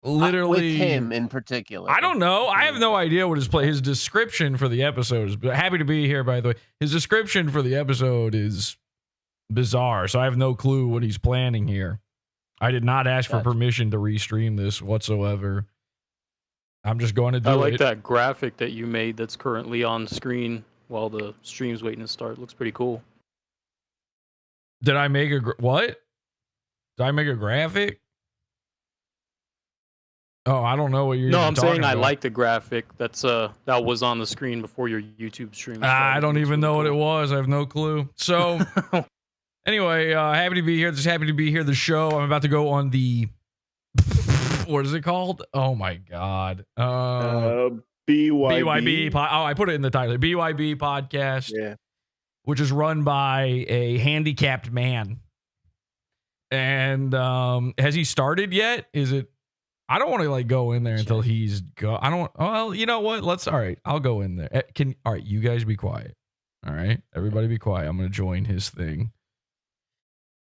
literally with him in particular. I don't know. I have no idea what his description for the episode is. But happy to be here, by the way. His description for the episode is bizarre, so I have no clue what he's planning here. I did not ask for permission to restream this whatsoever. I'm just going to do it. I like that graphic that you made that's currently on screen while the stream's waiting to start. Looks pretty cool. Did I make what? Did I make a graphic? Oh, I don't know what you're. No, I'm saying about. I like the graphic that's that was on the screen before your YouTube stream. I don't even know what it was. I have no clue. So, anyway, happy to be here. Just happy to be here. The show. I'm about to go on the. What is it called? Oh my god. BYB. I put it in the title. BYB podcast. Yeah. Which is run by a handicapped man. And has he started yet? Is it? I don't want to like go in there until he's go. I don't. Well, you know what? All right. I'll go in there. All right. You guys be quiet. All right. Everybody be quiet. I'm gonna join his thing.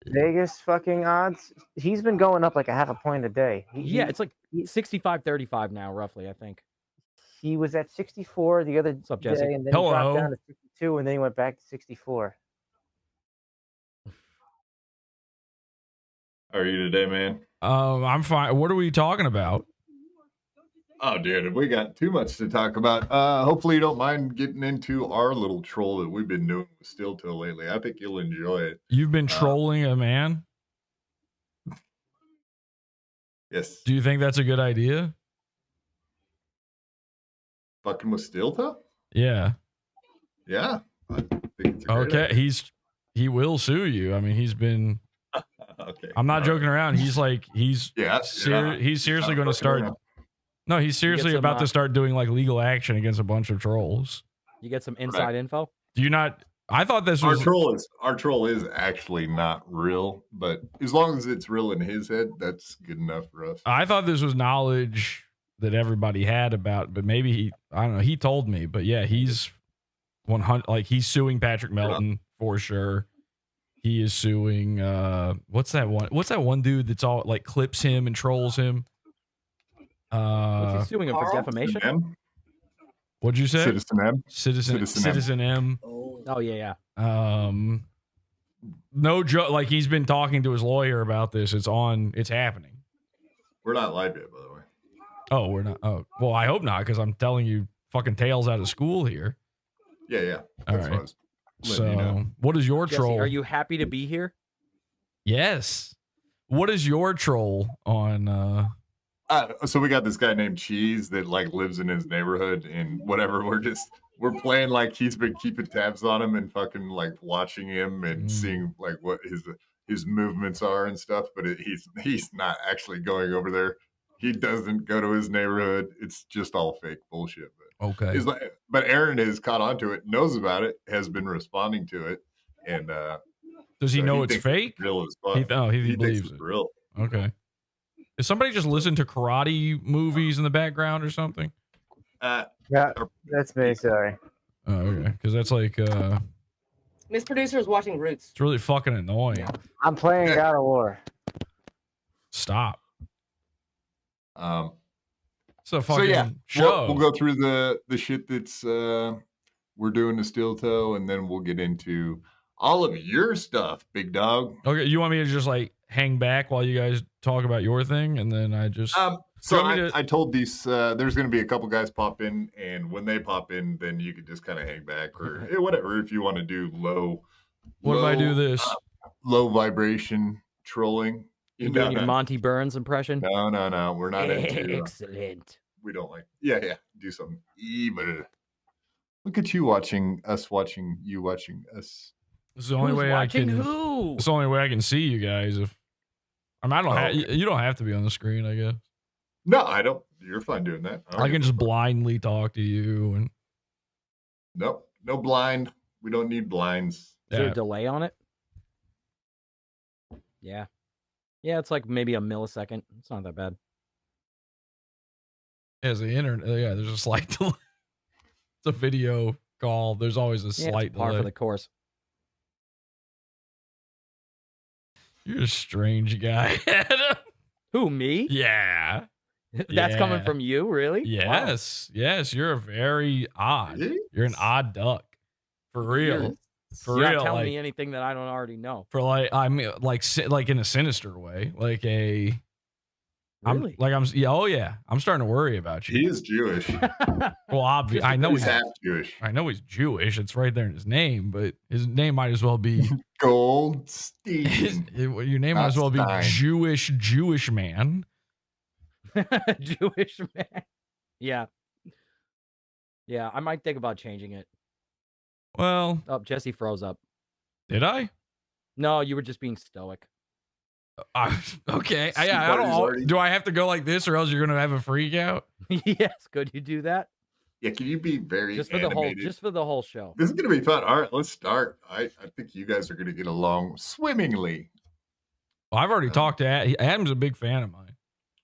Vegas fucking odds. He's been going up like a half a point a day. It's like 65-35 now, roughly. I think he was at 64 the other day, and then he dropped down to 62, and then he went back to 64. How are you today, man? I'm fine. What are we talking about? Oh, dude, we got too much to talk about. Hopefully you don't mind getting into our little troll that we've been doing with Still Till lately. I think you'll enjoy it. You've been trolling a man? Yes. Do you think that's a good idea? Fucking with Still Till? Yeah. Yeah. I think it's a great okay. idea. He will sue you. I mean, he's been. Okay. I'm not joking around. He's like he's seriously going to start. No, he's seriously about to start doing like legal action against a bunch of trolls. You get some inside info? Do you not? I thought this was our troll is actually not real, but as long as it's real in his head, that's good enough for us. I thought this was knowledge that everybody had about, but maybe I don't know. He told me, but yeah, he's 100. Like he's suing Patrick Melton for sure. He is suing. What's that one? What's that one dude that's all like clips him and trolls him? What's he suing him for defamation? What'd you say? Citizen M. Citizen M. Oh yeah. No joke. Like he's been talking to his lawyer about this. It's happening. We're not live yet, by the way. Oh, we're not. Oh, well, I hope not, because I'm telling you fucking tales out of school here. Yeah. All right. So, what is your Jesse, troll? are you happy to be here? Yes. What is your troll on? So we got this guy named Cheese that like lives in his neighborhood and whatever. We're playing like he's been keeping tabs on him and fucking like watching him and seeing like what his movements are and stuff. But he's not actually going over there. He doesn't go to his neighborhood. It's just all fake bullshit. But okay. But Aaron has caught on to it, knows about it, has been responding to it, and does he know it's fake? Real as fuck. He believes it. Real. Okay. Is somebody just listen to karate movies in the background or something? Yeah, that's me. Sorry. Oh, okay. Because that's like Miss Producer is watching Roots. It's really fucking annoying. I'm playing God of War. Stop. So fucking show. We'll go through the shit that's we're doing to Steel Toe, and then we'll get into all of your stuff, big dog. Okay, you want me to just like hang back while you guys talk about your thing, and then I just I told these there's going to be a couple guys pop in, and when they pop in, then you could just kind of hang back or whatever if you want to do low. What if I do this? Low vibration trolling. You doing your Monty Burns impression? No. We're not into. Excellent. We don't like. Yeah. Do something evil. Look at you watching us. You watching us. This is the only way I can. Who? It's the only way I can see you guys. If I don't. You don't have to be on the screen, I guess. No, I don't. You're fine doing that. I can just blindly talk to you and. Nope. No blind. We don't need blinds. Is there a delay on it? Yeah. Yeah, it's like maybe a millisecond. It's not that bad. As the internet, yeah, there's a slight delay. It's a video call. There's always a slight par delay. for the course. You're a strange guy. Who, me? Yeah. That's coming Yeah. from you, really? Wow. Yes. Yes. You're a very odd. Yes. You're an odd duck. For real. For You're real. not telling like, me anything that I don't already know. for like, I mean, like in a sinister way. Like a. Really? Yeah, oh yeah. I'm starting to worry about you. He is Jewish. Well, obviously, I know He's he's half Jewish. I know he's Jewish. It's right there in his name, but his name might as well be Goldstein. your name might as well be Stein. Jewish man. Jewish man. Yeah. Yeah, I might think about changing it. Well, Oh, Jesse froze up. did I? No, you were just being stoic. Okay. I Somebody's don't. already- Do I have to go like this, or else you're gonna have a freak out? Yes, could you do that? Yeah, can you be very Just for animated? the whole show. This is gonna be fun. All right, let's start. I think you guys are gonna get along swimmingly. Well, I've already talked to Adam. Adam's a big fan of mine.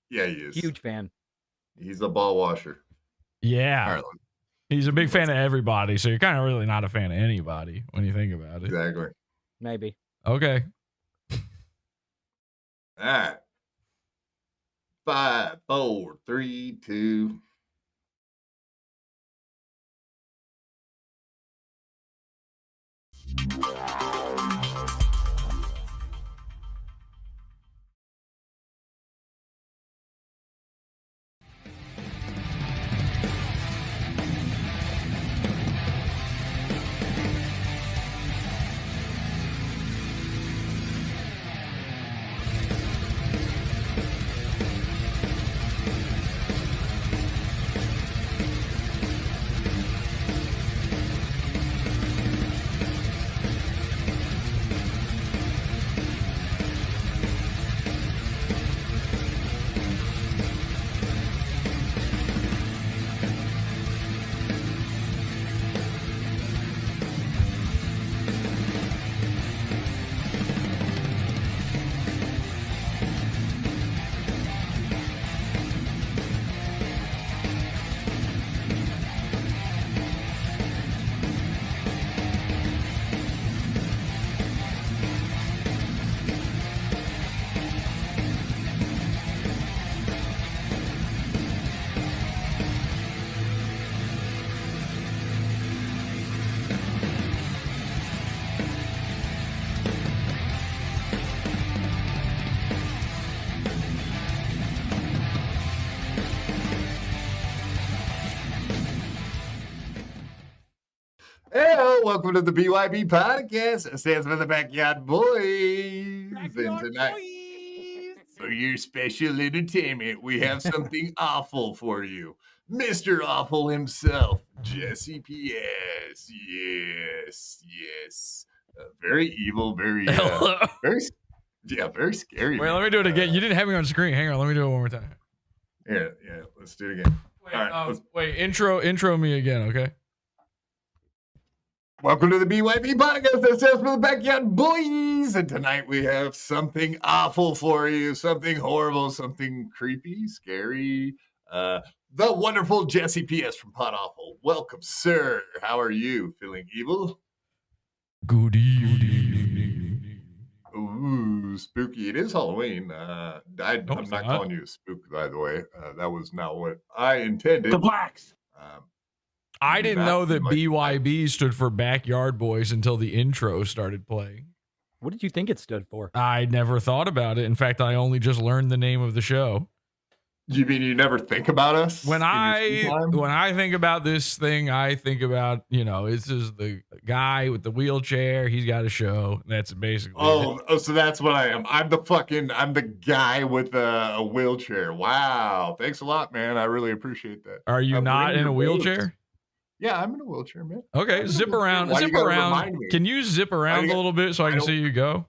Yeah, he is. Huge fan. He's a ball washer. Yeah. All right, He's a big fan of everybody, so you're kind of really not a fan of anybody when you think about it. exactly. Maybe. Okay. All right. 5, 4, 3, 2. Hey, welcome to the BYB Podcast. It stands for the Backyard Boys. And tonight, for your special entertainment, we have something awful for you. Mr. Awful himself, Jesse P.S. Yes. Very evil, very very scary. Wait, let me do it again. You didn't have me on screen. Hang on, let me do it one more time. Yeah, let's do it again. Wait, All right, wait, intro me again, okay? Welcome to the BYB Podcast that stands for the Backyard Boys. And tonight we have something awful for you, something horrible, something creepy, scary. The wonderful Jesse P.S. from PODAWFUL. Welcome, sir. How are you? Feeling evil? Good evening. Ooh, spooky. It is Halloween. I'm it's not not. calling you a spook, by the way. That was not what I intended. The blacks. I didn't Not know that like- BYB stood for Backyard Boys until the intro started playing. What did you think it stood for? I never thought about it. In fact, I only just learned the name of the show. You mean you never think about us? When in your free time? I think about this thing, I think about, this is the guy with the wheelchair. He's got a show. That's basically it. Oh, so that's what I am. I'm the guy with a wheelchair. Wow. Thanks a lot, man. I really appreciate that. Are you not bring in a your wheelchair? boobs. Yeah, I'm in a wheelchair, man. Okay, I'm in a zip wheelchair. around. Why you Zip gotta around. remind me? Can you zip around you a little bit so I I can don't- see you go?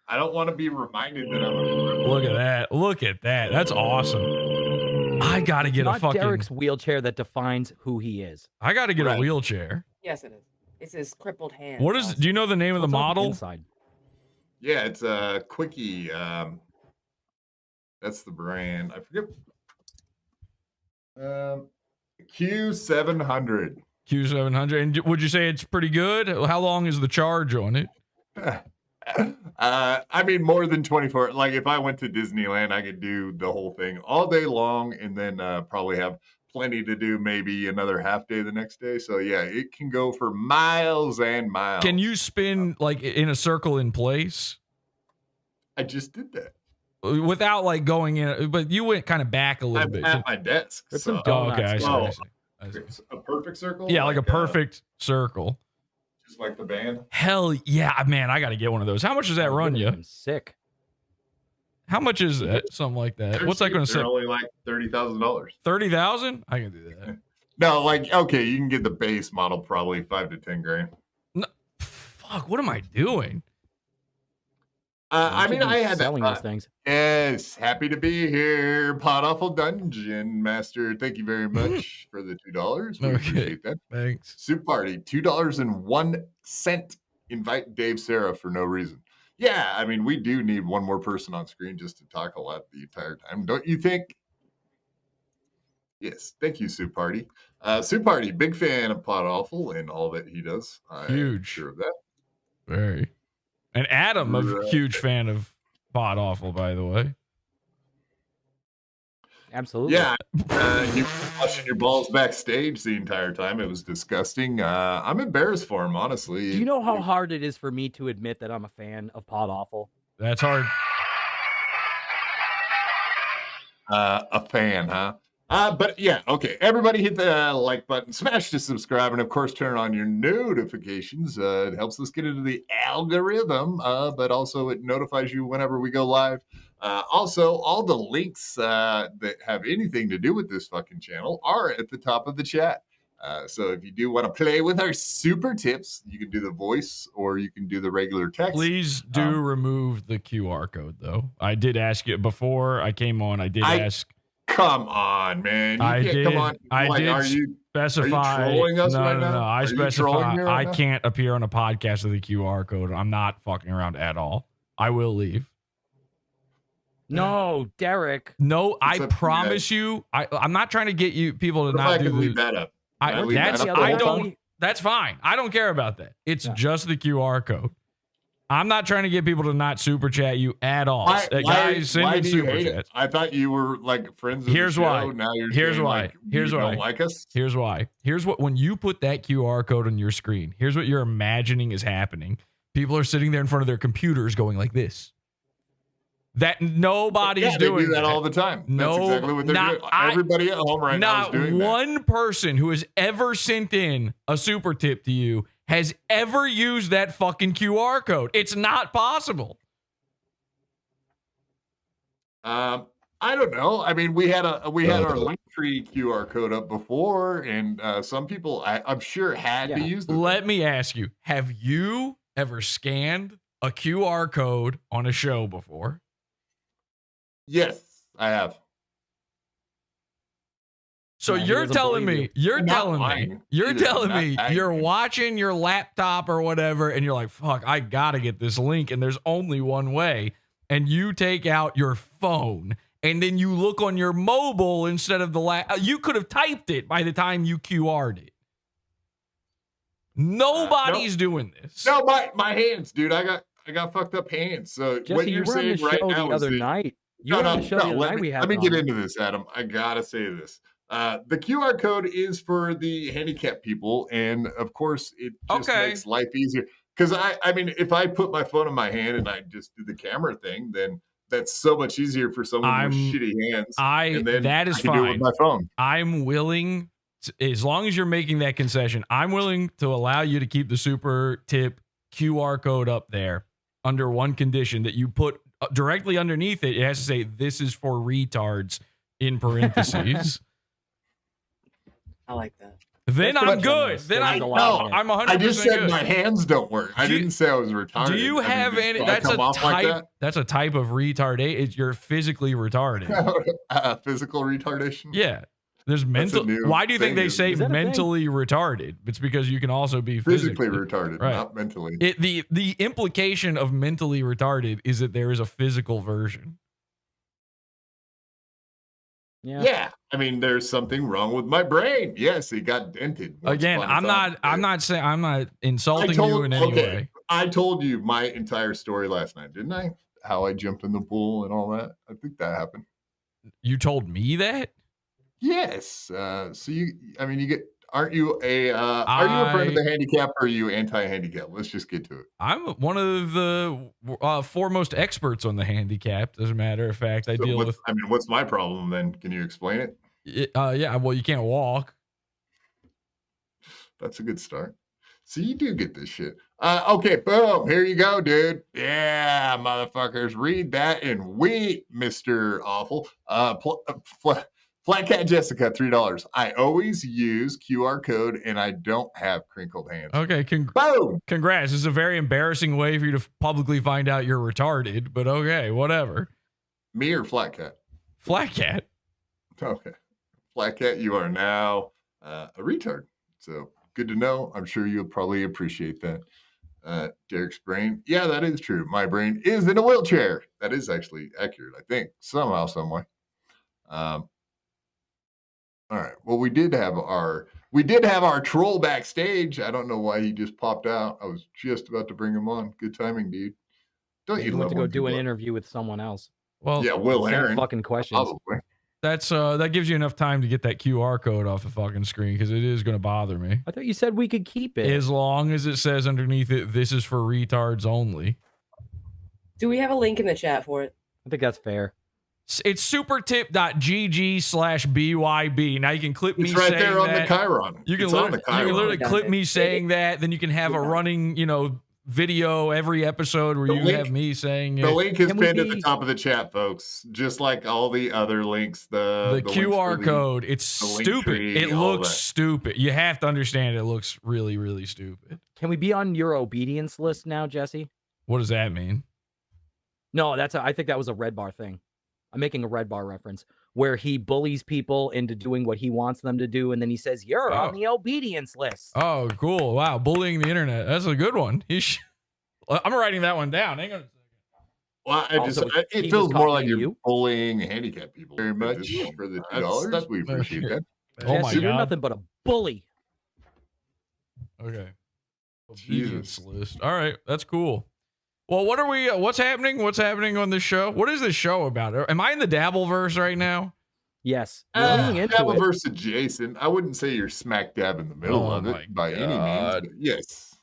I don't want to be reminded that I'm a Look at that. Look at that. That's awesome. I gotta get a Not fucking. Derek's wheelchair that defines who he is. I gotta get a Right. wheelchair. Yes, it is. It's his crippled hand. What is? Do you know the name of the What's on model? inside? Yeah, it's a Quickie. That's the brand. I forget. Q700. Q700. And would you say it's pretty good? How long is the charge on it? I mean, more than 24. Like, if I went to Disneyland, I could do the whole thing all day long and then probably have plenty to do, maybe another half day the next day. So, yeah, it can go for miles and miles. Can you spin like in a circle in place? I just did that. Without like going in, but you went kind of back a little I'm bit. at my desk. Put So. some donuts okay, I see, down. I see. A perfect circle? Yeah, like a perfect circle. Just like the band? Hell yeah, man, I got to get one of those. How much does that run you? Sick. How much is that? Something like that. What's that going to say? They're only like $30,000. 30,000? I can do that. No, like, okay, you can get the base model probably 5 to 10 grand. No, fuck, what am I doing? I mean, I had selling that these things. Yes, happy to be here, PODAWFUL Dungeon Master. Thank you very much for the $2. We appreciate that. Thanks. Soup Party, $2.01. Invite Dave Sarah for no reason. Yeah, I mean, we do need one more person on screen just to talk a lot the entire time, don't you think? Yes, thank you, Soup Party. Soup Party, big fan of PODAWFUL and all that he does. Huge. Sure of that. Very. And Adam, a huge fan of PODAWFUL, by the way. Absolutely. Yeah, you were washing your balls backstage the entire time. It was disgusting. I'm embarrassed for him, honestly. Do you know how hard it is for me to admit that I'm a fan of PODAWFUL? That's hard. A fan, huh? But yeah, okay. Everybody hit the like button, smash the subscribe, and of course turn on your notifications. It helps us get into the algorithm, but also it notifies you whenever we go live. Also, all the links that have anything to do with this fucking channel are at the top of the chat. So if you do want to play with our super tips, you can do the voice or you can do the regular text. Please do remove the QR code, though. I did ask you before I came on. I did ask. Come on, man. I did. Come on. I like, did are you specify. trolling us no, right no, now? no. I Are you trolling specify me right I now? can't appear on a podcast with a QR code. I'm not fucking around at all. I will leave. No, Derek. No, I up to you promise you. I'm not trying to get you people to What if not I do can the. leave that up? I leave that's that up I the whole don't. time? That's fine. I don't care about that. It's Yeah. just the QR code. I'm not trying to get people to not super chat you at all. Guys, send in do you super hate it? chats. I thought you were like friends of Here's the show. why. Now you're Here's saying, why. Like, Here's you why. don't like us? Here's why. Here's what, when you put that QR code on your screen, here's what you're imagining is happening. People are sitting there in front of their computers going like this. That nobody's Yeah, doing they do that all the time. No, That's exactly what they're not- doing. Everybody at home right now is doing Not one person who has ever sent in a super tip to you has ever used that fucking QR code. It's not possible. that. I don't know. I mean, we had our Linktree QR code up before, and some people, I'm sure, had to use them. Let me ask you, have you ever scanned a QR code on a show before? Yes, I have. So Yeah, he you're doesn't telling believe me, you. you're Not telling me, lying. you're Either. telling Not me lying. you're watching your laptop or whatever, and you're like, fuck, I gotta get this link, and there's only one way. And you take out your phone, and then you look on your mobile instead of the you could have typed it by the time you QR'd it. Nobody's doing this. No, my hands, dude. I got fucked up hands. So Jesse, what you you're were on the saying right show now the is other night. You were on the show the other night we had. Let me get on. into this, Adam. I gotta say this. The QR code is for the handicapped people, and of course, it just makes life easier. Because I mean, if I put my phone in my hand and I just do the camera thing, then that's so much easier for someone with shitty hands. And then that is I can fine. do it with my phone. I'm willing, as long as you're making that concession, I'm willing to allow you to keep the super tip QR code up there under one condition, that you put directly underneath it. It has to say, "This is for retards," in parentheses. I like that. Then I'm good. Then I'm 100% I just said good. my hands don't work. I didn't say I was retarded. Do you have any? That's a type. That's a type of retardation. You're physically retarded. Physical retardation. Yeah. There's mental. Why do you think they say mentally retarded? It's because you can also be physically retarded, right. Not mentally. The implication of mentally retarded is that there is a physical version. Yeah. I mean, there's something wrong with my brain. Yes, it got dented. Again, I'm not saying, I'm not insulting you in any way. I told you my entire story last night, didn't I? How I jumped in the pool and all that. I think that happened. You told me that? Yes. So you get. Are you a friend of the handicap or are you anti-handicap? Let's just get to it. I'm one of the foremost experts on the handicap. As a matter of fact, I deal with. What's my problem then? Can you explain it? Yeah. Well, you can't walk. That's a good start. So you do get this shit. Okay, boom. Here you go, dude. Yeah, motherfuckers. Read that and weep, Mr. Awful. Flat Cat Jessica, $3. I always use QR code and I don't have crinkled hands. Okay, boom. Congrats. This is a very embarrassing way for you to publicly find out you're retarded, but okay, whatever. Me or Flat Cat? Flat Cat. Okay. Flat Cat, you are now a retard. So good to know. I'm sure you'll probably appreciate that. Derek's brain. Yeah, that is true. My brain is in a wheelchair. That is actually accurate, I think, somehow, some way. All right. Well, we did have our troll backstage. I don't know why he just popped out. I was just about to bring him on. Good timing, dude. Don't you went love to go do an interview with someone else? Well, yeah, Will Aaron. Fucking questions. Probably. That gives you enough time to get that QR code off the fucking screen because it is going to bother me. I thought you said we could keep it. As long as it says underneath it, this is for retards only. Do we have a link in the chat for it? I think that's fair. It's supertip.gg/BYB. Now you can clip me saying that. It's right there on that. the Chiron. You can literally clip me saying that. Then you can have a running, video every episode where have me saying the link is pinned at the top of the chat, folks. Just like all the other links. The QR code. It's stupid. It looks stupid. You have to understand it looks really, really stupid. Can we be on your obedience list now, Jesse? What does that mean? No, I think that was a Red Bar thing. I'm making a Red Bar reference where he bullies people into doing what he wants them to do, and then he says, "You're on the obedience list." Oh, cool! Wow, bullying the internet. That's a good one. I'm writing that one down. Hang on a second. Well, it feels more like you're bullying handicapped people. Very much for the $2. We appreciate that. Oh my God, you're nothing but a bully. Okay. Obedience list. All right, that's cool. Well, what's happening? What's happening on this show? What is this show about? Am I in the Dabbleverse right now? Yes. Dabbleverse adjacent. I wouldn't say you're smack dab in the middle of it by any means. Yes.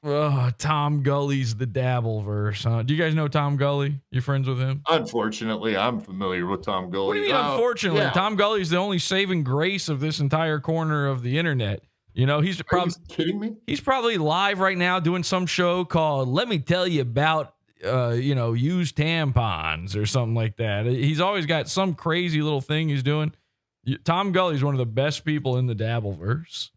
Tom Gully's the Dabbleverse, huh? Do you guys know Tom Gully? You friends with him? Unfortunately, I'm familiar with Tom Gully. What do you mean, unfortunately? Yeah. Tom Gully's the only saving grace of this entire corner of the internet. He's probably kidding me. He's probably live right now doing some show called "Let Me Tell You About." Used tampons or something like that. He's always got some crazy little thing he's doing. Tom Gully's one of the best people in the Dabbleverse.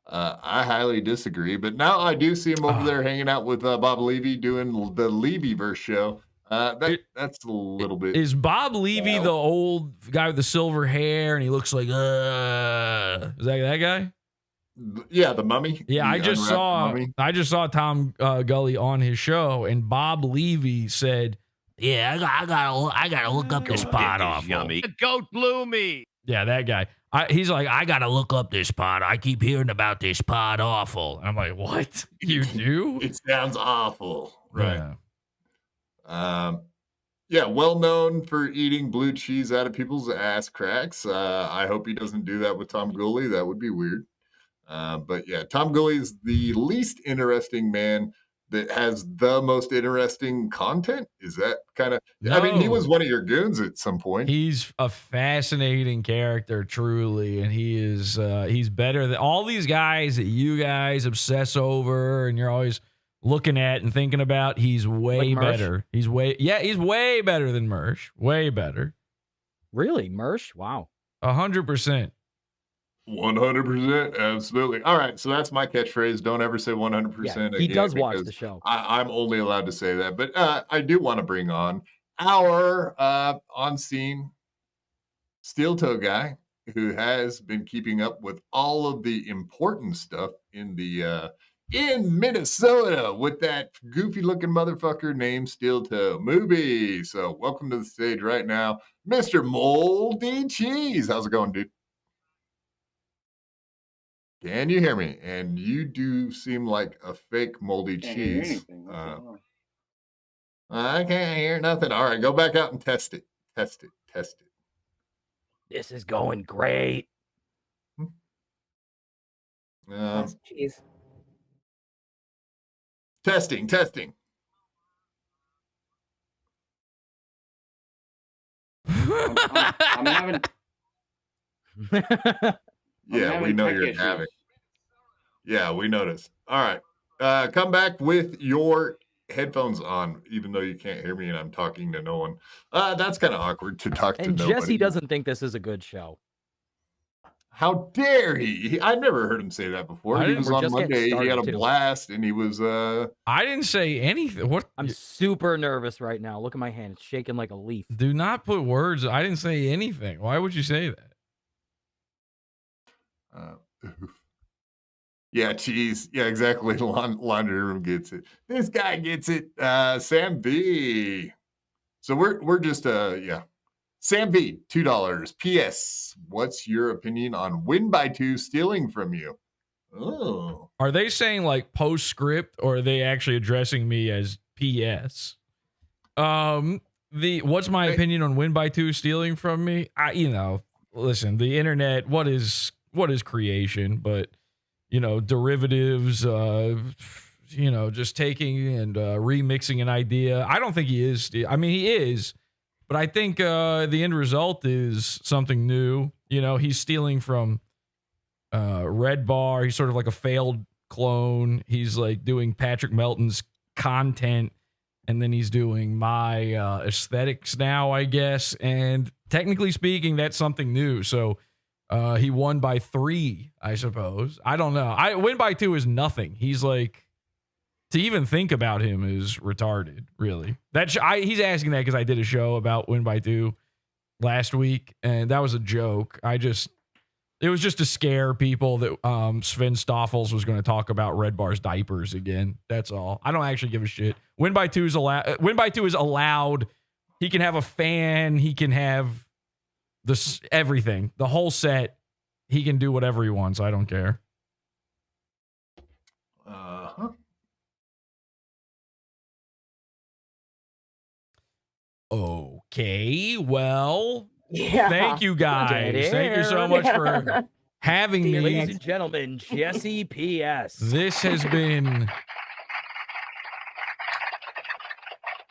I highly disagree, but now I do see him over there hanging out with Bob Levy doing the Levyverse show. That's a little bit. Is Bob Levy the old guy with the silver hair and he looks like is that guy? Yeah, the mummy. Yeah, I just saw Tom Gully on his show, and Bob Levy said, "Yeah, I gotta look up this PODAWFUL. The goat blew me." Yeah, that guy. He's like, I gotta look up this pod. I keep hearing about this PODAWFUL. And I'm like, what? You do? It sounds awful, right? Yeah, well known for eating blue cheese out of people's ass cracks. I hope he doesn't do that with Tom Gully. That would be weird. But yeah, Tom Gully is the least interesting man that has the most interesting content. Is that kind of? No. I mean, he was one of your goons at some point. He's a fascinating character, truly, and he's better than all these guys that you guys obsess over, and you're always looking at and thinking about. He's way better. He's way better than Mersh. Way better. Really, Mersh? Wow. 100%. 100%, absolutely. All right, so that's my catchphrase. Don't ever say 100%. Yeah, he does watch the show. I'm only allowed to say that, but I do want to bring on our on-scene steel toe guy who has been keeping up with all of the important stuff in Minnesota with that goofy-looking motherfucker named Steel Toe Movie. So welcome to the stage right now, Mr. Moldy Cheese. How's it going, dude? Can you hear me? And you do seem like a fake moldy Can't hear cheese. anything. What's going on? I can't hear nothing. All right, go back out and test it. Test it. Test it. This is going great. That's cheese. Testing. Testing. I'm having. Yeah, we know you're having. Yeah, we noticed. All right. Come back with your headphones on, even though you can't hear me and I'm talking to no one. That's kind of awkward to talk to And nobody. Jesse doesn't think this is a good show. How dare he? I've never heard him say that before. He was on Monday. He had a blast, and he was. I didn't say anything. What? I'm super nervous right now. Look at my hand; it's shaking like a leaf. Do not put words. I didn't say anything. Why would you say that? Yeah, cheese. Yeah, exactly. Laundry room gets it. This guy gets it. Sam B. So we're just yeah. Sam B, $2. P.S. What's your opinion on win by two stealing from you? Oh. Are they saying like postscript, or are they actually addressing me as P.S.? What's my opinion on win by two stealing from me? Listen, the internet, what is creation, but derivatives, just taking and remixing an idea. I don't think he is. I mean, he is. But I think the end result is something new. He's stealing from Red Bar. He's sort of like a failed clone. He's like doing Patrick Melton's content, and then he's doing my aesthetics now, I guess. And technically speaking, that's something new. So he won by 3, I suppose. I don't know. Win by 2 is nothing. He's like, to even think about him is retarded, really. He's asking that because I did a show about win by 2 last week, and that was a joke. It was just to scare people that Sven Stoffels was going to talk about Red Bar's diapers again. That's all. I don't actually give a shit. Win by 2 is allowed. Win by 2 is allowed. He can have a fan. He can have everything, the whole set. He can do whatever he wants. I don't care. Okay, well, thank you guys. Thank you so much for having me. Ladies and gentlemen, Jesse P.S. This has been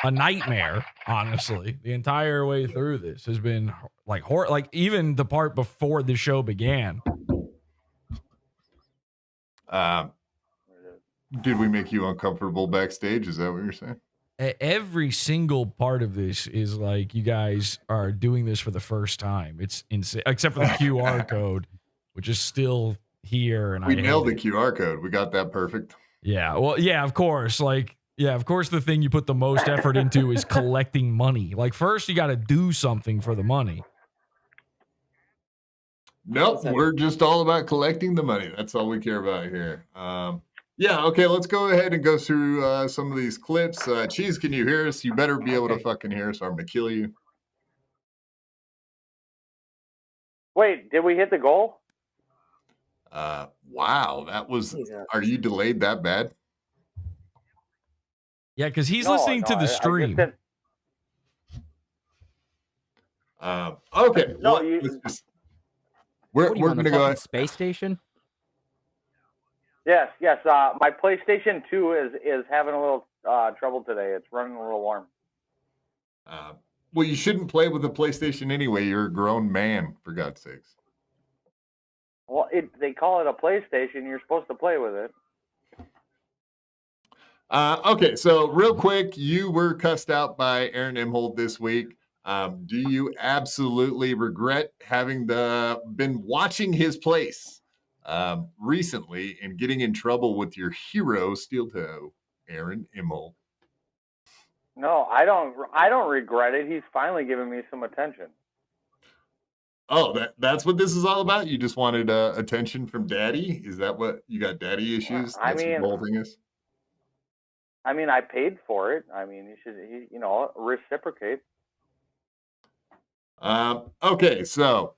a nightmare, honestly. The entire way through this has been like like even the part before the show began. Did we make you uncomfortable backstage? Is that what you're saying? Every single part of this is like you guys are doing this for the first time. It's insane, except for the QR code, which is still here. And we nailed the QR code. We got that perfect. Yeah. Well, yeah, of course. Of course, the thing you put the most effort into is collecting money. Like, first, you got to do something for the money. Nope. We're just all about collecting the money. That's all we care about here. Yeah, okay, let's go ahead and go through some of these clips. Cheese, can you hear us? You better be able to fucking hear us or I'm going to kill you. Wait, did we hit the goal? Wow, that was... Are you delayed that bad? Yeah, because he's listening to the stream. Okay. No, we're going to go... Space station? Yes. My PlayStation 2 is having a little trouble today. It's running a little warm. Well, you shouldn't play with a PlayStation anyway. You're a grown man, for God's sakes. Well, they call it a PlayStation. You're supposed to play with it. Okay, so real quick, you were cussed out by Aaron Imholt this week. Do you absolutely regret having been watching his place recently and getting in trouble with your hero, Steel Toe, Aaron Imholt? No, I don't regret it. He's finally giving me some attention. Oh, that's what this is all about? You just wanted attention from Daddy? Is that what you got? Daddy issues? That's what the whole thing is. I mean, I paid for it. I mean, he reciprocate. Okay, so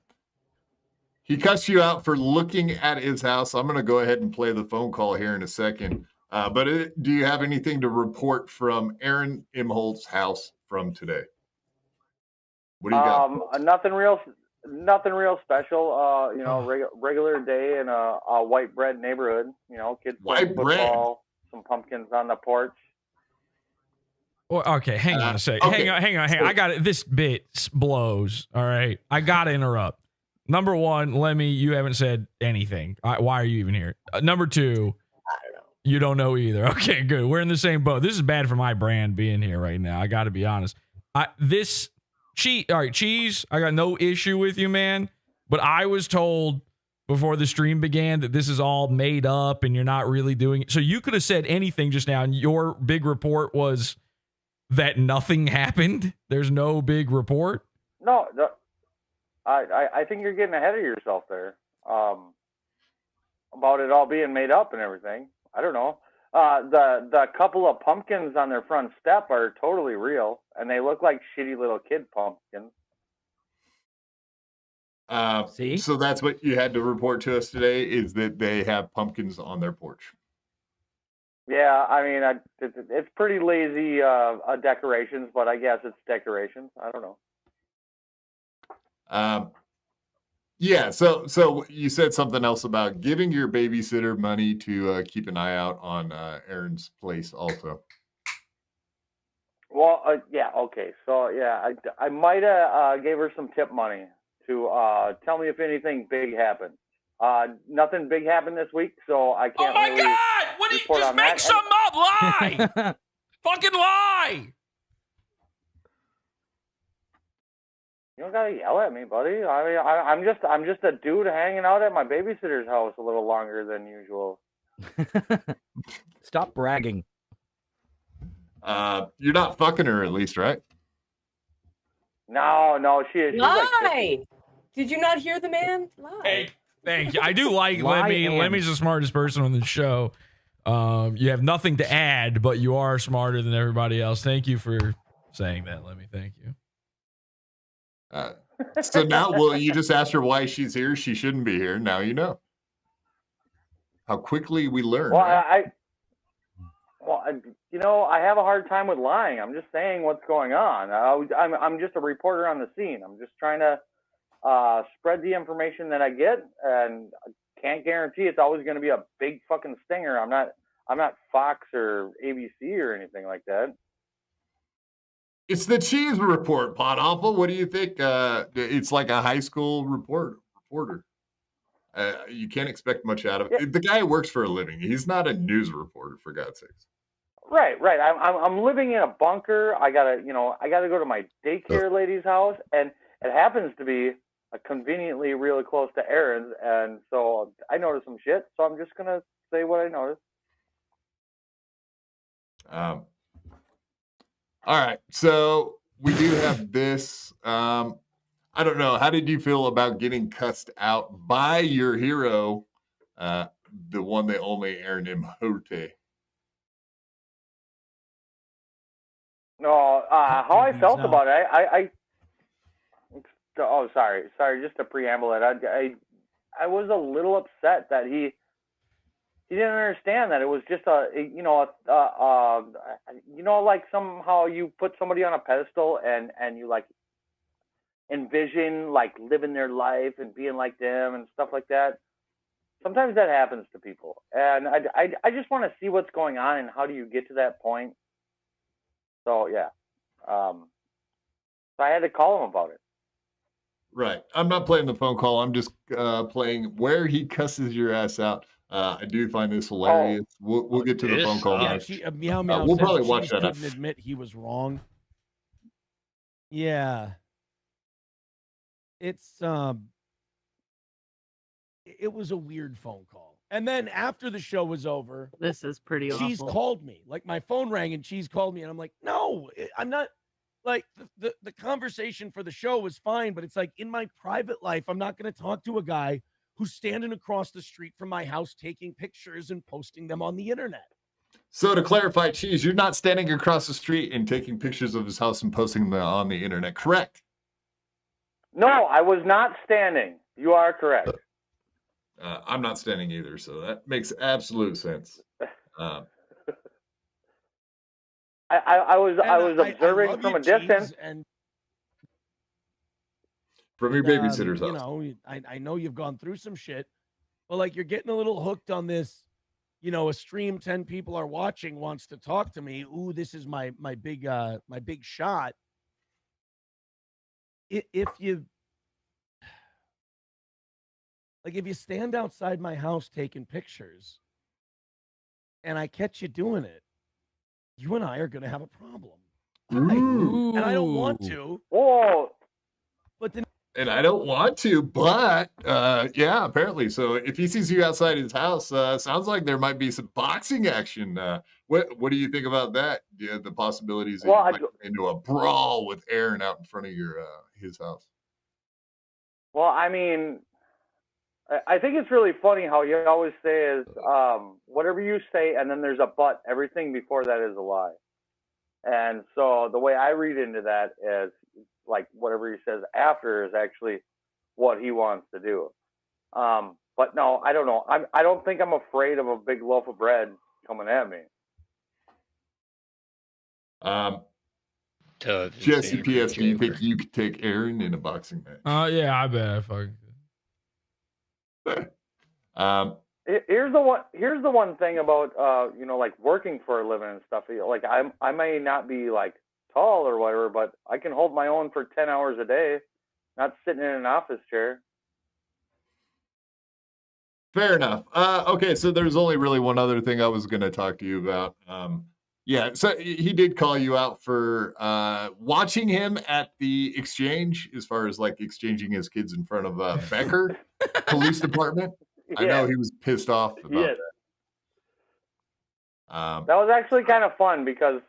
He cussed you out for looking at his house. I'm going to go ahead and play the phone call here in a second. Do you have anything to report from Aaron Imholt's house from today? What do you got? Nothing real special. Regular day in a white bread neighborhood. Kids playing football, some pumpkins on the porch. Well, okay, hang on a second. Okay. Hang on. I got it. This bit blows. All right, I got to interrupt. Number one, Lemmy, you haven't said anything. Why are you even here? Number two, I don't know. You don't know either. Okay, good. We're in the same boat. This is bad for my brand being here right now. I got to be honest. All right, Cheese, I got no issue with you, man. But I was told before the stream began that this is all made up and you're not really doing it. So you could have said anything just now, and your big report was that nothing happened. There's no big report. No, I think you're getting ahead of yourself there. About it all being made up and everything. I don't know. The couple of pumpkins on their front step are totally real, and they look like shitty little kid pumpkins. See? So that's what you had to report to us today, is that they have pumpkins on their porch. Yeah, I mean, it's pretty lazy decorations, but I guess it's decorations. I don't know. Yeah, so you said something else about giving your babysitter money to keep an eye out on Aaron's place also. Well, yeah, okay. So, yeah, I might have gave her some tip money to tell me if anything big happened. Nothing big happened this week, so I can't really God! What do you just make something up? Lie! Fucking lie! You don't gotta yell at me, buddy. I mean, I'm just a dude hanging out at my babysitter's house a little longer than usual. Stop bragging. You're not fucking her, at least, right? No, she's Lie! Like did you not hear the man? Lie. Hey, thank you. I do like Lemmy. Lemmy's the smartest person on the show. You have nothing to add, but you are smarter than everybody else. Thank you for saying that, Lemmy. Thank you. So now, well, you just asked her why she's here. She shouldn't be here. Now you know. How quickly we learn. Well, right? I have a hard time with lying. I'm just saying what's going on. I'm just a reporter on the scene. I'm just trying to spread the information that I get, and I can't guarantee it's always going to be a big fucking stinger. I'm not Fox or ABC or anything like that. It's the Cheese Report, PODAWFUL. What do you think? It's like a high school reporter. You can't expect much out of it. The guy works for a living. He's not a news reporter, for God's sakes. Right. I'm living in a bunker. I gotta go to my daycare lady's house, and it happens to be conveniently really close to Aaron's, and so I noticed some shit. So I'm just gonna say what I noticed. All right, so we do have this. I don't know. How did you feel about getting cussed out by your hero, the one, the only Aaron Imholte? No, how I felt about it, sorry, just to preamble it, I was a little upset that he didn't understand that it was just like somehow you put somebody on a pedestal and you like envision like living their life and being like them and stuff like that. Sometimes that happens to people, and I just want to see what's going on and how do you get to that point. So yeah, so I had to call him about it. Right. I'm not playing the phone call. I'm just playing where he cusses your ass out. I do find this hilarious. We'll get to the phone call. Yeah, Meow Meow we'll said probably watch Cheese that. Couldn't admit he was wrong. Yeah, it's it was a weird phone call. And then after the show was over, this is pretty Cheese awful. called me. Like my phone rang and Cheese called me, and I'm like, no, I'm not. Like the conversation for the show was fine, but it's like in my private life, I'm not going to talk to a guy who's standing across the street from my house taking pictures and posting them on the internet. So to clarify, Cheese, you're not standing across the street and taking pictures of his house and posting them on the internet, correct? No, I was not standing. You are correct. I'm not standing either, so that makes absolute sense. I was I observing love from you, a distance. Cheese, and From your babysitter's you house. know, I know you've gone through some shit, but like you're getting a little hooked on this. You know, a stream 10 people are watching wants to talk to me. Ooh, this is my big shot. If you stand outside my house taking pictures and I catch you doing it, you and I are going to have a problem. And I don't want to. Whoa. But then, and I don't want to, but yeah, apparently. So if he sees you outside his house, sounds like there might be some boxing action. What do you think about that? Yeah, the possibilities that you might get into a brawl with Aaron out in front of your his house. Well, I mean, I think it's really funny how you always say is whatever you say, and then there's a but. Everything before that is a lie. And so the way I read into that is like whatever he says after is actually what he wants to do. But no, I don't know. I don't think I'm afraid of a big loaf of bread coming at me. Jesse, P.S. Do you think you could take Aaron in a boxing match? Yeah, I bet I fucking could. Here's the one thing about you know, like working for a living and stuff. Like I may not be like tall or whatever, but I can hold my own for 10 hours a day, not sitting in an office chair. Fair enough. Okay, so there's only really one other thing I was going to talk to you about. Yeah, so he did call you out for watching him at the exchange, as far as like exchanging his kids in front of Becker Police Department. Yeah. I know he was pissed off about that. That was actually kind of fun because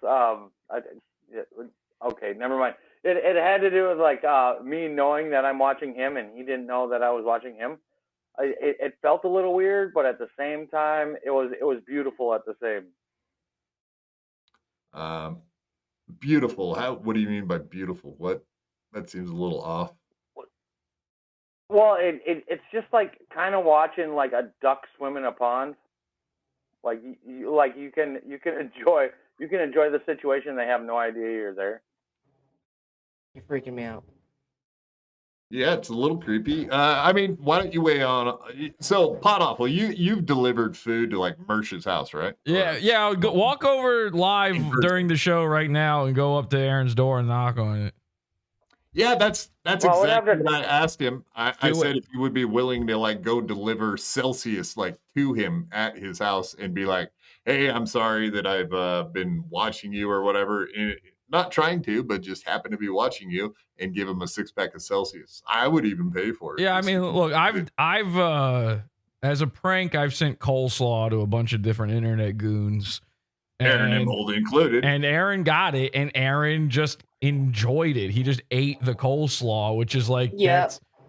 okay, never mind. It had to do with like me knowing that I'm watching him and he didn't know that I was watching him. It felt a little weird, but at the same time, it was beautiful at the same. Beautiful. What do you mean by beautiful? What? That seems a little off. Well, it's just like kind of watching like a duck swim in a pond. Like you can enjoy the situation. They have no idea you're there. You're freaking me out. Yeah, it's a little creepy. I mean, why don't you weigh on? So, PODAWFUL, you've delivered food to like Mersh's house, right? Yeah, yeah. I'll walk over live during the show right now and go up to Aaron's door and knock on it. Yeah, that's exactly what I asked him. I said if he would be willing to like go deliver Celsius like to him at his house and be like, "Hey, I'm sorry that I've been watching you or whatever." Not trying to, but just happen to be watching you, and give him a 6-pack of Celsius. I would even pay for it. Yeah, I mean, look, I've as a prank, I've sent coleslaw to a bunch of different internet goons. Aaron and Mold included. And Aaron got it, and Aaron just enjoyed it. He just ate the coleslaw, which is like,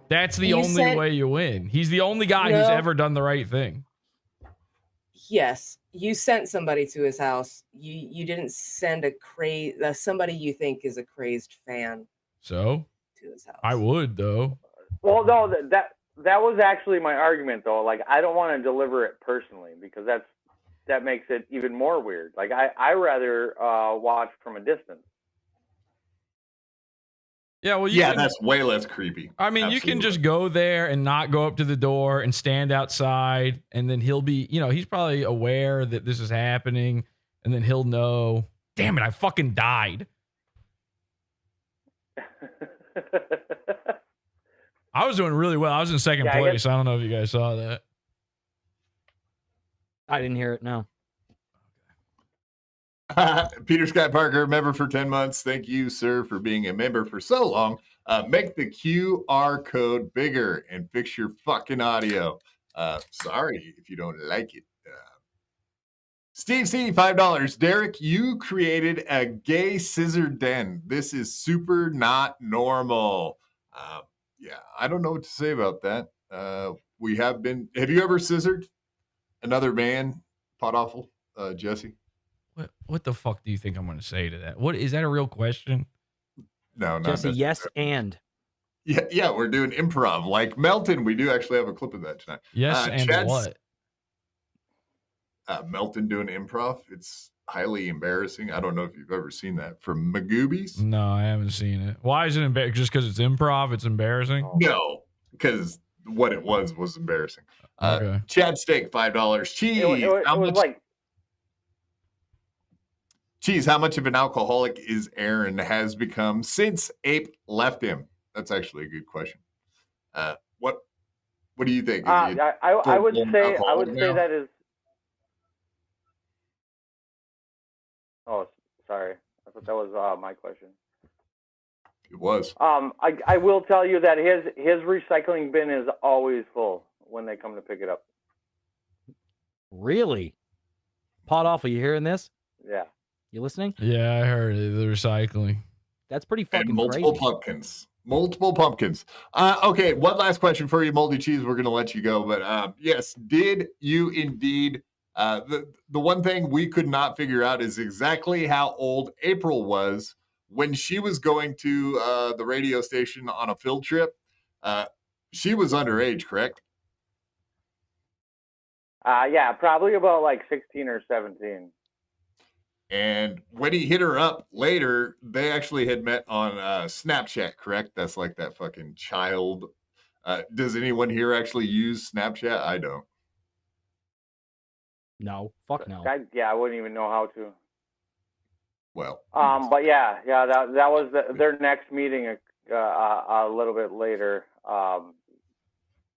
that's the only way you win. He's the only guy who's ever done the right thing. Yes, you sent somebody to his house. You didn't send somebody you think is a crazed fan. So to his house. I would though. Well, no, that was actually my argument though. Like I don't want to deliver it personally because that makes it even more weird. Like I rather watch from a distance. Yeah, well, that's way less creepy. I mean, you can just go there and not go up to the door and stand outside, and then he'll be, he's probably aware that this is happening, and then he'll know. Damn it, I fucking died. I was doing really well. I was in second place. I don't know if you guys saw that. I didn't hear it. No. Peter Scott Parker, member for 10 months. Thank you, sir, for being a member for so long. Make the QR code bigger and fix your fucking audio. Sorry if you don't like it. Steve C, $5. Derek, you created a gay scissor den. This is super not normal. Yeah, I don't know what to say about that. Have you ever scissored another man, PODAWFUL, Jesse? What the fuck do you think I'm going to say to that? What is that a real question? No, not Jesse, yes, and Yeah, we're doing improv. Like Melton, we do actually have a clip of that tonight. Yes, and Chad's, what? Melton doing improv. It's highly embarrassing. I don't know if you've ever seen that from Magoobies. No, I haven't seen it. Why is it embarrassing? Just because it's improv, it's embarrassing? No, because what it was embarrassing. Okay. Chad Steak, $5. Cheese. It was like, Cheese, how much of an alcoholic is Aaron has become since Ape left him? That's actually a good question. What do you think? I would say that is. Oh, sorry. I thought that was my question. It was. I will tell you that his recycling bin is always full when they come to pick it up. Really? PODAWFUL, you hearing this? Yeah. You listening? Yeah, I heard it. The recycling. That's pretty fucking and multiple crazy. pumpkins. Multiple pumpkins. Okay, one last question for you, Moldy Cheese. We're gonna let you go, but yes, did you indeed? The one thing we could not figure out is exactly how old April was when she was going to the radio station on a field trip. She was underage, correct? Yeah, probably about like 16 or 17. And when he hit her up later, they actually had met on Snapchat, correct? That's like that fucking child. Does anyone here actually use Snapchat? I don't. No, fuck no. I wouldn't even know how to. Well, but yeah, that was their next meeting a little bit later.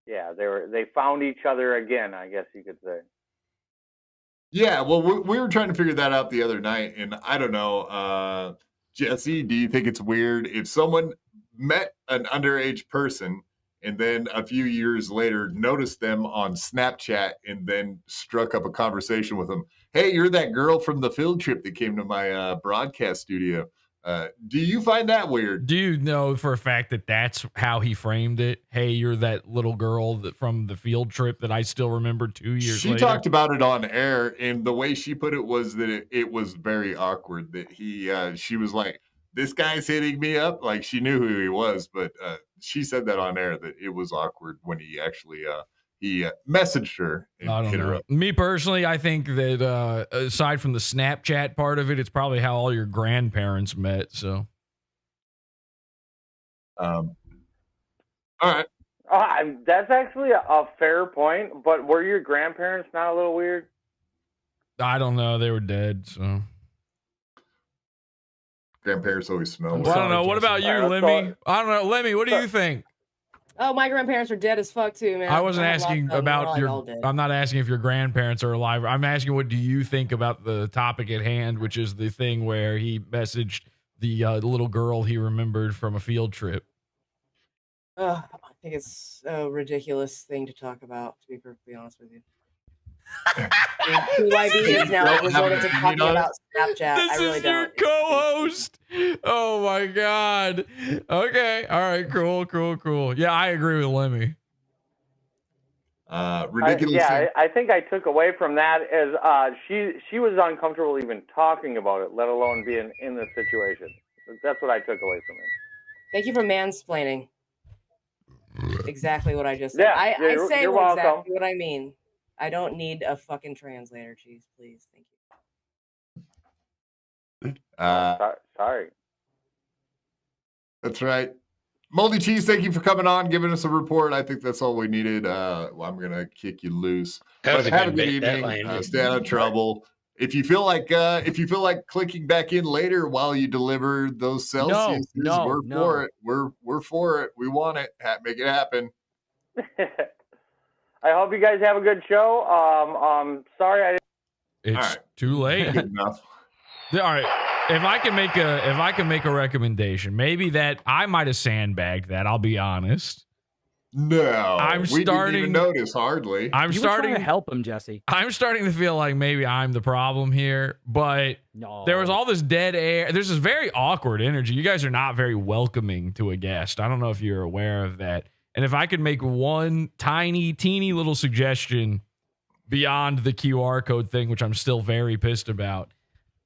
Yeah, they found each other again, I guess you could say. Yeah, well, we were trying to figure that out the other night, and I don't know, Jesse, do you think it's weird if someone met an underage person and then a few years later noticed them on Snapchat and then struck up a conversation with them? Hey, you're that girl from the field trip that came to my broadcast studio. Do you find that weird? Do you know for a fact that that's how he framed it? Hey, you're that little girl from the field trip that I still remember 2 years later. She talked about it on air, and the way she put it was that it was very awkward. That she was like, "This guy's hitting me up." Like she knew who he was, but she said that on air that it was awkward when he actually he messaged her and hit her up. Me personally, I think that aside from the Snapchat part of it, it's probably how all your grandparents met. So, all right. That's actually a fair point, but were your grandparents not a little weird? I don't know. They were dead, so. Grandparents always smell. Well, I don't know. What about you, Lemmy? I don't know. Lemmy, what do you think? Oh, my grandparents are dead as fuck too, man. I wasn't asking about your. I'm not asking if your grandparents are alive. I'm asking what do you think about the topic at hand, which is the thing where he messaged the little girl he remembered from a field trip. I think it's a ridiculous thing to talk about, to be perfectly honest with you. BYB is now resorted to talking about Snapchat. I really don't. This is your co-host. Oh my god. Okay. All right. Cool. Yeah, I agree with Lemmy. Ridiculous. I think I took away from that as she was uncomfortable even talking about it, let alone being in this situation. That's what I took away from it. Thank you for mansplaining. Exactly what I just said. Yeah, I say you're exactly welcome. what I mean. I don't need a fucking translator, Cheese, please. Thank you. Sorry. That's right. Moldy Cheese, thank you for coming on, giving us a report. I think that's all we needed. Well, I'm going to kick you loose. But have a good evening. Stay out of trouble. If you feel like clicking back in later while you deliver those Celsius, we're for it. We're for it. We want it. Make it happen. I hope you guys have a good show. Sorry It's too late. Good enough. All right. If I can make a recommendation, maybe that I might have sandbagged that. I'll be honest. No, we didn't even notice hardly. You were trying to help him, Jesse. I'm starting to feel like maybe I'm the problem here, but there was all this dead air. There's this very awkward energy. You guys are not very welcoming to a guest. I don't know if you're aware of that. And if I could make one teeny little suggestion beyond the QR code thing, which I'm still very pissed about,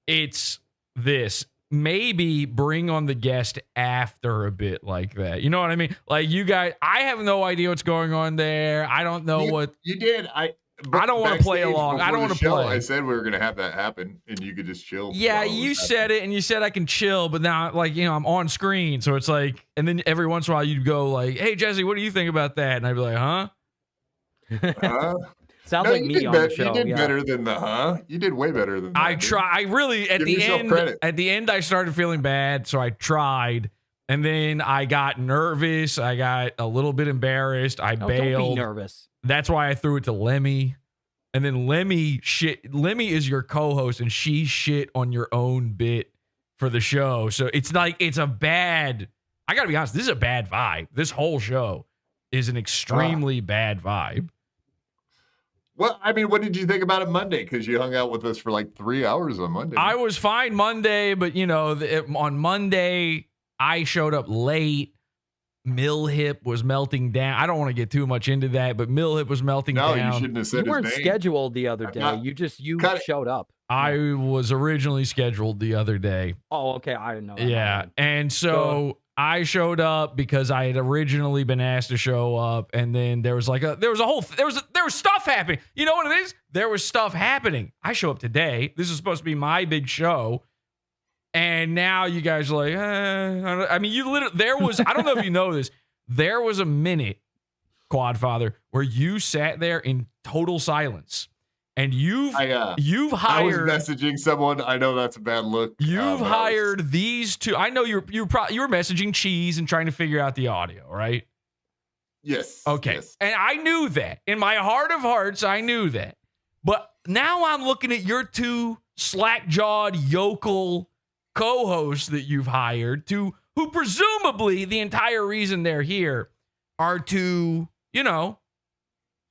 it's this. maybe bring on the guest after a bit like that. You know what I mean? Like you guys, I have no idea what's going on there. I don't know what you did. I don't want to play along. I don't want to play. I said we were going to have that happen, and you could just chill. Yeah, you said it, and you said I can chill, but now, like, you know, I'm on screen, so it's like, and then every once in a while you'd go like, "Hey, Jesse, what do you think about that?" And I'd be like, "Huh." Sounds like me on the show. You did better than the You did way better than that. I try. I really at the end. Credit. At the end, I started feeling bad, so I tried, and then I got nervous. I got a little bit embarrassed. I bailed. Don't be nervous. That's why I threw it to Lemmy, and then Lemmy is your co-host, and she shit on your own bit for the show. So it's like it's a bad. I gotta be honest. This is a bad vibe. This whole show is an extremely bad vibe. Well, I mean, what did you think about it Monday? Because you hung out with us for like 3 hours on Monday. I was fine Monday, but you know, on Monday I showed up late. Mill Hip was melting down. I don't want to get too much into that, but Mill Hip was melting down. No, you shouldn't have said You weren't his name. scheduled the other day. You showed up. I was originally scheduled the other day. Oh, okay. I didn't know that. Yeah, and so I showed up because I had originally been asked to show up, and then there was stuff happening. You know what it is? There was stuff happening. I show up today. This is supposed to be my big show, and now you guys are like, I mean, you literally there was. I don't know if you know this. There was a minute, Quadfather, where you sat there in total silence. And you've hired. I was messaging someone. I know that's a bad look. You've hired these two. I know you were messaging Cheese and trying to figure out the audio, right? Yes. Okay. Yes. And I knew that. In my heart of hearts, I knew that. But now I'm looking at your two slack-jawed yokel co-hosts that you've hired who presumably the entire reason they're here are to, you know,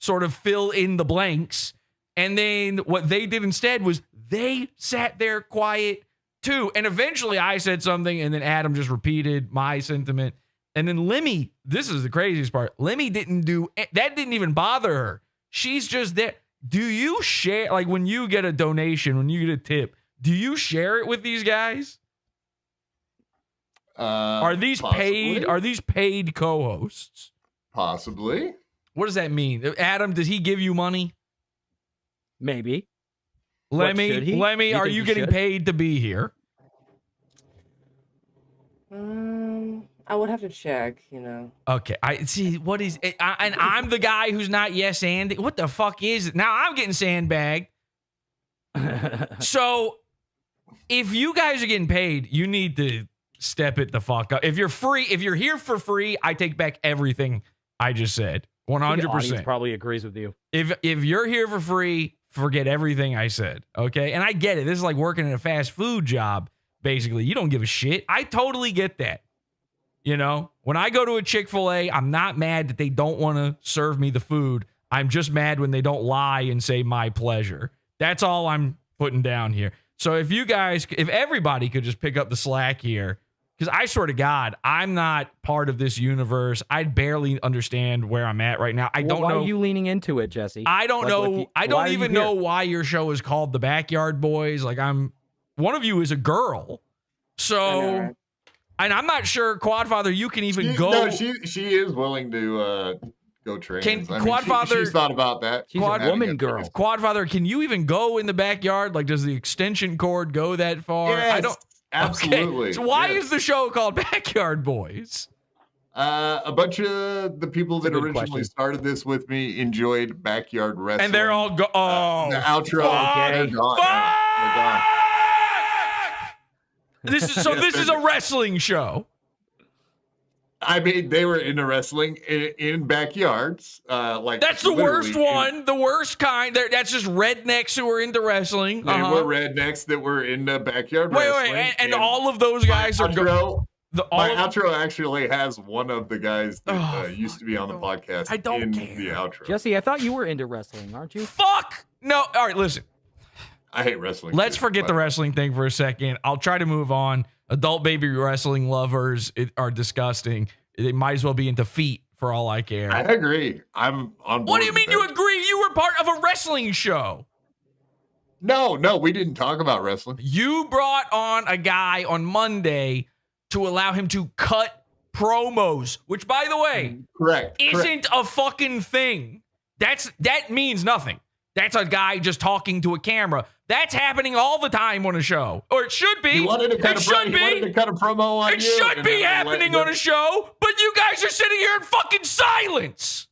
sort of fill in the blanks. And then what they did instead was they sat there quiet too. And eventually I said something, and then Adam just repeated my sentiment. And then Lemmy, this is the craziest part. Lemmy didn't even bother her. She's just there. Do you share, like when you get a donation, when you get a tip, do you share it with these guys? Are these paid? Are these paid co-hosts? Possibly. What does that mean? Adam, does he give you money? Maybe. Lemmy, are you getting paid to be here? I would have to check, you know. Okay. I see what is and I'm the guy who's not yes and what the fuck is it? Now I'm getting sandbagged. So if you guys are getting paid, you need to step it the fuck up. If you're here for free, I take back everything I just said. 100%. Probably agrees with you. If you're here for free, forget everything I said, okay? And I get it. This is like working in a fast food job, basically. You don't give a shit. I totally get that. You know, when I go to a Chick-fil-A, I'm not mad that they don't want to serve me the food. I'm just mad when they don't lie and say my pleasure. That's all I'm putting down here. So if everybody could just pick up the slack here, because I swear to God, I'm not part of this universe. I barely understand where I'm at right now. I don't know. Why are you leaning into it, Jesse? I don't know. I don't even know why your show is called The Backyard Boys. Like one of you is a girl. So, and I'm not sure, Quadfather, you can even go. No, she is willing to go trans. Quadfather, she's thought about that. She's a woman girl. Quadfather, can you even go in the backyard? Like, does the extension cord go that far? Yes. I don't. Absolutely. Okay. So why is the show called Backyard Boys? A bunch of the people that originally started this with me enjoyed backyard wrestling. And they're all the outro. They're gone. This is a wrestling show. I mean, they were into wrestling in backyards. That's the worst one, the worst kind. That's just rednecks who are into wrestling. They were rednecks that were into backyard wrestling. Wait, and all of those guys are my outro actually has one of the guys that used to be on the podcast. I don't in care. The outro. Jesse, I thought you were into wrestling, aren't you? Fuck no. All right, listen. I hate wrestling. Let's forget the wrestling thing for a second. I'll try to move on. Adult baby wrestling lovers are disgusting. They might as well be into feet for all I care. I agree. I'm on board. What do you mean you agree? You were part of a wrestling show. No, we didn't talk about wrestling. You brought on a guy on Monday to allow him to cut promos, which, by the way, isn't a fucking thing. That means nothing. That's a guy just talking to a camera. That's happening all the time on a show, or it should be. He wanted to cut a promo on you. It should be happening on a show, but you guys are sitting here in fucking silence.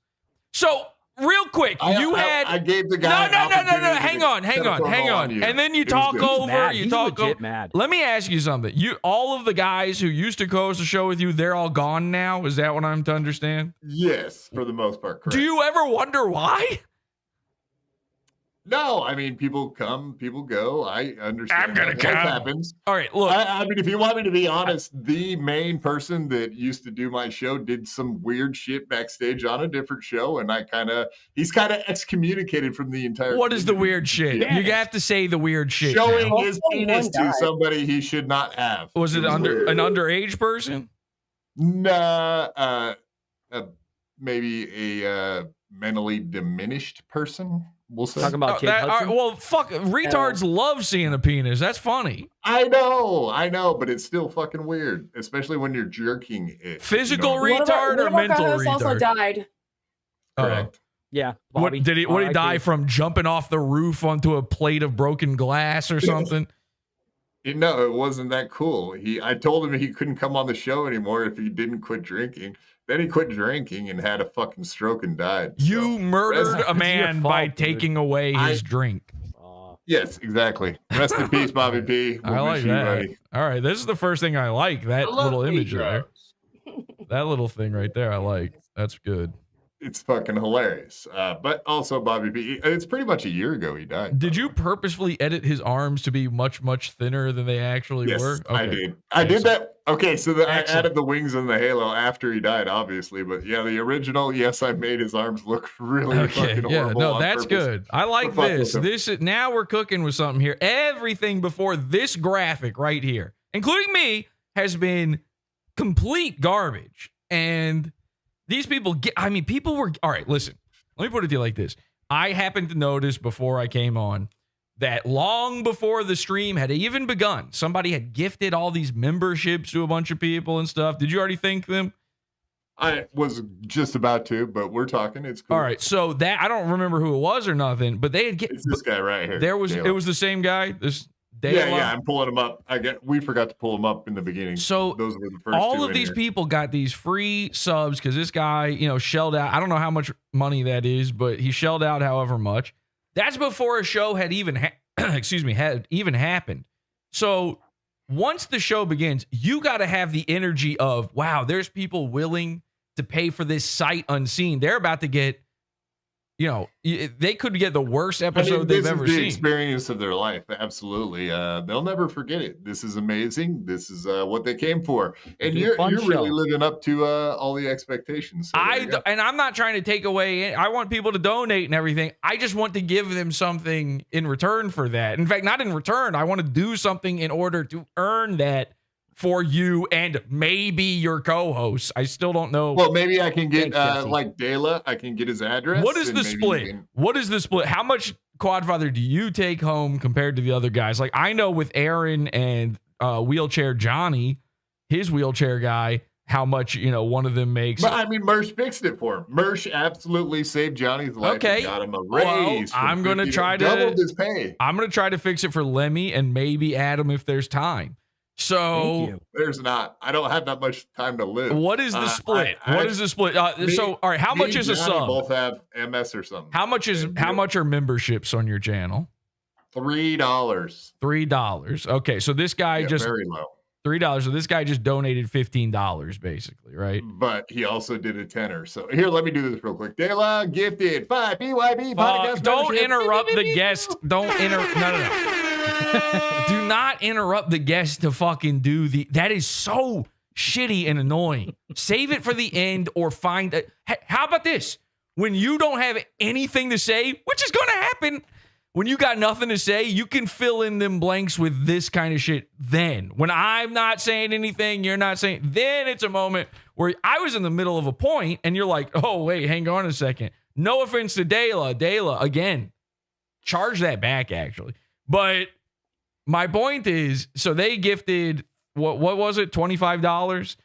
So, real quick, I gave the guy. No. Hang on. And then you talk over. You talk over. Mad. Let me ask you something. All of the guys who used to co-host the show with you, they're all gone now. Is that what I'm to understand? Yes, for the most part. Correct. Do you ever wonder why? No, I mean, people come, people go. I understand. I'm gonna come. Happens. All right, look. I mean, if you want me to be honest, the main person that used to do my show did some weird shit backstage on a different show, and he's kind of excommunicated from the entire. What is the weird shit? Yeah. You have to say the weird shit. Showing his penis to somebody he should not have. Was it an underage person? No, maybe a mentally diminished person. We'll say. Talking about well, fuck, retards love seeing a penis. That's funny. I know, but it's still fucking weird, especially when you're jerking it. Physical retard or mental retard? Also died. Correct. Yeah. What did he die from? Jumping off the roof onto a plate of broken glass or something? No, it wasn't that cool. I told him he couldn't come on the show anymore if he didn't quit drinking. Then he quit drinking and had a fucking stroke and died. You murdered a man by taking away his drink. Yes, exactly. Rest in peace, Bobby P. I like that. Buddy. All right, this is the first thing I like. That little image there. That little thing right there, I like. That's good. It's fucking hilarious. But also, Bobby P. It's pretty much a year ago he died. Did you purposefully edit his arms to be much, much thinner than they actually were? Okay. I did. I did that. Okay, so I added the wings and the halo after he died, obviously. But yeah, the original, yes, I made his arms look really fucking horrible. Yeah, no, that's good. I like this. Now we're cooking with something here. Everything before this graphic right here, including me, has been complete garbage. And these people people were, all right, listen, let me put it to you like this. I happened to notice before I came on that long before the stream had even begun, somebody had gifted all these memberships to a bunch of people and stuff. Did you already thank them? I was just about to, but we're talking. It's cool. All right. So that, I don't remember who it was or nothing, but they had it's this guy right here. It was the same guy. This Yeah, I'm pulling them up. We forgot to pull them up in the beginning. So those were the first all of these people got these free subs because this guy, shelled out. I don't know how much money that is, but he shelled out however much. That's before a show had even happened. So once the show begins, you got to have the energy of, wow, there's people willing to pay for this sight unseen. They're about to get. They could get the worst episode they've ever seen. This is the experience of their life. Absolutely. They'll never forget it. This is amazing. This is what they came for. And you're really living up to all the expectations. So and I'm not trying to take away. I want people to donate and everything. I just want to give them something in return for that. In fact, not in return. I want to do something in order to earn that for you and maybe your co-host. I still don't know. Well, maybe I can get like Dela. I can get his address. What is the split? What is the split? How much Quadfather do you take home compared to the other guys? Like I know with Aaron and Wheelchair Johnny, his wheelchair guy, how much one of them makes. But I mean, Mersh fixed it for him. Mersh absolutely saved Johnny's life. Okay, and got him a raise. Well, I'm gonna try to double his pay. I'm gonna try to fix it for Lemmy and maybe Adam if there's time. So there's not. I don't have that much time to live. What is the split? What is the split? So all right, how much is a sub? Both have MS or something. How much are memberships on your channel? $3. $3. Okay, so this guy just very low. $3. So this guy just donated $15, basically, right? But he also did a $10. So here, let me do this real quick. Dela gifted 5 BYB podcast. Don't interrupt the guest. Don't No. Do not interrupt the guest to fucking do that is so shitty and annoying. Save it for the end or find it. How about this? When you don't have anything to say, which is going to happen, when you got nothing to say, you can fill in them blanks with this kind of shit. Then when I'm not saying anything, you're not saying, then it's a moment where I was in the middle of a point and you're like, oh, wait, hang on a second. No offense to Dela, again, charge that back actually. But my point is, so they gifted what was it? $25.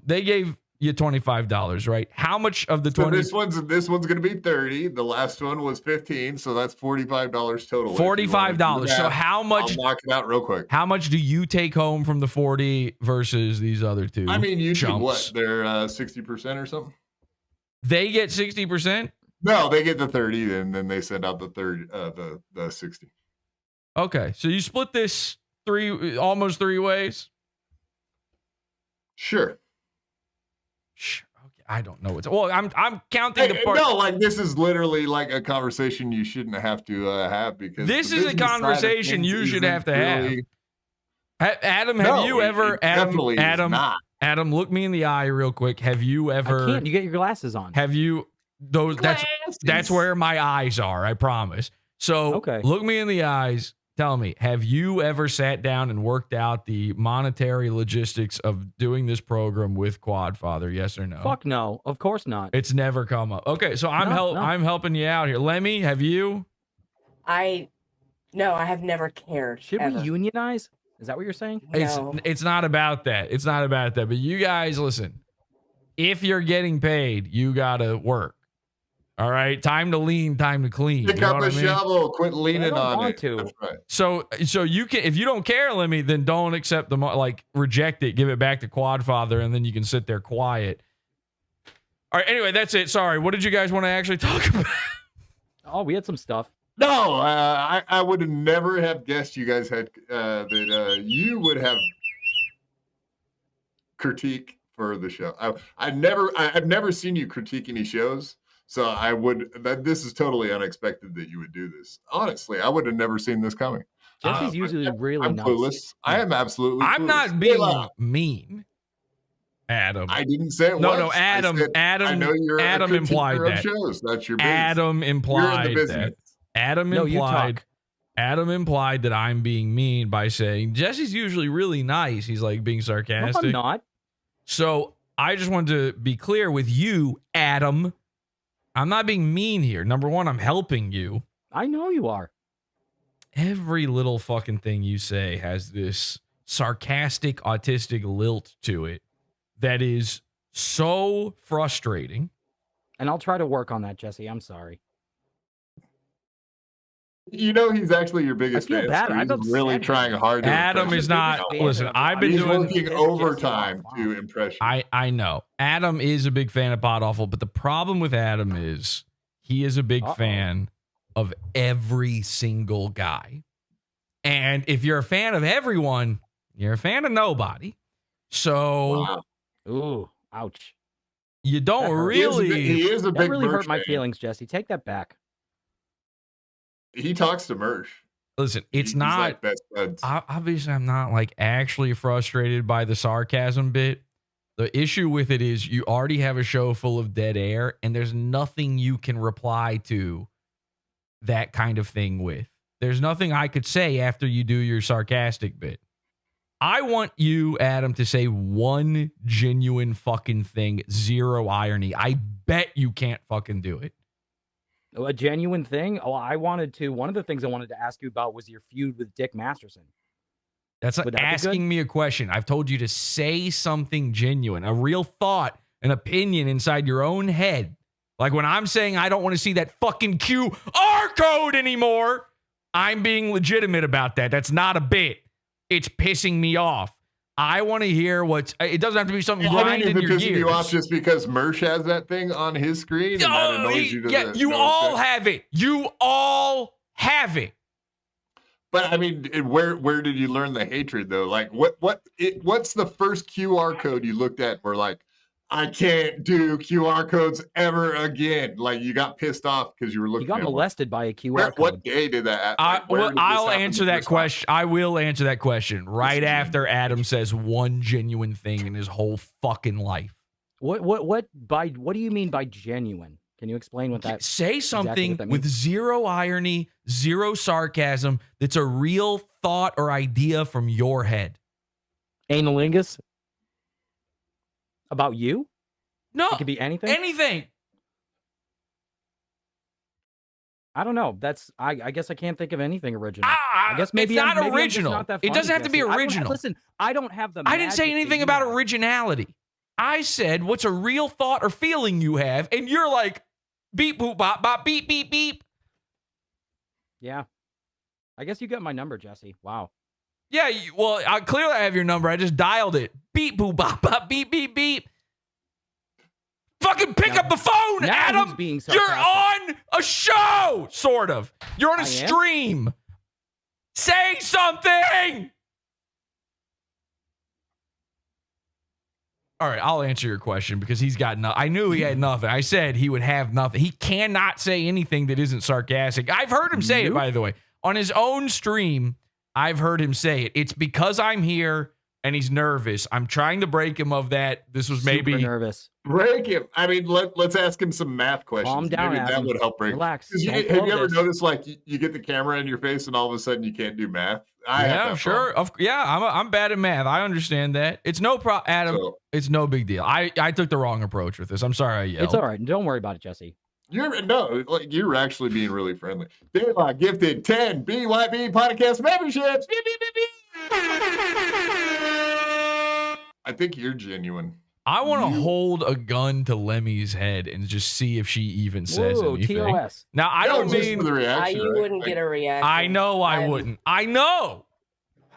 They gave you $25, right? How much of the 20? So this one's going to be 30. The last one was 15, so that's $45 total. $45. So how much? I'll knock it out real quick. How much do you take home from the 40 versus these other two? I mean, you chumps? what? They're 60% or something. They get 60%. No, they get the 30, and then they send out the the 60. Okay, so you split this almost three ways. Sure. Okay, I don't know what's. Well, I'm counting the part. No, like this is literally like a conversation you shouldn't have to have because this is a conversation you should have to have. Adam, have you ever? Adam, look me in the eye real quick. Have you ever? I can't. You get your glasses on. Have you? Those. That's where my eyes are. I promise. So okay. Look me in the eyes. Tell me, have you ever sat down and worked out the monetary logistics of doing this program with Quadfather? Yes or no? Fuck no. Of course not. It's never come up. Okay, so I'm helping you out here. Lemmy, have you? No, I have never cared. Should we unionize? Is that what you're saying? No. It's not about that. It's not about that. But you guys, listen. If you're getting paid, you gotta work. All right, time to lean, time to clean. Pick up a shovel, quit leaning on it. That's right. So you can, if you don't care, Lemmy, then don't accept the reject it, give it back to Quadfather, and then you can sit there quiet. All right, anyway, that's it. Sorry, what did you guys want to actually talk about? Oh, we had some stuff. No, I would have never have guessed you guys had that you would have critique for the show. I've never seen you critique any shows. So this is totally unexpected that you would do this. Honestly, I would have never seen this coming. Jesse's usually really I'm nice. Clueless. I am absolutely I'm clueless. not being mean, Adam. I didn't say it no, once. No, Adam. I know you're Adam a implied that. Shows. That's your business. Adam implied that. Adam implied. Adam implied that I'm being mean by saying Jesse's usually really nice. He's like being sarcastic. No, I'm not. So I just wanted to be clear with you, Adam. I'm not being mean here. Number one, I'm helping you. I know you are. Every little fucking thing you say has this sarcastic, autistic lilt to it that is so frustrating. And I'll try to work on that, Jesse. I'm sorry. You know he's actually your biggest fan. Bad. So he's really trying hard to Adam is not. Listen, I've been working overtime to impress you. I know. Adam is a big fan of PODAWFUL, but the problem with Adam is he is a big fan of every single guy. And if you're a fan of everyone, you're a fan of nobody. So, wow. Ooh, ouch. You don't really. He is a big. That really hurt my feelings, Jesse. Take that back. He talks to Mersh. Listen, it's not like best buds. Obviously, I'm not like actually frustrated by the sarcasm bit. The issue with it is you already have a show full of dead air, and there's nothing you can reply to that kind of thing with. There's nothing I could say after you do your sarcastic bit. I want you, Adam, to say one genuine fucking thing, zero irony. I bet you can't fucking do it. A genuine thing? Oh, one of the things I wanted to ask you about was your feud with Dick Masterson. That's not asking me a question. I've told you to say something genuine, a real thought, an opinion inside your own head. Like when I'm saying I don't want to see that fucking QR code anymore, I'm being legitimate about that. That's not a bit. It's pissing me off. I want to hear it doesn't have to be something grinding your gears. You off just because Mersh has that thing on his screen and that annoys you. You all have it. You all have it. But I mean, where did you learn the hatred though? Like what's the first QR code you looked at where like, I can't do QR codes ever again. Like you got pissed off because you were looking. You got molested by a QR code. What day did that? I'll answer that question. I will answer that question right after Adam says one genuine thing in his whole fucking life. What do you mean by genuine? Can you explain what that? Say something with zero irony, zero sarcasm. That's a real thought or idea from your head. Analingus. About you? No. It could be anything? Anything. I don't know. I guess I can't think of anything original. I guess maybe it's not maybe I'm just original. not that It funny, doesn't have to be Jesse. original. Listen, I don't have the. I didn't say magic that anything you about have. originality. I said, what's a real thought or feeling you have? And you're like, beep, boop, bop, bop, beep, beep, beep. Yeah. I guess you got my number, Jesse. Wow. Yeah, well, clearly I have your number. I just dialed it. Beep, boop, bop, bop, beep, beep, beep. Fucking pick up the phone, now Adam. who's being You're sarcastic? on a show, sort of. You're on a I am? stream. Say something. All right, I'll answer your question because he's got nothing. I knew he had nothing. I said he would have nothing. He cannot say anything that isn't sarcastic. I've heard him say it, by the way. On his own stream, I've heard him say it. It's because I'm here and he's nervous. I'm trying to break him of that. This was maybe Super nervous. Break him. I mean, let's ask him some math questions. Calm down, Maybe that Adam. would help break. Relax. Have Don't you ever this. noticed like you get the camera in your face and all of a sudden you can't do math? I have yeah, that sure. I'm bad at math. I understand that. It's no problem, Adam. So- it's no big deal. I took the wrong approach with this. I'm sorry I yelled. It's all right. Don't worry about it, Jesse. You're actually being really friendly. Daylock gifted 10 BYB podcast memberships. Beep, beep, beep, beep. I think you're genuine. I want to hold a gun to Lemmy's head and just see if she even says Whoa, anything. TOS. Now, I don't just mean for the reaction, You right? wouldn't get a reaction. I know I wouldn't. I know.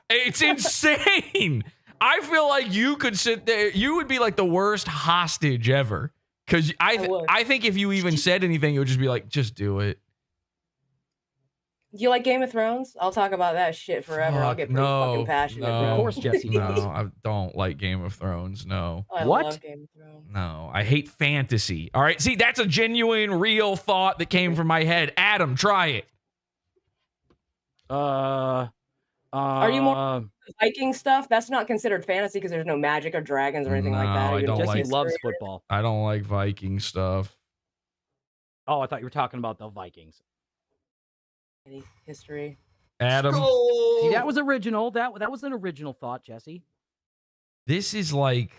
It's insane. I feel like you could sit there. You would be like the worst hostage ever. Because I think if you even said anything, it would just be like, just do it. Do you like Game of Thrones? I'll talk about that shit forever. I'll get pretty fucking passionate. No, bro. Of course, Jesse. No, I don't like Game of Thrones. No. I What? love Game of Thrones. No, I hate fantasy. All right. See, that's a genuine, real thought that came from my head. Adam, try it. Are you more Viking stuff? That's not considered fantasy because there's no magic or dragons or anything like that. No, I You're don't just Jesse like- loves history. football. I don't like Viking stuff. Oh, I thought you were talking about the Vikings. History. Adam, See, that was original. That was an original thought, Jesse. this is like,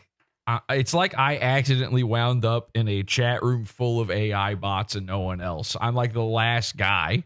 it's like I accidentally wound up in a chat room full of AI bots and no one else. I'm like the last guy.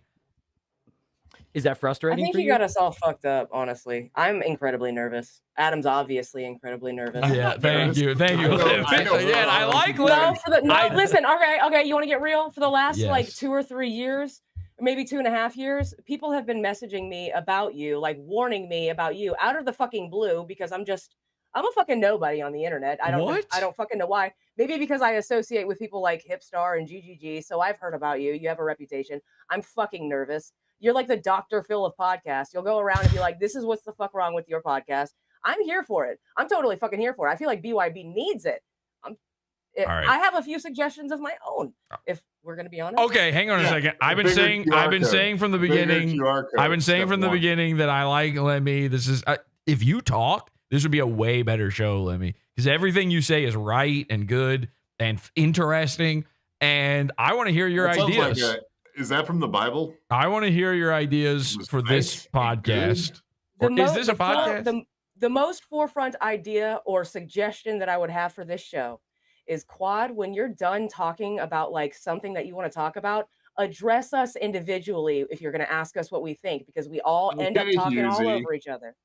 Is that I frustrating think for you got us all fucked up, honestly. I'm incredibly nervous. Adam's obviously incredibly nervous. Yeah, thank you. Thank you. I know. Yeah, I like No, listen, okay, you want to get real? For the last like Yes. 2 or 3 years, or maybe 2.5 years, people have been messaging me about you, like warning me about you out of the fucking blue because I'm a fucking nobody on the internet. I don't fucking know why. Maybe because I associate with people like Hipstar and GGG, so I've heard about you. You have a reputation. I'm fucking nervous. You're like the Dr. Phil of podcasts. You'll go around and be like, this is what's the fuck wrong with your podcast. I'm here for it. I'm totally fucking here for it. I feel like BYB needs it. right. I have a few suggestions of my own, if we're going to be honest. Okay, hang on a second. I've been saying from the beginning. I've been saying from the beginning that I like Lemmy. This is if you talk, this would be a way better show, Lemmy, because everything you say is right and good and interesting, and I want to hear your ideas. Is that from the Bible? I want to hear your ideas for this podcast. Is this a podcast? The most forefront idea or suggestion that I would have for this show is, Quad, when you're done talking about like something that you want to talk about, address us individually if you're going to ask us what we think, because we all end up talking all over each other.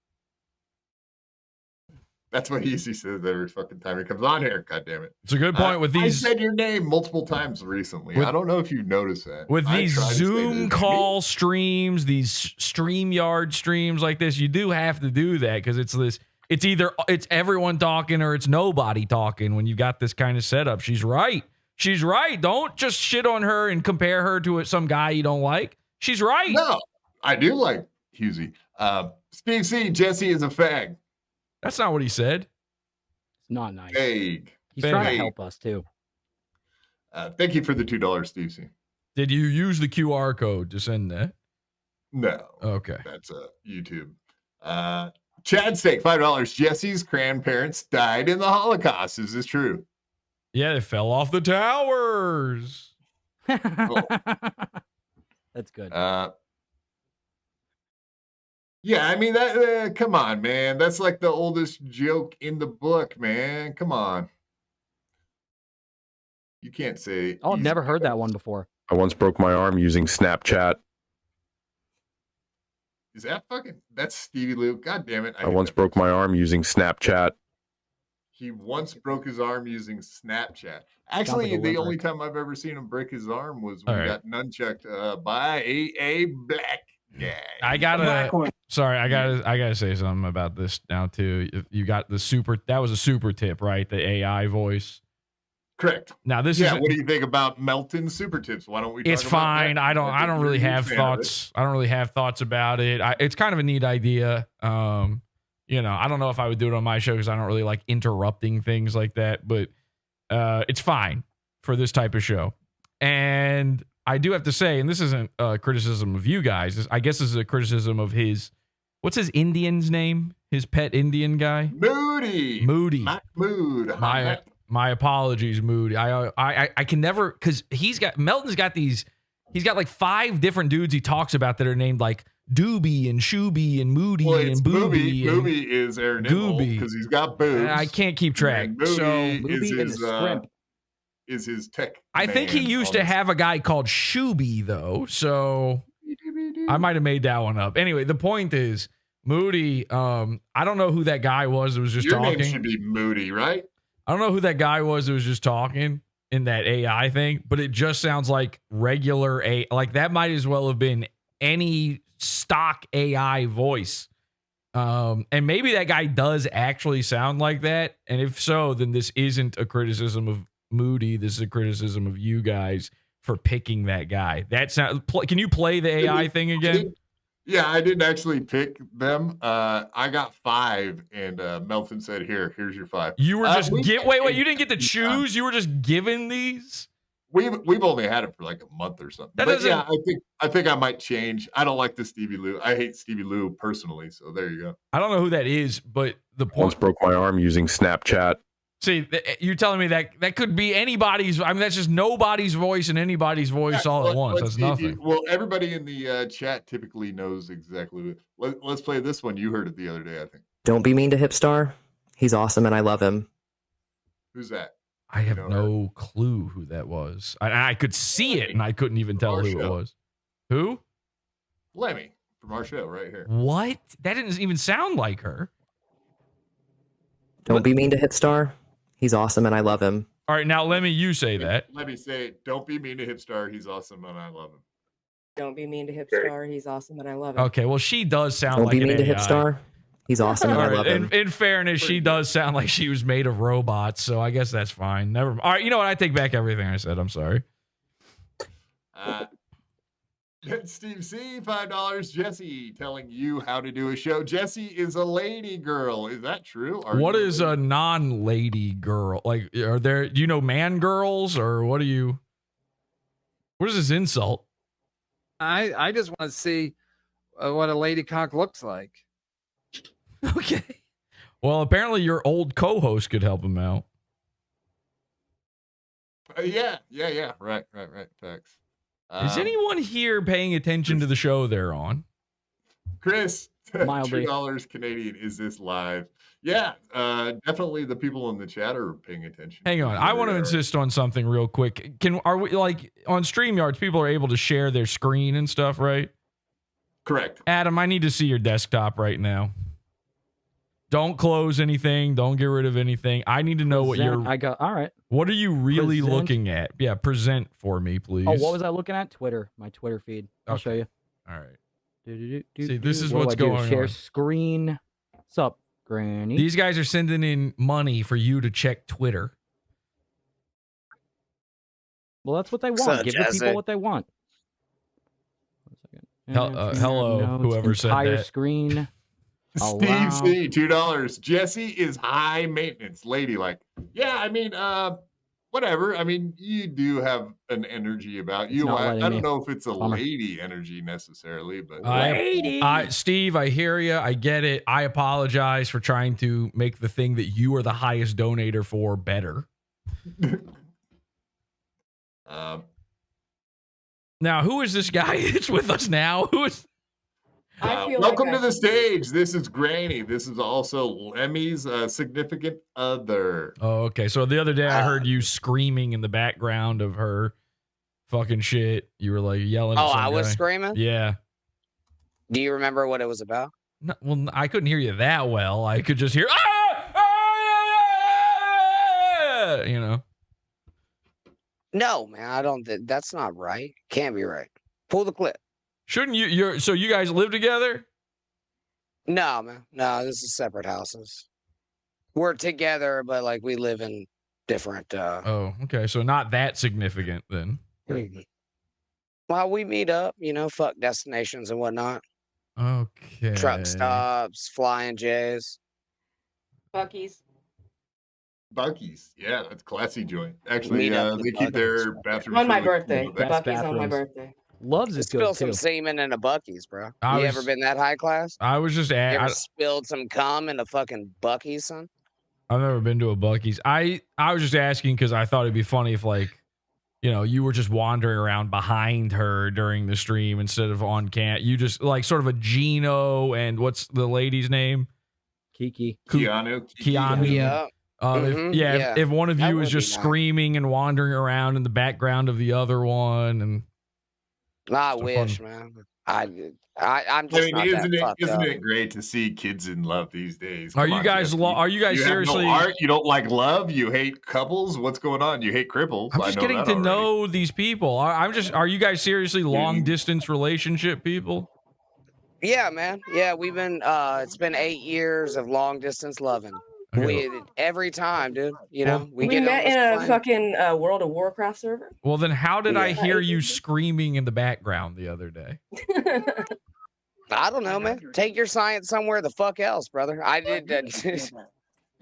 That's what Easy says every fucking time he comes on here. God damn it. It's a good point with these. I said your name multiple times recently. I don't know if you noticed that. With these Zoom call streams, these StreamYard streams like this, you do have to do that because it's either everyone talking or it's nobody talking when you got this kind of setup. She's right. She's right. Don't just shit on her and compare her to some guy you don't like. She's right. No, I do like Husey. Steve C, Jesse is a fag. That's not what he said. It's not nice. Fag. He's trying to help us too. Thank you for the $2, Steve C. Did you use the QR code to send that? No. Okay. That's YouTube. Chad Steak, $5. Jesse's grandparents died in the Holocaust. Is this true? Yeah, they fell off the towers. That's good. Yeah, I mean, that. Come on, man. That's like the oldest joke in the book, man. Come on. You can't say. Oh, I've never heard that one before. I once broke my arm using Snapchat. Is that fucking? That's Stevie Lou. God damn it! I once broke my arm using Snapchat. He once broke his arm using Snapchat. Actually, the only time I've ever seen him break his arm was when he got nunchucked by a black guy. I gotta say something about this now too. You got the super. That was a super tip, right? The AI voice. Correct. Now this is. Yeah. What do you think about Melton super tips? Why don't we? It's fine. I don't really have thoughts. I don't really have thoughts about it. It's kind of a neat idea. You know, I don't know if I would do it on my show because I don't really like interrupting things like that. But it's fine for this type of show. And I do have to say, and this isn't a criticism of you guys. I guess this is a criticism of his. What's his Indian's name? His pet Indian guy. Moody. Mahmood. My apologies, Moody. I can never, because Melton's got these, he's got like 5 different dudes he talks about that are named like Doobie and Shooby and Moody and Booby. Booby is Aaron Gooby because he's got boobs. I can't keep track. Is his tech. I think he used to have a guy called Shooby though, so I might have made that one up. Anyway, the point is Moody. I don't know who that guy was that was just talking. Your name should be Moody, right? I don't know who that guy was that was just talking in that AI thing, but it just sounds like regular like that might as well have been any stock AI voice. And maybe that guy does actually sound like that. And if so, then this isn't a criticism of Moody. This is a criticism of you guys for picking that guy. Can you play the AI thing again? Yeah, I didn't actually pick them. I got 5, and Melton said, "Here's your 5." You were just wait. You didn't get to choose. You were just given these. We've only had it for like a month or something. But yeah, I think I might change. I don't like the Stevie Lou. I hate Stevie Lou personally. So there you go. I don't know who that is, but the point. Once broke my arm using Snapchat. See, you're telling me that could be anybody's. I mean, that's just nobody's voice and anybody's voice all at once. That's nothing. Well, everybody in the chat typically knows exactly. Let's play this one. You heard it the other day, I think. Don't be mean to Hipstar. He's awesome and I love him. Who's that? I have no clue who that was. I could see it and I couldn't even tell who it was. Who? Lemmy from our show right here. What? That didn't even sound like her. Don't be mean to Hipstar. He's awesome and I love him. All right, now let me say that. Let me say it. Don't be mean to Hipstar. He's awesome and I love him. Don't be mean to Hipstar. He's awesome and I love him. Okay, well, she does sound Don't like be mean to Hipstar. He's awesome and I love him. In fairness, she does sound like she was made of robots, so I guess that's fine. Never. All right, you know what? I take back everything I said. I'm sorry. Steve C, $5. Jesse telling you how to do a show. Jesse is a lady girl. Is that true? What is a non-lady girl? Like, do you know man girls or what do you? What is this insult? I just want to see what a lady cock looks like. Okay. Well, apparently your old co-host could help him out. Yeah. Right. Facts. Is anyone here paying attention to the show they're on? Chris, $2 Canadian. Is this live? Yeah, definitely the people in the chat are paying attention. Hang on. I want to insist on something real quick. Are we like on StreamYards, people are able to share their screen and stuff, right? Correct. Adam, I need to see your desktop right now. Don't close anything. Don't get rid of anything. I need to know what you're. All right. What are you really looking at? Yeah, present for me, please. Oh, what was I looking at? Twitter. My Twitter feed. I'll show you. All right. See, this is what's going on. Share screen. What's up, Granny? These guys are sending in money for you to check Twitter. Well, that's what they want. Give the people what they want. 1 second. Hello, whoever said that. Entire screen. Steve C, $2. Jesse is high maintenance, ladylike. Yeah, I mean, whatever. I mean, you do have an energy about you. I don't know if it's a lady energy necessarily, but Steve, I hear you. I get it. I apologize for trying to make the thing that you are the highest donator for better. Now, who is this guy that's with us now? Who is? Welcome to the stage. This is Granny. This is also Lemmy's significant other. Oh, okay. So the other day I heard you screaming in the background of her fucking shit. You were like yelling. Oh, at some I was guy. screaming? Yeah. Do you remember what it was about? No, well, I couldn't hear you that well. I could just hear, you know. No, man, I don't. That's not right. Can't be right. Pull the clip. Shouldn't you? So you guys live together? No, man. No, this is separate houses. We're together, but like we live in different. Oh, okay. So not that significant then. Well, we meet up, fuck destinations and whatnot. Okay. Truck stops, flying J's. Bucky's. Bucky's. Yeah, that's classy joint. Actually, Meet up they at keep their Buc-ee's. bathrooms On my really birthday. cool. Bucky's on my birthday. Loves is Spill good some too. semen in a Bucky's, bro. I You was- ever been that high class? I was just You ever at. spilled some cum in a fucking Bucky's, son? I've never been to a Bucky's. I was just asking because I thought it'd be funny if you were just wandering around behind her during the stream instead of on cam. You just like sort of a Gino and what's the lady's name? Kiki. Keanu. Yeah. If one of That you would was be just nice. screaming and wandering around in the background of the other one, and I so wish, fun. man. I'm just not isn't that fucked isn't up. it great to see kids in love these days? Are Come you on, guys? Jesse. Are you guys You seriously? have no art? You don't like love? You hate couples? What's going on? You hate cripples? I'm just getting to know these people. Are you guys seriously long distance relationship people? Yeah, man. Yeah, we've been. It's been 8 years of long distance loving. Okay. Every time, dude. We We get met on in this a plane. fucking World of Warcraft server. Well, then how did I Yeah. hear you screaming in the background the other day? I don't know, man. Take your science somewhere the fuck else, brother. I did.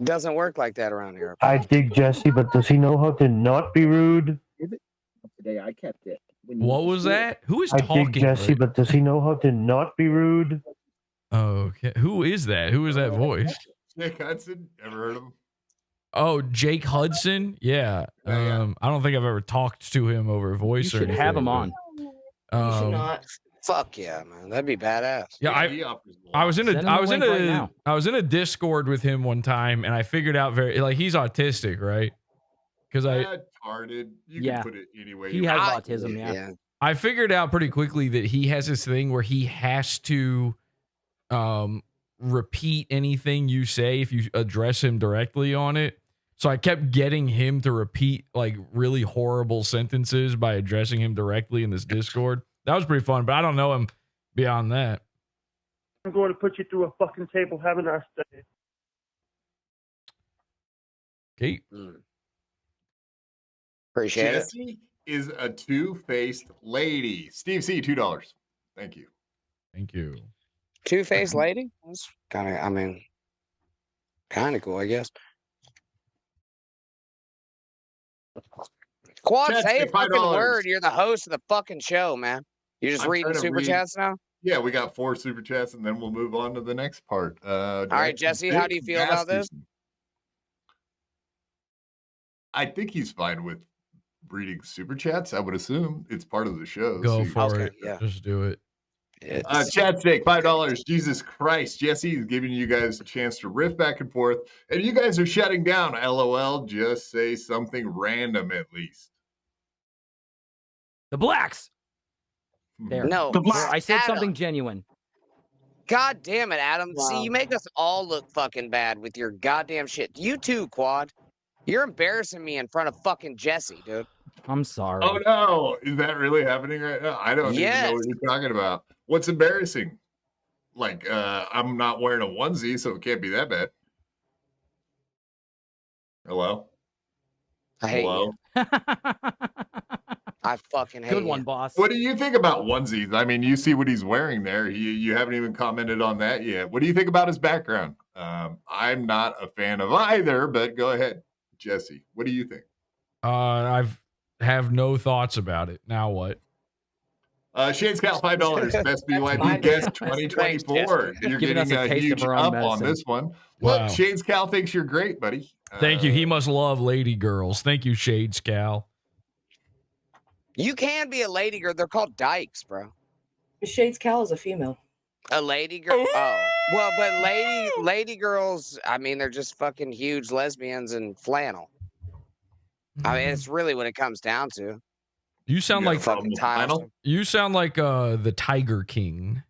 Doesn't work like that around here. I dig Jesse, but does he know how to not be rude? Today I kept it. What was that? Who is I talking? dig Jesse, but does he know how to not be rude? Okay. Who is that? Who is that voice? Nick Hudson. Ever heard of him? Oh, Jake Hudson. Yeah. I don't think I've ever talked to him over voice. You should have him on. You should not. Fuck yeah, man. That'd be badass. Yeah, I was in Send him the link right now. I was in a Discord with him one time, and I figured out he's autistic, right? Because Retarded. You Yeah. can put it anyway. He you has want. autism, yeah. I figured out pretty quickly that he has this thing where he has to repeat anything you say if you address him directly on it. So I kept getting him to repeat like really horrible sentences by addressing him directly in this Discord. That was pretty fun, but I don't know him beyond that. I'm going to put you through a fucking table. Have a nice day. Okay. Appreciate it. Jesse is a two-faced lady. Steve C, $2. Thank you. Thank you. Two-faced lady? That's kind of cool, I guess. Quad, Chat, say a $5. fucking word. You're the host of the fucking show, man. You're just I'm reading trying to super read- chats now? Yeah, we got 4 super chats, and then we'll move on to the next part. All right, Jesse, how do you feel about this? I think he's fine with reading super chats. I would assume it's part of the show. Go so for it. Just do it. Chat steak, $5. Jesus Christ, Jesse is giving you guys a chance to riff back and forth, and you guys are shutting down. LOL. Just say something random at least. The blacks. There. No, There, I said Adam. something genuine. God damn it, Adam. Wow. See, you make us all look fucking bad with your goddamn shit. You too, Quad. You're embarrassing me in front of fucking Jesse, dude. I'm sorry. Oh no, is that really happening right now? I don't even Yes. know what you're talking about. What's embarrassing? Like, I'm not wearing a onesie, so it can't be that bad. Hello? I hate Hello? you. I fucking hate Good you. one, boss. What do you think about onesies? I mean, you see what he's wearing there. You haven't even commented on that yet. What do you think about his background? I'm not a fan of either, but go ahead, Jesse. What do you think? Have no thoughts about it. Now what? Shane's got $5. Best BYB fine. guest 2024. You're Giving us getting a a taste of huge our up own on medicine. this one. Wow. Look, Shane's Cal thinks you're great, buddy. Thank you. He must love lady girls. Thank you, Shades Cal. You can be a lady girl. They're called dykes, bro. Shades Cal is a female. A lady girl? Oh. Well, but lady girls, I mean, they're just fucking huge lesbians in flannel. I mean, it's really what it comes down to. You sound like fucking tiresome. you sound like the Tiger King.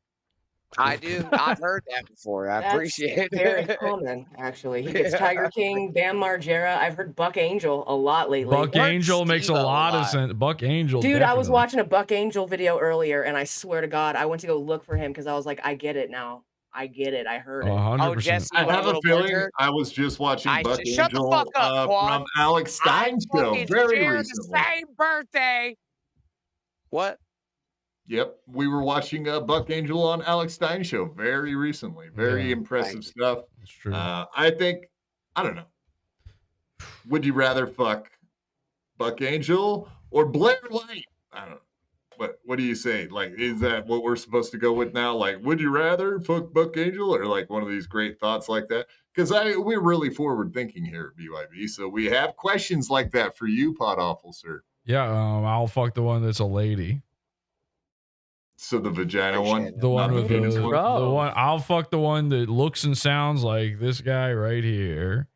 I do. I've heard that before. I That's appreciate very it. common, actually. He gets Tiger King, Bam Margera. I've heard Buck Angel a lot lately. Buck Angel makes a lot of sense. Buck Angel, Dude, I was definitely. watching a Buck Angel video earlier, and I swear to God, I went to go look for him because I was like, I get it now. I get it. I heard it. 100%. Jesse, I you want have a a little feeling blizzard? I was just watching Buck Shut the Angel fuck up, Quad. from Alex Stein's I show fucking very share recently. the same birthday. What? Yep, we were watching Buck Angel on Alex Stein's show very recently. Very impressive stuff. That's true. I think, I don't know. Would you rather fuck Buck Angel or Blair Light? I don't know. What do you say? Like, is that what we're supposed to go with now? Like, would you rather fuck Buck Angel or like one of these great thoughts like that? Because we're really forward thinking here at BYB, so we have questions like that for you, PODAWFUL, sir. Yeah, I'll fuck the one that's a lady. So the vagina one, the one with penis the one? one. I'll fuck the one that looks and sounds like this guy right here.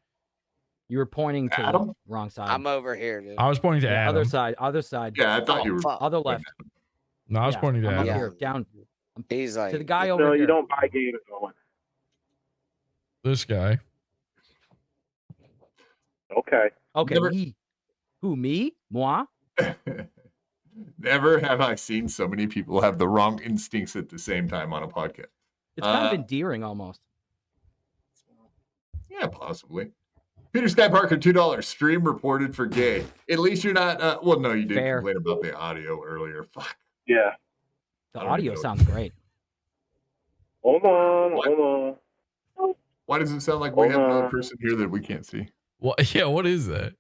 You were pointing to the wrong side. I'm over here, dude. I was pointing to Adam. Other side. Other side. Yeah, I thought you were. Other left. No, I was pointing to I'm Adam. up here, down. He's like to the guy over No, here. you don't buy games going. This guy. Okay. Okay. Never- Me. Who? Me? Moi? Never have I seen so many people have the wrong instincts at the same time on a podcast. It's kind of endearing almost. Yeah, possibly. Peter Sky Parker, $2. Stream reported for gay. At least you're not. Well, no, you did Fair. complain about the audio earlier. Fuck. Yeah. The I don't audio know. sounds great. Hold on. Why does it sound like we have Hold another on. person here that we can't see? What? Yeah, what is that?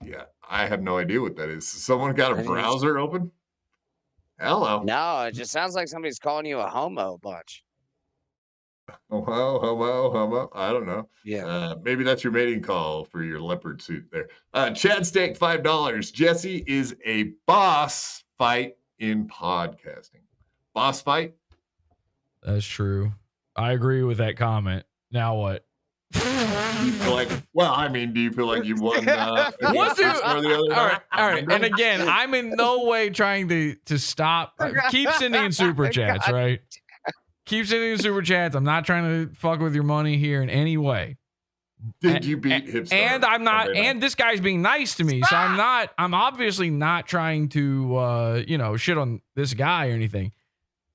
Yeah, I have no idea what that is. Someone got a browser open? Hello. No, it just sounds like somebody's calling you a homo a bunch. Homo. I don't know. Yeah. Maybe that's your mating call for your leopard suit there. Chad Steak, $5. Jesse is a boss fight in podcasting. Boss fight? That's true. I agree with that comment. Now what? Do you feel like, well, I mean, do you feel like you won What do? against us or the other All night? right, all right. And again, I'm in no way trying to stop. Keep sending in super chats, right? Keep sending in super chats. I'm not trying to fuck with your money here in any way. Did you beat Hipster? And I'm not. And this guy's being nice to me, so I'm not. I'm obviously not trying to, shit on this guy or anything.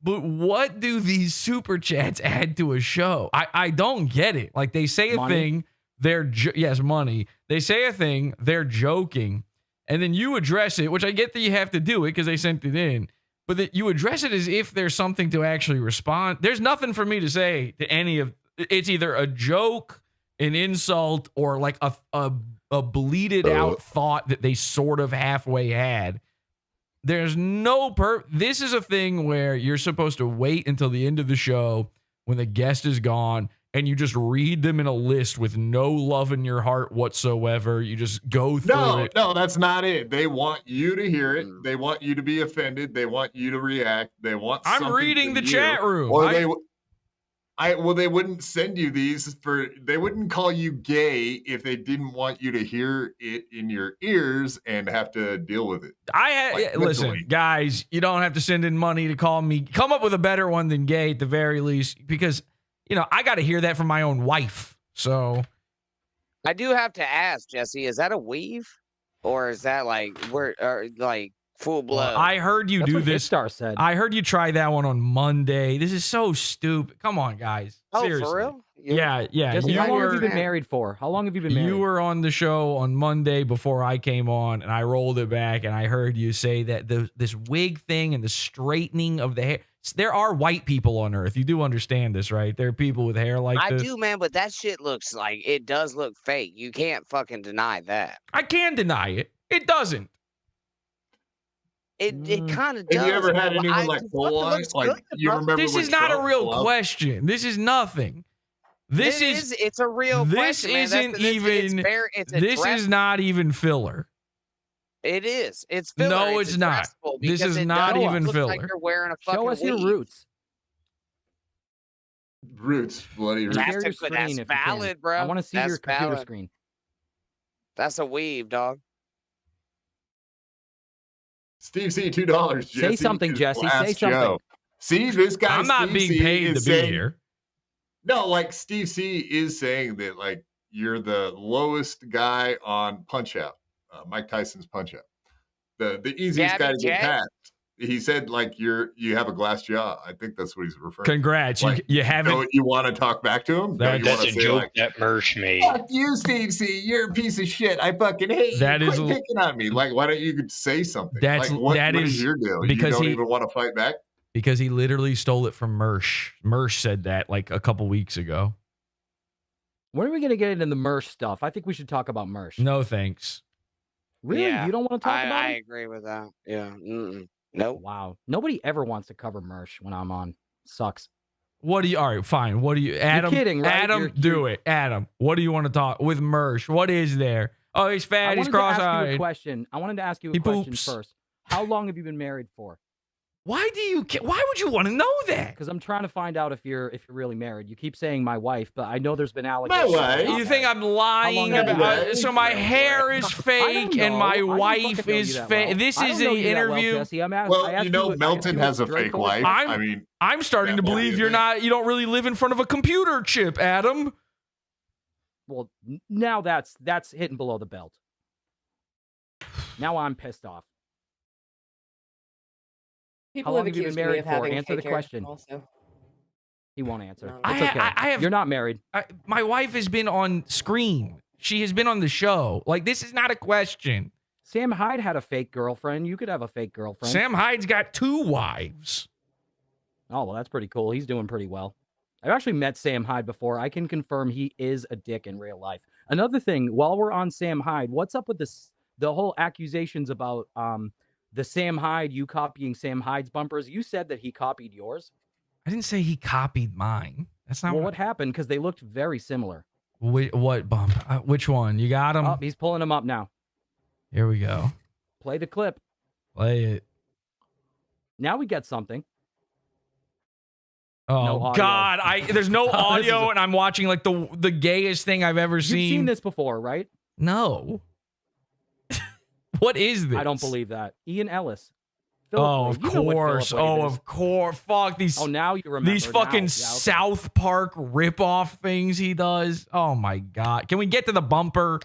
But what do these super chats add to a show? I don't get it. Like they say a thing, they're yes, money. They say a thing, they're joking, and then you address it, which I get that you have to do it because they sent it in. But that you address it as if there's something to actually respond. There's nothing for me to say to any of. It's either a joke, an insult, or like a bleated out thought that they sort of halfway had. There's no this is a thing where you're supposed to wait until the end of the show when the guest is gone and you just read them in a list with no love in your heart whatsoever. You just go through it. No, that's not it. They want you to hear it. They want you to be offended. They want you to react. They want I'm reading the chat room. Or they wouldn't send you these they wouldn't call you gay if they didn't want you to hear it in your ears and have to deal with it. Listen, guys, you don't have to send in money to call me. Come up with a better one than gay at the very least, because I got to hear that from my own wife. So I do have to ask, Jesse, is that a weave or is that like full blood? I heard you do this. Star said. I heard you try that one on Monday. This is so stupid. Come on, guys. Oh, Seriously. for real? Yeah. Jesse, how long have you been married for? How long have you been married? You were on the show on Monday before I came on, and I rolled it back, and I heard you say that this wig thing and the straightening of the hair. There are white people on Earth. You do understand this, right? There are people with hair like this. I do, man, but that shit looks like it does look fake. You can't fucking deny that. I can deny it. It doesn't. It kind of does. Have you ever had anyone like pull on? Like you remember? This is not a real question. This is nothing. This is it's a real this question. Isn't even. This is not even filler. It is. It's filler. No, it's not. This is not even filler. Like you're wearing a fucking Show us your weave. roots. Roots, bloody roots. That's valid, bro. I want to see your computer screen. That's a weave, dog. Steve C, $2. Say something, Jesse. Say something. Joe. See, this guy. I'm not Steve being C paid is to be saying, here. No, like Steve C is saying that like you're the lowest guy on Punch Out, Mike Tyson's Punch Out, the easiest guy to get past. He said like you have a glass jaw. I think that's what he's referring. Congrats, to. Like, you haven't. You want to talk back to him? That's a joke that Mersh made. Fuck you, Steve C. You're a piece of shit. I fucking hate that you. Is Quit picking on me. Like, why don't you say something? That's like, what that is your deal? Because you don't even want to fight back. Because he literally stole it from Mersh. Mersh said that like a couple weeks ago. When are we going to get into the Mersh stuff? I think we should talk about Mersh. No, thanks. Really? Yeah, you don't want to talk about it? I agree with that. Yeah. Nope. Wow. Nobody ever wants to cover Mersh when I'm on. Sucks. What do you? All right, fine. What do you? Adam, You're kidding, right? Adam, do it. Adam, what do you want to talk with Mersh? What is there? Oh, he's fat. He's cross-eyed. I wanted to ask you a question first. How long have you been married for? Why would you want to know that? Because I'm trying to find out if you're really married. You keep saying my wife, but I know there's been allegations. My wife? You think I'm lying about? So my hair is fake and my wife is fake. This is an interview. Well, Melton has a fake wife. I'm starting to believe you don't really live in front of a computer chip, Adam. Well, now that's hitting below the belt. Now I'm pissed off. People How long have have you been accused me married of for? having Answer the fake hair question. also. He won't answer. No. It's okay. You're not married. My wife has been on screen. She has been on the show. Like, this is not a question. Sam Hyde had a fake girlfriend. You could have a fake girlfriend. Sam Hyde's got 2 wives. Oh, well, that's pretty cool. He's doing pretty well. I've actually met Sam Hyde before. I can confirm he is a dick in real life. Another thing, while we're on Sam Hyde, what's up with the whole accusations about the Sam Hyde, you copying Sam Hyde's bumpers? You said that he copied yours. I didn't say he copied mine. That's not what happened, because they looked very similar. What bump? Which one? You got him? Oh, he's pulling them up now. Here we go. Play the clip. Play it. Now we get something. Oh, no God. There's no audio, and I'm watching like the gayest thing I've ever seen. You've seen this before, right? No. What is this? I don't believe that. Ian Ellis. Of course. Of course. Fuck these. Oh, now you remember. These fucking South Park ripoff things he does. Oh my God. Can we get to the bumper?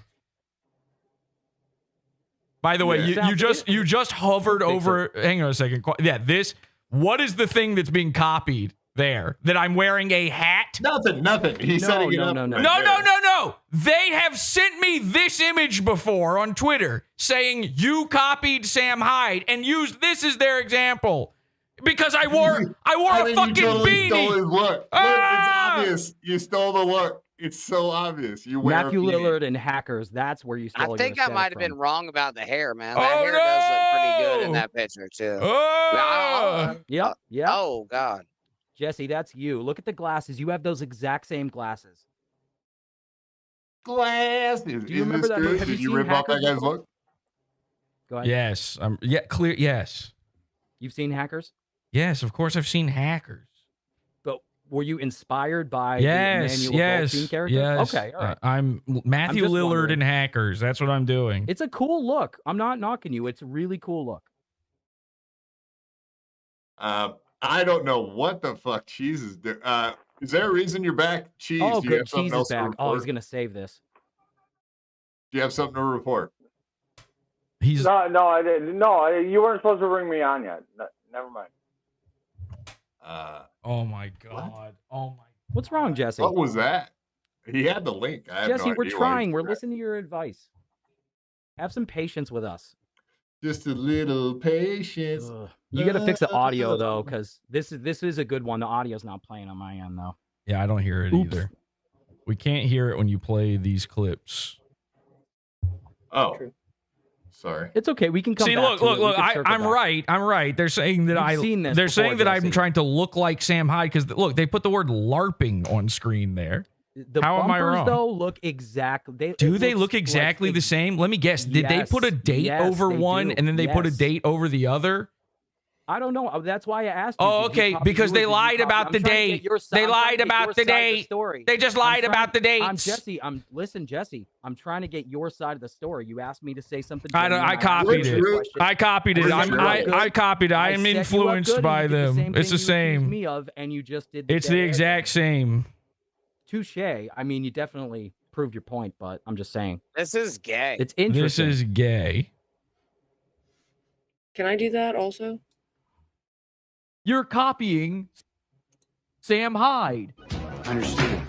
By the way, you just hovered over. Hang on a second. Yeah, this. What is the thing that's being copied there? That I'm wearing a hat? Nothing. He's setting it up. No. They have sent me this image before on Twitter saying you copied Sam Hyde and used this as their example because I wore a fucking beanie. Stole his look. It's obvious. You stole the look. It's so obvious. You wear Matthew Lillard and Hackers. That's where you stole. I think I might have been wrong about the hair, man. That hair does look pretty good in that picture too. Yep. Oh God. Jesse, that's you. Look at the glasses. You have those exact same glasses. Glasses. Do you remember that movie? Did you rip off that guy's look? Go ahead. Yes. Clear. Yes. You've seen Hackers? Yes, of course I've seen Hackers. But were you inspired by the Emmanuel Goldstein character? Yes. Okay, all right. I'm Matthew Lillard in Hackers. That's what I'm doing. It's a cool look. I'm not knocking you. It's a really cool look. I don't know what the fuck Cheese is doing. Is there a reason you're back, Cheese? Oh, Do you have good. something Cheese else is back. to Oh, report? he's gonna save this. Do you have something to report? No, I didn't. No, you weren't supposed to bring me on yet. No, never mind. Oh my God. What? Oh my. What's wrong, Jesse? What was that? He had the link. I have Jesse, no we're idea trying. why We're listening to your advice. Have some patience with us. Just a little patience. You got to fix the audio though, because this is a good one. The audio's not playing on my end though. Yeah, I don't hear it either. We can't hear it when you play these clips. Oh, sorry. It's okay. We can come. See, back look. I'm right. They're saying that They're saying that I'm trying to look like Sam Hyde because look, they put the word LARPing on screen there. The How am I bumpers, wrong? though, look exactly. Do they look exactly the same? Let me guess. Did they put a date over one and then they put a date over the other? I don't know. That's why I asked you. Oh, did you okay, copy because you or they did you lied copy- about I'm the trying to date. get your They I'm trying lied to get about your the side of date. story. They just I'm lied trying- about the dates. I'm Jesse. Listen, Jesse. I'm trying to get your side of the story. You asked me to say something. I genuine. copied asked you it. a question. I copied it. I set you up good. I copied it. I am set you up influenced good, and by you did them. same It's the thing you accused same. me of, and you just did. It's the exact same. Touche. I mean, you definitely proved your point, but I'm just saying. This is gay. It's interesting. This is gay. Can I do that also? You're copying Sam Hyde. Understood.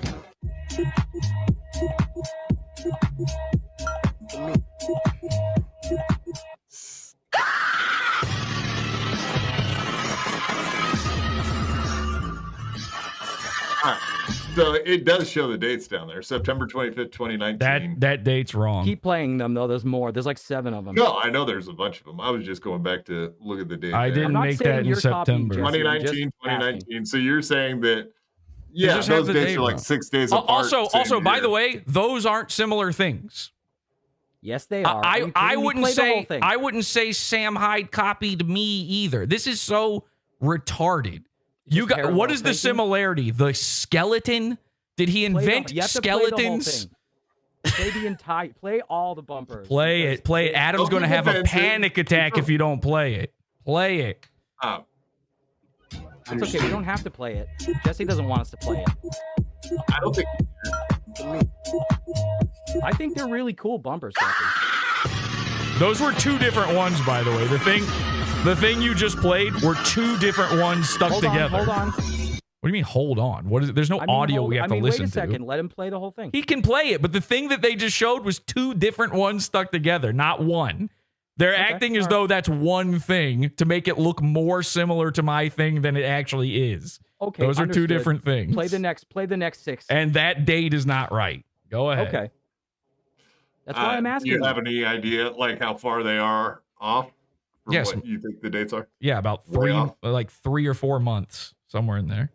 So it does show the dates down there. September 25th, 2019. That date's wrong. Keep playing them though. There's more. There's like 7 of them. No, I know there's a bunch of them. I was just going back to look at the date. I there. didn't make that in September. 2019. So you're saying that, yeah, just have those the dates date are like wrong. 6 days apart. Also, by the way, those aren't similar things. Yes, they are. I wouldn't say Sam Hyde copied me either. This is so retarded. You got what is the similarity? The skeleton? Did he invent skeletons? Play the entire. Play all the bumpers. Play it. Adam's going to have a panic attack if you don't play it. Play it. It's okay. We don't have to play it. Jesse doesn't want us to play it. I don't think. I think they're really cool bumpers. Jesse. Those were 2 different ones, by the way. The thing you just played were 2 different ones stuck together. Hold on. What do you mean, hold on? What is it? There's no audio we have to listen wait a second. to. Let him play the whole thing. He can play it, but the thing that they just showed was 2 different ones stuck together, not one. They're acting as though that's one thing to make it look more similar to my thing than it actually is. Okay, those are understood. 2 different things. Play the next 6. And that date is not right. Go ahead. Okay. That's why I'm asking. Do you have any idea like how far they are off from Yes. what you think the dates are? Yeah, about Way 3, off? like 3 or 4 months, somewhere in there.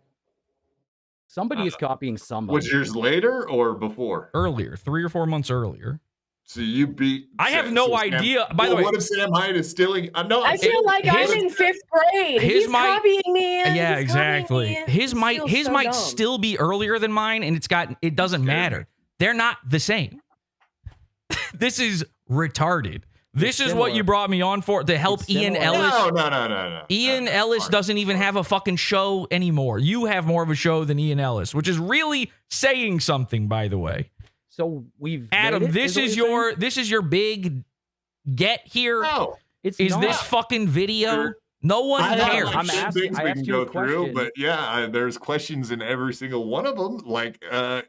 Somebody is copying somebody. Was yours later or before? Earlier, 3 or 4 months earlier. So you beat. I have no idea. By the way, what if Sam Hyde is stealing? No, I feel like I'm in 5th grade. He's copying me. Yeah, exactly. His might still be earlier than mine, and it doesn't matter. They're not the same. This is retarded. This is what you brought me on for, to help Ian Ellis. No. Ian Ellis doesn't even have a fucking show anymore. You have more of a show than Ian Ellis, which is really saying something, by the way. So we've Adam, this is your big get here. No, is this fucking video? No one cares. I'm asking. I asked you a question. But yeah, there's questions in every single one of them. Like,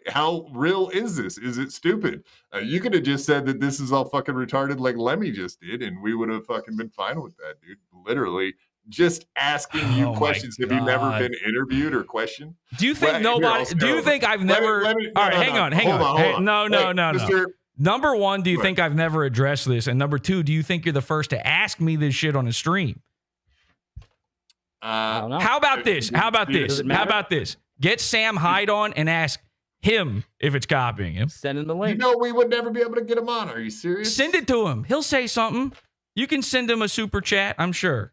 how real is this? Is it stupid? You could have just said that this is all fucking retarded, like Lemmy just did, and we would have fucking been fine with that, dude. Literally, just asking you questions. Have you never been interviewed or questioned? Do you think nobody? Do you think I've never? All right, hang on. Hey, no. Number one, do you think I've never addressed this? And number two, do you think you're the first to ask me this shit on a stream? I don't know. How about this? Get Sam Hyde on and ask him if it's copying him. Send him the link. You know we would never be able to get him on. Are you serious? Send it to him. He'll say something. You can send him a super chat, I'm sure.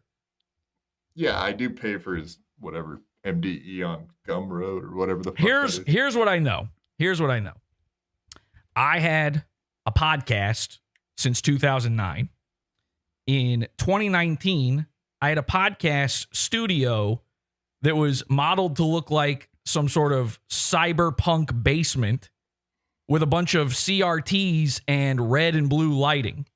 Yeah, I do pay for his whatever MDE on Gumroad or whatever the fuck Here's what I know. I had a podcast since 2009. In 2019, I had a podcast studio that was modeled to look like some sort of cyberpunk basement with a bunch of CRTs and red and blue lighting.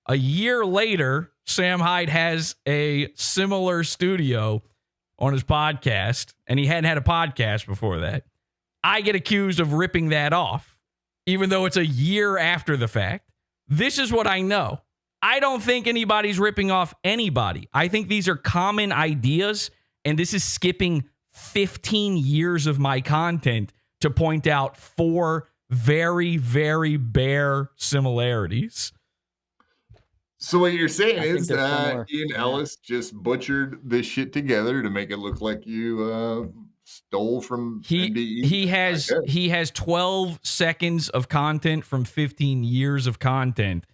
A year later, Sam Hyde has a similar studio on his podcast, and he hadn't had a podcast before that. I get accused of ripping that off, even though it's a year after the fact. This is what I know. I don't think anybody's ripping off anybody. I think these are common ideas, and this is skipping 15 years of my content to point out 4 very, very bare similarities. So what you're saying is that Ian Ellis just butchered this shit together to make it look like you stole from MDE? He has 12 seconds of content from 15 years of content,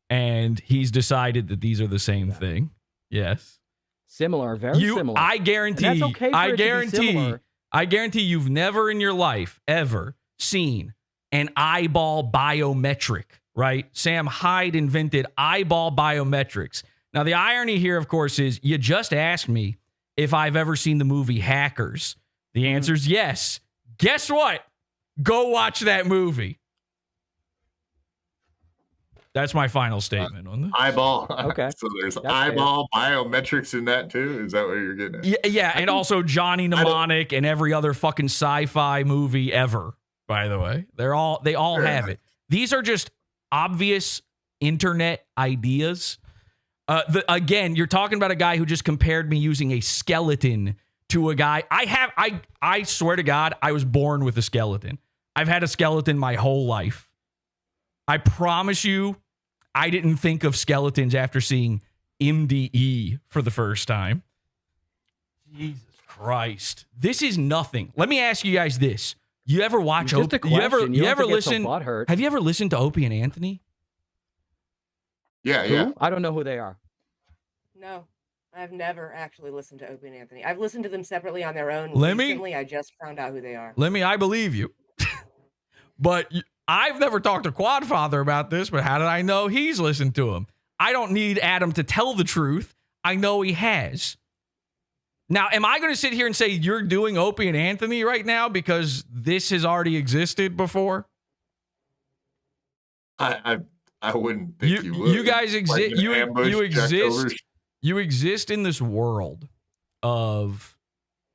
and he's decided that these are the same thing. Yes. Similar, very similar. I guarantee. And that's okay for I it to be guarantee. similar. I guarantee you've never in your life ever seen an eyeball biometric, right? Sam Hyde invented eyeball biometrics. Now, the irony here, of course, is you just asked me if I've ever seen the movie Hackers. The answer is yes. Guess what? Go watch that movie. That's my final statement on this. Eyeball. Okay. So there's That's eyeball biometrics in that too? Is that what you're getting at? Yeah, and also Johnny Mnemonic and every other fucking sci-fi movie ever, by the way. They all have it. These are just obvious internet ideas. Again, you're talking about a guy who just compared me using a skeleton to a guy. I swear to God, I was born with a skeleton. I've had a skeleton my whole life. I promise you, I didn't think of skeletons after seeing MDE for the first time. Jesus Christ. This is nothing. Let me ask you guys this. You ever watch Opie? You ever listen? Have you ever listened to Opie and Anthony? Yeah, Who? I don't know who they are. No, I've never actually listened to Opie and Anthony. I've listened to them separately on their own. Let me- Recently, I just found out who they are. I believe you. But I've never talked to Quadfather about this, but how did I know he's listened to him? I don't need Adam to tell the truth. I know he has. Now, am I going to sit here and say you're doing Opie and Anthony right now because this has already existed before? I wouldn't think you would. You guys exist. Like you exist. You exist in this world of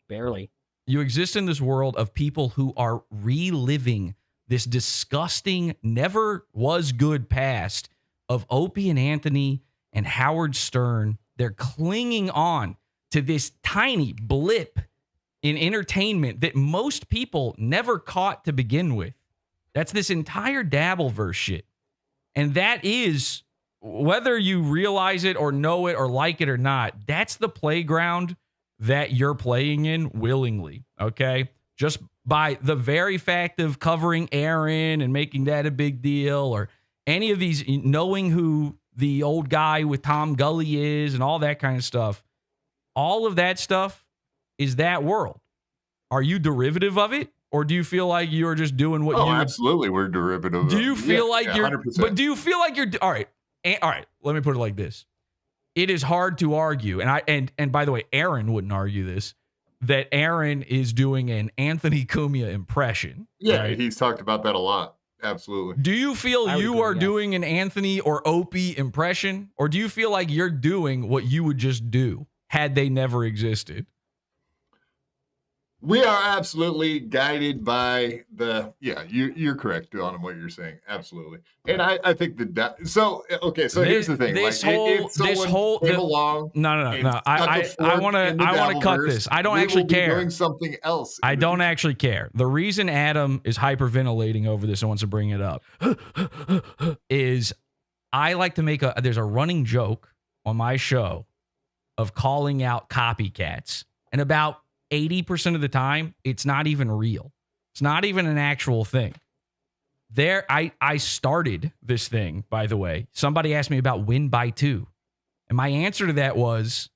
barely. You exist in this world of people who are reliving this disgusting, never was good past of Opie and Anthony and Howard Stern. They're clinging on to this tiny blip in entertainment that most people never caught to begin with. That's this entire Dabbleverse shit. And that is, whether you realize it or know it or like it or not, that's the playground that you're playing in willingly, okay? Just by the very fact of covering Aaron and making that a big deal, or any of these, knowing who the old guy with Tom Gully is and all that kind of stuff, all of that stuff is that world. Are you derivative of it? Or do you feel like you're just doing what you... absolutely, we're derivative. Do you feel like you're... 100%. But do you feel like you're... All right, let me put it like this. It is hard to argue, and by the way, Aaron wouldn't argue this, that Aaron is doing an Anthony Cumia impression. Yeah, right? he's talked about that a lot. Absolutely. Do you feel you are doing an Anthony or Opie impression? Or do you feel like you're doing what you would just do had they never existed? We are absolutely guided by you're correct on what you're saying. Absolutely. And I think so here's the thing. No. I want to cut this. I don't actually care. Doing something else. I don't actually care. The reason Adam is hyperventilating over this and wants to bring it up is I like to make there's a running joke on my show of calling out copycats, and about 80% of the time, it's not even real. It's not even an actual thing. I started this thing, by the way. Somebody asked me about win by 2. And my answer to that was,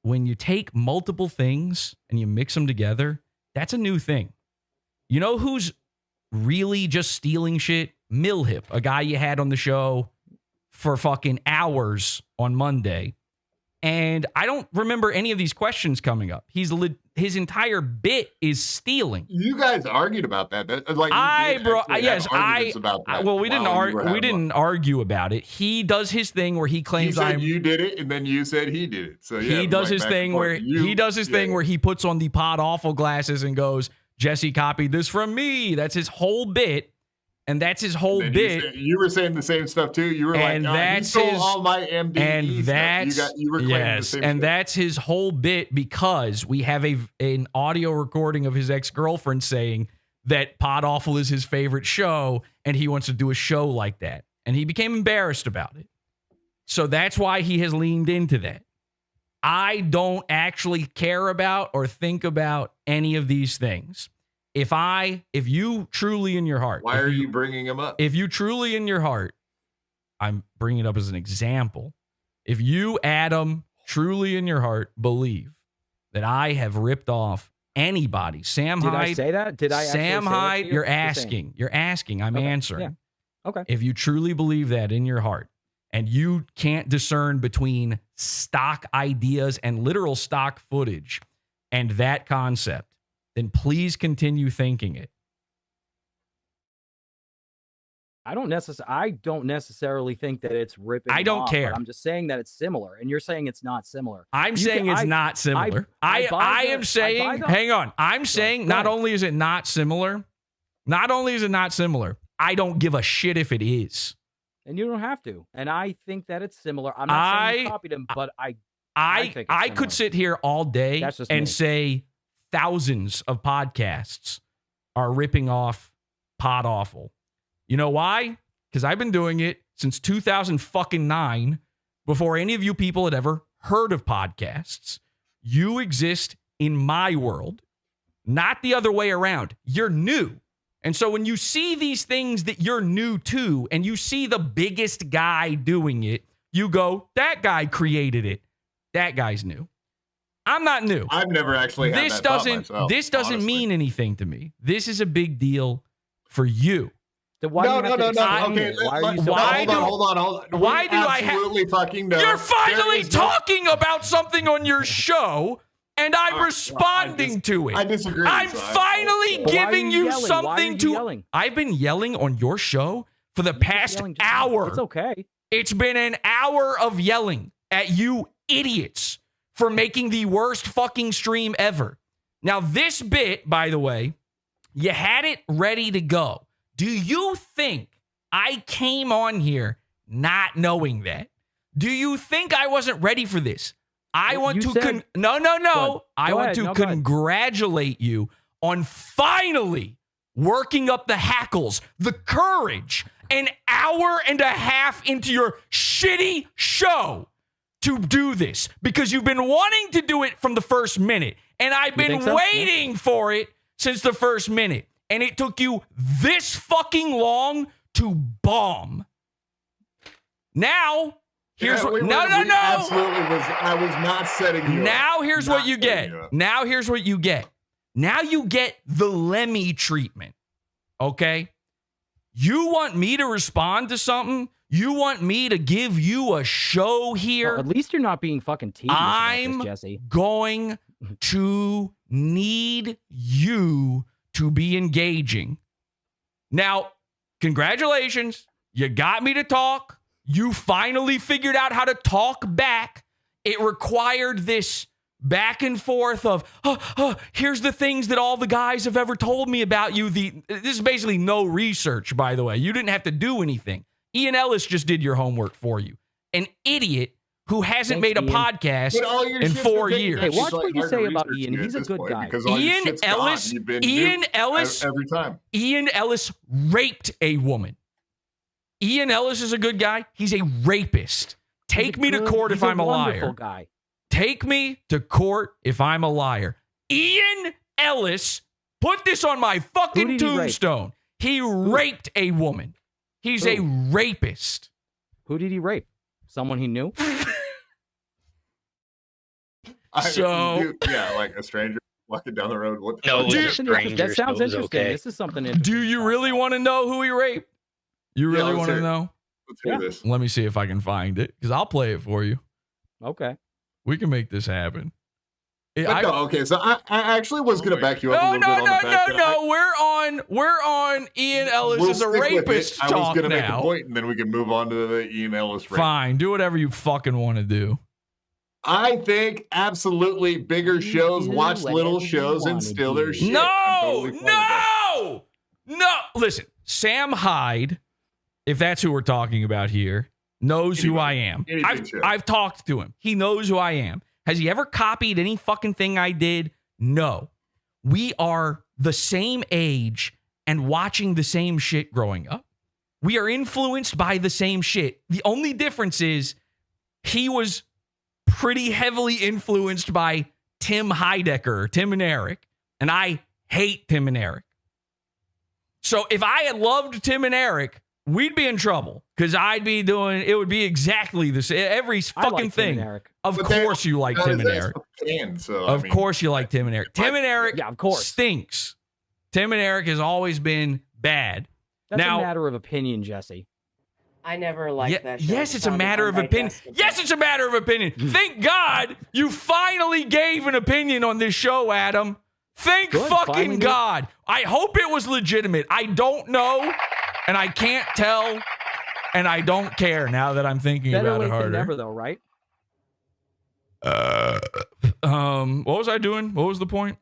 when you take multiple things and you mix them together, that's a new thing. You know who's really just stealing shit? Millhip, a guy you had on the show for fucking hours on Monday. And I don't remember any of these questions coming up. His entire bit is stealing. You guys argued about that. We didn't argue about it. He does his thing where he claims you did it, and then you said he did it. So yeah, he does his thing where he puts on the PODAWFUL glasses and goes, "Jesse copied this from me." That's his whole bit. And that's his whole bit. You were saying the same stuff too. You were and he stole all my MDE stuff. You were claiming the same shit. That's his whole bit, because we have an audio recording of his ex-girlfriend saying that PODAWFUL is his favorite show, and he wants to do a show like that. And he became embarrassed about it. So that's why he has leaned into that. I don't actually care about or think about any of these things. If you truly in your heart, why are you bringing him up? If you truly in your heart, I'm bringing it up as an example. If you, Adam, truly in your heart believe that I have ripped off anybody, Sam Did Hyde. I say that? Did I actually Sam say that to Hyde, you? you're Just saying. asking. You're asking. I'm answering. Yeah. Okay. If you truly believe that in your heart and you can't discern between stock ideas and literal stock footage and that concept, then please continue thinking it. I don't necessarily think that it's ripping. I don't off, care. But I'm just saying that it's similar, and you're saying it's not similar. I'm saying it's not similar. I am saying, hang on. I'm saying not only is it not similar, I don't give a shit if it is. And you don't have to. And I think that it's similar. I'm not saying you copied him, but I think it's I could sit here all day and me. say thousands of podcasts are ripping off PODAWFUL. You know why? Because I've been doing it since 2009 before any of you people had ever heard of podcasts. You exist in my world, not the other way around. You're new. And so when you see these things that you're new to and you see the biggest guy doing it, you go, that guy created it. That guy's new. I'm not new. I've never actually had that thought myself, This doesn't honestly. mean anything to me. This is a big deal for you. Then why No. Okay, hold on. Why do I have? Absolutely fucking no. You're finally There is no- talking about something on your show, and I'm responding to it. I disagree. I'm so finally But why are giving you you yelling? Why are something you to. yelling? I've been yelling on your show for the past hour. It's okay. It's been an hour of yelling at you idiots for making the worst fucking stream ever. Now, this bit, by the way, you had it ready to go. Do you think I came on here not knowing that? Do you think I wasn't ready for this? I want to congratulate you on finally working up the hackles, the courage, an hour and a half into your shitty show to do this, because you've been wanting to do it from the first minute, and I've been waiting for it since the first minute, and it took you this fucking long to bomb. Now, here's what. No. Absolutely was. I was not setting you up. Now here's what you get. Now here's what you get. Now you get the Lemmy treatment. Okay? You want me to respond to something? You want me to give you a show here? Well, at least you're not being fucking tedious about this, I'm Jesse. going to need you to be engaging. Now, congratulations. You got me to talk. You finally figured out how to talk back. It required this back and forth of, here's the things that all the guys have ever told me about you. This is basically no research, by the way. You didn't have to do anything. Ian Ellis just did your homework for you. An idiot who hasn't made a podcast in 4 years. Hey, watch what you say about Ian. He's a good guy. Ian Ellis every time. Ian Ellis raped a woman. Ian Ellis is a good guy. He's a rapist. Take me to court if I'm a liar. Guy. Take me to court if I'm a liar. Ian Ellis, put this on my fucking tombstone. He raped a woman. He's a rapist. Who did he rape? Someone he knew? Like a stranger walking down the road. What? No, that sounds interesting. Okay. This is something interesting. Do you really want to know who he raped? You really want to know? Let's hear this. Let me see if I can find it, because I'll play it for you. Okay. We can make this happen. Okay, so I actually was going to back you up a little bit on the fact that we're on Ian Ellis we'll is a stick with rapist it. talk I was going to make now. a point, and then we can move on to the Ian Ellis rape. Fine, do whatever you fucking want to do. I think absolutely bigger shows watch little shows and steal their shit. No. Listen, Sam Hyde, if that's who we're talking about here, knows who I am. I've talked to him. He knows who I am. Has he ever copied any fucking thing I did? No. We are the same age and watching the same shit growing up. We are influenced by the same shit. The only difference is he was pretty heavily influenced by Tim Heidecker, Tim and Eric, and I hate Tim and Eric. So if I had loved Tim and Eric, we'd be in trouble, Because I'd be doing, it would be exactly the same. Every fucking like Tim thing. and Eric. Of But course you like Tim and Eric. Of Of course you like Tim and Eric. Tim and Eric Yeah, of course. stinks. Tim and Eric has always been bad. That's Now, a matter of opinion, Jesse. I never liked that show. yes, it's a matter of opinion. Yes, it's a matter of opinion. Thank God you finally gave an opinion on this show, Adam. Thank Good, fucking finally. God. I hope it was legitimate. I don't know, and I can't tell, and I don't care now that I'm thinking Better about it late than harder. never, though, right? What was I doing? What was the point?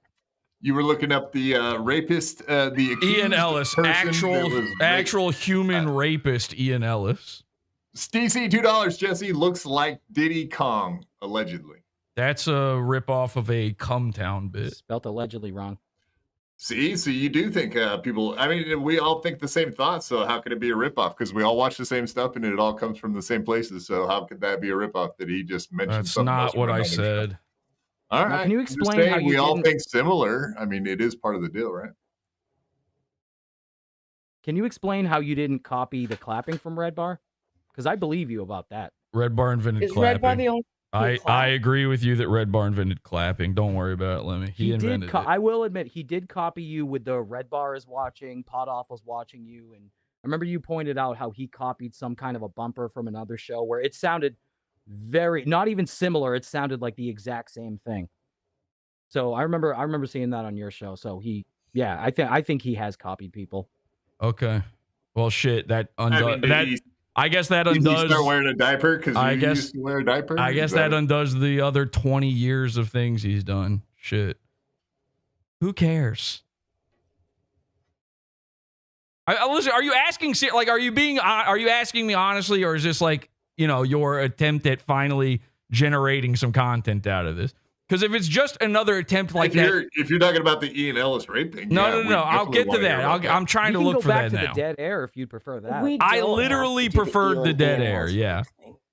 You were looking up the rapist, the accused Ian Ellis, person that was raped. actual human rapist, Ian Ellis. Stacey, $2. Jesse looks like Diddy Kong, allegedly. That's a ripoff of a Cumtown bit. Spelt allegedly wrong. See, so you do think people, I mean, we all think the same thoughts, so how could it be a ripoff? Because we all watch the same stuff and it all comes from the same places, so how could that be a ripoff that he just mentioned? That's something not else what from I another show? said. All Now, right. can you I'm just explain saying how you we all didn't- think similar? I mean, it is part of the deal, right? Can you explain how you didn't copy the clapping from Red Bar? Because I believe you about that. Red Bar invented Is clapping. Red Bar the only? I agree with you that Red Bar invented clapping. Don't worry about it, Lemmy. He invented it. I will admit, he did copy you with the Red Bar is watching, PODAWFUL's watching you, and I remember you pointed out how he copied some kind of a bumper from another show where it sounded very, not even similar. It sounded like the exact same thing. So I remember seeing that on your show. So I think he has copied people. Okay. Well, shit. That did I guess that Did undoes. you start wearing a diaper because I you guess- used to wear a diaper? I Is guess that undoes the other 20 years of things he's done. Shit. Who cares? Listen, are you asking, like, are you asking me honestly, or is this like, your attempt at finally generating some content out of this? Because if it's just another attempt like if you're talking about the Ian Ellis rape thing, no, yeah, we I'll definitely get to wanna hear that. about that. I'm trying to You can look go for back that to now. the dead air if you'd prefer that. I literally preferred the dead air. Yeah.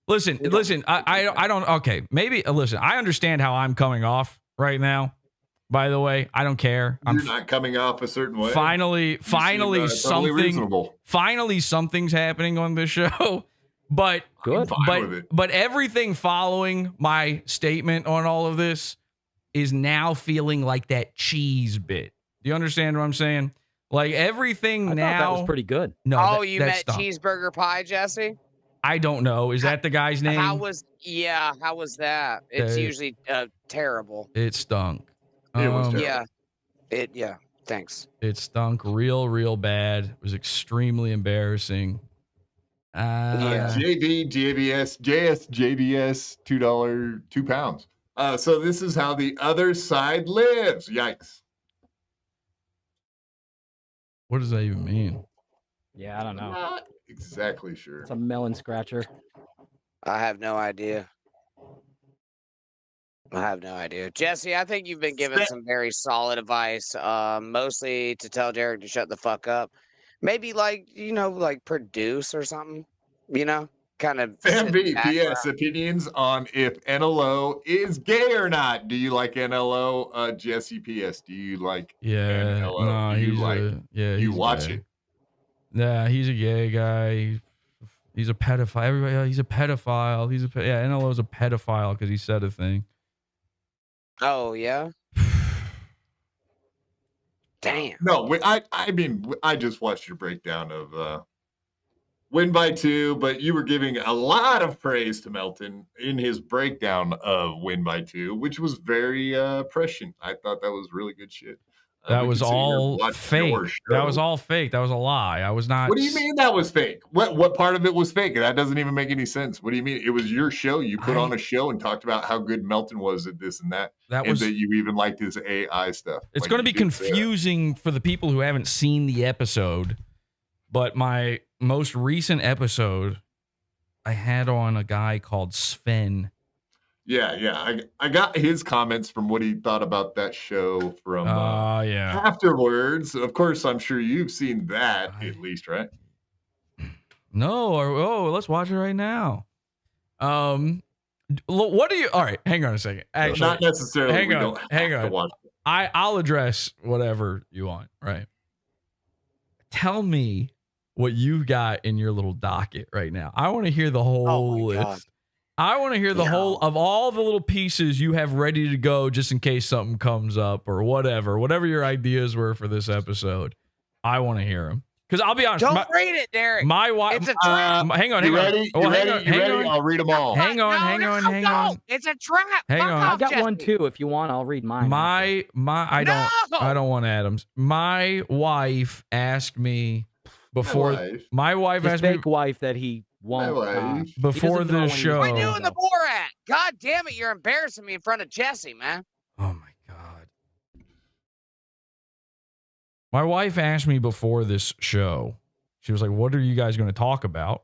Listen. I don't. Okay, maybe. Listen. I understand how I'm coming off right now. By the way, I don't care. You're not coming off a certain way. Finally, totally something. reasonable. Finally, something's happening on this show. But good. But everything following my statement on all of this is now feeling like that cheese bit. Do you understand what I'm saying? Like everything I now. thought that was pretty good. No. Oh, that you that met stunk. Cheeseburger Pie, Jesse? I don't know. Is that the guy's name? How was that? It's Uh, usually terrible. It stunk. It was terrible. Yeah. Thanks. It stunk real bad. It was extremely embarrassing. JV, JVS, JS, JVS, $2, £2. So this is how the other side lives. Yikes. What does that even mean? Yeah, I don't know. Not exactly sure. It's a melon scratcher. I have no idea. Jesse, I think you've been given some very solid advice, mostly to tell Derek to shut the fuck up. Maybe like produce or something, kind of. Fan VPS opinions on if NLO is gay or not. Do you like NLO? Jesse PS, do you like NLO? No, Do you he's like you he's watch gay. it? Yeah, he's a gay guy. He's a pedophile. Everybody, he's a pedophile. NLO's a pedophile because he said a thing. Oh yeah. Damn. No, I mean, I just watched your breakdown of Win by 2, but you were giving a lot of praise to Melton in his breakdown of Win by 2, which was very prescient. I thought that was really good shit. That We was could sit here and all watch fake. your That was show. all fake. That was a lie. I was not. What do you mean that was fake? What part of it was fake? That doesn't even make any sense. What do you mean? It was your show. You put on a show and talked about how good Melton was at this and that. That was- and that you even liked his AI stuff. It's Like, going to you be did say that. confusing for the people who haven't seen the episode, but my most recent episode, I had on a guy called Sven. Yeah. I got his comments from what he thought about that show from yeah. afterwards. Of course, I'm sure you've seen that at least, right? No, let's watch it right now. What do you? All right, hang on a second. Actually, not necessarily. Hang we on, don't hang have to on. watch it. I'll address whatever you want. Right. Tell me what you've got in your little docket right now. I want to hear the whole list. God. I want to hear the whole of all the little pieces you have ready to go just in case something comes up or whatever your ideas were for this episode. I want to hear them. Because I'll be honest. Don't read it, Derek. My wife. It's a trap. Hang on. You ready? Oh, You hang ready? on, You hang ready? on. I'll read them all. Hang on. Hang on. It's a trap. Hang Fuck on. off, I got Jesse. one too. If you want, I'll read mine. I don't want Adams. My wife asked me before. My wife His asked fake me wife that he won't. before the show. We're doing the Borat. God damn it, you're embarrassing me in front of Jesse, man. Oh my God. My wife asked me before this show. She was like, "What are you guys going to talk about?"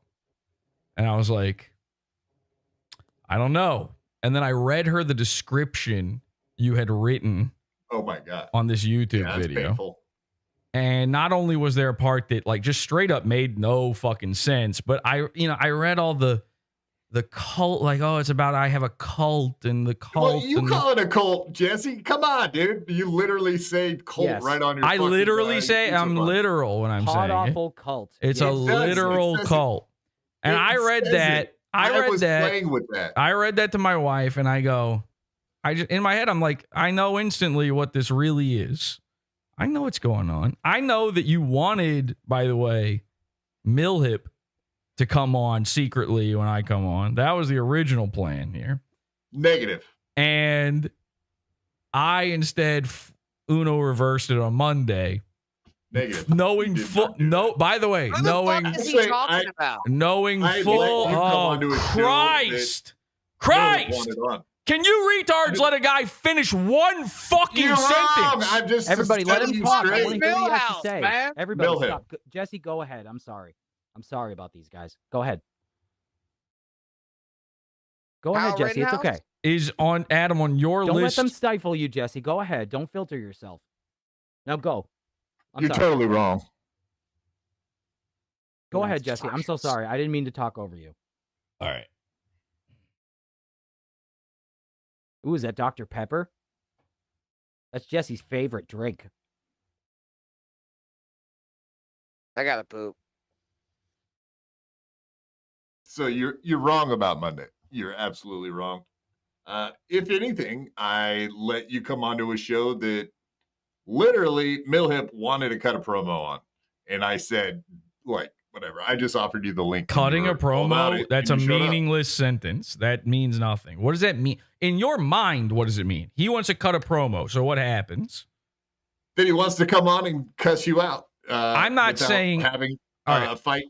And I was like, "I don't know." And then I read her the description you had written. Oh my God. On this YouTube Yeah, that's video. painful. And not only was there a part that like just straight up made no fucking sense, but I read all the cult, like, oh, it's about I have a cult and the cult. Well, you call it a cult, Jesse? Come on, dude. You literally say cult right on your. I fucking, literally say pizza I'm bun. literal when I'm saying it. PODAWFUL cult. It's Yes. a literal cult. And I read that. I was read that. playing with that. I read that to my wife, and I go, in my head, I'm like, I know instantly what this really is. I know what's going on. I know that you wanted, by the way, Millhip to come on secretly when I come on. That was the original plan here. Negative. And I instead Uno reversed it on Monday. Negative. Knowing full by the way, What knowing the fuck is he talking about? knowing I full let you come oh onto a show Christ. that no one Christ. wanted on. Can you retards let a guy finish one fucking You're sentence? wrong. I'm just Everybody, let him setting you talk. I straight. want to hear what he has to Millhouse, say. man. Everybody, Millhouse. stop. Jesse, go ahead. I'm sorry. I'm sorry about these guys. Go ahead. Go ahead, Kyle Jesse. It's Rittenhouse? okay. Is on Adam on your Don't list. let them stifle you, Jesse. Go ahead. Don't filter yourself. Now go. I'm You're sorry. totally wrong. Go ahead, Jesse. I'm so sorry. I didn't mean to talk over you. All right. Ooh, is that Dr. Pepper? That's Jesse's favorite drink. I gotta poop. So you're wrong about Monday. You're absolutely wrong. If anything, I let you come onto a show that literally Millhip wanted to cut a promo on, and I said, like, whatever. I just offered you the link. Cutting a promo, that's a and you showed up. meaningless sentence. That means nothing. What does that mean? In your mind, what does it mean? He wants to cut a promo. So what happens? That he wants to come on and cuss you out. I'm not without saying having all right. a fight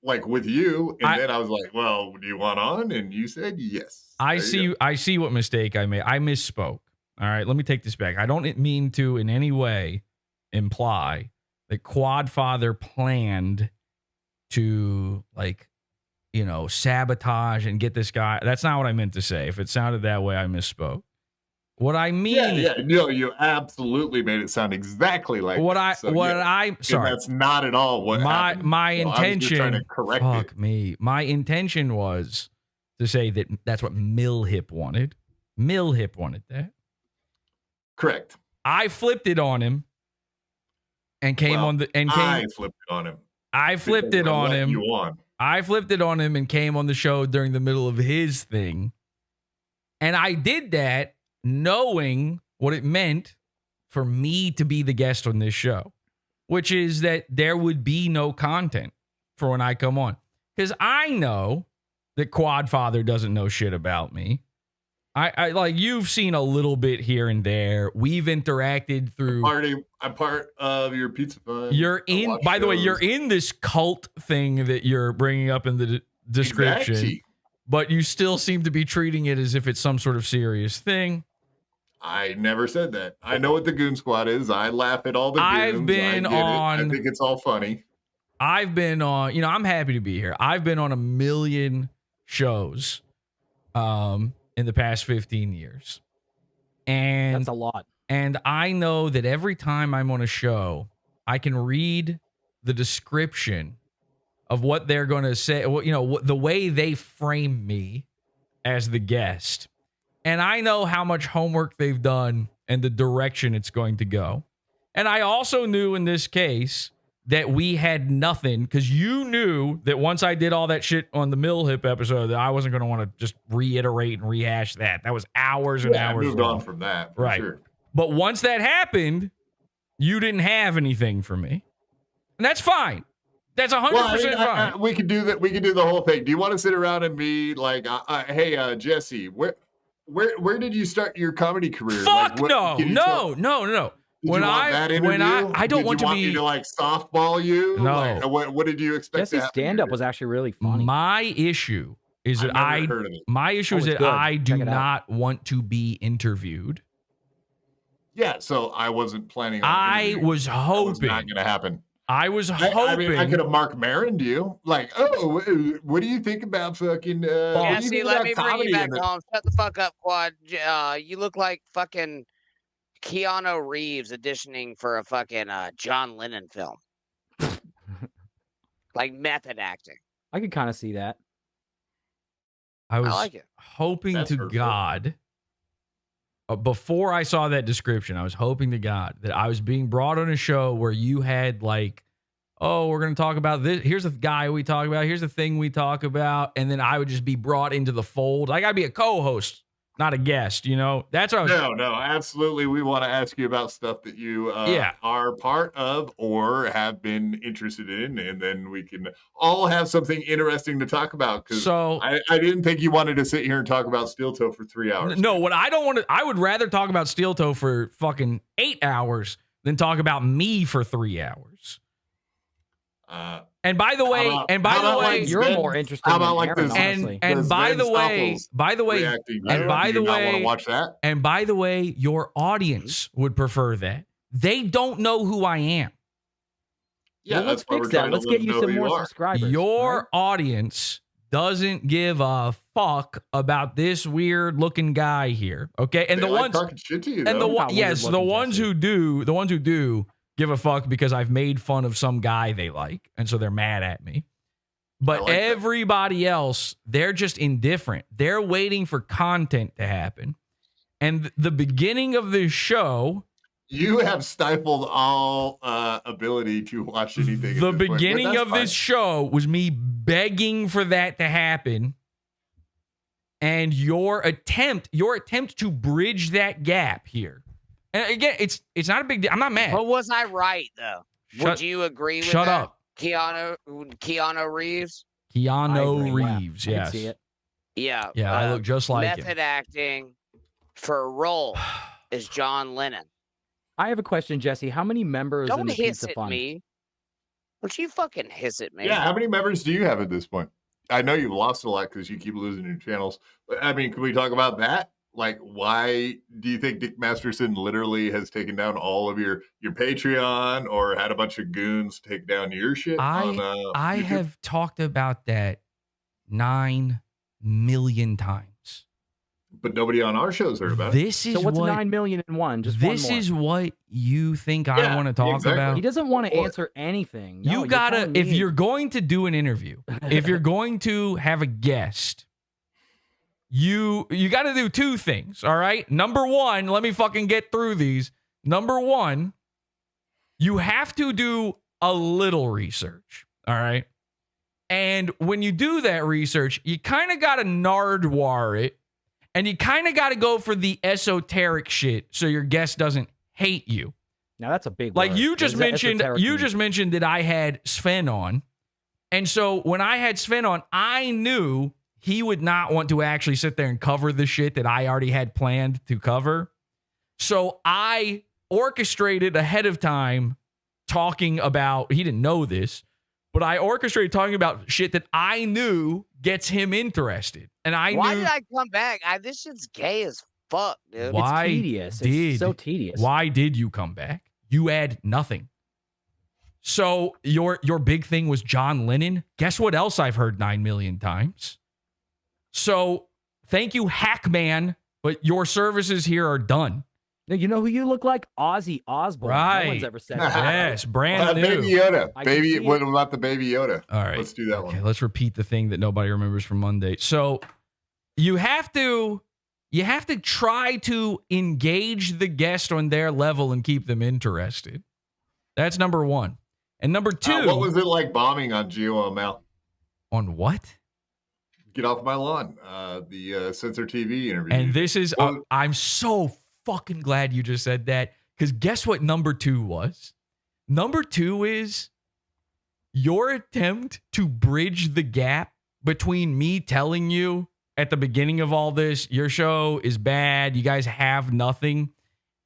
like with you, and then I was like, "Well, do you want on?" And you said yes. I There you go. see what mistake I made. I misspoke. All right, let me take this back. I don't mean to in any way imply that Quadfather planned to sabotage and get this guy. That's not what I meant to say. If it sounded that way, I misspoke. What I mean, no, you absolutely made it sound exactly like what that. I'm sorry. And that's not at all what happened. My So I was just intention. trying to correct fuck it. me. My intention was to say that that's what Millhip wanted. Millhip wanted that. Correct. I flipped it on him and came Well, on the and I came. flipped it on him. I flipped because it I on let him. You on. I flipped it on him and came on the show during the middle of his thing. And I did that knowing what it meant for me to be the guest on this show, which is that there would be no content for when I come on. Because I know that Quadfather doesn't know shit about me. I like you've seen a little bit here and there. We've interacted through. I'm part of your pizza fund. You're in. By the way, you're in this cult thing that you're bringing up in the description, Exactly. but you still seem to be treating it as if it's some sort of serious thing. I never said that. I know what the Goon Squad is. I laugh at all the goons. I've been I get on. it. I think it's all funny. I've been on. I'm happy to be here. I've been on a million shows, in the past 15 years, and That's a lot. And I know that every time I'm on a show, I can read the description of what they're going to say, the way they frame me as the guest. And I know how much homework they've done and the direction it's going to go. And I also knew in this case that we had nothing because you knew that once I did all that shit on the Mill Hip episode that I wasn't going to want to just reiterate and rehash that. That was hours and hours. I moved long. on from that, for right. sure. But once that happened, you didn't have anything for me. And that's fine. That's 100% fine. We could do that. We could do the whole thing. Do you want to sit around and be like, hey, Jesse, where did you start your comedy career? Fuck like, no. When I don't want to be me to like softball you. No. Like, what did you expect? Jesse's stand-up was actually really funny. My issue is that I do not want to be interviewed. Yeah, so I wasn't planning on I was hoping. That was not going to happen. I was hoping. I could have Mark Maron'd you. Like, oh, what do you think about fucking... Jesse, let me bring you back home. Shut the fuck up, Quad. You look like fucking Keanu Reeves auditioning for a fucking John Lennon film. Like method acting. I could kind of see that. I was like it. hoping That's to hurtful. God... before I saw that description, I was hoping to God that I was being brought on a show where you had like, oh, we're going to talk about this. Here's the guy we talk about. Here's the thing we talk about. And then I would just be brought into the fold. I got to be a co-host, not a guest, you know? That's what I was. No, absolutely. We want to ask you about stuff that you are part of or have been interested in. And then we can all have something interesting to talk about. Because I didn't think you wanted to sit here and talk about Steel Toe for 3 hours. No, what I don't want to, I would rather talk about Steel Toe for fucking 8 hours than talk about me for 3 hours. And by the way, you're more interested. How about like this? And by the way, watch that. And by the way, your audience would prefer that. They don't know who I am. Yeah, well, let's fix that. Let's get you some more subscribers. Your audience doesn't give a fuck about this weird looking guy here. Okay. And They the like ones talking shit to you, and though. the ones who do give a fuck because I've made fun of some guy they like. And so they're mad at me. But like everybody else, they're just indifferent. They're waiting for content to happen. And the beginning of this show, you have stifled all ability to watch anything. The beginning of this show was me begging for that to happen. And your attempt to bridge that gap here. And again, it's not a big deal. I'm not mad. But was I right though? Would you agree with shut that? up. Keanu Reeves? Keanu Reeves, I can yes. see it. Yeah. Yeah, I look just like him. Method acting for a role is John Lennon. I have a question, Jesse. How many members in Don't the hiss Pizza at Fund? me. Don't you fucking hiss at me. Yeah, how many members do you have at this point? I know you've lost a lot because you keep losing your channels. But I mean, can we talk about that? Like, why do you think Dick Masterson literally has taken down all of your Patreon or had a bunch of goons take down your shit? I YouTube? have talked about that 9 million times. But nobody on our show's heard about it. This is So what's what 9 million and one? Just this one more. is what you think I want to talk exactly. about. He doesn't want to answer anything. No, You you're gotta, telling if me. you're going to do an interview, if you're going to have a guest, you got to do two things. All right. Number one, let me fucking get through these. Number one, you have to do a little research. All right. And when you do that research, you kind of got to nardwar it, and you kind of got to go for the esoteric shit so your guest doesn't hate you. Now that's a big Like word. you What just does that mentioned, esoteric you mean? just mentioned that I had Sven on. And so when I had Sven on, I knew he would not want to actually sit there and cover the shit that I already had planned to cover. So I orchestrated ahead of time talking about, he didn't know this, but I orchestrated talking about shit that I knew gets him interested. And Why did I come back? This shit's gay as fuck, dude. Why It's tedious. did It's so tedious. Why did you come back? You add nothing. So your big thing was John Lennon. Guess what else I've heard 9 million times? So thank you, Hackman, but your services here are done. Now, you know who you look like? Ozzy Osbourne. Right. No one's ever said that. Yes, brand new. Baby Yoda. I can see it. What about the Baby Yoda? All right. Let's do that one. Okay, let's repeat the thing that nobody remembers from Monday. So you have to try to engage the guest on their level and keep them interested. That's number one. And number two, what was it like bombing on GOML? On what? Get off my lawn. The Censor TV interview. And this is, I'm so fucking glad you just said that, because guess what number two was? Number two is your attempt to bridge the gap between me telling you at the beginning of all this, your show is bad, you guys have nothing,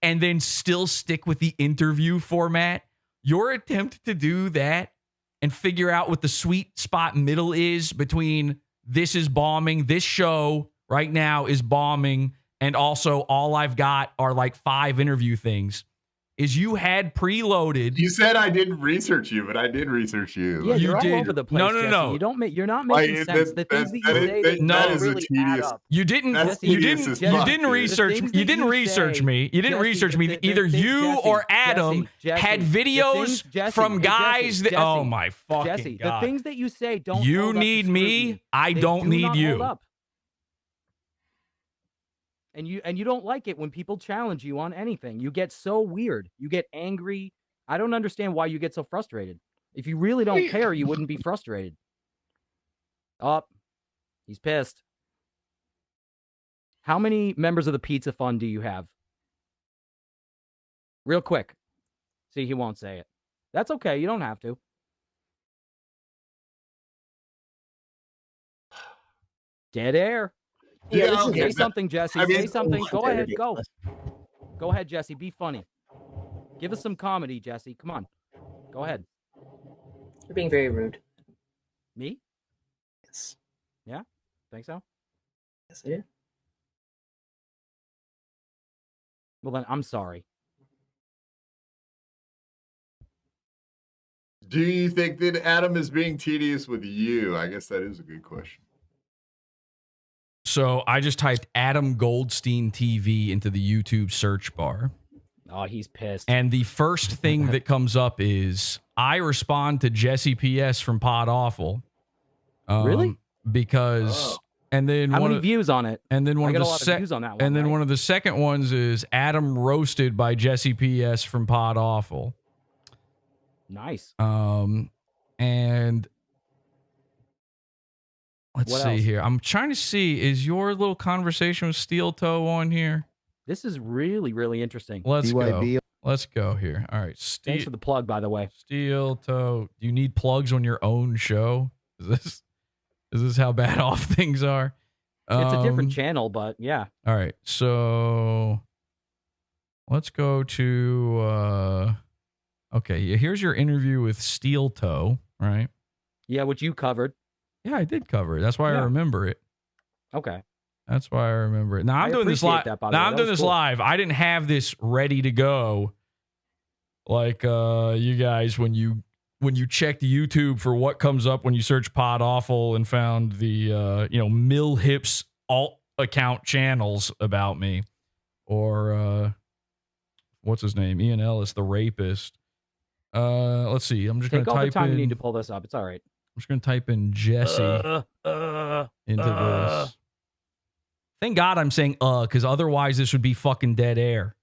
and then still stick with the interview format. Your attempt to do that and figure out what the sweet spot middle is between this is bombing, this show right now is bombing, and also all I've got are like 5 interview things, is you had preloaded. You said I didn't research you, but I did research you. Yeah, Like, you're all over the place. No. You don't make. You're not making sense. The things that you say, they don't really add up. You didn't research me. You didn't research me. Either you or Adam had videos from guys that. Oh my fucking God. The things that you say don't. You need me. I don't need you. And you don't like it when people challenge you on anything. You get so weird. You get angry. I don't understand why you get so frustrated. If you really don't care, you wouldn't be frustrated. Oh, he's pissed. How many members of the Pizza Fund do you have? Real quick. See, he won't say it. That's okay. You don't have to. Dead air. Yeah, Say something, Jesse. Say something. Go ahead. Go. Go ahead, Jesse. Be funny. Give us some comedy, Jesse. Come on. Go ahead. You're being very rude. Me? Yes. Yeah? Think so? Yes, I do. Well, then I'm sorry. do you think that Adam is being tedious with you? I guess that is a good question. So I just typed Adam Goldstein TV into the YouTube search bar. Oh, he's pissed. And the first thing that comes up is I respond to Jesse PS from PodAWFUL. Really? Because and then how many views on it? And then I one got of a the lot of views on that one. and then one of the second ones is Adam roasted by Jesse PS from PodAWFUL. Nice. And let's What see else? here. I'm trying to see, is your little conversation with Steel Toe on here? This is really, really interesting. Let's BYB. go. Let's go here. All right. Thanks for the plug, by the way. Steel Toe. Do you need plugs on your own show? Is this how bad off things are? It's a different channel, but yeah. All right. So let's go to okay, here's your interview with Steel Toe, right? Yeah, which you covered. Yeah, I did cover it. That's why I remember it. Okay. That's why I remember it. Now I'm doing this live. That, by the way. Now I'm That doing was this cool. live. I didn't have this ready to go. Like you guys, when you checked YouTube for what comes up when you search PodAWFUL and found the Mill Hips alt account channels about me, or what's his name, Ian Ellis, the rapist. Let's see. I'm just Take gonna all the type time in. you need to pull this up. It's all right. I'm just gonna type in Jesse into this. Thank God I'm saying because otherwise this would be fucking dead air.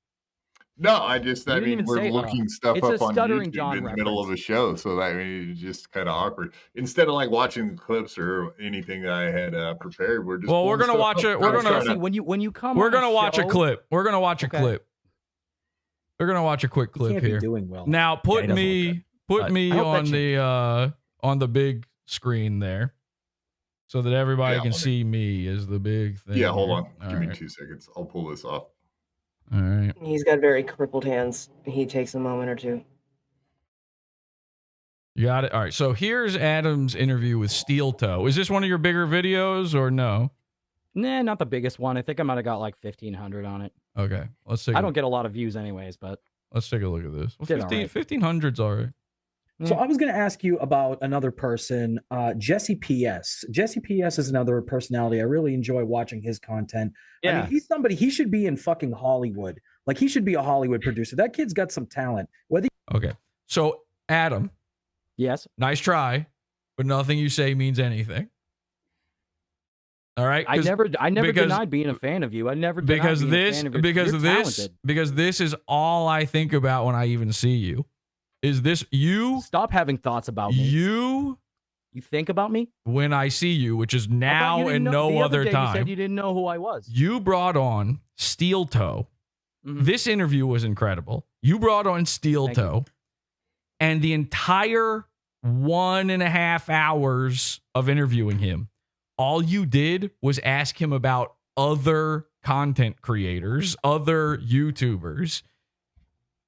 No, I mean, we're looking stuff It's a up on stuttering YouTube John in the middle of a show, so that it's just kind of awkward. Instead of like watching clips or anything that I had prepared, we're just We're gonna watch it. We're gonna when you come. We're on gonna a watch a show- clip. We're gonna watch a Okay. clip. We're gonna watch a quick clip can't be here. doing well. Now Yeah, put he doesn't me look good. But I hope that on the big screen there, so that everybody Yeah, can hold see me as the big thing. Yeah, hold on. All Give me right. 2 seconds. I'll pull this off. All right. He's got very crippled hands. He takes a moment or two. You got it. All right. So here's Adam's interview with Steel Toe. Is this one of your bigger videos or no? Nah, not the biggest one. I think I might have got like 1,500 on it. Okay. Let's take. I don't get a lot of views anyways, but Let's take a look at this. Well, Did 1500's all right. So I was going to ask you about another person, Jesse PS. Jesse PS is another personality. I really enjoy watching his content. I Yeah. mean, he's somebody, he should be in fucking Hollywood. Like, he should be a Hollywood producer. That kid's got some talent. Whether Okay. So Adam. Yes. Nice try, but nothing you say means anything. All right. I never denied being a fan of you. I never denied being a fan of you. You're talented. Because this is all I think about when I even see you. is this you stop having thoughts about me. You think about me when I see you, which is now and no other time. You said you didn't know who I was. You brought on Steel Toe. This interview was incredible. You brought on Steel Toe, and the entire 1.5 hours of interviewing him, all you did was ask him about other content creators, other YouTubers.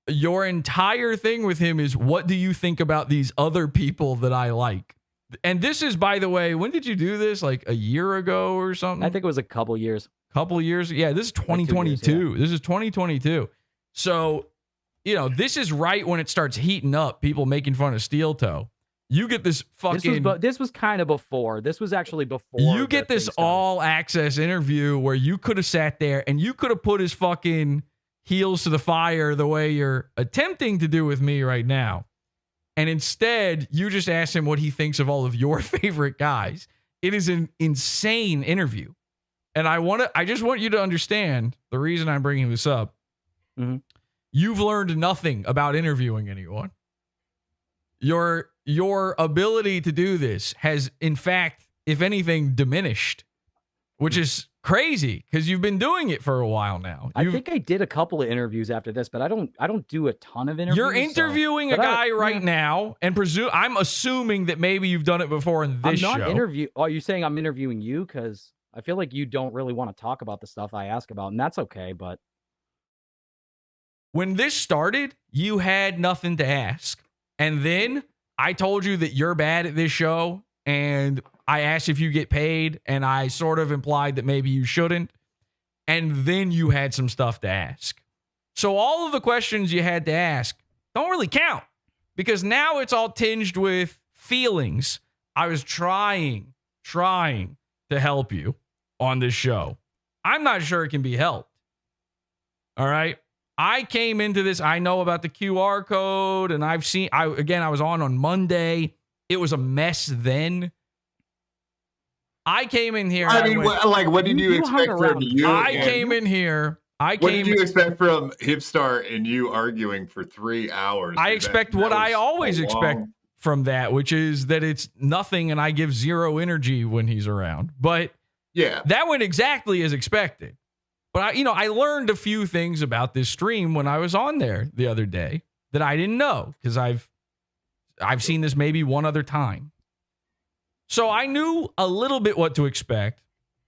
Your entire thing with him is, what do you think about these other people that I like? And this is, by the way, when did you do this? Like a year ago or something? I think it was a couple years. Yeah, this is 2022. This is 2022. So, this is right when it starts heating up, people making fun of Steel Toe. You get this fucking... This was kind of before. This was actually before. You get this all-access interview where you could have sat there and you could have put his fucking heels to the fire the way you're attempting to do with me right now. And instead, you just asked him what he thinks of all of your favorite guys. It is an insane interview. And I just want you to understand the reason I'm bringing this up. You've learned nothing about interviewing anyone. Your ability to do this has, in fact, if anything, diminished, which is crazy because you've been doing it for a while now. I think I did a couple of interviews after this, but I don't do a ton of interviews. You're interviewing a guy right now, and I'm assuming that maybe you've done it before in this show. I'm not Are you saying I'm interviewing you? Because I feel like you don't really want to talk about the stuff I ask about, and that's okay. But when this started, you had nothing to ask, and then I told you that you're bad at this show, and I asked if you get paid, and I sort of implied that maybe you shouldn't. And then you had some stuff to ask. So all of the questions you had to ask don't really count because now it's all tinged with feelings. I was trying to help you on this show. I'm not sure it can be helped. All right. I came into this. I know about the QR code, and I was on Monday. It was a mess then. I came in here. What did you expect from you? I came in here. What did you expect from Hipstar and you arguing for 3 hours? I expect what I always expect from that, which is that it's nothing and I give zero energy when he's around. But yeah, that went exactly as expected. But I learned a few things about this stream when I was on there the other day that I didn't know because I've seen this maybe one other time. So I knew a little bit what to expect,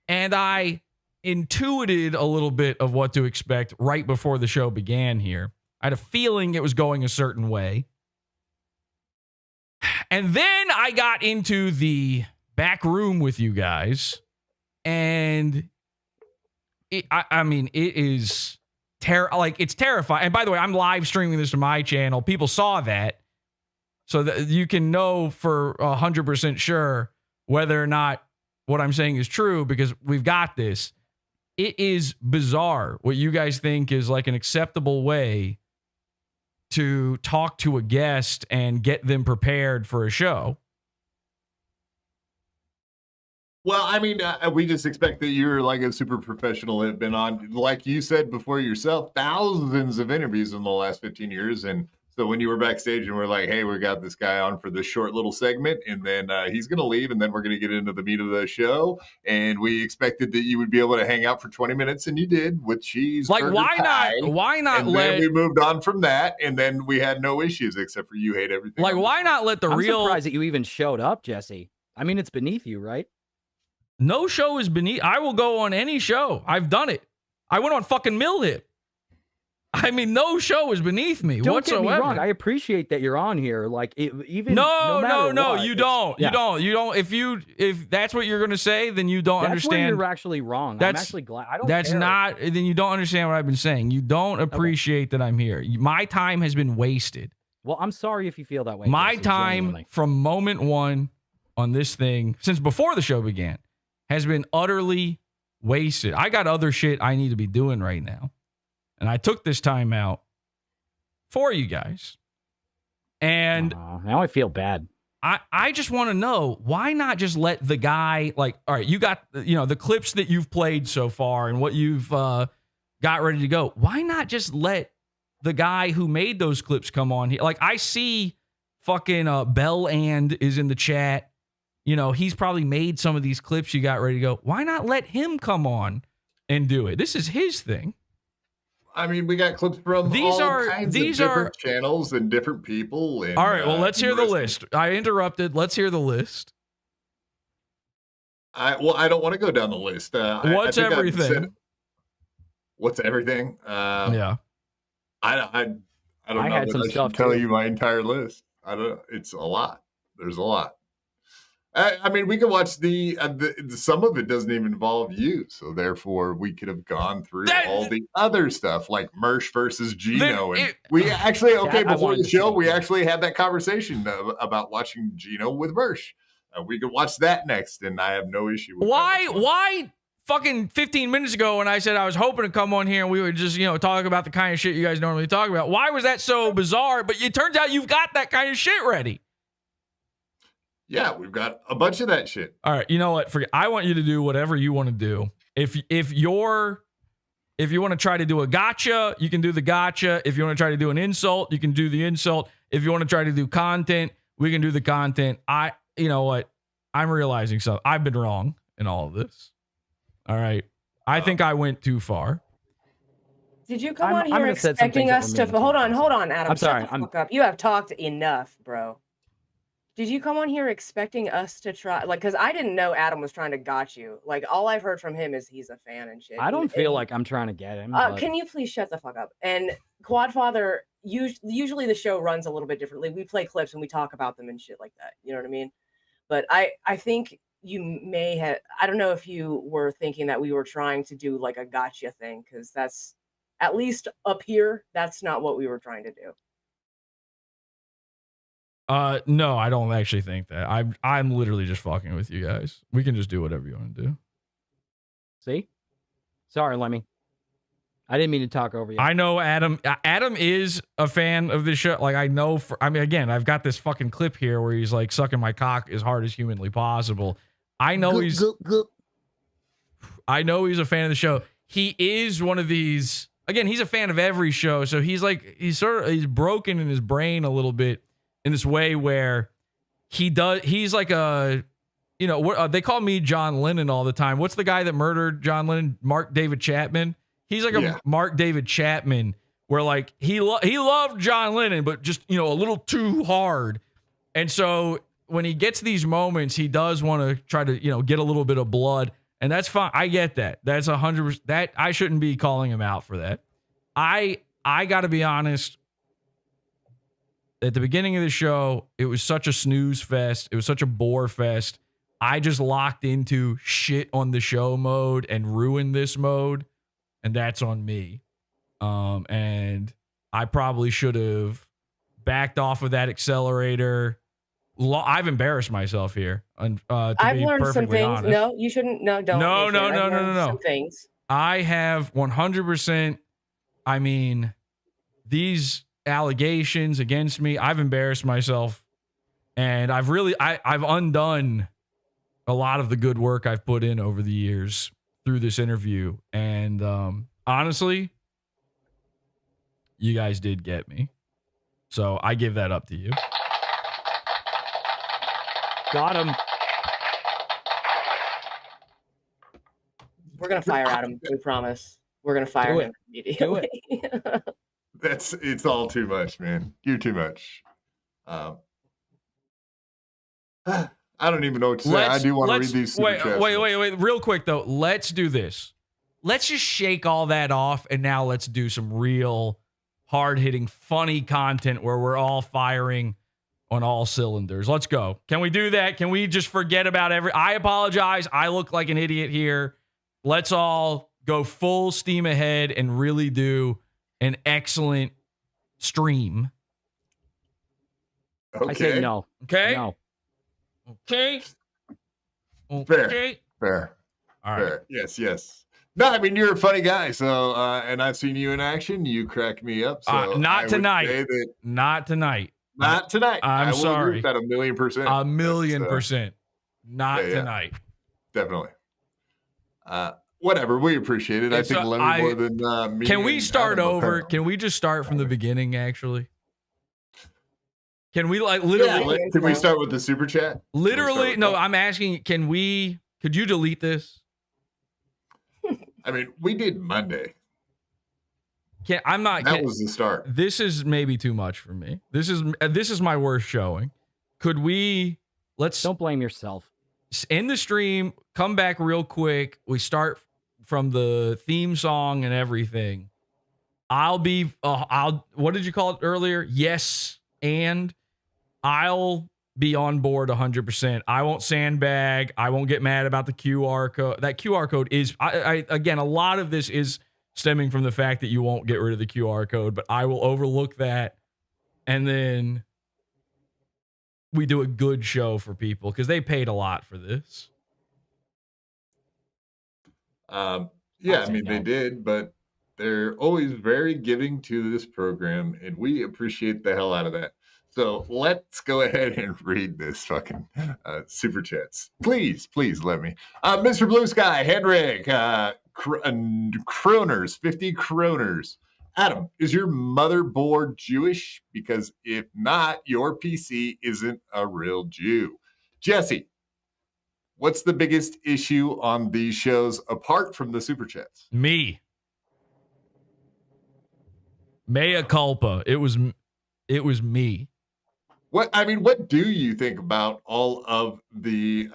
and I intuited a little bit of what to expect right before the show began here. I had a feeling it was going a certain way. And then I got into the back room with you guys, and it is it's terrifying. And by the way, I'm live streaming this to my channel. People saw that, so that you can know for 100% sure whether or not what I'm saying is true because we've got this. It is bizarre what you guys think is like an acceptable way to talk to a guest and get them prepared for a show. Well, we just expect that you're like a super professional that have been on, like you said before yourself, thousands of interviews in the last 15 years. And so when you were backstage and we're like, hey, we got this guy on for this short little segment, and then he's going to leave, and then we're going to get into the meat of the show. And we expected that you would be able to hang out for 20 minutes, and you did with cheese. Like, why not and then we moved on from that, and then we had no issues except for you hate everything. Like, why not let I'm surprised that you even showed up, Jesse. I mean, it's beneath you, right? No show is beneath. I will go on any show. I've done it. I went on fucking Mill Hip. No show is beneath me whatsoever. Don't get me wrong. I appreciate that you're on here. Like, even no, what, you don't. Yeah. You don't. If that's what you're going to say, then you don't understand. That's where you're actually wrong. I'm actually glad. I don't. That's care. not. Then you don't understand what I've been saying. You don't appreciate that I'm here. My time has been wasted. Well, I'm sorry if you feel that way. My Jesse, time genuinely. from moment one on this thing, since before the show began, has been utterly wasted. I got other shit I need to be doing right now. And I took this time out for you guys. And now I feel bad. I just want to know, why not just let the guy, like, all right, you got, the clips that you've played so far and what you've got ready to go. Why not just let the guy who made those clips come on here. Like, I see fucking Bell and is in the chat. You know, he's probably made some of these clips you got ready to go. Why not let him come on and do it? This is his thing. I mean, we got clips from all kinds of different channels and different people. And, all right, well, let's hear the list. I interrupted. Let's hear the list. I don't want to go down the list. What's everything? What's everything? Yeah. I don't know. Had some stuff tell too. you my entire list. I don't. It's a lot. There's a lot. I mean, we can watch the some of it doesn't even involve you, so therefore we could have gone through all the other stuff like Mersh versus Gino, and we actually before the show we actually had that conversation about watching Gino with Mersh. We could watch that next, and I have no issue with Why fucking 15 minutes ago when I said I was hoping to come on here and we would just, talk about the kind of shit you guys normally talk about, why was that so bizarre? But it turns out you've got that kind of shit ready. Yeah, we've got a bunch of that shit. All right, you know what? Forget. I want you to do whatever you want to do. If you want to try to do a gotcha, you can do the gotcha. If you want to try to do an insult, you can do the insult. If you want to try to do content, we can do the content. You know what? I'm realizing something. I've been wrong in all of this. All right. I think I went too far. Did you come on here expecting us to hold on, Adam? I'm sorry. Shut the fuck up. You have talked enough, bro. Did you come on here expecting us to try, because I didn't know Adam was trying to got you. Like, all I've heard from him is he's a fan and shit. I don't feel like I'm trying to get him. Can you please shut the fuck up? And Quadfather, usually the show runs a little bit differently. We play clips and we talk about them and shit like that. You know what I mean? But I think you may have, I don't know if you were thinking that we were trying to do like a gotcha thing, because that's, at least up here, that's not what we were trying to do. No, I don't actually think that. I'm literally just fucking with you guys. We can just do whatever you want to do. See? Sorry, Lemmy. I didn't mean to talk over you. I know Adam. Adam is a fan of this show. Like, again, I've got this fucking clip here where he's like sucking my cock as hard as humanly possible. I know I know he's a fan of the show. He is one of these. Again, he's a fan of every show, so he's broken in his brain a little bit in this way where he's like a, they call me John Lennon all the time. What's the guy that murdered John Lennon? Mark David Chapman. He's like a Mark David Chapman where like he loved John Lennon, but just, a little too hard. And so when he gets these moments, he does want to try to, get a little bit of blood. And that's fine. I get that. That's 100%. That I shouldn't be calling him out for that. I got to be honest. At the beginning of the show, it was such a snooze fest. It was such a bore fest. I just locked into shit on the show mode and ruined this mode. And that's on me. And I probably should have backed off of that accelerator. I've embarrassed myself here. I've learned some things. Honest. No, you shouldn't. No, don't. No. Some things. I have 100%. I mean, these allegations against me, I've embarrassed myself, and I've undone a lot of the good work I've put in over the years through this interview. And honestly, you guys did get me. So I give that up to you. Got him. We're going to fire Adam. We promise. We're going to fire him immediately. It's all too much, man. You're too much. I don't even know what to say. I do want to read these. Wait. Real quick, though. Let's do this. Let's just shake all that off, and now let's do some real hard-hitting, funny content where we're all firing on all cylinders. Let's go. Can we do that? Can we just forget about I apologize. I look like an idiot here. Let's all go full steam ahead and really do an excellent stream. Okay. I say no. Okay. No. Okay. Fair. All right. Fair. Yes. No, I mean, you're a funny guy. So, and I've seen you in action. You crack me up. So not tonight. Not tonight. Not tonight. I'm sorry. That 1,000,000%. 1,000,000%. Not tonight. Definitely. whatever. We appreciate it. I think Lemmy more than me. Can we start over? Can we just start from the beginning? Actually, can we literally? Can we start with the super chat? Literally, no. I'm asking. Can we? Could you delete this? I mean, we did Monday. That was the start. This is maybe too much for me. This is my worst showing. Could we? Don't blame yourself. End the stream. Come back real quick. We start from the theme song and everything. What did you call it earlier? Yes, and I'll be on board 100%. I won't sandbag. I won't get mad about the QR code. That QR code is, again, a lot of this is stemming from the fact that you won't get rid of the QR code, but I will overlook that. And then we do a good show for people because they paid a lot for this. Yeah, I mean, they did, but they're always very giving to this program, and we appreciate the hell out of that. So let's go ahead and read this fucking super chats. Please let me. Mr. Blue Sky, Henrik, Kroners, 50 Kroners. Adam, is your motherboard Jewish? Because if not, your PC isn't a real Jew. Jesse, what's the biggest issue on these shows apart from the super chats? Me. Mea culpa. It was me. What do you think about all of the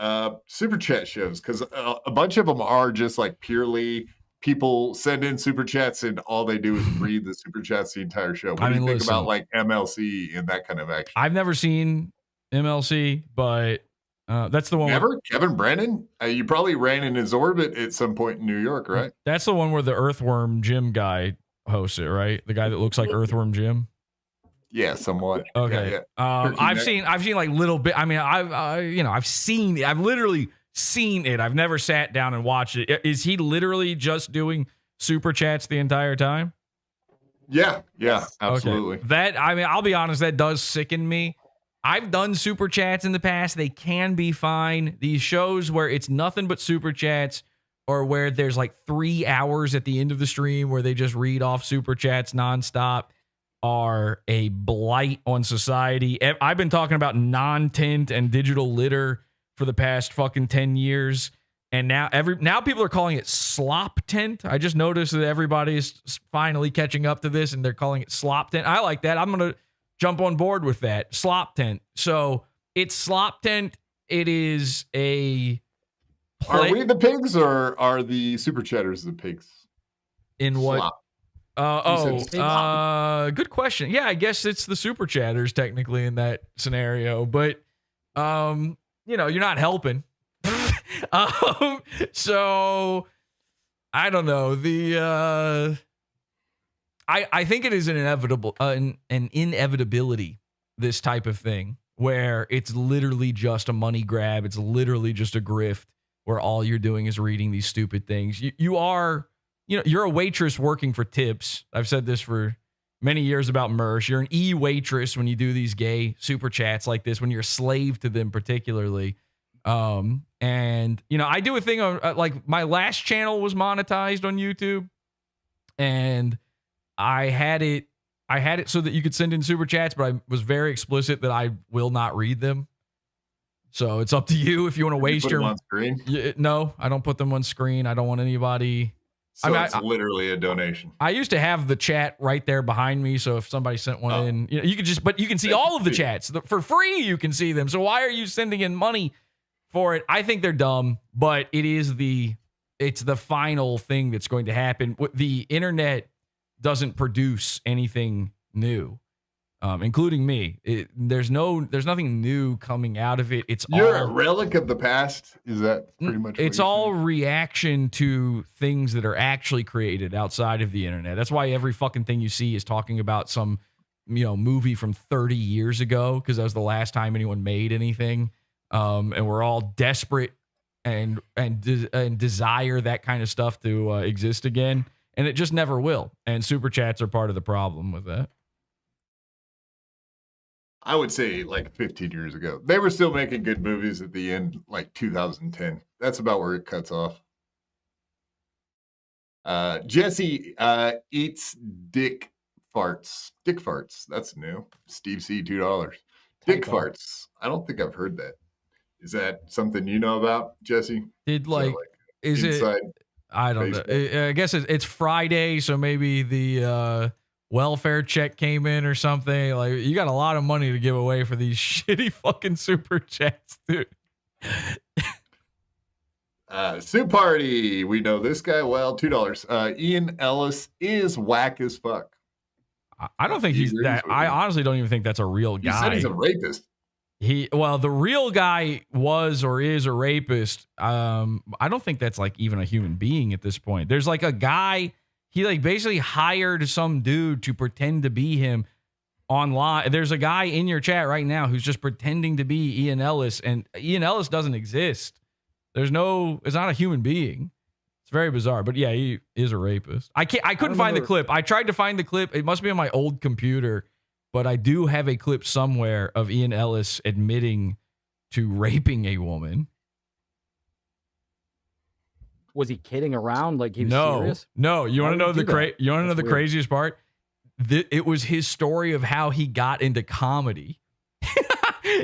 super chat shows? Because a bunch of them are just like purely people send in super chats and all they do is read the super chats the entire show. What do you think about like MLC and that kind of action? I've never seen MLC, but that's the one. Never? Kevin Brennan? You probably ran in his orbit at some point in New York, right? That's the one where the Earthworm Jim guy hosts it, right? The guy that looks like Earthworm Jim. Yeah, somewhat. Okay. Yeah. I've seen like little bit. I mean, I've literally seen it. I've never sat down and watched it. Is he literally just doing super chats the entire time? Yeah, absolutely. Okay. I'll be honest, that does sicken me. I've done super chats in the past. They can be fine. These shows where it's nothing but super chats or where there's like 3 hours at the end of the stream where they just read off super chats nonstop are a blight on society. I've been talking about non-tint and digital litter for the past fucking 10 years. And now people are calling it slop tint. I just noticed that everybody's finally catching up to this and they're calling it slop tint. I like that. I'm going to jump on board with that. Slop tint. So it's slop tint. It is a Are we the pigs or are the super chatters the pigs? In what? Slop. Good question. Yeah, I guess it's the super chatters technically in that scenario, but you're not helping. So I don't know. I think it is an inevitable an inevitability, this type of thing where it's literally just a money grab. It's literally just a grift where all you're doing is reading these stupid things. You're a waitress working for tips. I've said this for many years about Mersh. You're an e-waitress when you do these gay super chats like this, when you're a slave to them particularly. And I do a thing on like my last channel was monetized on YouTube and I had it so that you could send in super chats, but I was very explicit that I will not read them. So it's up to you if you want to waste your on screen. No, I don't put them on screen. I don't want anybody. So it's literally a donation. I used to have the chat right there behind me, so if somebody sent one in, you can see all of the chats for free. You can see them. So why are you sending in money for it? I think they're dumb, but it's the final thing that's going to happen. The internet doesn't produce anything new, including me. There's nothing new coming out of it. You're a relic of the past. Is that pretty much? It's all reaction to things that are actually created outside of the internet. That's why every fucking thing you see is talking about some, movie from 30 years ago because that was the last time anyone made anything. And we're all desperate and desire that kind of stuff to exist again, and it just never will. And super chats are part of the problem with that. I would say like 15 years ago. They were still making good movies at the end, like 2010. That's about where it cuts off. Jesse eats dick farts. Dick farts. That's new. Steve C, $2. Dick farts. I don't think I've heard that. Is that something you know about, Jesse? Is inside it? I don't know. I guess it's Friday, so maybe the welfare check came in or something. Like, you got a lot of money to give away for these shitty fucking super chats, dude. Soup Party. We know this guy well. $2. Ian Ellis is whack as fuck. I don't think he's that. I honestly don't even think that's a real guy. He said he's a rapist. The real guy was or is a rapist. I don't think that's like even a human being at this point. There's like a guy, he like basically hired some dude to pretend to be him online. There's a guy in your chat right now who's just pretending to be Ian Ellis, and Ian Ellis doesn't exist. It's not a human being. It's very bizarre, but yeah, he is a rapist. I couldn't find the clip. I tried to find the clip. It must be on my old computer. But I do have a clip somewhere of Ian Ellis admitting to raping a woman. Was he kidding around? Like he was serious? No. You want to know the craziest part? It was his story of how he got into comedy.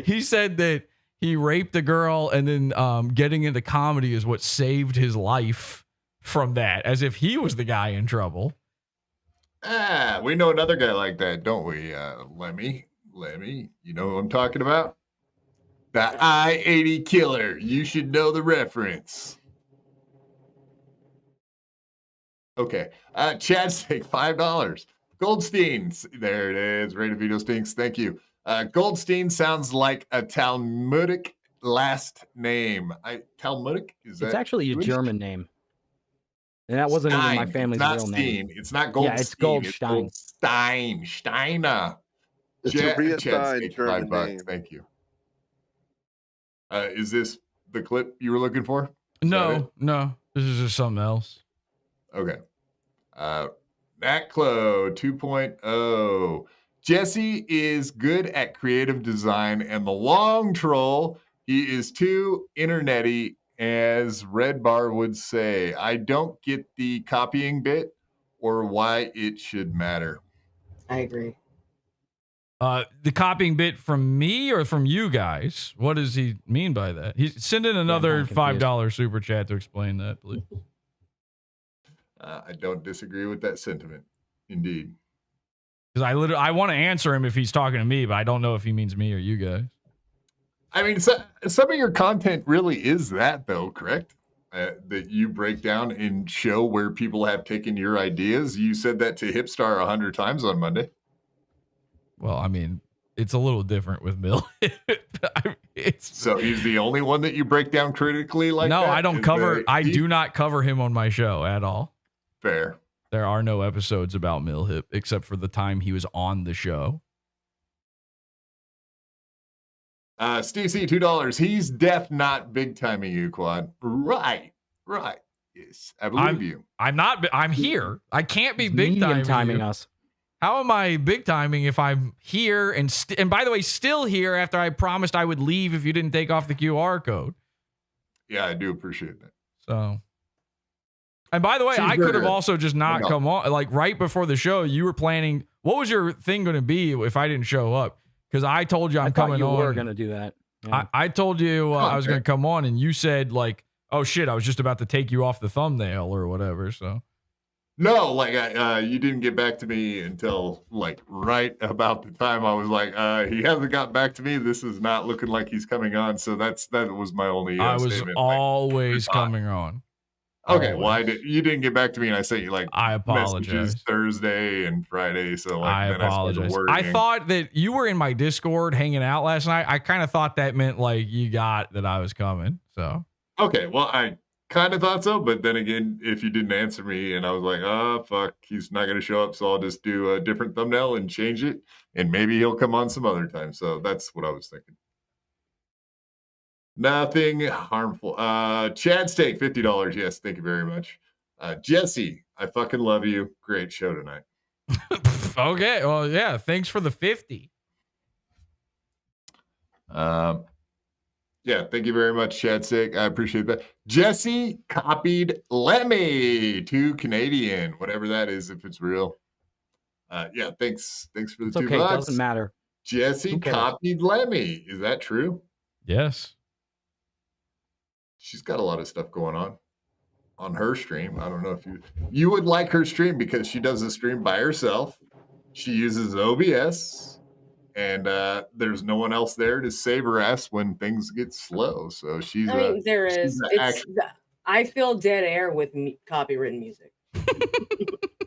He said that he raped a girl, and then getting into comedy is what saved his life from that, as if he was the guy in trouble. We know another guy like that, don't we? Lemmy, you know who I'm talking about? The I-80 killer. You should know the reference. Okay. Chad's take $5. Goldstein. There it is. Rated Video Stinks. Thank you. Goldstein sounds like a Talmudic last name. Talmudic? It's actually a German name. And that wasn't even my family's real name. It's not Goldstein. Yeah, it's Goldstein. It's Goldstein. Steiner. It's a real German name. Thank you. Is this the clip you were looking for? No. This is just something else. Okay. Matt Clo 2.0. Jesse is good at creative design, and the long troll, he is too internety, as Red Bar would say. I don't get the copying bit or why it should matter. I agree. The copying bit from me or from you guys? What does he mean by that? Send in another $5 super chat to explain that, please. I don't disagree with that sentiment. Indeed. Because I want to answer him if he's talking to me, but I don't know if he means me or you guys. I mean, some of your content really is that, though, correct? That you break down and show where people have taken your ideas. You said that to Hipstar 100 times on Monday. Well, I mean, it's a little different with Mill. So he's the only one that you break down critically like that? No, I don't cover. I do not cover him on my show at all. Fair. There are no episodes about Mill Hip except for the time he was on the show. Steve C, $2. He's deaf, not big timing you, Quad. Right. Yes, I believe you. I'm not. I'm here. I can't be big timing us. How am I big timing if I'm here and by the way, still here after I promised I would leave if you didn't take off the QR code? Yeah, I do appreciate that. So, and by the way, I could have also just not come on. Like right before the show, you were planning. What was your thing going to be if I didn't show up? Because I told you I'm coming on. You were going to do that. Yeah. I told you I was going to come on, and you said like, "Oh shit, I was just about to take you off the thumbnail or whatever." So. No, like you didn't get back to me until like right about the time I was like, he hasn't got back to me. This is not looking like he's coming on. So that was my only. I was statement. Always coming on. Okay, always. Well, you didn't get back to me, and I sent you like I apologize Thursday and Friday. So like I apologize. I thought that you were in my Discord hanging out last night. I kind of thought that meant like you got that I was coming. So okay, well I kind of thought so, but then again, if you didn't answer me and I was like, oh, fuck, he's not going to show up, so I'll just do a different thumbnail and change it, and maybe he'll come on some other time. So that's what I was thinking. Nothing harmful. Chad's take, $50. Yes, thank you very much. Jesse, I fucking love you. Great show tonight. Okay, well, yeah, thanks for the 50. Yeah, thank you very much, Chadsick. I appreciate that. Jesse copied Lemmy to Canadian, whatever that is, if it's real. Yeah, thanks for the It's $2. okay. It doesn't matter. Jesse copied Lemmy. Is that true? Yes. She's got a lot of stuff going on her stream. I don't know if you would like her stream because she does a stream by herself. She uses OBS, and there's no one else there to save her ass when things get slow. So she's. I mean, there is. I fill dead air with copywritten music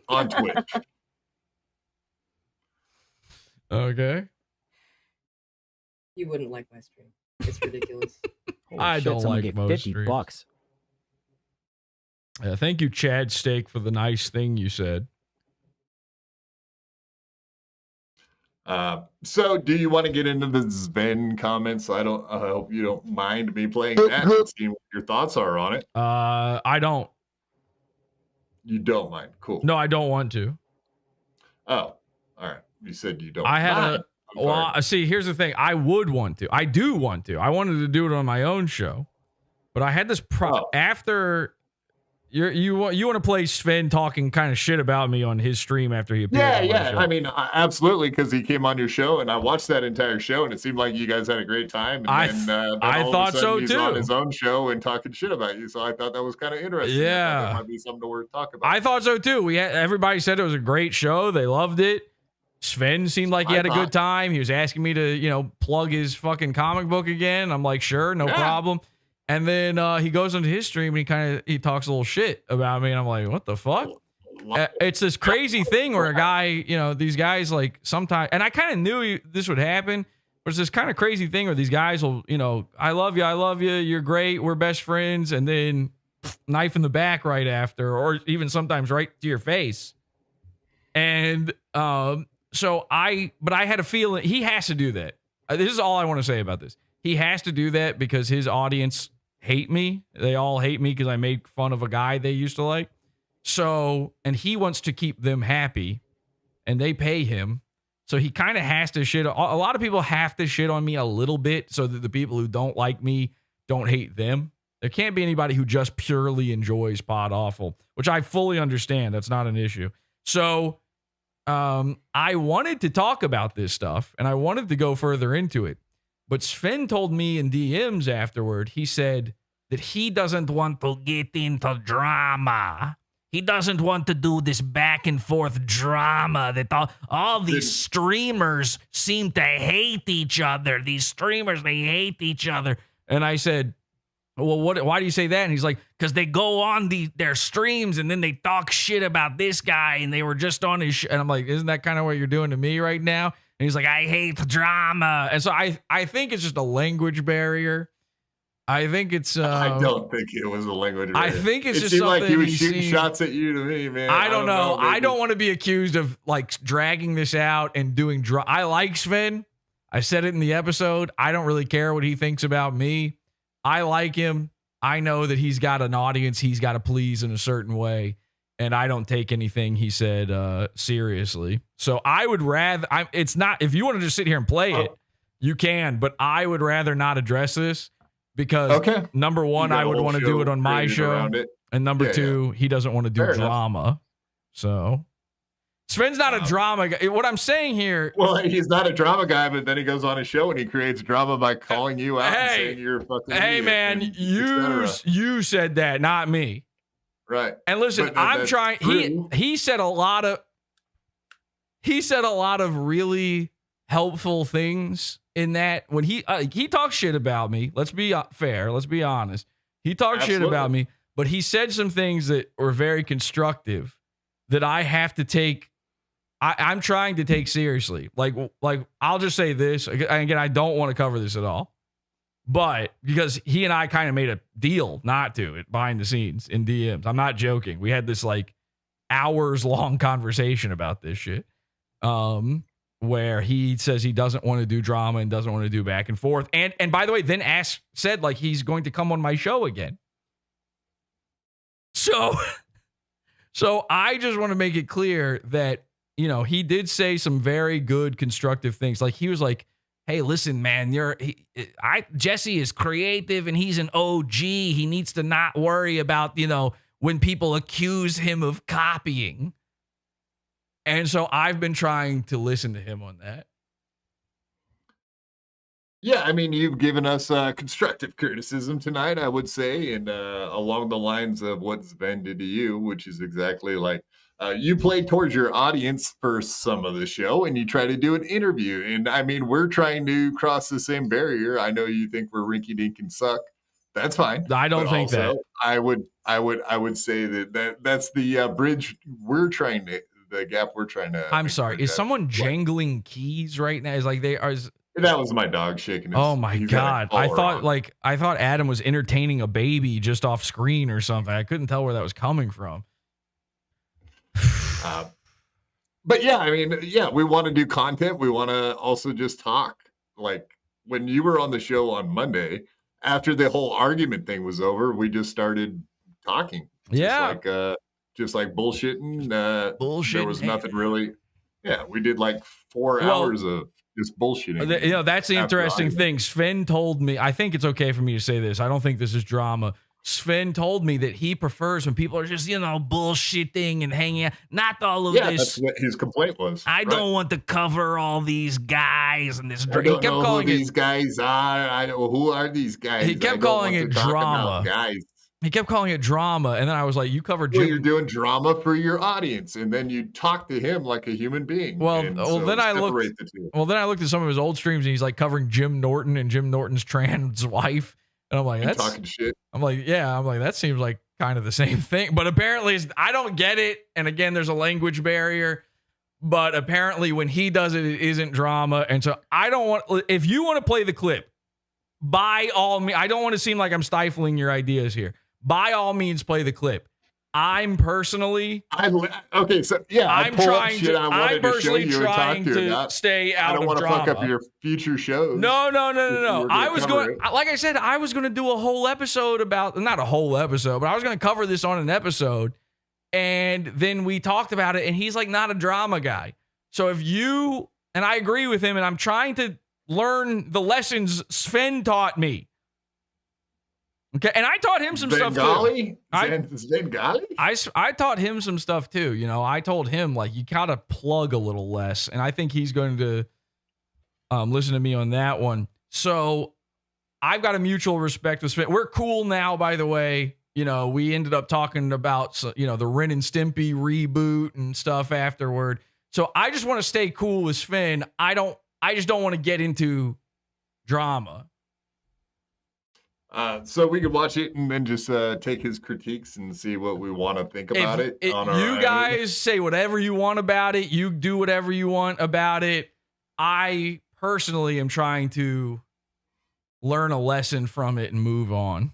on Twitch. Okay. You wouldn't like my stream. It's ridiculous. I don't like most streams. $50. Yeah, thank you, Chad Steak, for the nice thing you said. So do you want to get into the Sven comments? I hope you don't mind me playing that and seeing what your thoughts are on it. I don't. You don't mind. Cool. No, I don't want to. Oh, all right. You said you don't. I had see, here's the thing. I would want to. I do want to. I wanted to do it on my own show, but I had this after. You want to play Sven talking kind of shit about me on his stream after he appeared on my show. I mean, absolutely, because he came on your show and I watched that entire show and it seemed like you guys had a great time. And then all thought of a sudden so he's too. on his own show and talking shit about you, so I thought that was kind of interesting. Yeah, that might be something to worth talking about. I thought so too. Everybody said it was a great show. They loved it. Sven seemed like he had a good time. He was asking me to, plug his fucking comic book again. I'm like, sure, no problem. And then he goes into his stream and he talks a little shit about me. And I'm like, what the fuck? It's this crazy thing where a guy, these guys like sometimes, and I kind of knew this would happen, but it's this kind of crazy thing where these guys will, I love you. You're great. We're best friends. And then knife in the back right after, or even sometimes right to your face. And but I had a feeling he has to do that. This is all I want to say about this. He has to do that because his audience hate me. They all hate me because I make fun of a guy they used to like. So, and he wants to keep them happy and they pay him. So he kind of has to shit. A lot of people have to shit on me a little bit so that the people who don't like me don't hate them. There can't be anybody who just purely enjoys PodAWFUL, which I fully understand. That's not an issue. So I wanted to talk about this stuff and I wanted to go further into it. But Sven told me in DMs afterward, he said that he doesn't want to get into drama. He doesn't want to do this back and forth drama that all these streamers seem to hate each other. These streamers, they hate each other. And I said, well, why do you say that? And he's like, because they go on their streams and then they talk shit about this guy and they were just on his and I'm like, isn't that kind of what you're doing to me right now? And he's like, I hate drama. And so I think it's just a language barrier. I think it's I don't think it was a language barrier. I think it's just seemed something like he was shooting shots at you to me, man. I don't know. I don't want to be accused of like dragging this out and doing I like Sven. I said it in the episode. I don't really care what he thinks about me. I like him. I know that he's got an audience he's got to please in a certain way. And I don't take anything he said seriously. So I would rather, it's not, if you want to just sit here and play it, you can, but I would rather not address this because number one, I would want to do it on my show. And number two, he doesn't want to do drama. Enough. So Sven's not a drama guy. What I'm saying here. Well, he's not a drama guy, but then he goes on his show and he creates drama by calling you out and saying you're a fucking idiot. Man, you said that, not me. Right. And listen, I'm trying. He said a lot of really helpful things in that when he talks shit about me. Let's be fair. Let's be honest. He talked shit about me, but he said some things that were very constructive that I have to take. I'm trying to take seriously. Like I'll just say this again. I don't want to cover this at all. But because he and I kind of made a deal not to it behind the scenes in DMs. I'm not joking. We had this like hours long conversation about this shit. Where he says he doesn't want to do drama and doesn't want to do back and forth. And by the way, then said like he's going to come on my show again. So I just want to make it clear that, he did say some very good constructive things. Like he was like, hey, listen, man, Jesse is creative and he's an OG. He needs to not worry about, when people accuse him of copying. And so I've been trying to listen to him on that. Yeah, I mean, you've given us constructive criticism tonight, I would say, and along the lines of what Sven did to you, which is exactly like you play towards your audience for some of the show, and you try to do an interview. And I mean, we're trying to cross the same barrier. I know you think we're rinky-dink and suck. That's fine. I don't think that. I would say that's the bridge we're trying to, the gap we're trying to. I'm sorry. Is someone jangling keys right now? Is like they are. That was my dog shaking his. Oh my God. I thought Adam was entertaining a baby just off screen or something. I couldn't tell where that was coming from. But yeah, I mean, yeah, we want to do content. We want to also just talk. Like when you were on the show on Monday, after the whole argument thing was over, we just started talking. Just like bullshitting. There was nothing really. Yeah, we did like 4 hours of just bullshitting. That's the interesting thing. Sven told me, I think it's okay for me to say this. I don't think this is drama. Sven told me that he prefers when people are just, bullshitting and hanging out. Not all of this. Yeah, that's what his complaint was. I don't want to cover all these guys and this. I don't know who these guys are. Who are these guys? He kept calling it drama. Guys. He kept calling it drama, and then I was like, "You covered Jim." Well, you're doing drama for your audience, and then you talk to him like a human being. Then I looked at some of his old streams, and he's like covering Jim Norton and Jim Norton's trans wife, and I'm like, "That's talking shit." I'm like, that seems like kind of the same thing, but apparently I don't get it. And again, there's a language barrier, but apparently when he does it, it isn't drama, and so I don't want. If you want to play the clip, by all means, I don't want to seem like I'm stifling your ideas here. By all means, play the clip. I'm personally I'm personally trying to stay out of drama. I don't want to fuck up your future shows. No. I was going, like I said, I was going to do a whole episode about, not a whole episode, but I was going to cover this on an episode. And then we talked about it, and he's like not a drama guy. So if you, and I agree with him, and I'm trying to learn the lessons Sven taught me. Okay, and I taught him some stuff too. I taught him some stuff too. I told him like you gotta plug a little less, and I think he's going to listen to me on that one. So I've got a mutual respect with Sven. We're cool now, by the way. We ended up talking about the Ren and Stimpy reboot and stuff afterward. So I just want to stay cool with Sven. I just don't want to get into drama. So we could watch it and then just take his critiques and see what we want to think about it. You guys say whatever you want about it. You do whatever you want about it. I personally am trying to learn a lesson from it and move on.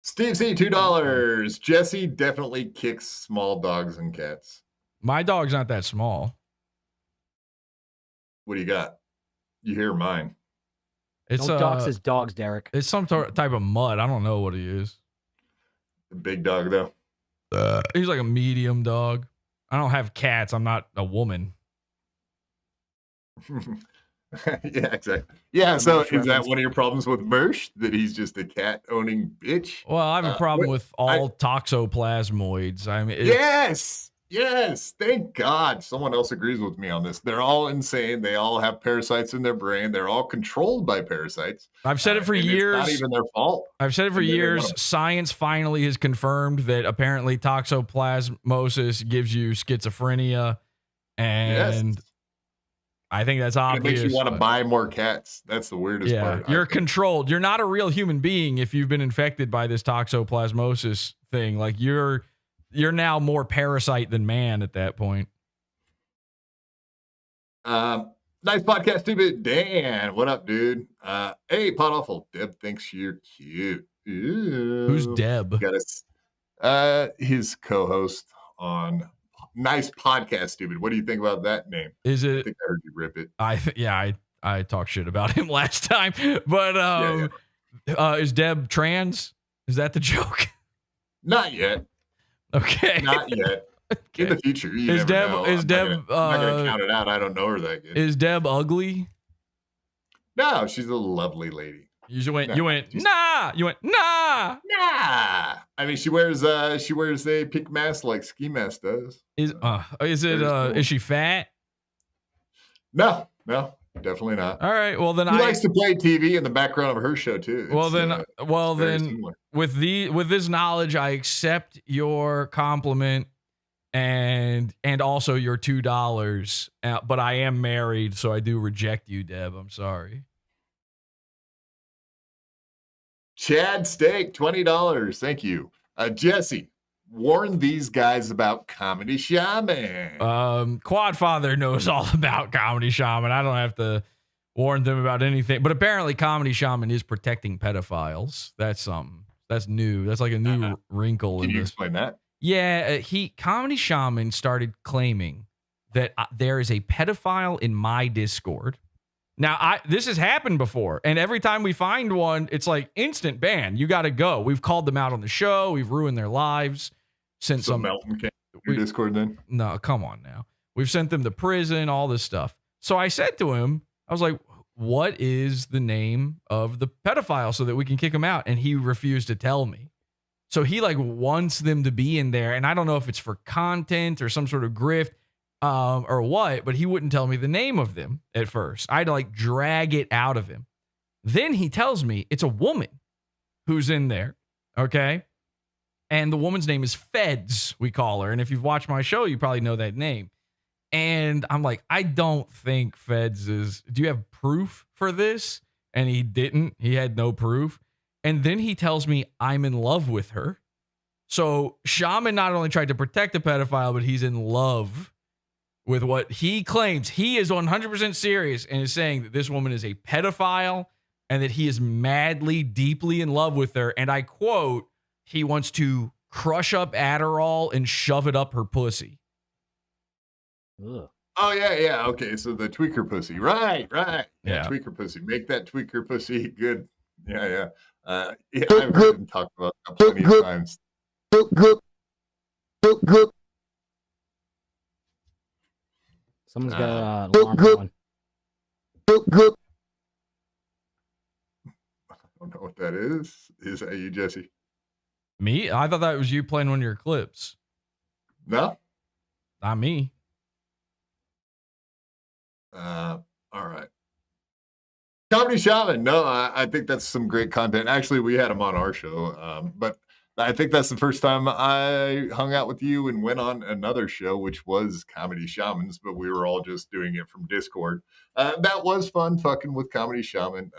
Steve C, $2. Jesse definitely kicks small dogs and cats. My dog's not that small. What do you got? You hear mine. Don't dox his dogs, Derek. It's some type of mud. I don't know what he is. A big dog, though. He's like a medium dog. I don't have cats. I'm not a woman. Yeah, exactly. Yeah, so is that one of your problems with Mersh? That he's just a cat-owning bitch? Well, I have a problem with all toxoplasmoids. I mean, Yes, thank God someone else agrees with me on this. They're all insane. They all have parasites in their brain. They're all controlled by parasites. I've said it for years. It's not even their fault. I've said it for years. Science finally has confirmed that apparently toxoplasmosis gives you schizophrenia. And I think that's obvious. It makes you want to buy more cats. That's the weirdest part. You're controlled. You're not a real human being if you've been infected by this toxoplasmosis thing. Like you're now more parasite than man at that point. Nice podcast, stupid Dan. What up, dude? Hey, PODAWFUL. Deb thinks you're cute. Ooh. Who's Deb? Got us. His co-host on Nice Podcast, stupid. What do you think about that name? Is it? I think I heard you rip it. I talked shit about him last time, but is Deb trans? Is that the joke? Not yet. Okay. Not yet. In the future, you Is never Deb know. is I'm Deb not gonna count it out. I don't know her that good. is Deb ugly? No, she's a lovely lady. You went nah. You went nah. Nah. I mean, she wears a pink mask like Ski Mask does. Is she fat? No, definitely not. All right. Well, then she likes to play TV in the background of her show too. With this knowledge, I accept your compliment and also your $2. But I am married, so I do reject you, Deb. I'm sorry. Chad Steak, $20. Thank you. Jesse, warn these guys about Comedy Shaman. Quadfather knows all about Comedy Shaman. I don't have to warn them about anything. But apparently Comedy Shaman is protecting pedophiles. That's something. That's new. That's like a new wrinkle. Can you explain that? Yeah, Comedy Shaman started claiming that there is a pedophile in my Discord. Now, this has happened before, and every time we find one, it's like instant ban. You got to go. We've called them out on the show. We've ruined their lives. Sent some Melton came to your Discord then? No, come on now. We've sent them to prison, all this stuff. So I said to him, I was like, what is the name of the pedophile so that we can kick him out? And he refused to tell me. So he like wants them to be in there, and I don't know if it's for content or some sort of grift. Or what, but he wouldn't tell me the name of them at first. I had to like drag it out of him. Then he tells me it's a woman who's in there. Okay. And the woman's name is Feds, we call her. And if you've watched my show, you probably know that name. And I'm like, I don't think Feds is, do you have proof for this? And he didn't. He had no proof. And then he tells me I'm in love with her. So Shaman not only tried to protect the pedophile, but he's in love with what he claims. He is 100% serious and is saying that this woman is a pedophile and that he is madly, deeply in love with her. And I quote, he wants to crush up Adderall and shove it up her pussy. Ugh. Oh, yeah. Okay, so the tweaker pussy. Right. Yeah. Tweaker pussy. Make that tweaker pussy good. Yeah. I've heard him talk about that plenty of times. Someone's got an alarm going. I don't know what that is. Is that you, Jesse? Me? I thought that was you playing one of your clips. No. Not me. All right. Comedy Shaman. No, I think that's some great content. Actually, we had him on our show, but I think that's the first time I hung out with you and went on another show, which was Comedy Shamans, but we were all just doing it from Discord. That was fun, fucking with Comedy Shaman.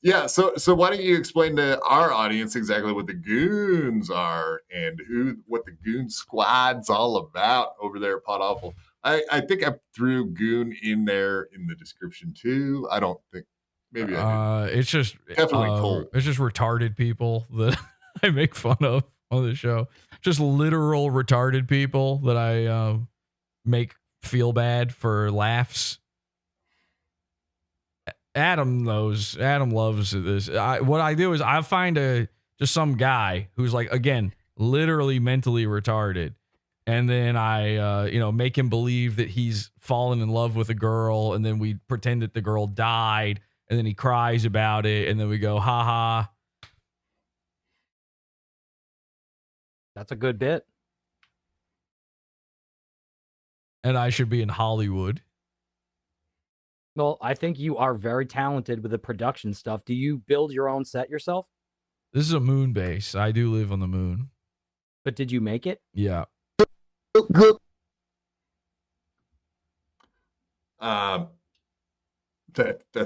Yeah, so why don't you explain to our audience exactly what the goons are and what the goon squad's all about over there at PODAWFUL. I think I threw goon in there in the description too. I don't think maybe I did. It's just definitely cold. It's just retarded people that I make fun of on the show. Just literal retarded people that I make feel bad for laughs. Adam knows. Adam loves this. What I do is I find just some guy who's like, again, literally mentally retarded. And then I, make him believe that he's fallen in love with a girl. And then we pretend that the girl died. And then he cries about it. And then we go, ha ha. That's a good bit. And I should be in Hollywood. Well, I think you are very talented with the production stuff. Do you build your own set yourself? This is a moon base. I do live on the moon. But did you make it? Yeah. That's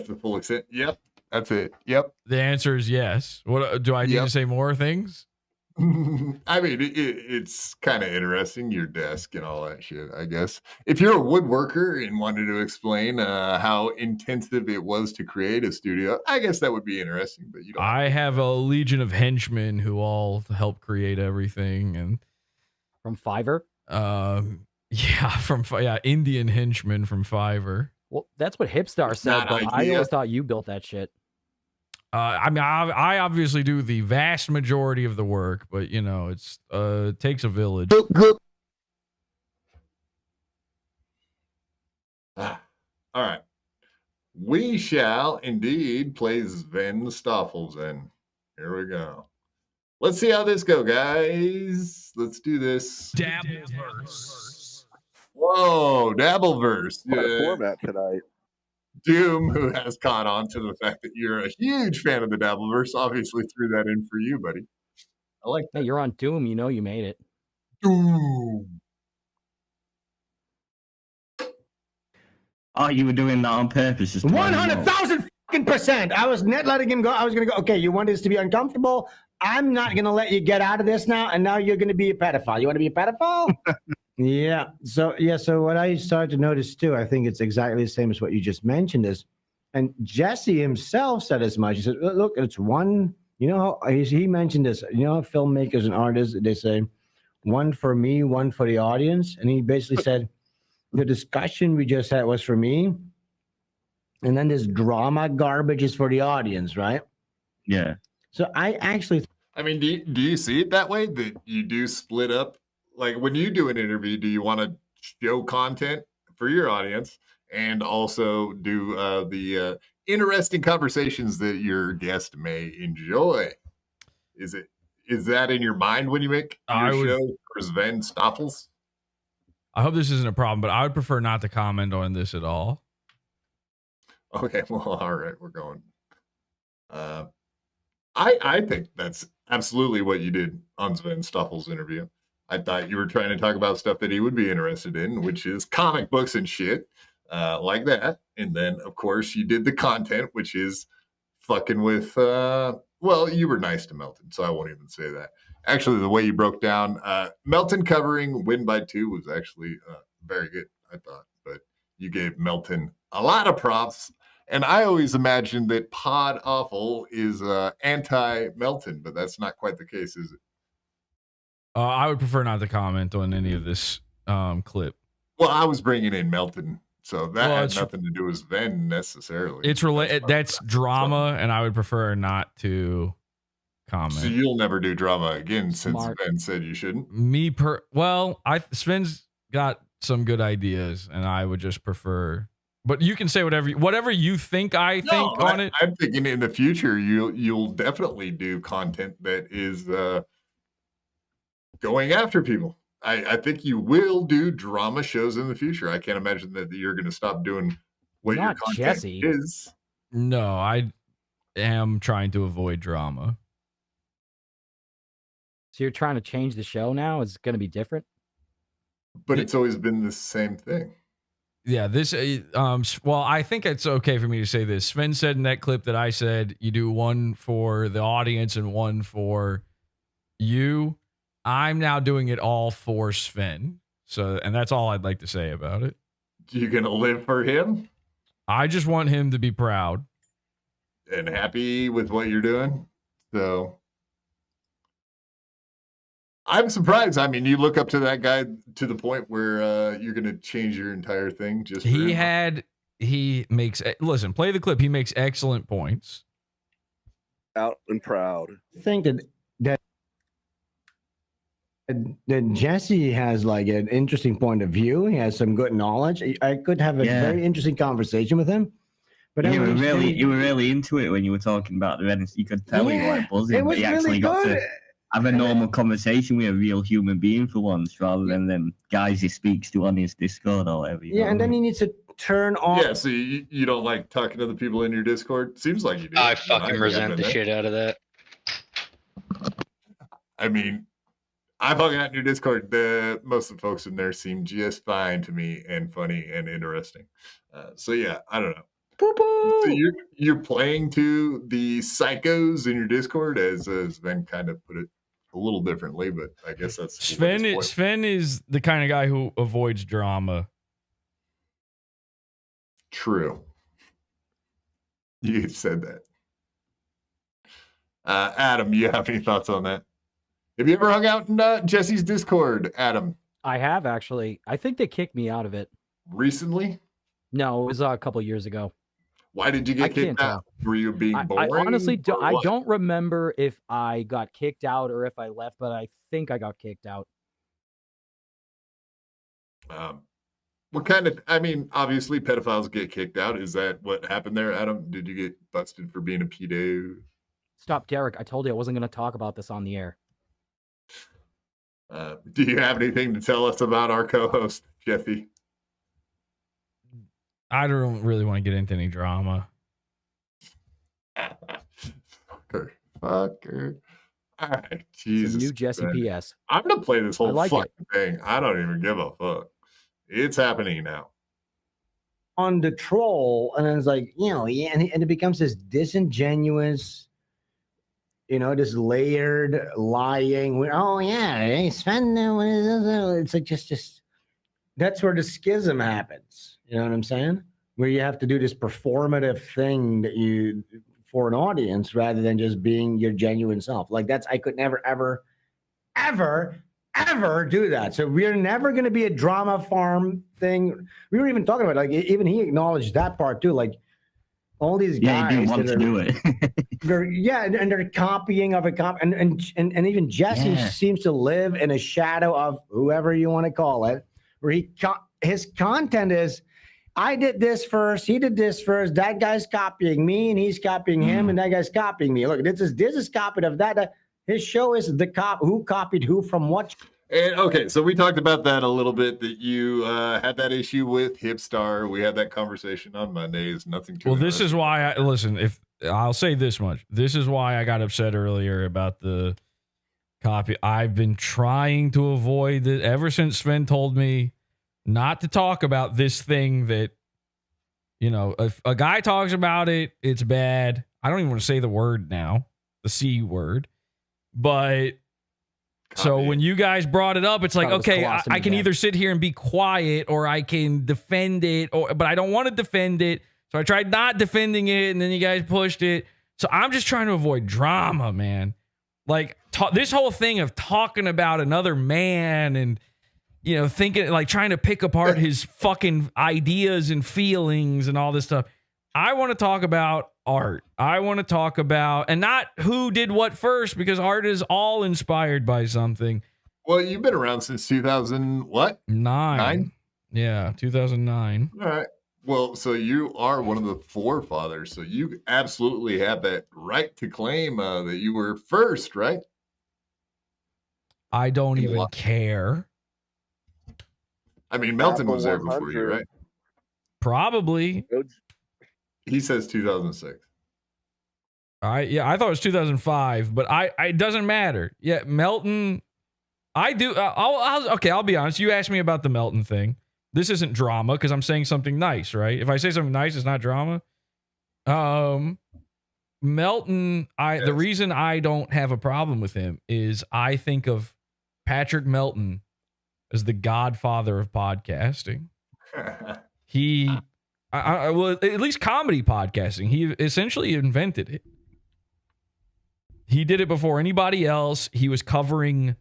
the full extent. Yep. That's it. Yep. The answer is yes. What do I need to say more things? I mean, it's kind of interesting, your desk and all that shit, I guess. If you're a woodworker and wanted to explain how intensive it was to create a studio, I guess that would be interesting. But you don't. I have a legion of henchmen who all help create everything, and from Fiverr. Indian henchmen from Fiverr. Well, that's what Hipstar said, but I always thought you built that shit. I obviously do the vast majority of the work, but it takes a village. All right. We shall indeed play Sven Stoffelsen. Here we go. Let's see how this go, guys. Let's do this. Dabbleverse. Whoa, Dabbleverse. What a format tonight. Doom, who has caught on to the fact that you're a huge fan of the Dabbleverse, obviously threw that in for you, buddy. I like that. Hey, you're on Doom. You know you made it. Doom. Oh, you were doing that on purpose. Just 100,000%. I was not letting him go. I was going to go, okay, you want this to be uncomfortable? I'm not going to let you get out of this now. And now you're going to be a pedophile. You want to be a pedophile? Yeah. So what I started to notice too, I think it's exactly the same as what you just mentioned is, and Jesse himself said as much. He said, look, it's one, you know, he mentioned this, you know, filmmakers and artists, they say one for me, one for the audience. And he basically said, the discussion we just had was for me. And then this drama garbage is for the audience, right? Yeah. So I actually... I mean, do you see it that way? That you do split up? Like when you do an interview, do you want to show content for your audience and also do the interesting conversations that your guest may enjoy? Is that in your mind when you make your show for Sven Stoffels? I hope this isn't a problem, but I would prefer not to comment on this at all. Okay, well, all right, we're going. I think that's absolutely what you did on Sven Stoffels' interview. I thought you were trying to talk about stuff that he would be interested in, which is comic books and shit like that. And then, of course, you did the content, which is fucking with, well, you were nice to Melton, so I won't even say that. Actually, the way you broke down Melton covering Win by 2 was actually very good, I thought. But you gave Melton a lot of props. And I always imagined that PODAWFUL is anti-Melton, but that's not quite the case, is it? I would prefer not to comment on any of this clip. Well, I was bringing in Melton, so that had nothing to do with Sven necessarily. It's related. That's drama, and I would prefer not to comment. So you'll never do drama again since Sven said you shouldn't? Sven's got some good ideas, and I would just prefer. But you can say whatever you think. I think on it. I'm thinking in the future you'll definitely do content that is going after people. I think you will do drama shows in the future. I can't imagine that you're going to stop doing what your content is. No, I am trying to avoid drama. So you're trying to change the show now? It's going to be different? But it's always been the same thing. Yeah, this, well, I think it's okay for me to say this. Sven said in that clip that I said, you do one for the audience and one for you. I'm now doing it all for Sven. So, and that's all I'd like to say about it. You going to live for him? I just want him to be proud. And happy with what you're doing. So I'm surprised. I mean, you look up to that guy to the point where you're going to change your entire thing. Just for listen, play the clip. He makes excellent points. Out and proud. I think that Jesse has like an interesting point of view. He has some good knowledge. I could have a very interesting conversation with him. But you were really into it when you were talking about the Venice. You could tell you were buzzing. It was but you really actually got good. to have a normal conversation with a real human being for once, rather than them guys he speaks to on his Discord or whatever. Yeah, and then he needs to turn on. Yeah, so you don't like talking to the people in your Discord? Seems like you do. I fucking resent the shit out of that. I mean, I've hung out in your Discord. Most of the folks in there seem just fine to me and funny and interesting. So yeah, I don't know. So you're playing to the psychos in your Discord, as Sven kind of put it a little differently, but I guess that's Sven is the kind of guy who avoids drama. True. You said that. Adam, you have any thoughts on that? Have you ever hung out in Jesse's Discord, Adam? I have, actually. I think they kicked me out of it. Recently? No, it was a couple years ago. Why did you get kicked out? Were you being boring? I honestly don't remember if I got kicked out or if I left, but I think I got kicked out. What kind of, I mean, obviously pedophiles get kicked out. Is that what happened there, Adam? Did you get busted for being a pedo? Stop, Derek. I told you I wasn't going to talk about this on the air. Do you have anything to tell us about our co-host, Jeffy? I don't really want to get into any drama. Fucker. All right, Jesus. New Jesse PS. I'm gonna play this whole like fucking thing. I don't even give a fuck. It's happening now. On the troll, and then it's like, yeah, and it becomes this disingenuous, this layered lying. Oh yeah, hey, Sven, what is this? It's like just that's where the schism happens. You know what I'm saying? Where you have to do this performative thing that you for an audience rather than just being your genuine self. Like I could never, ever, ever, ever do that. So we're never going to be a drama farm thing. We were even talking about, like, even he acknowledged that part too. Like all these guys he didn't want to do it. and they're copying of a cop, and even Jesse seems to live in a shadow of whoever you want to call it, where his content is, I did this first, he did this first, that guy's copying me, and he's copying him, and that guy's copying me. Look, this is copied of that. His show is the who copied who from what. And okay, so we talked about that a little bit, that you had that issue with Hipstar. We had that conversation on Mondays. Nothing too. Well, this is why listen, if I'll say this much. This is why I got upset earlier about the copy. I've been trying to avoid it ever since Sven told me not to talk about this thing that, if a guy talks about it, it's bad. I don't even want to say the word now, the C word. But so when you guys brought it up, it's like, okay, I can either sit here and be quiet or I can defend it, but I don't want to defend it. So I tried not defending it, and then you guys pushed it. So I'm just trying to avoid drama, man. Like this whole thing of talking about another man and, thinking, like, trying to pick apart his fucking ideas and feelings and all this stuff. I want to talk about art. I want to talk about, and not who did what first, because art is all inspired by something. Well, you've been around since 2000, what? 9? Yeah, 2009. All right. Well, so you are one of the forefathers, so you absolutely have that right to claim that you were first, right? I don't even care. I mean, Melton was there before you, right? Probably. He says 2006. I thought it was 2005, but it doesn't matter. Yeah, Melton. I do. I'll be honest. You asked me about the Melton thing. This isn't drama because I'm saying something nice, right? If I say something nice, it's not drama. Melton. The reason I don't have a problem with him is I think of Patrick Melton as the godfather of podcasting. Well, at least comedy podcasting. He essentially invented it. He did it before anybody else. He was covering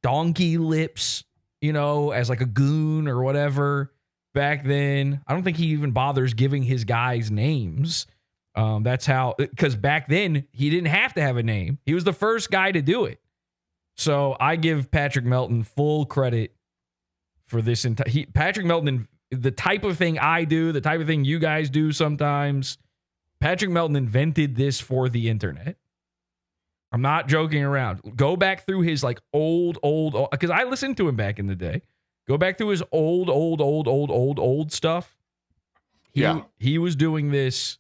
Donkey Lips, as like a goon or whatever back then. I don't think he even bothers giving his guys names. That's how, because back then he didn't have to have a name. He was the first guy to do it. So I give Patrick Melton full credit for this entire. Patrick Melton, the type of thing I do, the type of thing you guys do sometimes, Patrick Melton invented this for the internet. I'm not joking around. Go back through his like old, because I listened to him back in the day. Go back through his old stuff. He was doing this.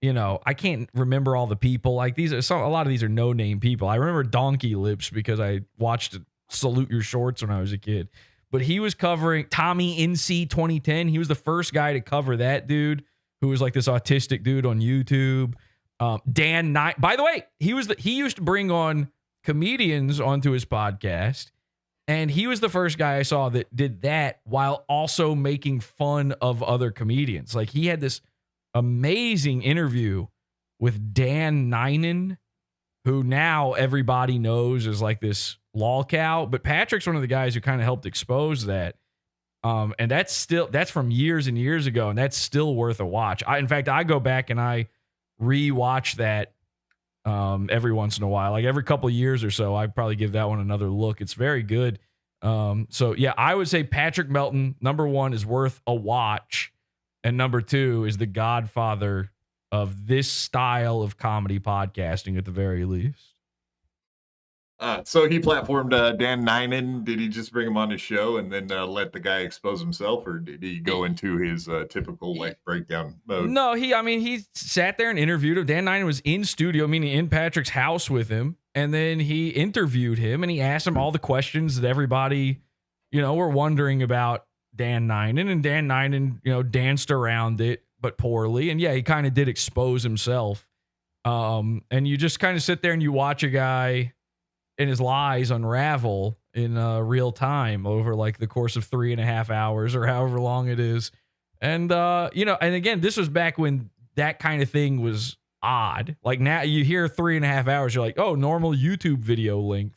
I can't remember all the people. Like a lot of these are no name people. I remember Donkey Lips because I watched Salute Your Shorts when I was a kid. But he was covering Tommy NC 2010. He was the first guy to cover that dude who was like this autistic dude on YouTube. Dan Knight. By the way, he used to bring on comedians onto his podcast, and he was the first guy I saw that did that while also making fun of other comedians. Like he had this amazing interview with Dan Ninen, who now everybody knows is like this lolcow, but Patrick's one of the guys who kind of helped expose that. And that's from years and years ago, and that's still worth a watch. In fact, I go back and I rewatch that every once in a while. Like every couple of years or so, I probably give that one another look. It's very good. So yeah, I would say Patrick Melton, number one, is worth a watch, and number two is the godfather of this style of comedy podcasting at the very least. So he platformed Dan Ninen. Did he just bring him on his show and then let the guy expose himself, or did he go into his typical like breakdown mode? No, he sat there and interviewed him. Dan Ninen was in studio, meaning in Patrick's house with him, and then he interviewed him and he asked him all the questions that everybody, were wondering about Dan Ninen, and Dan Ninen, danced around it, but poorly. And yeah, he kind of did expose himself. And you just kind of sit there and you watch a guy and his lies unravel in real time over like the course of 3.5 hours or however long it is. And, and again, this was back when that kind of thing was odd. Like now you hear 3.5 hours, you're like, oh, normal YouTube video length.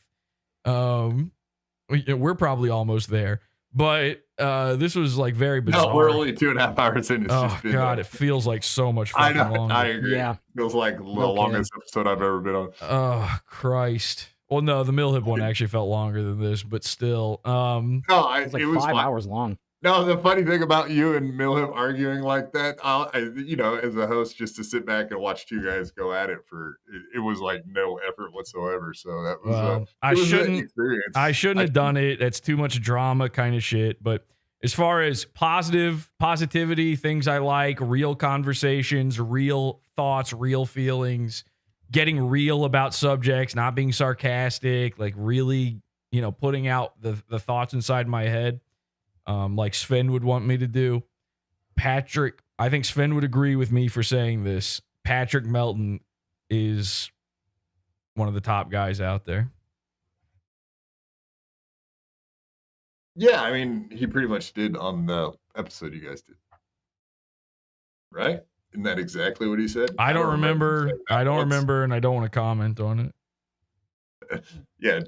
We're probably almost there, but this was like very bizarre. No, we're only 2.5 hours in. It's just been God, it feels like so much fucking longer. I agree. Yeah. Feels like the longest episode I've ever been on. Oh, Christ. Well, no, the Millhip one actually felt longer than this, but still. It was like 5 hours long. No, the funny thing about you and Millhip arguing like that, as a host, just to sit back and watch two guys go at it it was like no effort whatsoever. So that was, I shouldn't have done it. That's too much drama kind of shit. But as far as positivity, things I like, real conversations, real thoughts, real feelings, getting real about subjects, not being sarcastic, like really, putting out the thoughts inside my head, like Sven would want me to do. Patrick, I think Sven would agree with me for saying this. Patrick Melton is one of the top guys out there. Yeah, I mean, he pretty much did on the episode you guys did. Right? Isn't that exactly what he said? I don't remember. I don't remember, and I don't want to comment on it. Yeah,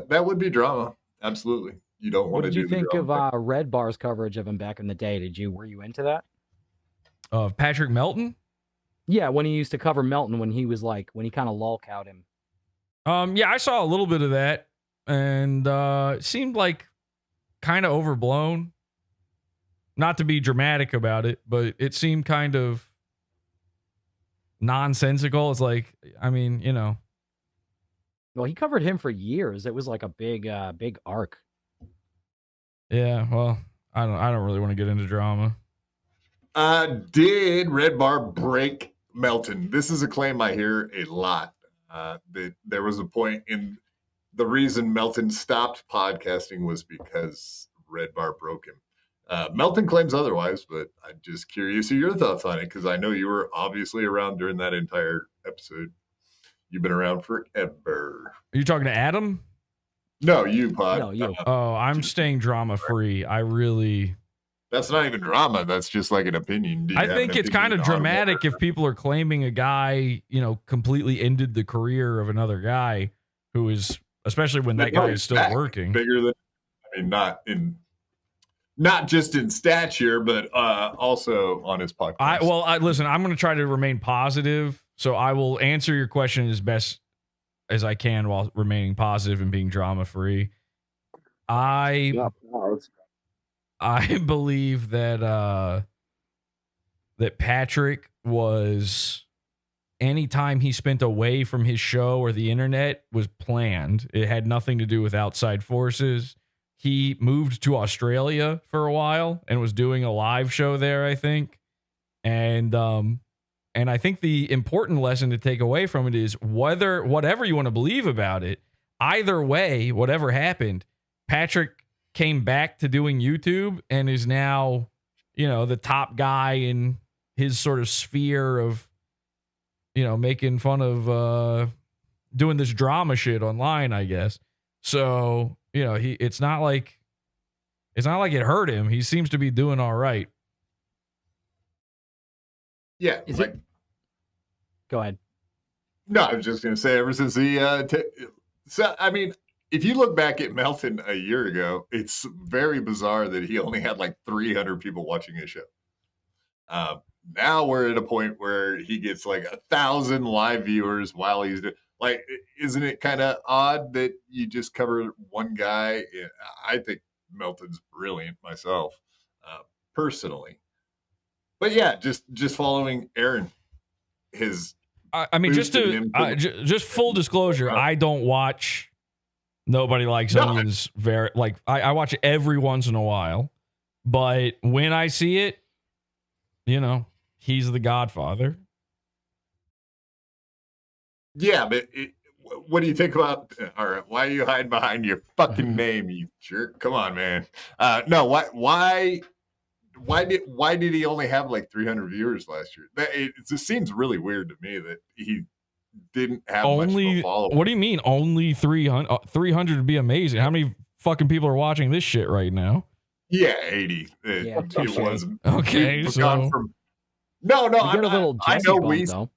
that would be drama. Absolutely. You don't want to do. What did you think of Red Bar's coverage of him back in the day? Were you into that? Of Patrick Melton? Yeah, when he used to cover Melton, when he kind of lolcowed him. Yeah, I saw a little bit of that, and it seemed like kind of overblown. Not to be dramatic about it, but it seemed kind of nonsensical. It's like, I mean, Well, he covered him for years. It was like a big arc. Yeah, well, I don't really want to get into drama. Did Red Bar break Melton? This is a claim I hear a lot. That there was a point in the reason Melton stopped podcasting was because Red Bar broke him. Melton claims otherwise, but I'm just curious of your thoughts on it because I know you were obviously around during that entire episode. You've been around forever. Are you talking to Adam? No, you, Pod. No, you. I'm staying drama free. That's not even drama. That's just like an opinion. I think it's kind of dramatic if people are claiming a guy, completely ended the career of another guy who is, especially when that guy is still working. Bigger than, not just in stature, but also on his podcast. Listen, I'm going to try to remain positive. So I will answer your question as best as I can while remaining positive and being drama free. I believe that that Patrick was, anytime he spent away from his show or the internet was planned. It had nothing to do with outside forces. He moved to Australia for a while and was doing a live show there, I think. And I think the important lesson to take away from it is whatever you want to believe about it, either way, whatever happened, Patrick came back to doing YouTube and is now, the top guy in his sort of sphere of, making fun of doing this drama shit online, I guess. So, it's not like it hurt him. He seems to be doing all right. Yeah. Go ahead. No, I was just going to say, ever since if you look back at Melton a year ago, it's very bizarre that he only had like 300 people watching his show. Now we're at a point where he gets like 1,000 live viewers while he's Like, isn't it kind of odd that you just cover one guy? I think Melton's brilliant myself, personally. But yeah, just following Aaron, I mean, just full disclosure, I don't watch Nobody Likes Onions I watch it every once in a while, but when I see it, he's the Godfather. Yeah, but what do you think about? All right, why are you hiding behind your fucking name, you jerk? Come on, man. No, why did he only have like 300 viewers last year? It just seems really weird to me that he didn't have much of a following. What do you mean only 300? 300 would be amazing. How many fucking people are watching this shit right now? Yeah, 80. It was okay. So no, I know we though.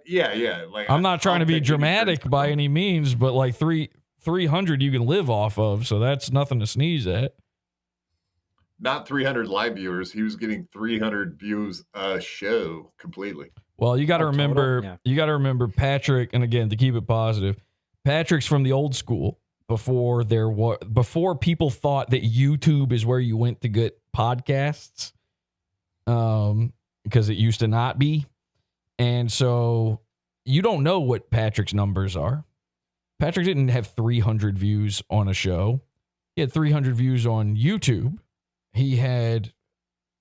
Yeah. Like, I'm not trying to be dramatic by any means, but like 300 you can live off of, so that's nothing to sneeze at. Not 300 live viewers. He was getting 300 views a show completely. Well, you got to remember Patrick, and again, to keep it positive, Patrick's from the old school before people thought that YouTube is where you went to get podcasts, because it used to not be. And so you don't know what Patrick's numbers are. Patrick didn't have 300 views on a show. He had 300 views on YouTube. He had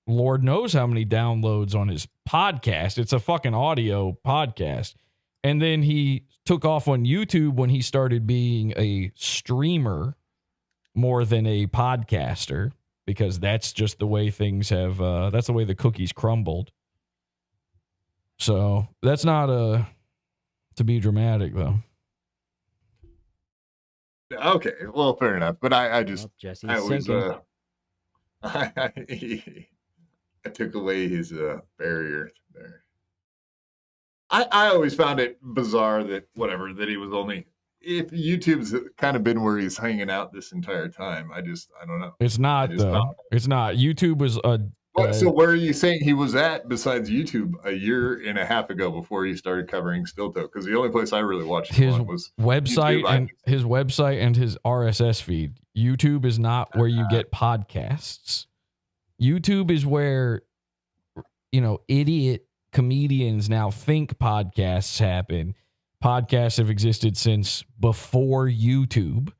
Lord knows how many downloads on his podcast. It's a fucking audio podcast. And then he took off on YouTube when he started being a streamer more than a podcaster, because that's just the way things have, that's the way the cookies crumbled. So that's not to be dramatic though. Okay, well, fair enough. But I just, Jesse, I was, I took away his barrier there. I always found it bizarre that he was only, if YouTube's kind of been where he's hanging out this entire time. I don't know. It's not though. It's not. YouTube was so where are you saying he was at besides YouTube a year and a half ago before he started covering Stilto? Because the only place I really watched him on was website YouTube. and his website and his RSS feed. YouTube is not where you get podcasts. YouTube is where, idiot comedians now think podcasts happen. Podcasts have existed since before YouTube.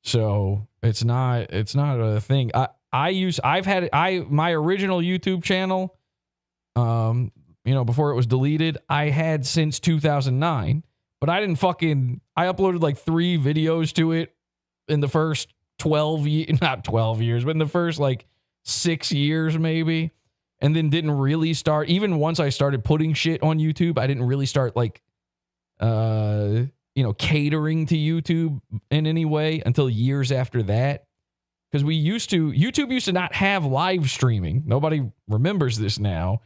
So it's not a thing. My original YouTube channel, before it was deleted, I had since 2009, but I uploaded like 3 videos to it in the first 12 years, not 12 years, but in the first like 6 years maybe. And then didn't really start, even once I started putting shit on YouTube, I didn't really start like, catering to YouTube in any way until years after that. Because YouTube used to not have live streaming. Nobody remembers this now.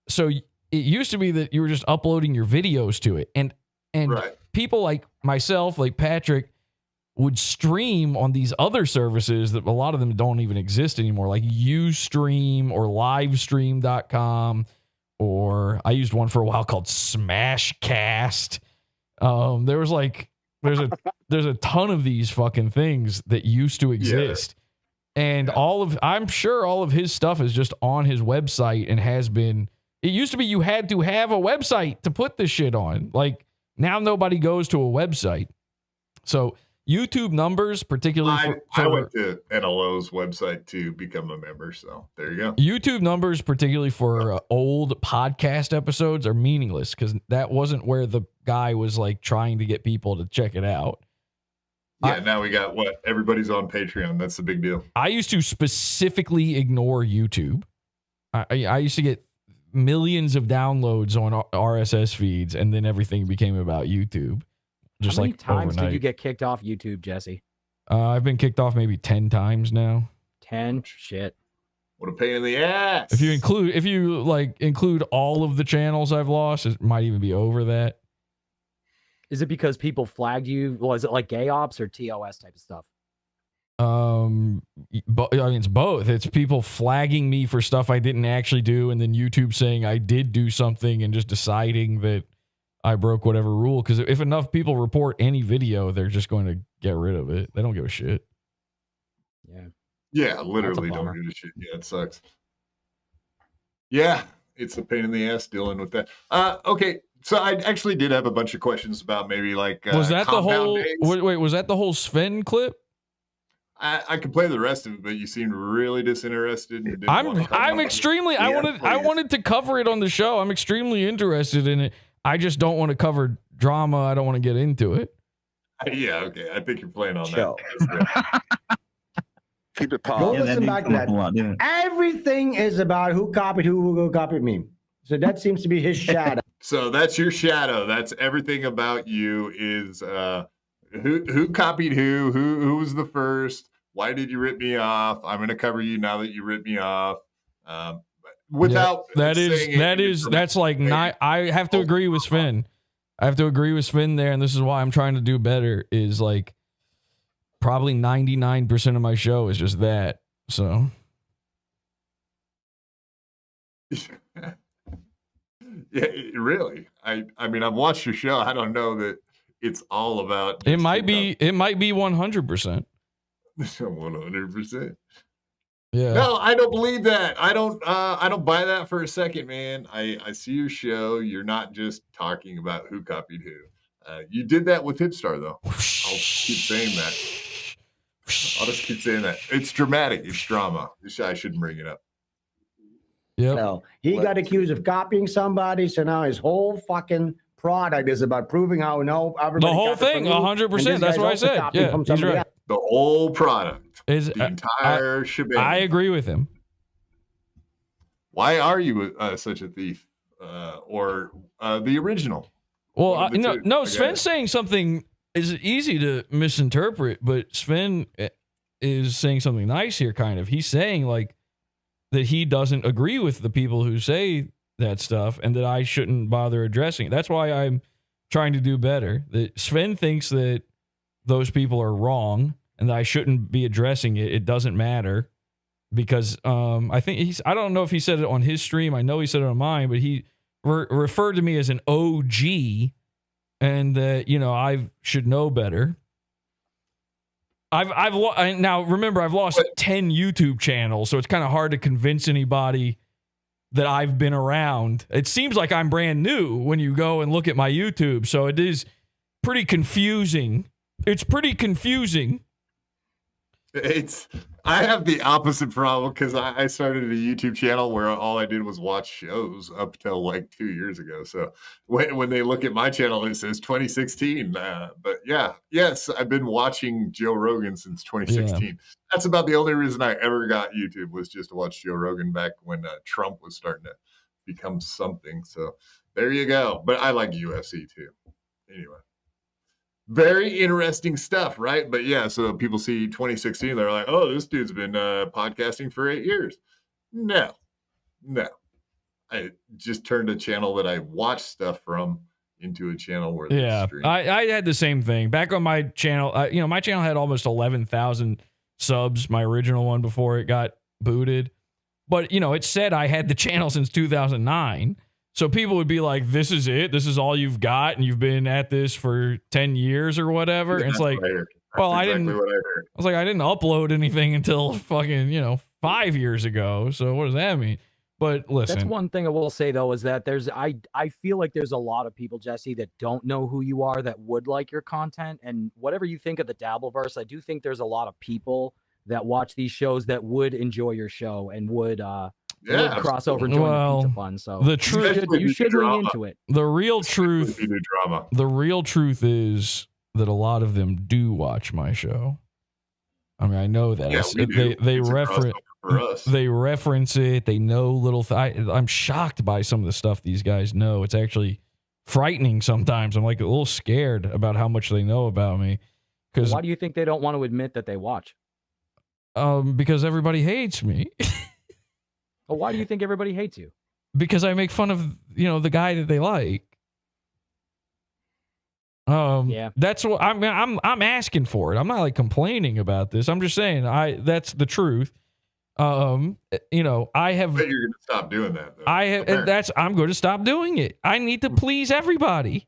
So it used to be that you were just uploading your videos to it. And right. People like myself, like Patrick, would stream on these other services that a lot of them don't even exist anymore, like Ustream or livestream.com, or I used one for a while called Smashcast. There's a ton of these fucking things that used to exist. Yeah. And I'm sure all of his stuff is just on his website and has been. It used to be you had to have a website to put this shit on. Like now nobody goes to a website. So YouTube numbers, particularly I went to NLO's website to become a member, so there you go. YouTube numbers, particularly for old podcast episodes, are meaningless because that wasn't where the guy was like trying to get people to check it out. Yeah, now we got everybody's on Patreon. That's the big deal. I used to specifically ignore YouTube. I used to get millions of downloads on RSS feeds, and then everything became about YouTube. Just How many like times overnight. did you get kicked off YouTube, Jesse? I've been kicked off maybe 10 times now. 10? Shit. What a pain in the ass. If you include all of the channels I've lost, it might even be over that. Is it because people flagged you? Well, is it like gay ops or TOS type of stuff? It's both. It's people flagging me for stuff I didn't actually do, and then YouTube saying I did do something and just deciding that I broke whatever rule. Because if enough people report any video, they're just going to get rid of it. They don't give a shit. Yeah. Yeah, literally don't give a shit. Yeah, it sucks. Yeah, it's a pain in the ass dealing with that. Okay, so I actually did have a bunch of questions about maybe like was that the whole? days. Wait, was that the whole Sven clip? I could play the rest of it, but you seemed really disinterested. And I'm extremely. I wanted to cover it on the show. I'm extremely interested in it. I just don't want to cover drama. I don't want to get into it. Yeah, okay. I think you're playing on that. Keep it Go positive. listen back to that. Everything is about who copied who copied me. So that seems to be his shadow. So that's your shadow. That's everything about you is who copied who was the first, why did you rip me off? I'm going to cover you now that you ripped me off. Without that's like not. I have to agree with Sven. I have to agree with Sven there, and this is why I'm trying to do better. Is like probably 99% of my show is just that. So. Yeah, really. I mean, I've watched your show. I don't know that it's all about. It might be 100%. 100%. Yeah. No, I don't believe that. I don't buy that for a second, man. I see your show. You're not just talking about who copied who. You did that with Hipstar, though. I'll keep saying that. I'll just keep saying that. It's dramatic. It's drama. I shouldn't bring it up. Yeah. So he got accused of copying somebody. So now his whole fucking product is about proving how everybody. The whole thing, 100%. That's what I said. Yeah, he's right. The whole product is the entire shebang. I agree with him. Why are you such a thief? Or the original? Well, no. Sven's saying something is easy to misinterpret, but Sven is saying something nice here. Kind of, he's saying like that he doesn't agree with the people who say that stuff, and that I shouldn't bother addressing it. That's why I'm trying to do better. That Sven thinks that those people are wrong, and that I shouldn't be addressing it. It doesn't matter because I think I don't know if he said it on his stream. I know he said it on mine, but he referred to me as an OG, and that I should know better. Now remember I've lost 10 YouTube channels, so it's kind of hard to convince anybody that I've been around. It seems like I'm brand new when you go and look at my YouTube, so it is pretty confusing. It's pretty confusing. I have the opposite problem because I started a YouTube channel where all I did was watch shows up till like 2 years ago. So when they look at my channel, it says 2016. But yes, I've been watching Joe Rogan since 2016. Yeah. That's about the only reason I ever got YouTube was just to watch Joe Rogan back when Trump was starting to become something. So there you go. But I like UFC too. Anyway. Very interesting stuff, right? But yeah, so people see 2016, they're like, oh, this dude's been podcasting for 8 years. No. I just turned a channel that I watch stuff from into a channel where yeah, I had the same thing. Back on my channel, my channel had almost 11,000 subs, my original one before it got booted. But, it said I had the channel since 2009. So people would be like, this is it. This is all you've got. And you've been at this for 10 years or whatever. And it's like, well, I didn't upload anything until fucking, 5 years ago. So what does that mean? But listen. That's one thing I will say, though, is that I feel like there's a lot of people, Jesse, that don't know who you are, that would like your content. And whatever you think of the Dabbleverse, I do think there's a lot of people that watch these shows that would enjoy your show and would cross over and join the pizza fun. So the truth, you should lean into it. The real truth is that a lot of them do watch my show. I mean, I know that. They reference it. They know little. I'm shocked by some of the stuff these guys know. It's actually frightening sometimes. I'm like a little scared about how much they know about me. Why do you think they don't want to admit that they watch? Because everybody hates me. Well, why do you think everybody hates you? Because I make fun of, the guy that they like. Yeah. That's what I'm asking for it. I'm not like complaining about this. I'm just saying that's the truth. I have. But you're going to stop doing that, though. I'm going to stop doing it. I need to please everybody.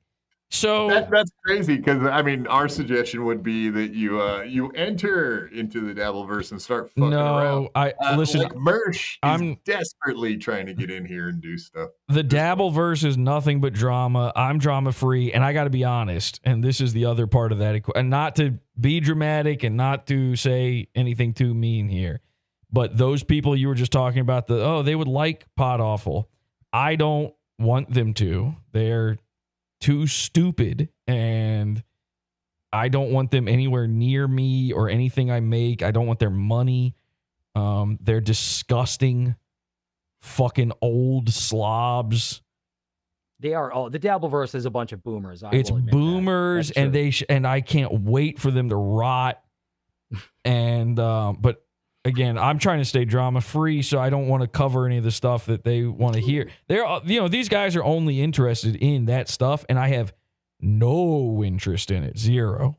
So that's crazy because I mean, our suggestion would be that you enter into the Dabbleverse and start fucking around. Listen. Like Mersh I'm is desperately trying to get in here and do stuff. The Dabbleverse is nothing but drama. I'm drama free, and I got to be honest. And this is the other part of that, and not to be dramatic and not to say anything too mean here, but those people you were just talking about, they would like PODAWFUL. I don't want them to. They're too stupid, and I don't want them anywhere near me or anything I make. I don't want their money. They're disgusting fucking old slobs. They are all the Dabbleverse is a bunch of boomers. It's boomers, and and I can't wait for them to rot. And but again, I'm trying to stay drama free, so I don't want to cover any of the stuff that they want to hear. These guys are only interested in that stuff, and I have no interest in it, zero.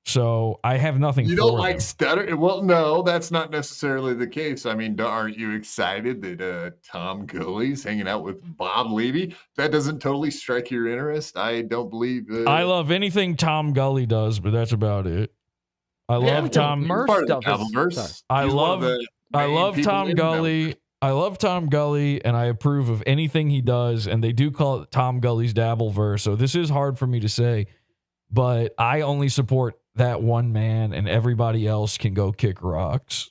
So I have nothing. You don't like stutter? Well, no, that's not necessarily the case. I mean, aren't you excited that Tom Gully's hanging out with Bob Levy? That doesn't totally strike your interest. I don't believe. I love anything Tom Gully does, but that's about it. I love Tom. I love Tom Gully. I love Tom Gully, and I approve of anything he does. And they do call it Tom Gully's Dabbleverse, so this is hard for me to say, but I only support that one man, and everybody else can go kick rocks.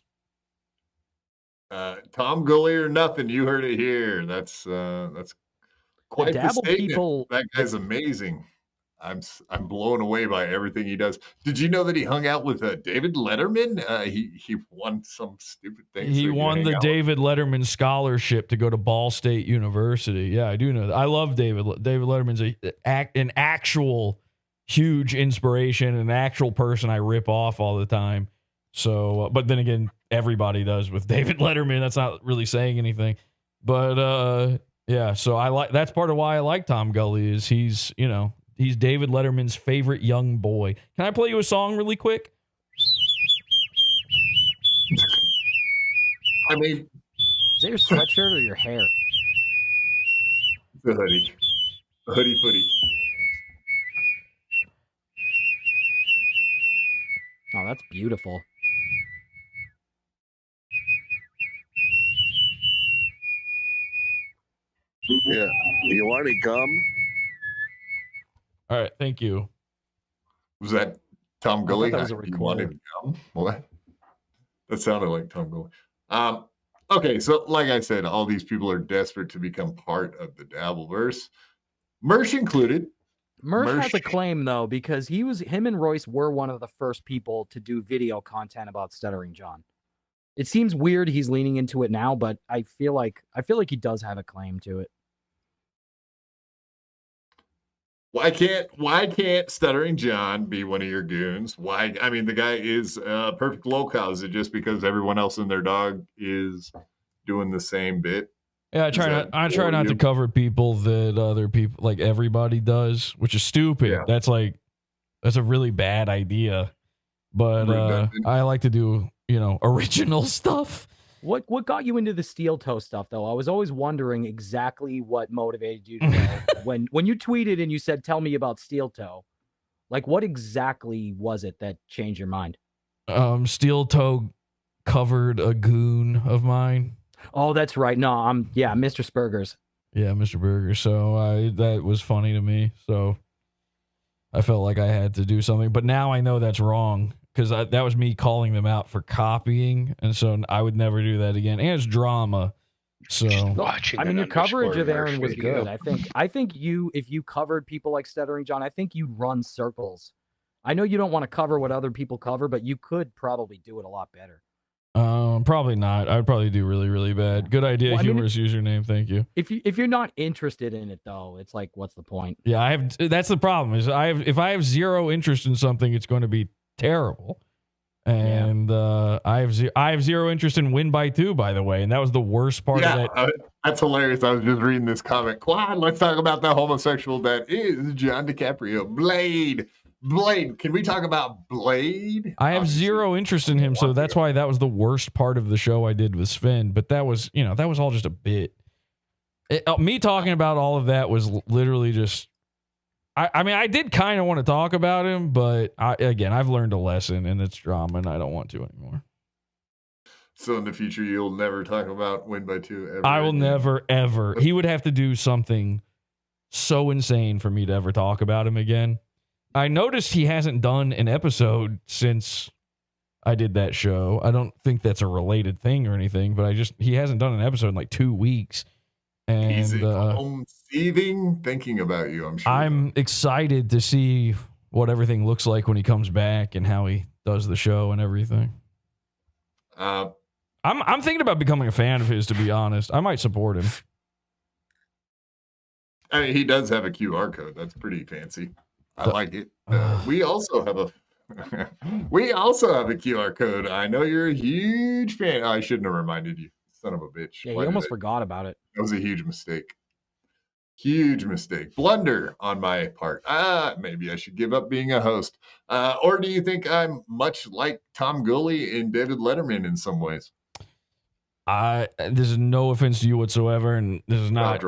Tom Gully or nothing. You heard it here. That's quite the statement. That guy's amazing. I'm blown away by everything he does. Did you know that he hung out with David Letterman? He won some stupid thing. He won the David Letterman scholarship to go to Ball State University. Yeah, I do know that. I love David. David Letterman's an actual huge inspiration, an actual person I rip off all the time. So, but then again, everybody does with David Letterman. That's not really saying anything. But yeah, so that's part of why I like Tom Gully is he's David Letterman's favorite young boy. Can I play you a song really quick? I mean, is that your sweatshirt or your hair? The hoodie. The hoodie footy. Oh, that's beautiful. Yeah. You want to come? All right, thank you. Was that Tom Gully? That was a recording. What? That sounded like Tom Gully. Okay, so like I said, all these people are desperate to become part of the Dabbleverse. Mersh included. Mersh has a claim though, because him and Royce were one of the first people to do video content about Stuttering John. It seems weird he's leaning into it now, but I feel like he does have a claim to it. Why can't Stuttering John be one of your goons? Why? I mean, the guy is perfect locale. Is it just because everyone else and their dog is doing the same bit? Yeah, I try not to cover people that other people, like everybody does, which is stupid. Yeah. That's a really bad idea. But I like to do, original stuff. What got you into the steel toe stuff though? I was always wondering exactly what motivated you to go. when you tweeted and you said, "Tell me about steel toe." Like, what exactly was it that changed your mind? Steel toe covered a goon of mine. Oh, that's right. No, Mr. Spurgers. Yeah, Mr. Burger. So that was funny to me. So I felt like I had to do something, but now I know that's wrong because that was me calling them out for copying, and so I would never do that again. And it's drama. So I mean, your coverage of Aaron was good. I think if you covered people like Stuttering John, I think you'd run circles. I know you don't want to cover what other people cover, but you could probably do it a lot better. Probably not. I would probably do really, really bad. Good idea, humorous username. Thank you. If you're not interested in it though, it's like, what's the point? Yeah, that's the problem. Is if I have zero interest in something, it's going to be terrible. And I have zero interest in Win by 2, by the way, and that was the worst part of that. That's hilarious. I was just reading this comment. Quad, let's talk about the homosexual that is John DiCaprio. Blade. Can we talk about Blade? I have zero interest in him, so that's why that was the worst part of the show I did with Sven. But that was all just a bit. Me talking about all of that was literally just, I mean, I did kind of want to talk about him, but I've learned a lesson, and it's drama, and I don't want to anymore. So in the future, you'll never talk about Win by 2 ever. I will again. never, ever. He would have to do something so insane for me to ever talk about him again. I noticed he hasn't done an episode since I did that show. I don't think that's a related thing or anything, but he hasn't done an episode in like 2 weeks. And He's at home seething, thinking about you, I'm sure. I'm excited to see what everything looks like when he comes back and how he does the show and everything. I'm thinking about becoming a fan of his, to be honest. I might support him. I mean, he does have a QR code. That's pretty fancy. I like it. We also have a QR code. I know you're a huge fan. I shouldn't have reminded you, son of a bitch. Yeah, you almost forgot about it. That was a huge mistake. Huge mistake. Blunder on my part. Maybe I should give up being a host. Or do you think I'm much like Tom Gully and David Letterman in some ways? This is no offense to you whatsoever, and this is not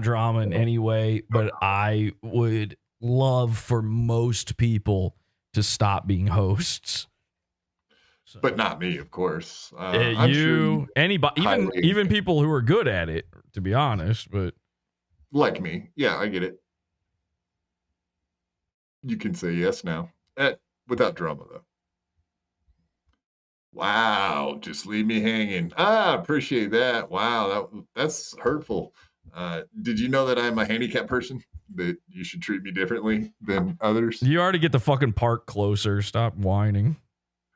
drama in any way, but I would love for most people to stop being hosts. But not me, of course. Anybody, even people who are good at it, to be honest, but like me. Yeah, I get it. You can say yes now. Without drama, though. Wow, just leave me hanging. Appreciate that. Wow, that's hurtful. Did you know that I'm a handicapped person? That you should treat me differently than others? You already get the fucking park closer. Stop whining.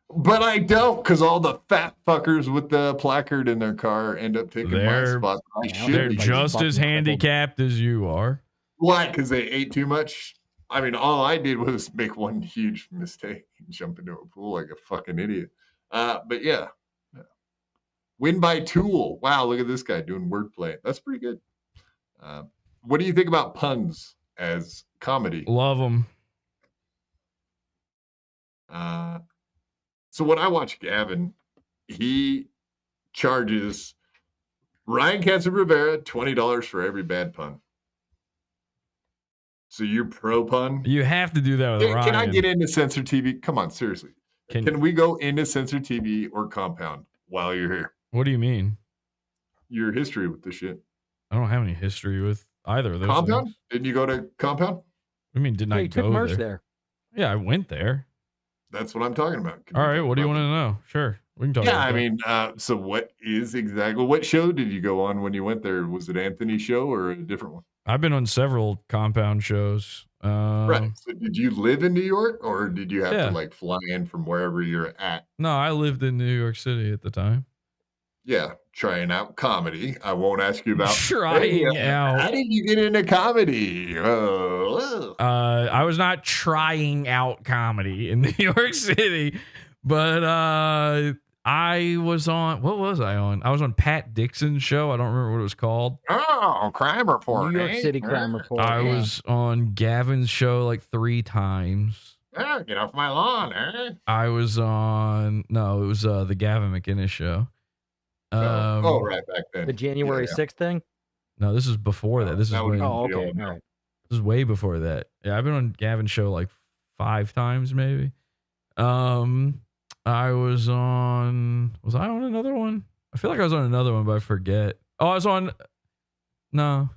But I don't, because all the fat fuckers with the placard in their car end up taking my spot. They're just as handicapped as you are. Why? Because they ate too much? I mean, all I did was make one huge mistake and jump into a pool like a fucking idiot. But yeah. Win by Tool. Wow, look at this guy doing wordplay. That's pretty good. What do you think about puns as comedy? Love them. So when I watch Gavin, he charges Ryan Cancer-Rivera $20 for every bad pun. So you're pro pun? You have to do that with Ryan. Can I get into Censor TV? Come on, seriously. Can we go into Censor TV or Compound while you're here? What do you mean? Your history with the shit. I don't have any history with either of those. Compound? Things. Didn't you go to Compound? I mean, didn't I go there? Yeah, I went there. That's what I'm talking about. All right, what do you want to know? Sure, we can talk about that. I mean, so what show did you go on when you went there? Was it Anthony's show or a different one? I've been on several Compound shows. Right. So did you live in New York or did you have to like fly in from wherever you're at? No, I lived in New York City at the time. Yeah, trying out comedy. I won't ask you about trying out. How did you get into comedy? I was not trying out comedy in New York City, but I was on. What was I on? I was on Pat Dixon's show. I don't remember what it was called. Oh, Crime Report. New York City Crime Report. I was on Gavin's show like 3 times. Oh, get off my lawn, eh? I was on. No, it was the Gavin McInnes show. Right back then. The January 6th thing? No, this is before that. This is when. Oh, okay. All right. This is way before that. Yeah, I've been on Gavin's show like 5 times, maybe. I was on. Was I on another one? I feel like I was on another one, but I forget. Oh, I was on. No.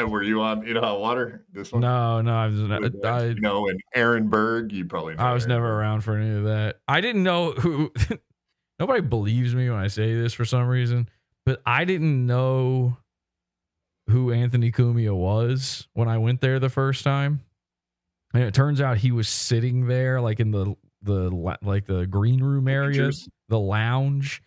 Were you on In Hot Water? This one? No, I was. And Aaron Berg. You probably know. I was never around for any of that. I didn't know who. Nobody believes me when I say this for some reason, but I didn't know who Anthony Cumia was when I went there the first time. And it turns out he was sitting there like in the green room area, the lounge.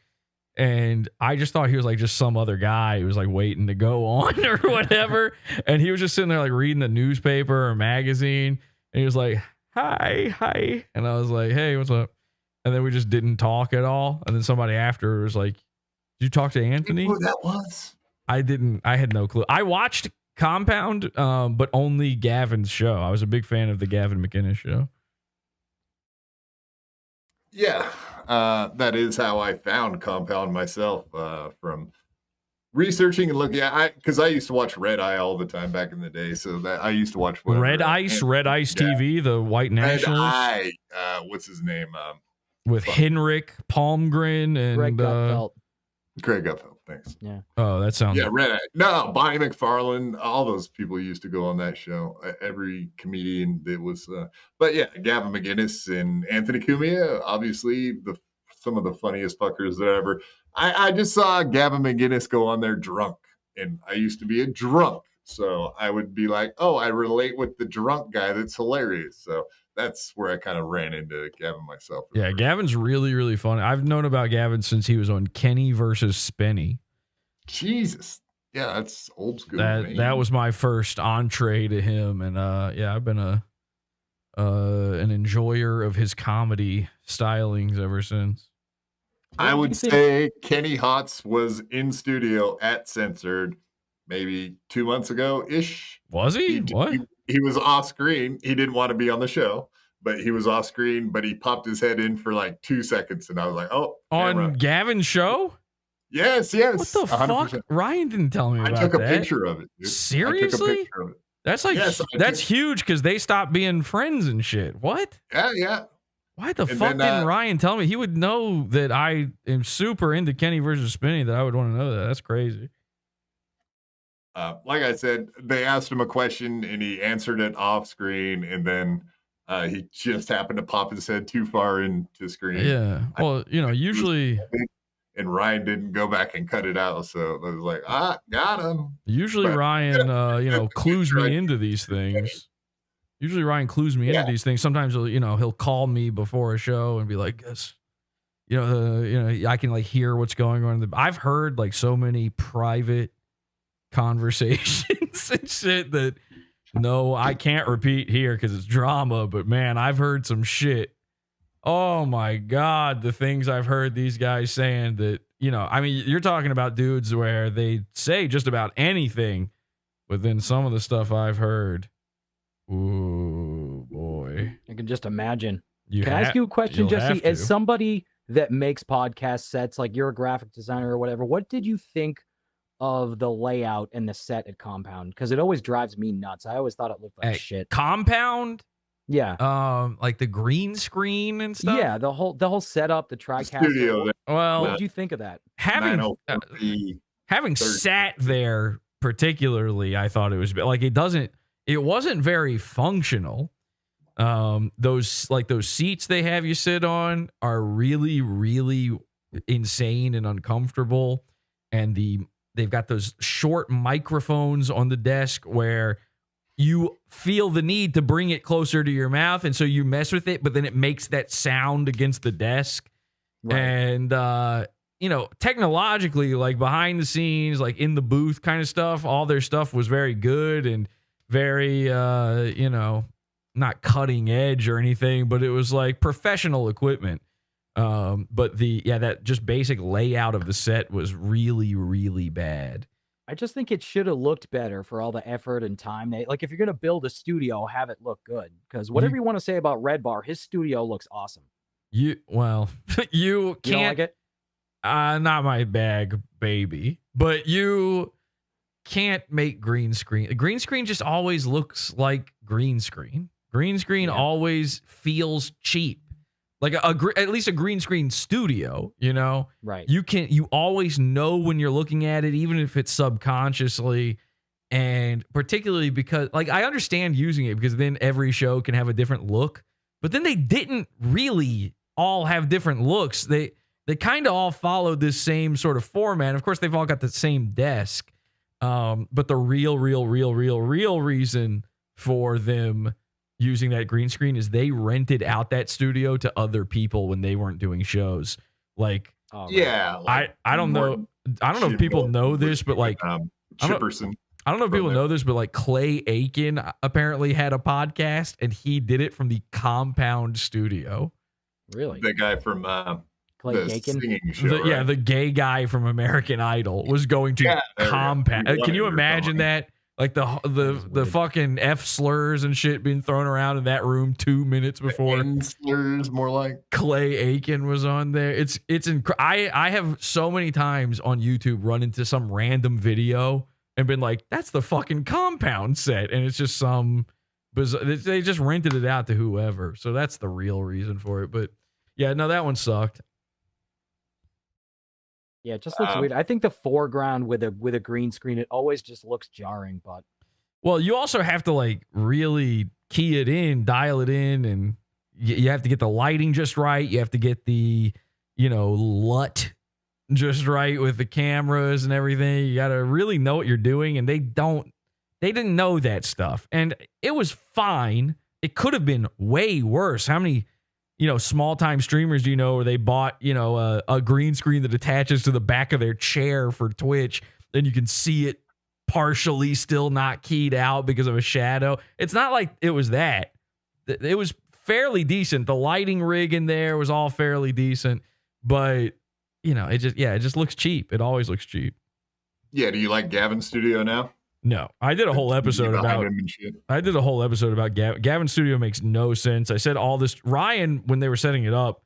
And I just thought he was like just some other guy who was like waiting to go on or whatever. And he was just sitting there like reading the newspaper or magazine. And he was like, hi. And I was like, hey, what's up? And then we just didn't talk at all. And then somebody after was like, did you talk to Anthony? Who that was? I didn't. I had no clue. I watched Compound, but only Gavin's show. I was a big fan of the Gavin McInnes show. Yeah, that is how I found Compound myself. researching and looking at, because I used to watch Red Eye all the time back in the day. So that I used to watch Red Ice TV, the white nationalist. Red Eye, what's his name? With Henrik Palmgren and Greg Gutfeld. Greg Gutfeld, thanks. Yeah. Oh, that sounds. Yeah, Red Eye. No, Bonnie McFarlane. All those people used to go on that show. Every comedian that was. But yeah, Gavin McInnes and Anthony Cumia, obviously some of the funniest fuckers that ever. I just saw Gavin McInnes go on there drunk, and I used to be a drunk. So I would be like, oh, I relate with the drunk guy. That's hilarious. So that's where I kind of ran into Gavin myself. Yeah, Gavin's really, really funny. I've known about Gavin since he was on Kenny versus Spenny. Jesus. Yeah, that's old school. That was my first entree to him. And yeah, I've been an enjoyer of his comedy stylings ever since. I would say Kenny Hotz was in studio at Censored maybe 2 months ago ish. Was he? What? He was off screen. He didn't want to be on the show, but he was off screen. But he popped his head in for like 2 seconds, and I was like, "Oh, on Gavin's show." Yes. What the 100%. Fuck? Ryan didn't tell me about that. I took a picture of it. Dude. Seriously? I took a picture of it. That's like that's huge because they stopped being friends and shit. What? Yeah. Why the fuck didn't Ryan tell me? He would know that I am super into Kenny versus Spenny. That I would want to know that. That's crazy. Like I said, they asked him a question and he answered it off screen, and then he just happened to pop his head too far into screen. Yeah. Well, usually. And Ryan didn't go back and cut it out, so I was like, got him. Usually Ryan, clues me into these things. Usually Ryan clues me into these things. Sometimes he'll call me before a show and be like, "Yes, I can like hear what's going on." I've heard like so many private conversations and shit that I can't repeat here because it's drama. But man, I've heard some shit. Oh my God, the things I've heard these guys saying that, you're talking about dudes where they say just about anything, but then some of the stuff I've heard. Ooh, boy. I can just imagine. Can I ask you a question, Jesse? As somebody that makes podcast sets, like you're a graphic designer or whatever, what did you think of the layout and the set at Compound? Because it always drives me nuts. I always thought it looked like shit. Compound? Yeah. Like the green screen and stuff? Yeah, the whole setuut, the TriCaster. Well, what did you think of that? Having sat there particularly, I thought it was like it wasn't very functional. Those seats they have you sit on are really, really insane and uncomfortable. And they've got those short microphones on the desk where you feel the need to bring it closer to your mouth. And so you mess with it, but then it makes that sound against the desk. Right. And, technologically, like behind the scenes, like in the booth kind of stuff, all their stuff was very good and very, not cutting edge or anything, but it was like professional equipment. But that just basic layout of the set was really, really bad. I just think it should have looked better for all the effort and time. Like if you're going to build a studio, have it look good. Because whatever you want to say about Red Bar, his studio looks awesome. You can't. You don't like it? Not my bag, baby. But you can't make green screen. Green screen just always looks like green screen. Green screen always feels cheap. Like at least a green screen studio, right? You always know when you're looking at it, even if it's subconsciously, and particularly because like I understand using it because then every show can have a different look, but then they didn't really all have different looks. They kind of all followed this same sort of format. Of course, they've all got the same desk, but the real reason for them using that green screen is they rented out that studio to other people when they weren't doing shows. Like, I don't know if people know this, but like Chipperson. I don't know if people know this, but like Clay Aiken apparently had a podcast and he did it from the Compound studio. Really? The guy from Clay Aiken? The gay guy from American Idol was going to Compound. Can you imagine that? Like the fucking F slurs and shit being thrown around in that room 2 minutes before. N slurs, more like Clay Aiken was on there. It's I have so many times on YouTube run into some random video and been like, that's the fucking compound set, and it's just some bizarre. They just rented it out to whoever, so that's the real reason for it. But yeah, no, that one sucked. Yeah, it just looks weird. I think the foreground with a green screen, it always just looks jarring. But well, you also have to like really key it in, dial it in, and you have to get the lighting just right. You have to get the LUT just right with the cameras and everything. You got to really know what you're doing, and they didn't know that stuff, and it was fine. It could have been way worse. How many small time streamers do you know where they bought, a green screen that attaches to the back of their chair for Twitch, then you can see it partially still not keyed out because of a shadow. It's not like it was that. It was fairly decent. The lighting rig in there was all fairly decent, but it just looks cheap. It always looks cheap. Yeah, do you like Gavin's studio now? No, I did a whole episode about Gavin's studio makes no sense. I said all this. Ryan, when they were setting it up,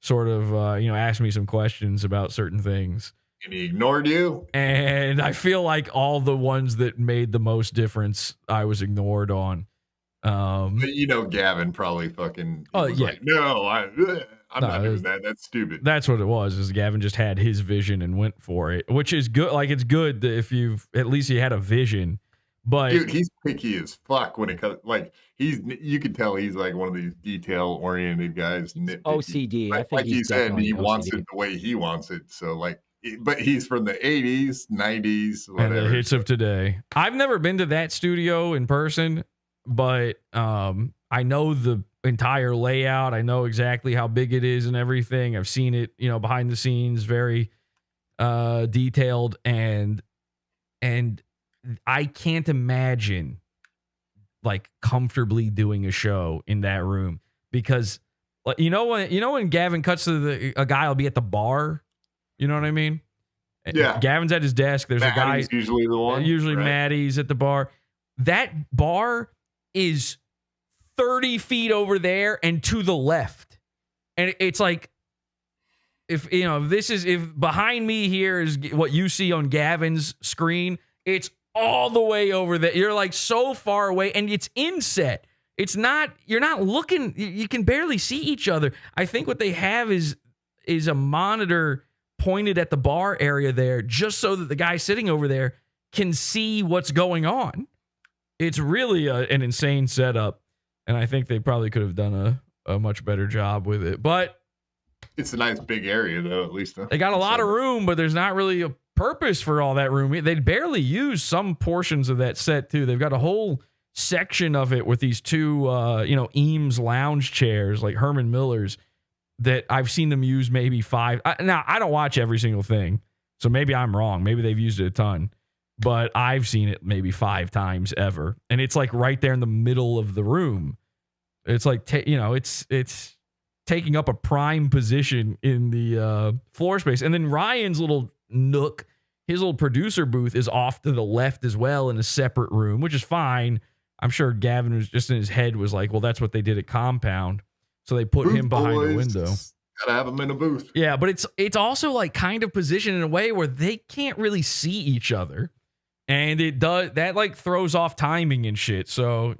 sort of asked me some questions about certain things. And he ignored you? And I feel like all the ones that made the most difference, I was ignored on. But Gavin probably fucking like, no, I'm not doing that. That's stupid. That's what it was. Is Gavin just had his vision and went for it, which is good. Like, it's good that if at least you had a vision. But dude, he's picky as fuck when it comes. Like, you can tell he's like one of these detail oriented guys. OCD. I think like he said, he wants it the way he wants it. So like, but he's from the 80s, 90s, whatever. And the hits of today. I've never been to that studio in person, but I know the entire layout. I know exactly how big it is and everything. I've seen it, behind the scenes, very detailed, and I can't imagine like comfortably doing a show in that room, because when Gavin cuts to a guy will be at the bar, you know what I mean? Yeah. Gavin's at his desk. There's Maddie's a guy, usually the one. Usually right? Maddie's at the bar. That bar is 30 feet over there and to the left. And it's like, if behind me here is what you see on Gavin's screen, it's all the way over there. You're like so far away, and it's inset. You're not looking, you can barely see each other. I think what they have is a monitor pointed at the bar area there, just so that the guy sitting over there can see what's going on. It's really an insane setup, and I think they probably could have done a much better job with it. But it's a nice big area, though, at least. They got a lot of room, but there's not really a purpose for all that room. They barely use some portions of that set, too. They've got a whole section of it with these two, Eames lounge chairs, like Herman Miller's, that I've seen them use maybe 5. Now, I don't watch every single thing, so maybe I'm wrong. Maybe they've used it a ton. But I've seen it maybe 5 times ever. And it's like right there in the middle of the room. It's like, it's taking up a prime position in the floor space. And then Ryan's little nook, his little producer booth, is off to the left as well in a separate room, which is fine. I'm sure Gavin was just in his head was like, well, that's what they did at Compound. So they put him behind the window. Gotta have him in a booth. Yeah, but it's also like kind of positioned in a way where they can't really see each other. And that like throws off timing and shit. So,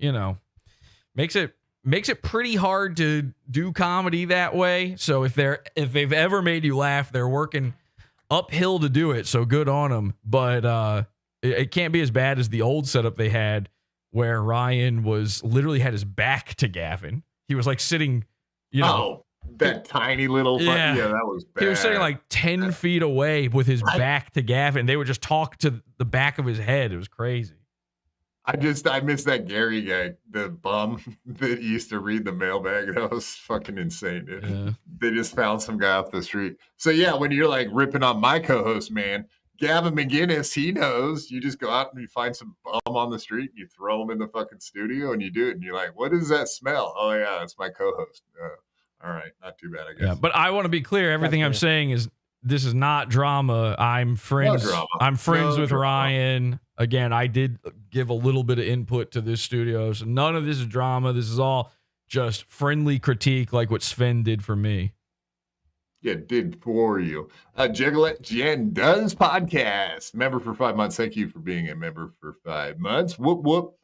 makes it pretty hard to do comedy that way. So if they've ever made you laugh, they're working uphill to do it. So good on them. But it can't be as bad as the old setup they had, where Ryan literally had his back to Gavin. He was like sitting, that tiny little yeah, that was bad. He was sitting like 10 feet away with his back to Gavin. They would just talk to the back of his head. It was crazy. I miss that Gary guy, the bum that used to read the mailbag. That was fucking insane, dude. Yeah. They just found some guy off the street. So yeah, when you're like ripping on my co-host, man, Gavin McGinnis, he knows. You just go out and you find some bum on the street, and you throw him in the fucking studio, and you do it, and you're like, what does that smell? Oh yeah, it's my co-host. All right, not too bad, I guess. Yeah, but I want to be clear. Everything I'm saying is this is not drama. I'm friends. drama. I'm friends No with drama. Ryan. Again, I did give a little bit of input to this studio, so none of this is drama. This is all just friendly critique, like what Sven did for me. Yeah, did for you. Juggalette Jen Does Podcast. Member for 5 months. Thank you for being a member for 5 months. Whoop, whoop.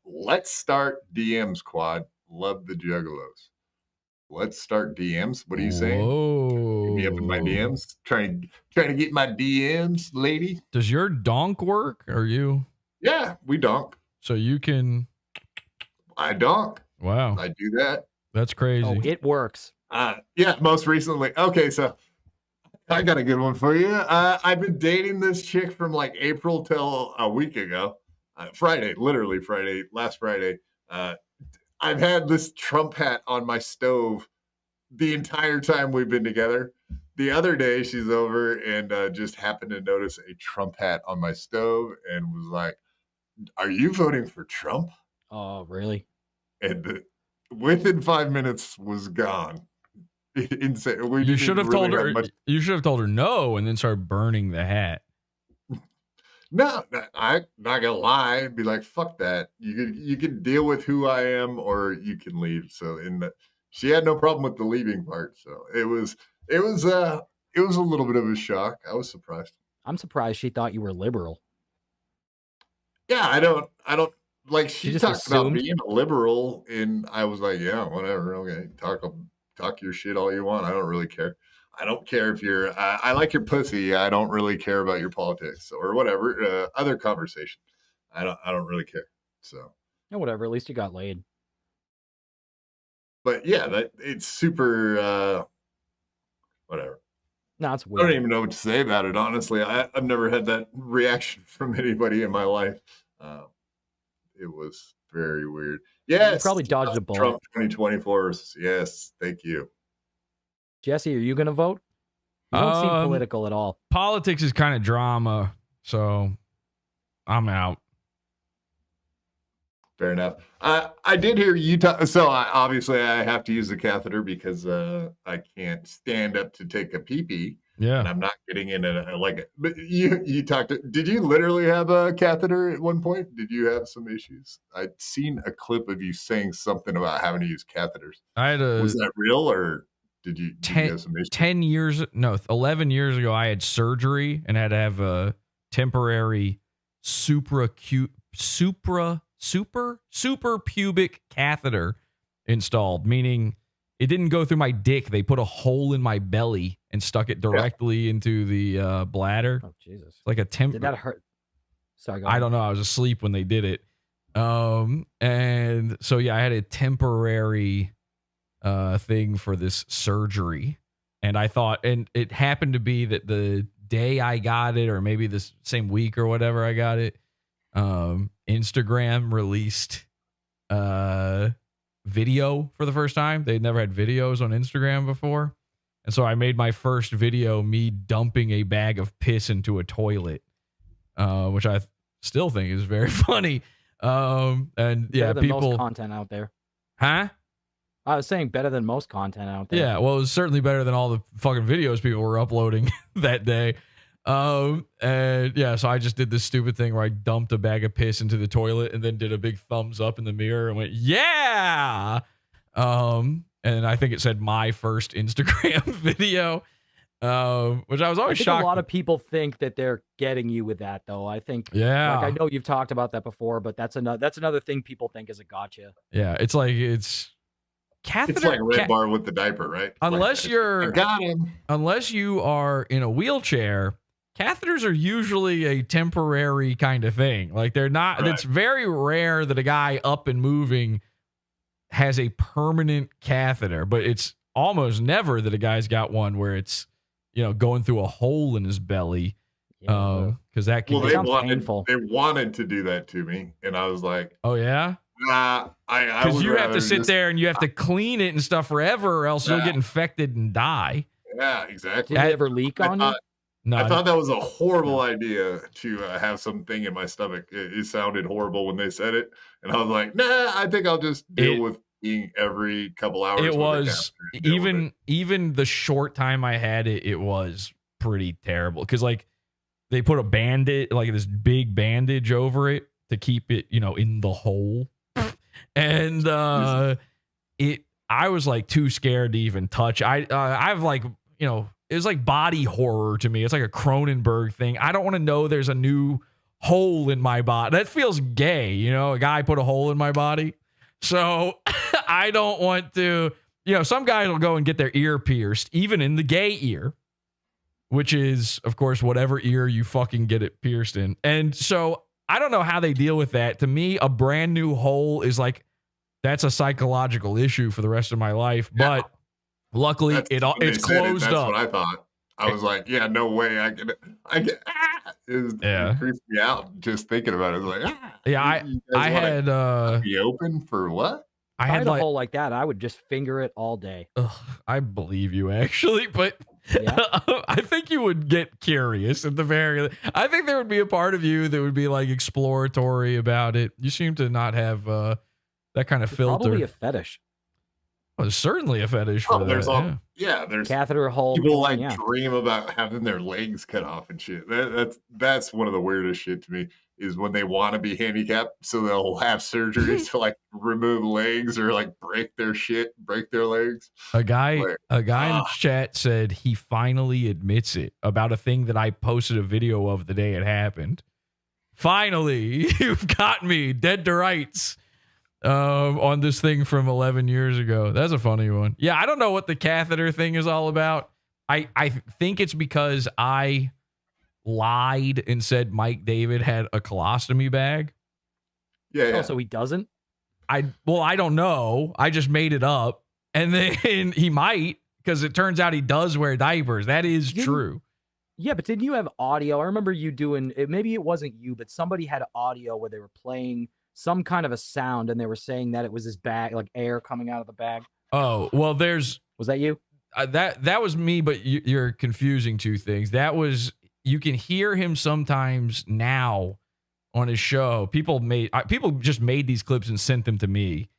Let's start DMs, Quad. Love the Juggalos. Let's start DMs. What are you saying? Whoa. Hit me up in my DMs. Trying to get my DMs, lady. Does your donk work? Or you? Yeah, we donk. So you can. I donk. Wow. I do that. That's crazy. Oh, it works. Yeah, most recently. Okay, so I got a good one for you. I've been dating this chick from like April till a week ago. Friday, literally Friday, last Friday. I've had this Trump hat on my stove the entire time we've been together. The other day, she's over and just happened to notice a Trump hat on my stove and was like, "Are you voting for Trump?" Oh, really? And within 5 minutes was gone. Insane. You should have told her. You should have told her no, and then start burning the hat. No, I'm not gonna lie. Be like, fuck that. You can deal with who I am, or you can leave. So, she had no problem with the leaving part. So it was a little bit of a shock. I was surprised. I'm surprised she thought you were liberal. Yeah, I don't like. She just talked about assumed? being a liberal, and I was like, yeah, whatever. Okay, talk your shit all you want. I don't really care. I don't care if you're. I like your pussy. I don't really care about your politics or whatever other conversation. I don't really care. So Yeah, whatever. At least you got laid. but yeah, that it's super. Whatever. No, it's I weird. don't even know what to say about it. Honestly, I've never had that reaction from anybody in my life. It was very weird. Yes, You probably dodged a bullet. Trump 2024. Yes, thank you. Jesse, are you going to vote? You don't seem political at all. Politics is kind of drama, so I'm out. Fair enough. I did hear you talk. So obviously I have to use the catheter because I can't stand up to take a pee-pee. Yeah. And I'm not getting in but you talked. Did you literally have a catheter at one point? Did you have some issues? I'd seen a clip of you saying something about having to use catheters. Was that real, or did you have some issues? 11 years ago, I had surgery and had to have a temporary super pubic catheter installed, meaning it didn't go through my dick. They put a hole in my belly and stuck it directly into the bladder. Oh, Jesus. Like a Did that hurt? Sorry, go I don't know. I was asleep when they did it. And so, yeah, I had a temporary thing for this surgery. And I thought, and it happened to be that the day I got it, or maybe this same week or whatever I got it, Instagram released video for the first time. They'd never had videos on Instagram before. And so I made my first video, me dumping a bag of piss into a toilet, which I still think is very funny. And yeah, better than most content out there. Huh? I was saying better than most content out there. Yeah, well, it was certainly better than all the fucking videos people were uploading that day. And yeah, so I just did this stupid thing where I dumped a bag of piss into the toilet and then did a big thumbs up in the mirror and went, yeah. And I think it said my first Instagram video, which I was always shocked. A lot of people think that they're getting you with that, though. I think, yeah, like, I know you've talked about that before, but that's another thing people think is a gotcha. Yeah, it's like catheter. It's like Red Bar with the diaper, right? Unless I got him. Unless you are in a wheelchair, catheters are usually a temporary kind of thing. Like they're not. Right. It's very rare that a guy up and moving has a permanent catheter, but it's almost never that a guy's got one where it's, going through a hole in his belly. Because that can be painful. They wanted to do that to me, and I was like, "Oh yeah." Because you have to sit there and you have to clean it and stuff forever, or else you'll get infected and die. Yeah, exactly. Did it ever leak on you? No, I thought that was a horrible idea to have something in my stomach. It sounded horrible when they said it, and I was like, "Nah, I think I'll just deal with peeing every couple hours. It was even the short time I had it, it was pretty terrible because like they put a bandage, like this big bandage over it to keep it, you know, in the hole, and I was like too scared to even touch. I've like, you know, it was like body horror to me. It's like a Cronenberg thing. I don't want to know there's a new hole in my body. That feels gay, you know, a guy put a hole in my body. So I don't want to, you know, some guys will go and get their ear pierced, even in the gay ear, which is, of course, whatever ear you fucking get it pierced in. And so I don't know how they deal with that. To me, a brand new hole is like, that's a psychological issue for the rest of my life. Yeah. But luckily, it's closed up. That's what I thought. I was like, yeah, no way. It creeps me out just thinking about it. It was like, yeah, I had be open for what? I had a hole like that. I would just finger it all day. I believe you actually, but yeah. I think you would get curious at the very. I think there would be a part of you that would be like exploratory about it. You seem to not have that kind of filter. Probably a fetish. Well, certainly a fetish for that. There's catheter hole. People dream about having their legs cut off and shit. That's one of the weirdest shit to me is when they want to be handicapped, so they'll have surgeries to like remove legs or like break their legs. A guy in the chat said he finally admits it about a thing that I posted a video of the day it happened. Finally, you've got me dead to rights. On this thing from 11 years ago. That's a funny one. Yeah, I don't know what the catheter thing is all about. I think it's because I lied and said Mike David had a colostomy bag. Yeah. So he doesn't? I don't know. I just made it up. And then he might, because it turns out he does wear diapers. That is true. Yeah, but didn't you have audio? I remember you doing it. Maybe it wasn't you, but somebody had audio where they were playing some kind of a sound, and they were saying that it was his bag, like air coming out of the bag. Oh, well, was that you? That was me, but you're confusing two things. That was, you can hear him sometimes now on his show. People just made these clips and sent them to me.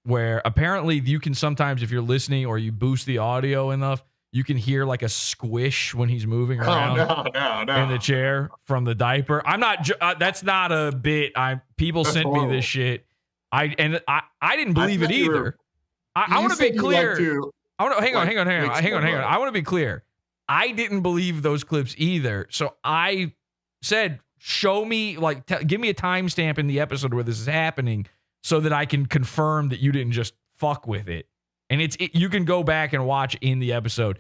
Where apparently you can sometimes, if you're listening or you boost the audio enough, you can hear like a squish when he's moving around in the chair from the diaper. I'm not. That's not a bit. People sent me this shit. I didn't believe it either. I want to be clear. Hang on. I want to be clear. I didn't believe those clips either. So I said, show me, give me a timestamp in the episode where this is happening so that I can confirm that you didn't just fuck with it. And you can go back and watch in the episode.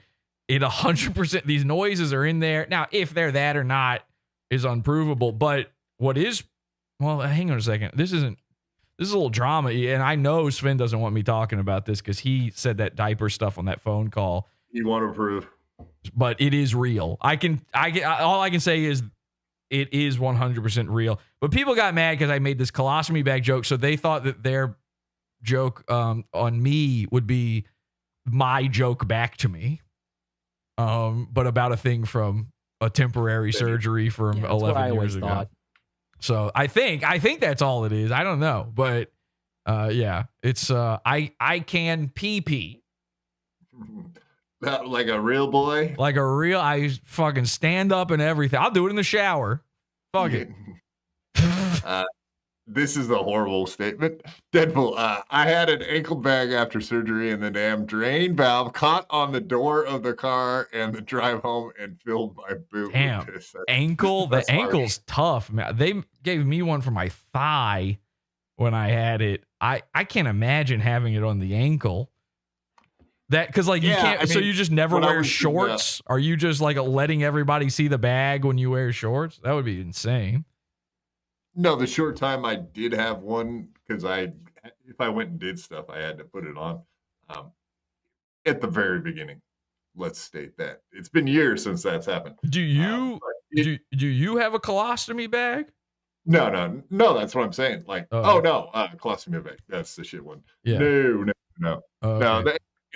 It 100%, these noises are in there. Now, if they're that or not is unprovable. But what is, well, hang on a second. This is a little drama. And I know Sven doesn't want me talking about this because he said that diaper stuff on that phone call. You want to prove. But it is real. All I can say is it is 100% real. But people got mad because I made this colostomy bag joke. So they thought that their joke on me would be my joke back to me, but about a thing from a temporary surgery from 11 years ago. Thought. So I think that's all it is. I don't know, but yeah, it's I can pee. Like a real boy, I fucking stand up and everything. I'll do it in the shower. Fuck it. This is a horrible statement. Deadpool, I had an ankle bag after surgery and the damn drain valve caught on the door of the car and the drive home and filled my boot. Damn, the ankle's tough, man. They gave me one for my thigh when I had it. I can't imagine having it on the ankle. That, because you can't, so you just never wear shorts? Are you just letting everybody see the bag when you wear shorts? That would be insane. No, the short time I did have one, because if I went and did stuff, I had to put it on. At the very beginning, let's state that it's been years since that's happened. Do you have a colostomy bag? No, that's what I'm saying. Colostomy bag. That's the shit one. Yeah. No. Okay. No,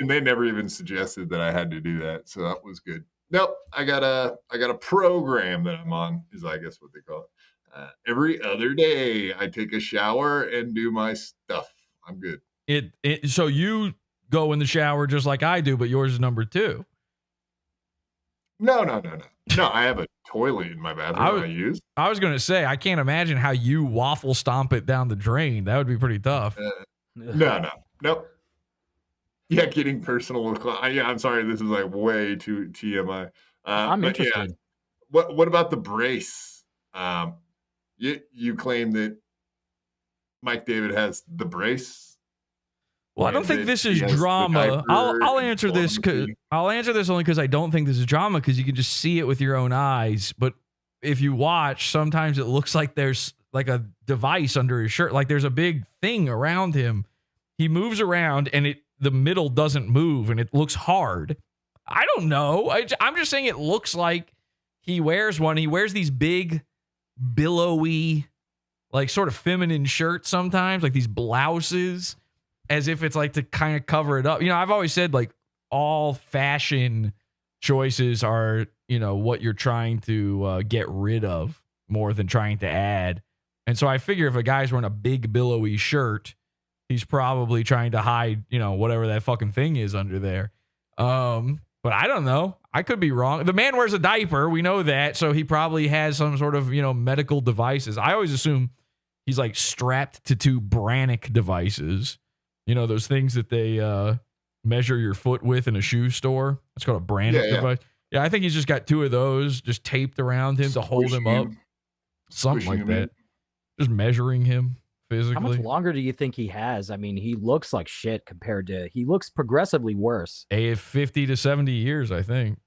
they never even suggested that I had to do that, so that was good. Nope, I got a program that I'm on, is I guess what they call it. Every other day, I take a shower and do my stuff. I'm good. So you go in the shower just like I do, but yours is number 2. No. I have a toilet in my bathroom I use. I was going to say, I can't imagine how you waffle stomp it down the drain. That would be pretty tough. Nope. Yeah, getting personal with yeah, I'm sorry, this is like way too TMI. I'm interested. Yeah, what about the brace? You claim that Mike David has the brace. Well, I don't think this is drama. I'll answer this only because I don't think this is drama, because you can just see it with your own eyes. But if you watch, sometimes it looks like there's like a device under his shirt, like there's a big thing around him. He moves around and the middle doesn't move and it looks hard. I don't know. I'm just saying it looks like he wears one. He wears these big, billowy, like sort of feminine shirts sometimes, like these blouses, as if it's like to kind of cover it up. You know, I've always said like all fashion choices are, you know, what you're trying to get rid of more than trying to add. And so I figure if a guy's wearing a big billowy shirt, he's probably trying to hide, you know, whatever that fucking thing is under there. But I don't know. I could be wrong. The man wears a diaper. We know that. So he probably has some sort of, you know, medical devices. I always assume he's like strapped to 2 Brannick devices. You know, those things that they measure your foot with in a shoe store. It's called a Brannick device. Yeah, I think he's just got 2 of those just taped around him to hold him up. Something like that. Just measuring him physically. How much longer do you think he has? I mean, he looks like shit compared to, he looks progressively worse. 50 to 70 years, I think.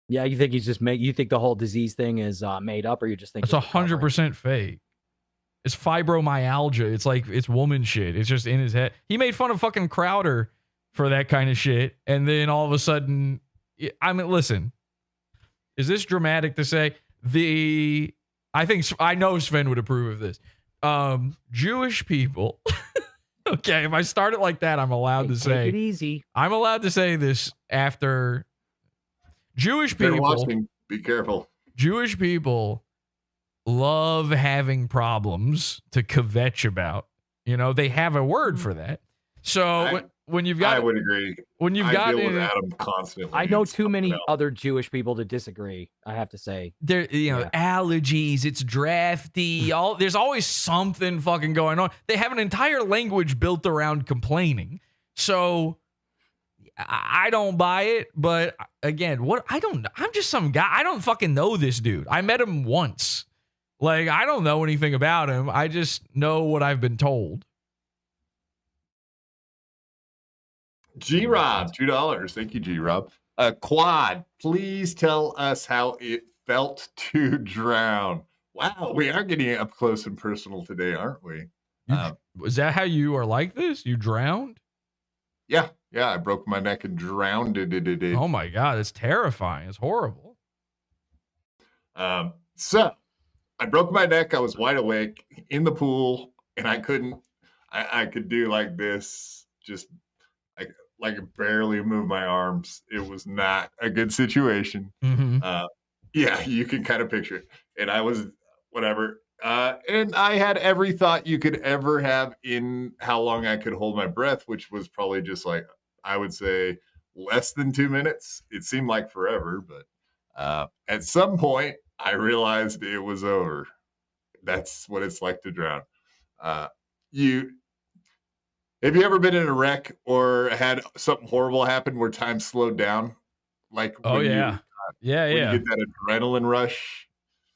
Yeah, you think he's just you think the whole disease thing is made up, or you just think it's 100% fake? It's fibromyalgia. It's like, it's woman shit. It's just in his head. He made fun of fucking Crowder for that kind of shit. And then all of a sudden, I mean, listen, is this dramatic to say? I know Sven would approve of this. Jewish people. Okay, if I start it like that, I'm allowed to say. Take it easy. I'm allowed to say this after Jewish people. Watching, be careful. Jewish people love having problems to kvetch about. You know, they have a word for that. So when you've got, I would agree. When you've got deal with Adam constantly. I know too many other Jewish people to disagree. I have to say, there, you know, allergies. It's drafty. There's always something fucking going on. They have an entire language built around complaining. So I don't buy it. But again, I'm just some guy. I don't fucking know this dude. I met him once. Like, I don't know anything about him. I just know what I've been told. G-Rob, $2. Thank you, G-Rob. Quad, please tell us how it felt to drown. Wow, we are getting up close and personal today, aren't we? Is that how you are like this? You drowned? Yeah, I broke my neck and drowned it. Oh my God, it's terrifying. It's horrible. So I broke my neck. I was wide awake in the pool, and I could do like this, just like barely move my arms. It was not a good situation. Mm-hmm. Yeah, you can kind of picture it. And I was whatever. And I had every thought you could ever have in how long I could hold my breath, which was probably just like, I would say less than 2 minutes. It seemed like forever, but at some point I realized it was over. That's what it's like to drown. Have you ever been in a wreck or had something horrible happen where time slowed down? Like, when you get that adrenaline rush.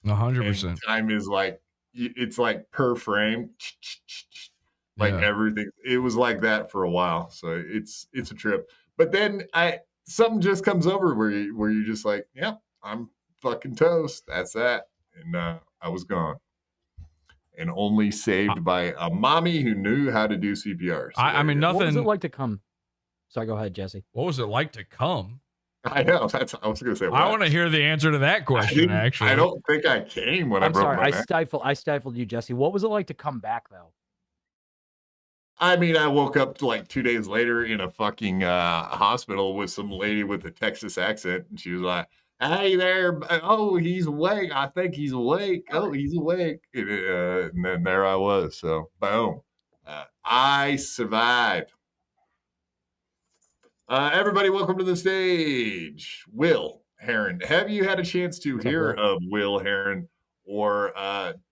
100%. Time is like, it's like per frame, like everything. It was like that for a while, so it's a trip. But then something just comes over where you're just like, yeah, I'm fucking toast. That's that, and I was gone. And only saved by a mommy who knew how to do CPR. So I mean, nothing. What was it like to come? Sorry, go ahead, Jesse. What was it like to come? I know. I was going to say. What? I want to hear the answer to that question. Actually, I don't think I came when I broke my neck. I stifled you, Jesse. What was it like to come back, though? I mean, I woke up like 2 days later in a fucking hospital with some lady with a Texas accent, and she was like, "Hey there! Oh, he's awake. I think he's awake. Oh, he's awake." And then there I was. So, boom. I survived. Everybody, welcome to the stage. Will Heron. Have you had a chance to hear of Will Heron or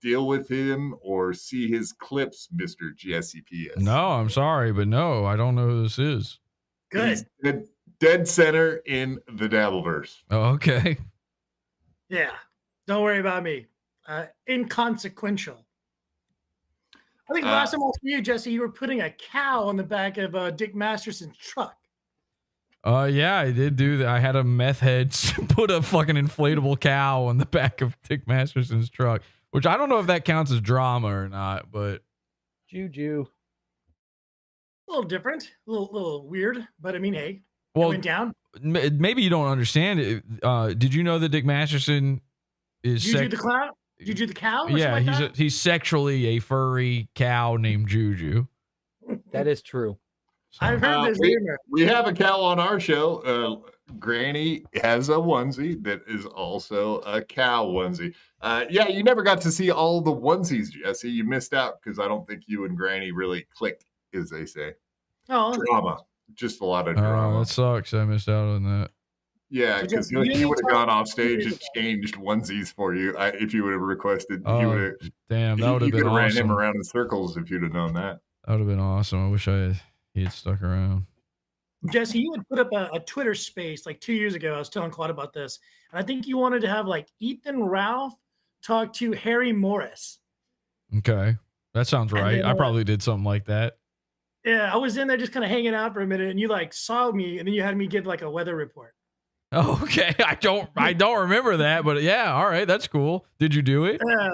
deal with him or see his clips, Mr. Jesse PS? No, I'm sorry, but no, I don't know who this is. Good. He's dead center in the Dabbleverse. Oh, okay. Yeah. Don't worry about me. Inconsequential. I think last time I was with you, Jesse, you were putting a cow on the back of Dick Masterson's truck. Yeah, I did do that. I had a meth head put a fucking inflatable cow on the back of Dick Masterson's truck, which I don't know if that counts as drama or not, but Juju. A little different, a little weird, but I mean, hey, well, it went down. Maybe you don't understand it. Did you know that Dick Masterson is Juju the clown? Juju the cow? Or yeah, like he's sexually a furry cow named Juju. That is true. I've heard this rumor. We have a cow on our show. Granny has a onesie that is also a cow onesie. Yeah, you never got to see all the onesies, Jesse. You missed out because I don't think you and Granny really clicked, as they say. Oh, drama. Just a lot of drama. Oh, that sucks. I missed out on that. Yeah, because he would have gone off stage and changed onesies for you if you would have requested. He would have. Damn, that would have been awesome. Ran him around in circles if you'd have known that. That would have been awesome. I wish he had stuck around. Jesse, you had put up a Twitter space like 2 years ago. I was telling Claude about this, and I think you wanted to have like Ethan Ralph talk to Harry Morris. Okay, that sounds right. then, I probably did something like that. Yeah, I was in there just kind of hanging out for a minute, and you like saw me, and then you had me give like a weather report. Oh, okay, I don't remember that, but yeah, all right, that's cool. Did you do it? Yeah,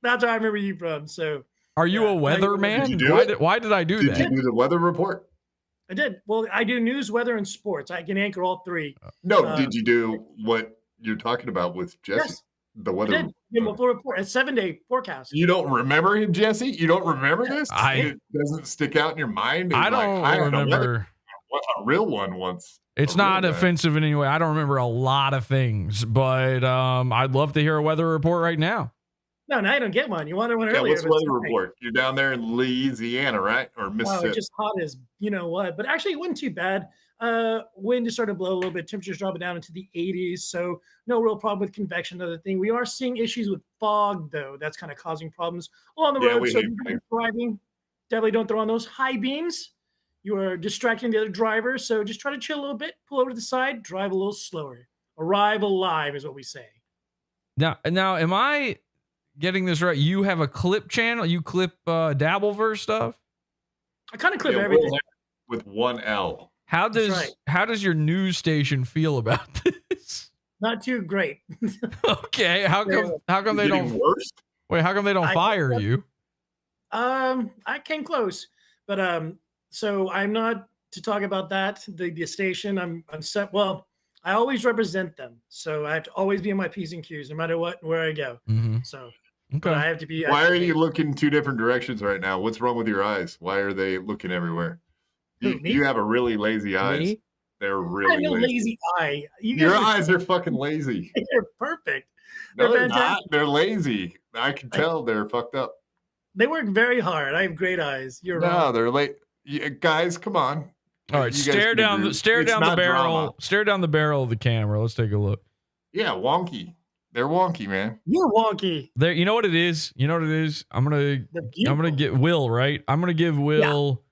that's where I remember you from. So, are you a weatherman? Why did I do that? Did you do the weather report? I did. Well, I do news, weather, and sports. I can anchor all three. No, did you do what you're talking about with Jesse? Yes, the weather. I did. The full report. A 7-day forecast. You don't remember him, Jesse? You don't remember this? It doesn't stick out in your mind. I don't remember. A real one once. It's not offensive in any way. I don't remember a lot of things, but I'd love to hear a weather report right now. No, now you don't get one. You wanted one earlier. What's the weather report? You're down there in Louisiana, right? Or Mississippi? It's just hot as you know what. But actually, it wasn't too bad. Wind is starting to blow a little bit. Temperatures dropping down into the 80s. So no real problem with convection. Another thing. We are seeing issues with fog, though. That's kind of causing problems along the road. So if you're driving, definitely don't throw on those high beams. You are distracting the other driver. So just try to chill a little bit, pull over to the side, drive a little slower. Arrive alive is what we say. Now, am I getting this right? You have a clip channel? You clip Dabbleverse stuff? I kind of clip everything. With one L. How does your news station feel about this? Not too great. Okay. How come they don't worse? Wait, how come they don't fire you? I came close. But so I'm not to talk about that. The station, I'm set. Well, I always represent them. So I have to always be in my P's and Q's no matter what, where I go. Mm-hmm. So okay. I have to be. Why are you looking two different directions right now? What's wrong with your eyes? Why are they looking everywhere? You have a really lazy eyes. Me? They're really I have no lazy eye. Your eyes are fucking lazy. They're perfect. No, they're not. They're lazy. I can tell they're fucked up. They work very hard. I have great eyes. You're wrong. No, they're late. Guys, come on. All right, stare down the barrel. Drama. Stare down the barrel of the camera. Let's take a look. Yeah, wonky. They're wonky, man. You're wonky. There. You know what it is? I'm gonna get Will, right? I'm gonna give Will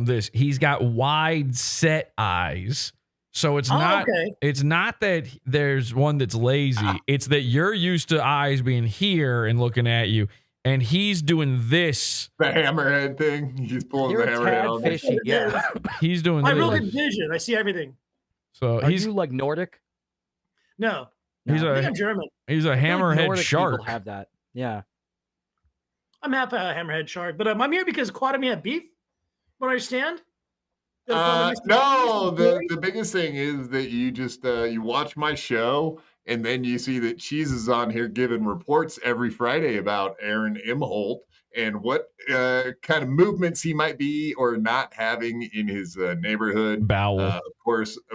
this. He's got wide set eyes. So it's it's not that there's one that's lazy. It's that you're used to eyes being here and looking at you. And he's doing this. The hammerhead thing. He's pulling the hammerhead on. Fishy. Yeah. He's doing I this. real good vision. I see everything. So Are you like Nordic? No. I think I'm German. He's a hammerhead Nordic shark. People have that. Yeah. I'm half a hammerhead shark, but I'm here because Quad and me have beef. What I understand? No, the biggest thing is that you just you watch my show and then you see that Cheese is on here giving reports every Friday about Aaron Imholt and what kind of movements he might be or not having in his neighborhood. Bowel. Of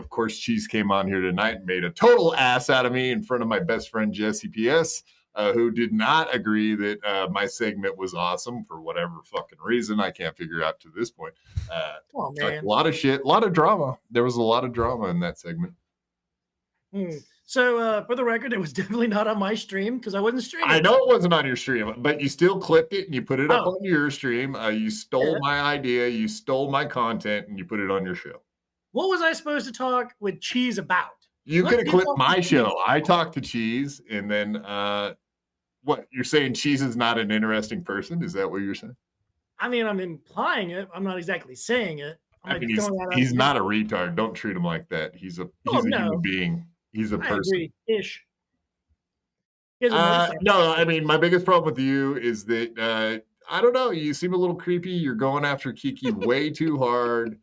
course, Cheese came on here tonight and made a total ass out of me in front of my best friend Jesse PS. who did not agree that my segment was awesome for whatever fucking reason I can't figure out to this point. Oh man, a lot of shit, a lot of drama. There was a lot of drama in that segment. So for the record, it was definitely not on my stream because I wasn't streaming. I know it wasn't on your stream, but you still clipped it and you put it up Oh. on your stream. You stole my idea, you stole my content, and you put it on your show. What was I supposed to talk with Cheese about? You What could have did clipped y'all my do? show. I talked to Cheese, and then what? You're saying Cheese is not an interesting person? Is that what you're saying? I mean, I'm implying it. I'm not exactly saying it. I'm I like mean, throwing that out he's there. not a retard. Don't treat him like that. He's a human being. He's a I person. agree. Ish. Here's a nice one. No, I mean, my biggest problem with you is that I don't know. You seem a little creepy. You're going after Kiki way too hard.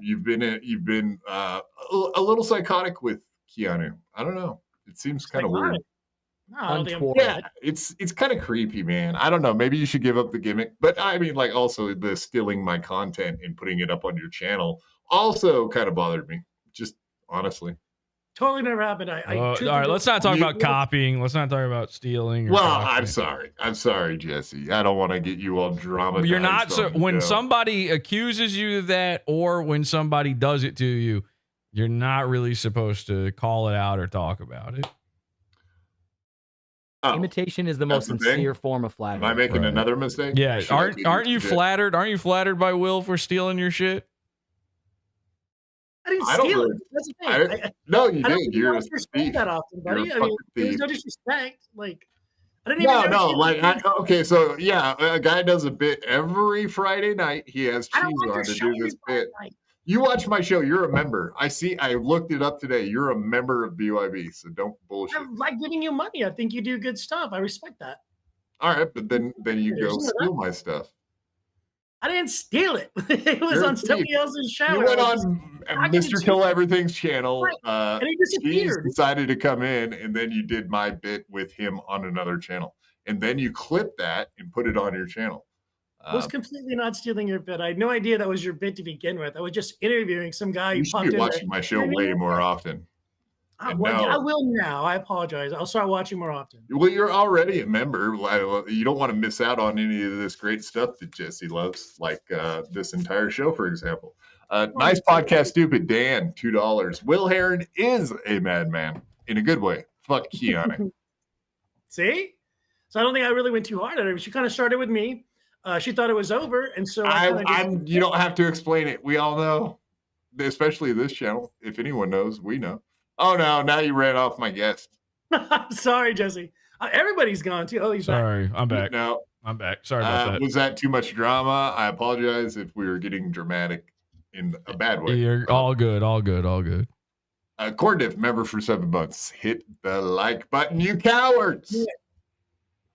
You've been a little psychotic with Keanu. I don't know. It seems kind of weird. No, I don't think I'm Yeah, it's kind of creepy, man. I don't know. Maybe you should give up the gimmick. But I mean, like, also the stealing my content and putting it up on your channel also kind of bothered me. Just honestly. Totally never happened. All right, let's not talk about copying. Let's not talk about stealing. Or Well, copying. I'm sorry, Jesse. I don't want to get you all dramatized. You're not so. When No. somebody accuses you of that, or when somebody does it to you, you're not really supposed to call it out or talk about it. Imitation is the most that's the thing? sincere form of flattery. Am I making Right. another mistake? Yeah, Should I get aren't you used to it? flattered? Aren't you flattered by Will for stealing your shit? I didn't I don't steal really- it. That's the thing. No, you I don't did. think You're a I disrespect that often, buddy. You're a I mean, fucking there's thief. no disrespect. Like, I didn't even No, know no, she like was- okay, so yeah, a guy does a bit every Friday night. He has I don't cheese watch on your to show do this every bit. Friday night. You watch my show. You're a member. I looked it up today. You're a member of BYB, so don't bullshit. I like giving you money. I think you do good stuff. I respect that. All right, but then you There's go none of steal my stuff. I didn't steal it. It was You're a on somebody thief. else's show. You and went I was on just talking Mr. to Kill you. Everything's channel. Right. And he Cheese disappeared. decided to come in, and then you did my bit with him on another channel, and then you clipped that and put it on your channel. I was completely not stealing your bit. I had no idea that was your bit to begin with. I was just interviewing some guy You who should popped be in. watching my show way more often. And Well, now- I will now. I apologize. I'll start watching more often. Well, you're already a member. You don't want to miss out on any of this great stuff that Jesse loves, like this entire show, for example. Nice podcast, stupid Dan, $2. Will Heron is a madman in a good way. Fuck Keanu. See? So I don't think I really went too hard at her. She kind of started with me. She thought it was over, and so You don't have to explain it. We all know, especially this channel. If anyone knows, we know. Oh no! Now you ran off my guest. I'm sorry, Jesse. Everybody's gone too. Oh, he's back. Sorry, I'm back. No, I'm back. Sorry about that. Was that too much drama? I apologize if we were getting dramatic in a bad way. You're all good. All good. All good. Cordiff, member for 7 months. Hit the like button, you cowards. Yeah.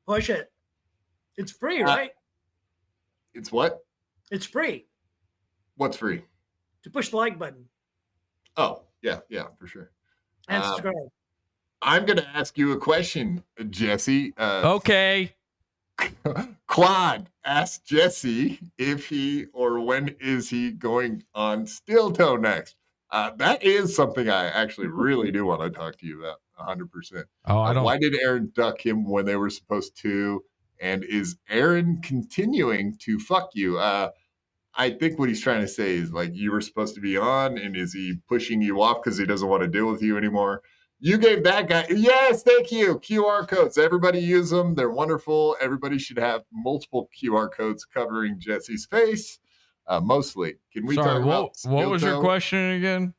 Push it. It's free, right? It's what? It's free What's free? to push the like button Oh, yeah, for sure. and subscribe. I'm going to ask you a question, Jesse. Okay. Claude asked Jesse if he or when is he going on Steel Toe next. That is something I actually really do want to talk to you about 100%. Oh, I don't. Why did Aaron duck him when they were supposed to? And is Aaron continuing to fuck you? I think what he's trying to say is like you were supposed to be on, and is he pushing you off because he doesn't want to deal with you anymore? You gave that guy, yes, thank you. QR codes. Everybody use them. They're wonderful. Everybody should have multiple QR codes covering Jesse's face. Mostly. Can we Sorry, talk about what was your Steel Toe? question again?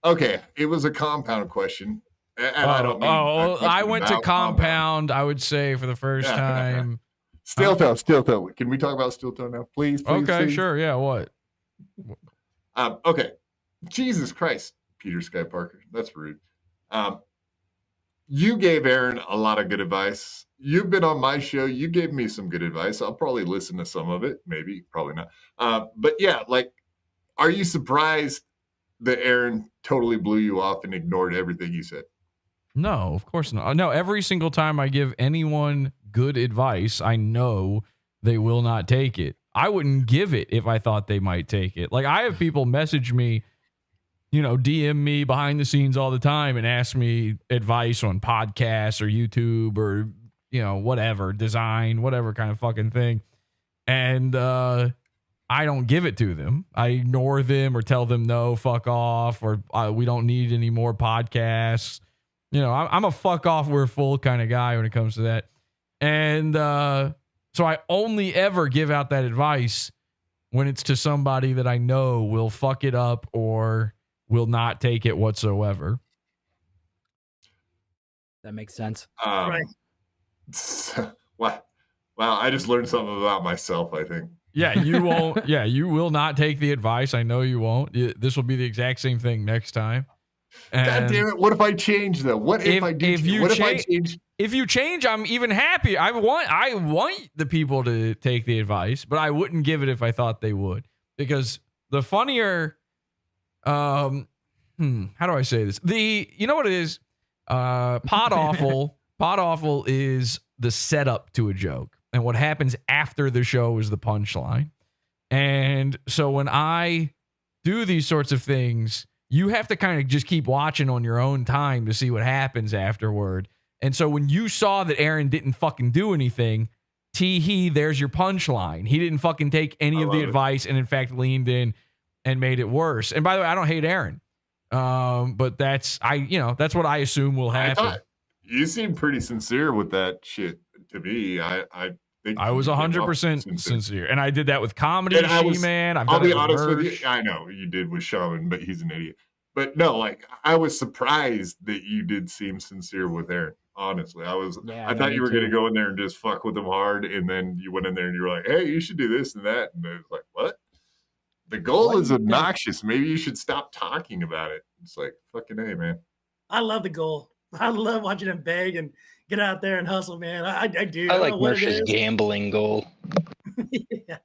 Okay, it was a compound question. And I don't mean a question I went to about compound, I would say, for the first time. Steel Toe. Can we talk about Steel Toe now? Please, Okay, please. sure. Yeah, what? Okay. Jesus Christ, Peter Sky Parker. That's rude. You gave Aaron a lot of good advice. You've been on my show. You gave me some good advice. I'll probably listen to some of it. Maybe, probably not. But yeah, like, are you surprised that Aaron totally blew you off and ignored everything you said? No, of course not. No, every single time I give anyone good advice, I know they will not take it. I wouldn't give it if I thought they might take it. Like, I have people message me DM me behind the scenes all the time and ask me advice on podcasts or YouTube or, whatever, design, whatever kind of fucking thing. And I don't give it to them. I ignore them or tell them no, fuck off, or we don't need any more podcasts. I'm a fuck off, we're full kind of guy when it comes to that. And so I only ever give out that advice when it's to somebody that I know will fuck it up or will not take it whatsoever. That makes sense. Right. Wow, I just learned something about myself, I think. Yeah, you won't. Yeah, you will not take the advice. I know you won't. This will be the exact same thing next time. And God damn it! What if I change though? What if I do? What if I change? If you change, I'm even happy. I want the people to take the advice, but I wouldn't give it if I thought they would. Because the funnier, how do I say this? You know what it is? PODAWFUL. PODAWFUL is the setup to a joke. And what happens after the show is the punchline. And so when I do these sorts of things, you have to kind of just keep watching on your own time to see what happens afterward. And so when you saw that Aaron didn't fucking do anything, there's your punchline. He didn't fucking take any of the advice and in fact leaned in and made it worse. And by the way, I don't hate Aaron. But that's what I assume will happen. You seem pretty sincere with that shit to me. I think I was 100% sincere. And I did that with comedy, She-Man. I'll be honest with you. I know you did with Shaman, but he's an idiot. But no, like I was surprised that you did seem sincere with Aaron. Honestly, I thought you were going to go in there and just fuck with him hard. And then you went in there and you were like, hey, you should do this and that. And it was like, what? The goal is obnoxious. Maybe you should stop talking about it. It's like, fucking A, man. I love the goal. I love watching him beg and get out there and hustle, man. I do. I like Mersh's gambling goal. Yeah.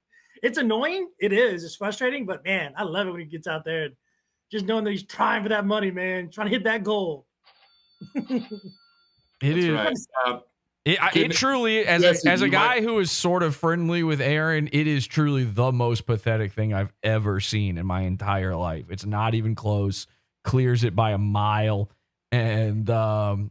It's annoying. It is. It's frustrating, but man, I love it when he gets out there and just knowing that he's trying for that money, man, trying to hit that goal. It is. Right. It truly, as a guy who is sort of friendly with Aaron, it is truly the most pathetic thing I've ever seen in my entire life. It's not even close. Clears it by a mile. And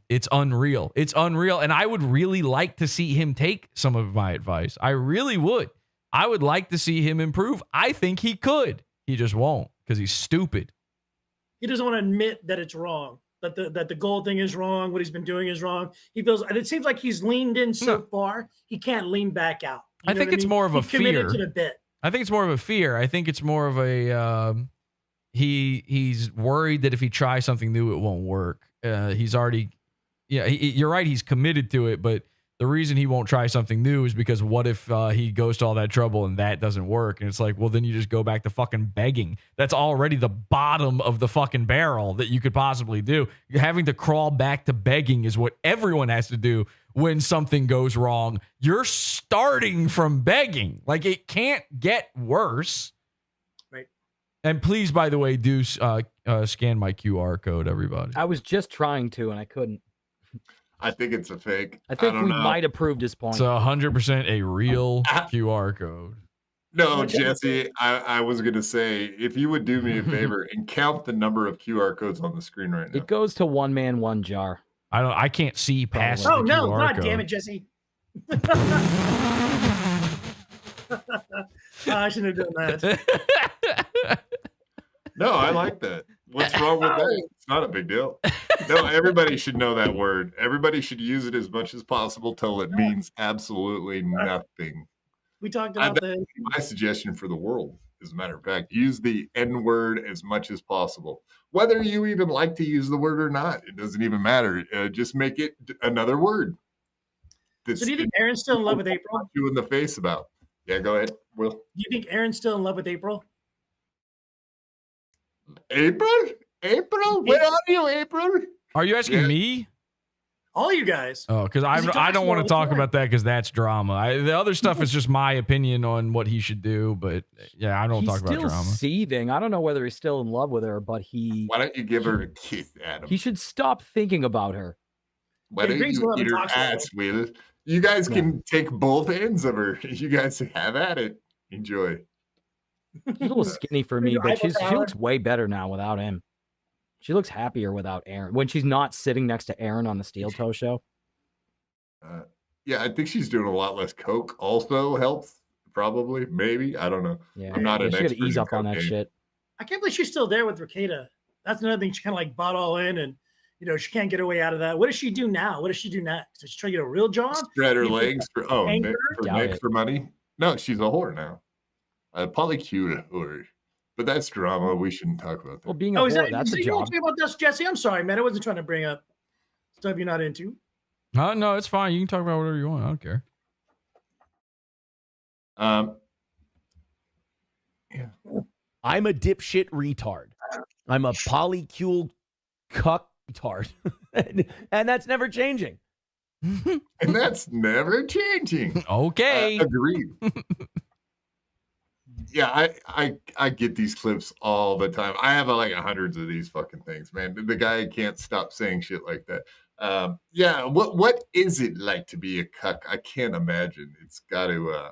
it's unreal. It's unreal. And I would really like to see him take some of my advice. I really would. I would like to see him improve. I think he could. He just won't because he's stupid. He doesn't want to admit that it's wrong, that the gold thing is wrong, what he's been doing is wrong. He feels, and it seems like he's leaned in so far, he can't lean back out. I think it's more of a fear. To the bit. I think it's more of a fear. I think it's more of a he's worried that if he tries something new, it won't work. He's already, you're right. He's committed to it, but the reason he won't try something new is because what if he goes to all that trouble and that doesn't work? And it's like, well, then you just go back to fucking begging. That's already the bottom of the fucking barrel that you could possibly do. Having to crawl back to begging is what everyone has to do when something goes wrong. You're starting from begging. Like, it can't get worse. Right. And please, by the way, do scan my QR code, everybody. I was just trying to, and I couldn't. I think it's a fake. I think we might have proved his point. It's 100% a real QR code. No, Jesse, I was going to say, if you would do me a favor and count the number of QR codes on the screen right now. It goes to one man, one jar. I can't see past Oh, the no. QR God code. damn it, Jesse. I shouldn't have done that. No, I like that. What's wrong with that? It's not a big deal. No, everybody should know that word. Everybody should use it as much as possible till it means absolutely nothing. We talked about that. My suggestion for the world, as a matter of fact, use the N word as much as possible. Whether you even like to use the word or not, it doesn't even matter. Just make it another word. So do you think Aaron's still in love with April? You in the face about. Yeah, go ahead, Will. Do you think Aaron's still in love with April? April? Where are you, April? Are you asking me? All you guys. Oh, because I don't want to talk about that because that's drama. The other stuff is just my opinion on what he should do. But yeah, I don't talk about drama. He's still seething. I don't know whether he's still in love with her, but Why don't you give her a kiss, Adam? He should stop thinking about her. Why don't you eat her ass, Will? You guys can take both ends of her. You guys have at it. Enjoy. She's a little skinny for me, but she looks way better now without him. She looks happier without Aaron when she's not sitting next to Aaron on the Steel Toe show. Yeah, I think she's doing a lot less coke. Also helps, probably, maybe. I don't know. Yeah, I'm not an she expert. got to ease up on that shit. I can't believe she's still there with Ricada. That's another thing. She kind of like bought all in, and she can't get her way out of that. What does she do now? What does she do next? Does she try to get a real job? Spread her legs for Nick for money. No, she's a whore now. Probably cute whore, but that's drama. We shouldn't talk about that. Well, being a whore, that's a you job. want to say about this, Jesse? I'm sorry, man. I wasn't trying to bring up stuff you're not into. No, it's fine. You can talk about whatever you want. I don't care. Yeah. I'm a dipshit retard. I'm a polycule cuck retard. and that's never changing. And that's never changing. Okay. Agreed. Yeah, I get these clips all the time. I have like hundreds of these fucking things, man. The guy can't stop saying shit like that. Yeah, what is it like to be a cuck? I can't imagine. It's got to.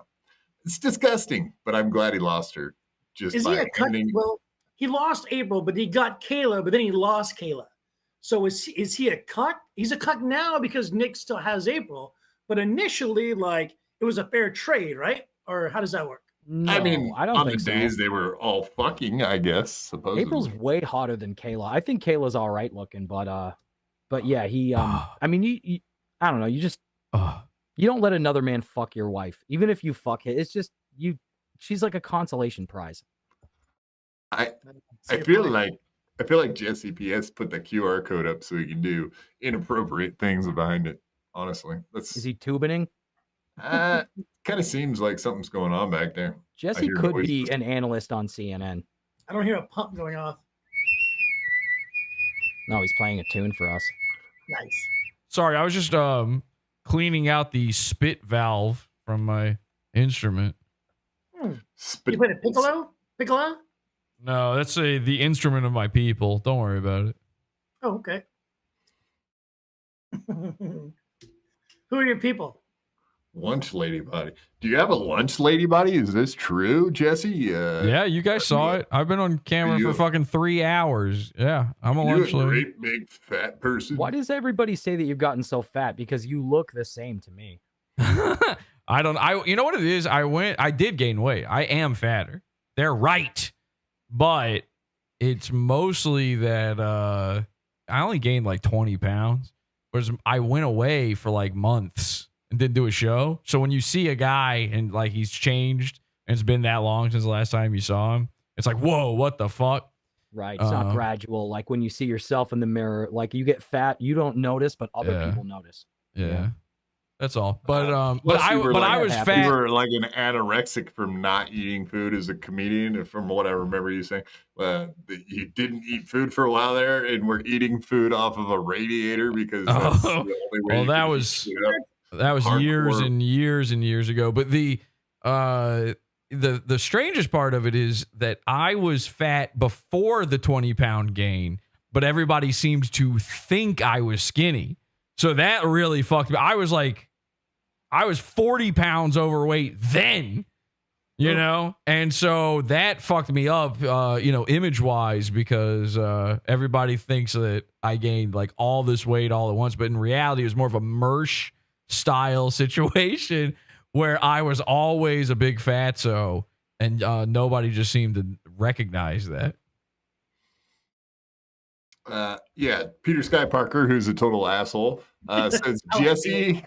It's disgusting. But I'm glad he lost her. Just Is he a cuck? Well, he lost April, but he got Kayla, but then he lost Kayla. So is he a cuck? He's a cuck now because Nick still has April, but initially, like, it was a fair trade, right? Or how does that work? No, I mean, I don't on think the so. days they were all fucking, I guess. Supposedly. April's way hotter than Kayla. I think Kayla's all right looking, but yeah, he I mean, you I don't know, you just you don't let another man fuck your wife, even if you fuck it. It's just she's like a consolation prize. I feel like Jesse PS put the QR code up so he can do inappropriate things behind it. Honestly, is he tubining? Kind of seems like something's going on back there. Jesse could be an analyst on CNN. I don't hear a pump going off. No, he's playing a tune for us. Nice. Sorry, I was just cleaning out the spit valve from my instrument. You played a piccolo? Piccolo? No, that's the instrument of my people. Don't worry about it. Oh, okay. Who are your people? Lunch lady body. Do you have a lunch lady body? Is this true, Jesse? Yeah, you guys saw it. I've been on camera for fucking 3 hours. Yeah, I'm a lunch lady. Great big fat person. Why does everybody say that you've gotten so fat? Because you look the same to me. You know what it is? I did gain weight. I am fatter. They're right. But it's mostly that I only gained like 20 pounds. Whereas I went away for like months and didn't do a show. So when you see a guy and like he's changed and it's been that long since the last time you saw him, it's like, whoa, what the fuck? Right. It's not gradual. Like when you see yourself in the mirror, like you get fat, you don't notice, but other people notice. Yeah. That's all. But I was fat. You were like an anorexic from not eating food as a comedian, from what I remember you saying. You didn't eat food for a while there and were eating food off of a radiator because that's the only way you that could was eat it up. That was Hardcore. years and years and years ago. But the strangest part of it is that I was fat before the 20-pound gain, but everybody seemed to think I was skinny. So that really fucked me. I was 40 pounds overweight then, you know? And so that fucked me up, image-wise, because everybody thinks that I gained like all this weight all at once. But in reality, it was more of a Mersh style situation where I was always a big fatso and nobody just seemed to recognize that. Yeah, Peter Sky Parker, who's a total asshole, says Jesse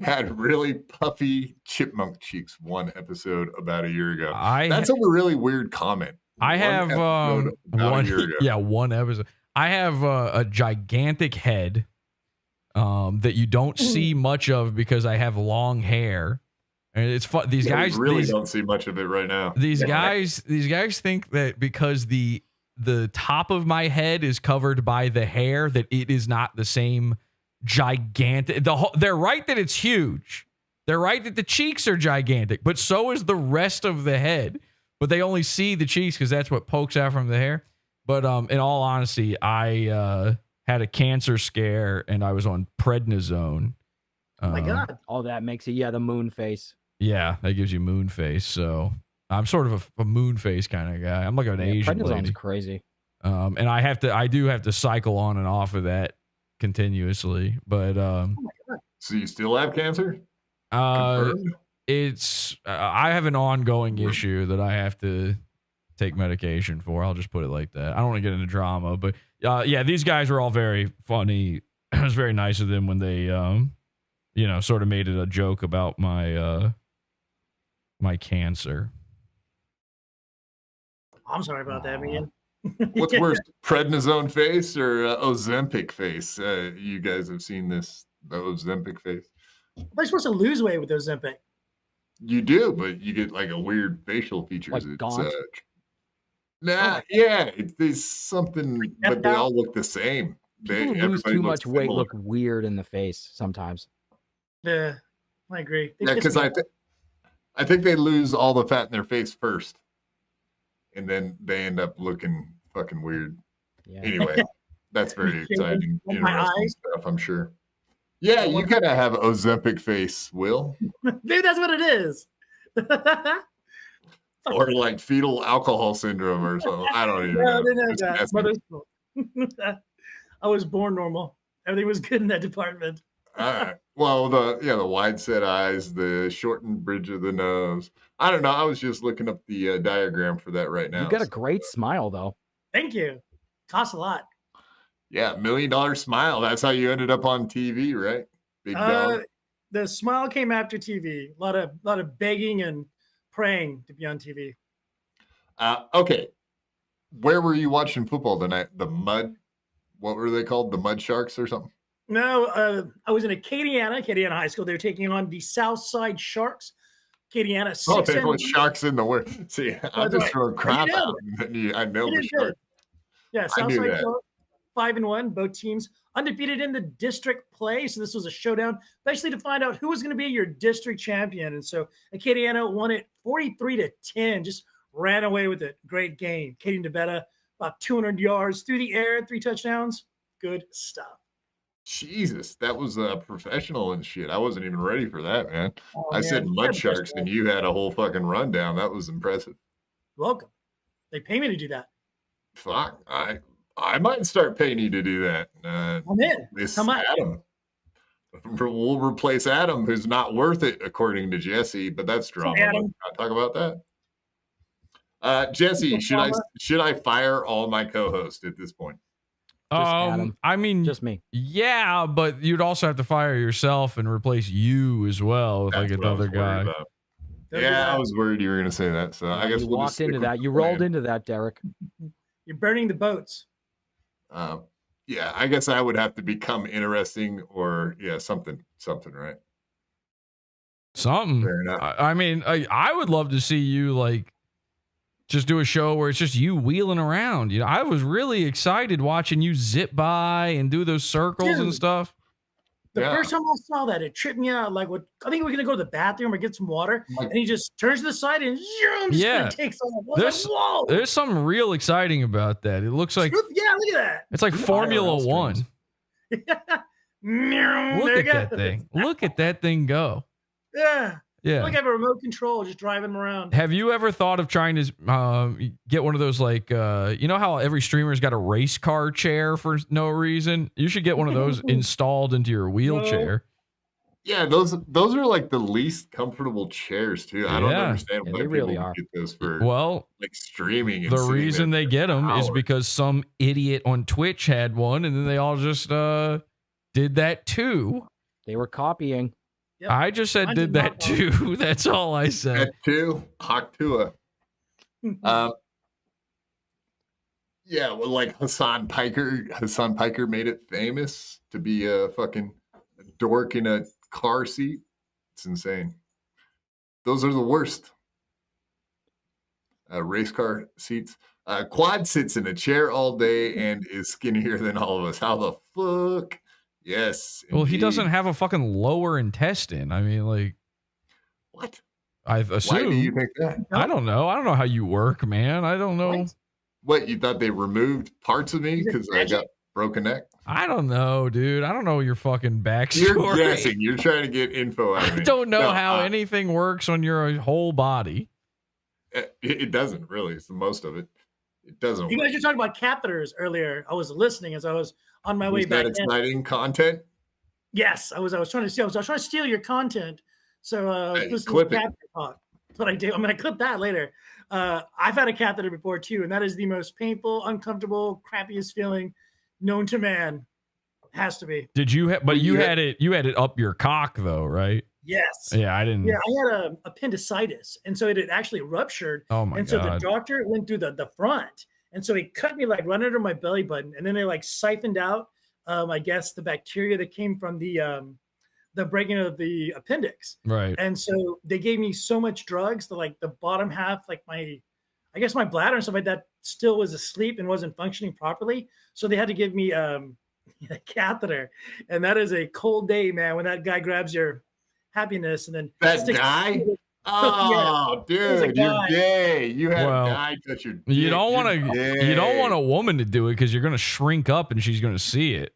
had really puffy chipmunk cheeks one episode about a year ago. That's a really weird comment. I have one year ago. Yeah, one episode. I have a gigantic head that you don't see much of because I have long hair. And it's fun. These guys really don't see much of it right now. These guys think that because the top of my head is covered by the hair that it is not the same gigantic. They're right that it's huge. They're right that the cheeks are gigantic, but so is the rest of the head. But they only see the cheeks because that's what pokes out from the hair. But in all honesty, I had a cancer scare and I was on prednisone. Oh my God. Oh, that makes it, the moon face. Yeah, that gives you moon face. So I'm sort of a moon face kind of guy. I'm like an Asian Prednisone's lady. crazy. And I do have to cycle on and off of that continuously. But so you still have cancer? It's I have an ongoing issue that I have to take medication for. I'll just put it like that. I don't want to get into drama, but yeah, these guys were all very funny. It was very nice of them when they sort of made it a joke about my my cancer. I'm sorry about that, man. What's worse, prednisone face or Ozempic face? You guys have seen the Ozempic face. They're supposed to lose weight with Ozempic. You do, but you get like a weird facial features. Like gaunt? It's something, but they all look the same. People who lose too much weight look weird in the face sometimes. Yeah, I agree. Yeah, because I think they lose all the fat in their face first, and then they end up looking fucking weird. Yeah. Anyway, that's very exciting, interesting stuff, I'm sure. Yeah, you gotta have Ozempic face, Will. Maybe that's what it is. Or like fetal alcohol syndrome or something. I don't even know. They know that. I was born normal. Everything was good in that department. All right. Well, the wide set eyes, the shortened bridge of the nose. I don't know. I was just looking up the diagram for that right now. You got a great smile, though. Thank you. Costs a lot. Yeah, $1 million smile. That's how you ended up on TV, right? Big dog. The smile came after TV. A lot of begging and praying to be on TV. Okay. Where were you watching football tonight? The Mud? What were they called? The Mud Sharks or something? No, I was in Acadiana High School. They were taking on the Southside Sharks. Acadiana. Oh, they put Sharks in the word. See, I'm just throwing crap out. I know the Sharks. Yeah, Southside Sharks, 5-1. Both teams undefeated in the district play. So this was a showdown, basically to find out who was going to be your district champion. And so Acadiana won it 43-10. Just ran away with it. Great game. Katie DeBetta, about 200 yards through the air, 3 touchdowns. Good stuff. Jesus, that was professional and shit. I wasn't even ready for that, man. I said man. Mud Sharks, and you had a whole fucking rundown. That was impressive. Welcome. They pay me to do that. Fuck, I might start paying you to do that. I'm in. Come on, Adam. We'll replace Adam, who's not worth it, according to Jesse. But that's drama. Let's not talk about that. Jesse, should I fire all my co-hosts at this point? I mean, just me. Yeah, but you'd also have to fire yourself and replace you as well with like another guy. Yeah, I was worried you were going to say that. So I guess you we'll walked into that. You rolled into that, Derek. You're burning the boats. Yeah, I guess I would have to become interesting, or something, right? Something. Fair enough. I mean, I would love to see you like just do a show where it's just you wheeling around. You know, I was really excited watching you zip by and do those circles and stuff. The first time I saw that, it tripped me out. Like, I think we're gonna go to the bathroom or get some water, and he just turns to the side and just takes off. Whoa! There's something real exciting about that. It looks like look at that. It's like Formula One. Look at that thing. Look at that thing go. Yeah. Like I have a remote control, just driving around. Have you ever thought of trying to get one of those, like, you know how every streamer's got a race car chair for no reason? You should get one of those installed into your wheelchair. Yeah, those are like the least comfortable chairs too. I don't understand why they really people are. get those for like streaming. And The reason they get them is because some idiot on Twitch had one, and then they all just did that too. They were copying. Yep. I just said did that too. That's all I said. That too. Haktua. Yeah, well, like Hassan Piker. Hassan Piker made it famous to be a fucking dork in a car seat. It's insane. Those are the worst. Race car seats. Quad sits in a chair all day and is skinnier than all of us. How the fuck? Yes. Well, he indeed. doesn't have a fucking lower intestine. I mean, like, what? I assume. Why do you think that? I don't know. I don't know how you work, man. I don't know. What, you thought they removed parts of me because I got broken neck? I don't know, dude. I don't know your fucking backstory. You're guessing. You're trying to get info out of me. I don't know how anything works on your whole body. It doesn't really. It's most of it. It doesn't You work. guys were talking about catheters earlier. I was listening as I was on my way Was that back in. exciting content? Yes, I was trying to steal. I was trying to steal your content. So Hey, listen to clip it. catheter talk. That's what I do. I'm gonna clip that later. I've had a catheter before too, and that is the most painful, uncomfortable, crappiest feeling known to man. Has to be. Did you have? But you had it. You had it up your cock though, right? Yes. Yeah, I didn't. Yeah, I had appendicitis, and so it had actually ruptured. Oh my And so the God. doctor went through the front, and so he cut me like right under my belly button, and then they like siphoned out, I guess, the bacteria that came from the breaking of the appendix. Right. And so they gave me so much drugs that like the bottom half, like I guess my bladder and stuff like that, still was asleep and wasn't functioning properly. So they had to give me a catheter, and that is a cold day, man. When that guy grabs your happiness and then That sticks- guy? Yeah, Oh, it was a dude, you're guy. gay. You had Well, a guy touch your dick. You don't want You're to. You don't gay. want a woman to do it because you're going to shrink up and she's going to see it.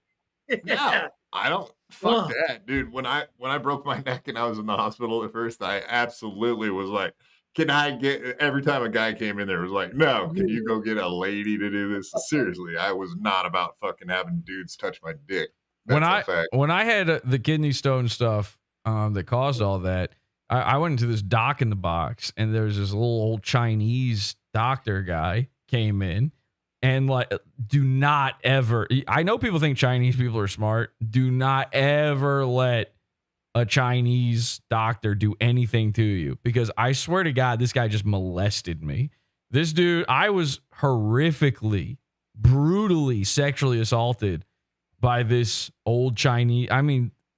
No, I don't. Fuck Ugh. that, dude. When I broke my neck and I was in the hospital at first, I absolutely was like, "Can I get?" Every time a guy came in there, it was like, "No, can you go get a lady to do this?" Seriously, I was not about fucking having dudes touch my dick. That's a fact. When I had the kidney stone stuff that caused all that, I went into this doc in the box, and there was this little old Chinese doctor guy came in, and like, do not ever. I know people think Chinese people are smart. Do not ever let a Chinese doctor do anything to you, because I swear to God, this guy just molested me. This dude, I was horrifically, brutally sexually assaulted by this old Chinese,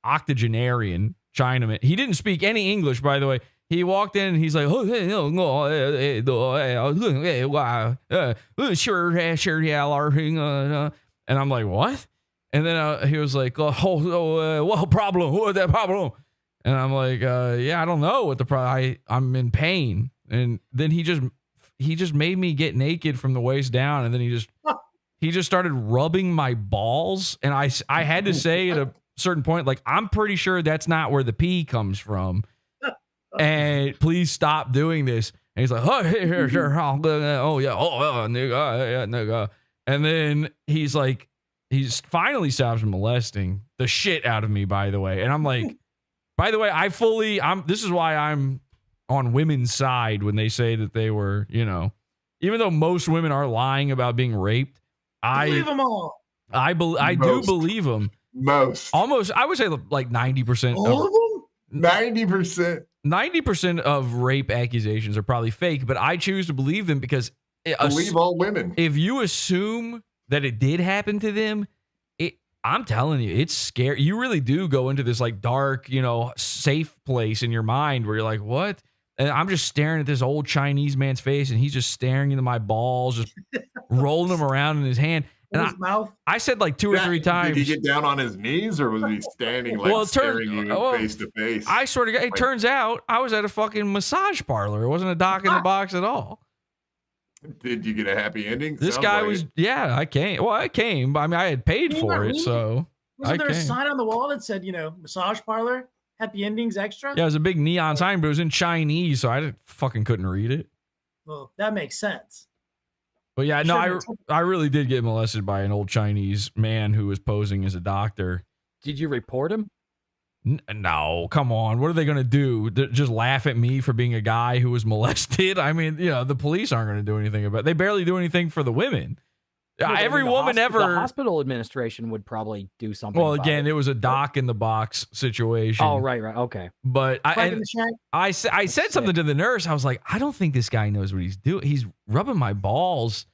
octogenarian Chinaman. He didn't speak any English, by the way. He walked in and he's like, oh, hey, no, sure, yeah, and I'm like, what? And then he was like, what problem? What that problem? And I'm like, yeah, I don't know what the problem. I'm in pain. And then he just made me get naked from the waist down, and then he just started rubbing my balls, and I had to say at a certain point, like, I'm pretty sure that's not where the pee comes from, and please stop doing this. And he's like, oh, here, sure, oh yeah, nigga. And then he's finally stops molesting the shit out of me, by the way. And I'm like, by the way, this is why I'm on women's side when they say that they were, even though most women are lying about being raped, I Believe them all. I do believe them. Most. Almost, I would say like 90%. All of them? 90%. 90% of rape accusations are probably fake, but I choose to believe them because Believe all women. If you assume that it did happen to them, I'm telling you, it's scary. You really do go into this like dark, safe place in your mind where you're like, what? And I'm just staring at this old Chinese man's face, and he's just staring into my balls, just rolling them around in his hand. And his mouth. I said like 2 or 3 times. Did he get down on his knees, or was he standing like staring you face to face? I swear to God, it turns out I was at a fucking massage parlor. It wasn't a doc in the box at all. Did you get a happy ending? This Sounds guy like was, it. yeah, I came. Well, I came, but I had paid for it, so Wasn't there a came. sign on the wall that said, massage parlor, happy endings extra? Yeah, it was a big neon sign, but it was in Chinese, so I couldn't read it. Well, that makes sense. But yeah, no, I really did get molested by an old Chinese man who was posing as a doctor. Did you report him? No, come on. What are they going to do? Just laugh at me for being a guy who was molested? I mean, the police aren't going to do anything about it. They barely do anything for the women. Yeah, but Every the woman ever. The hospital administration would probably do something. Well, about again, it was a doc in the box situation. Oh, right. Okay. But I said something to the nurse. I was like, I don't think this guy knows what he's doing. He's rubbing my balls,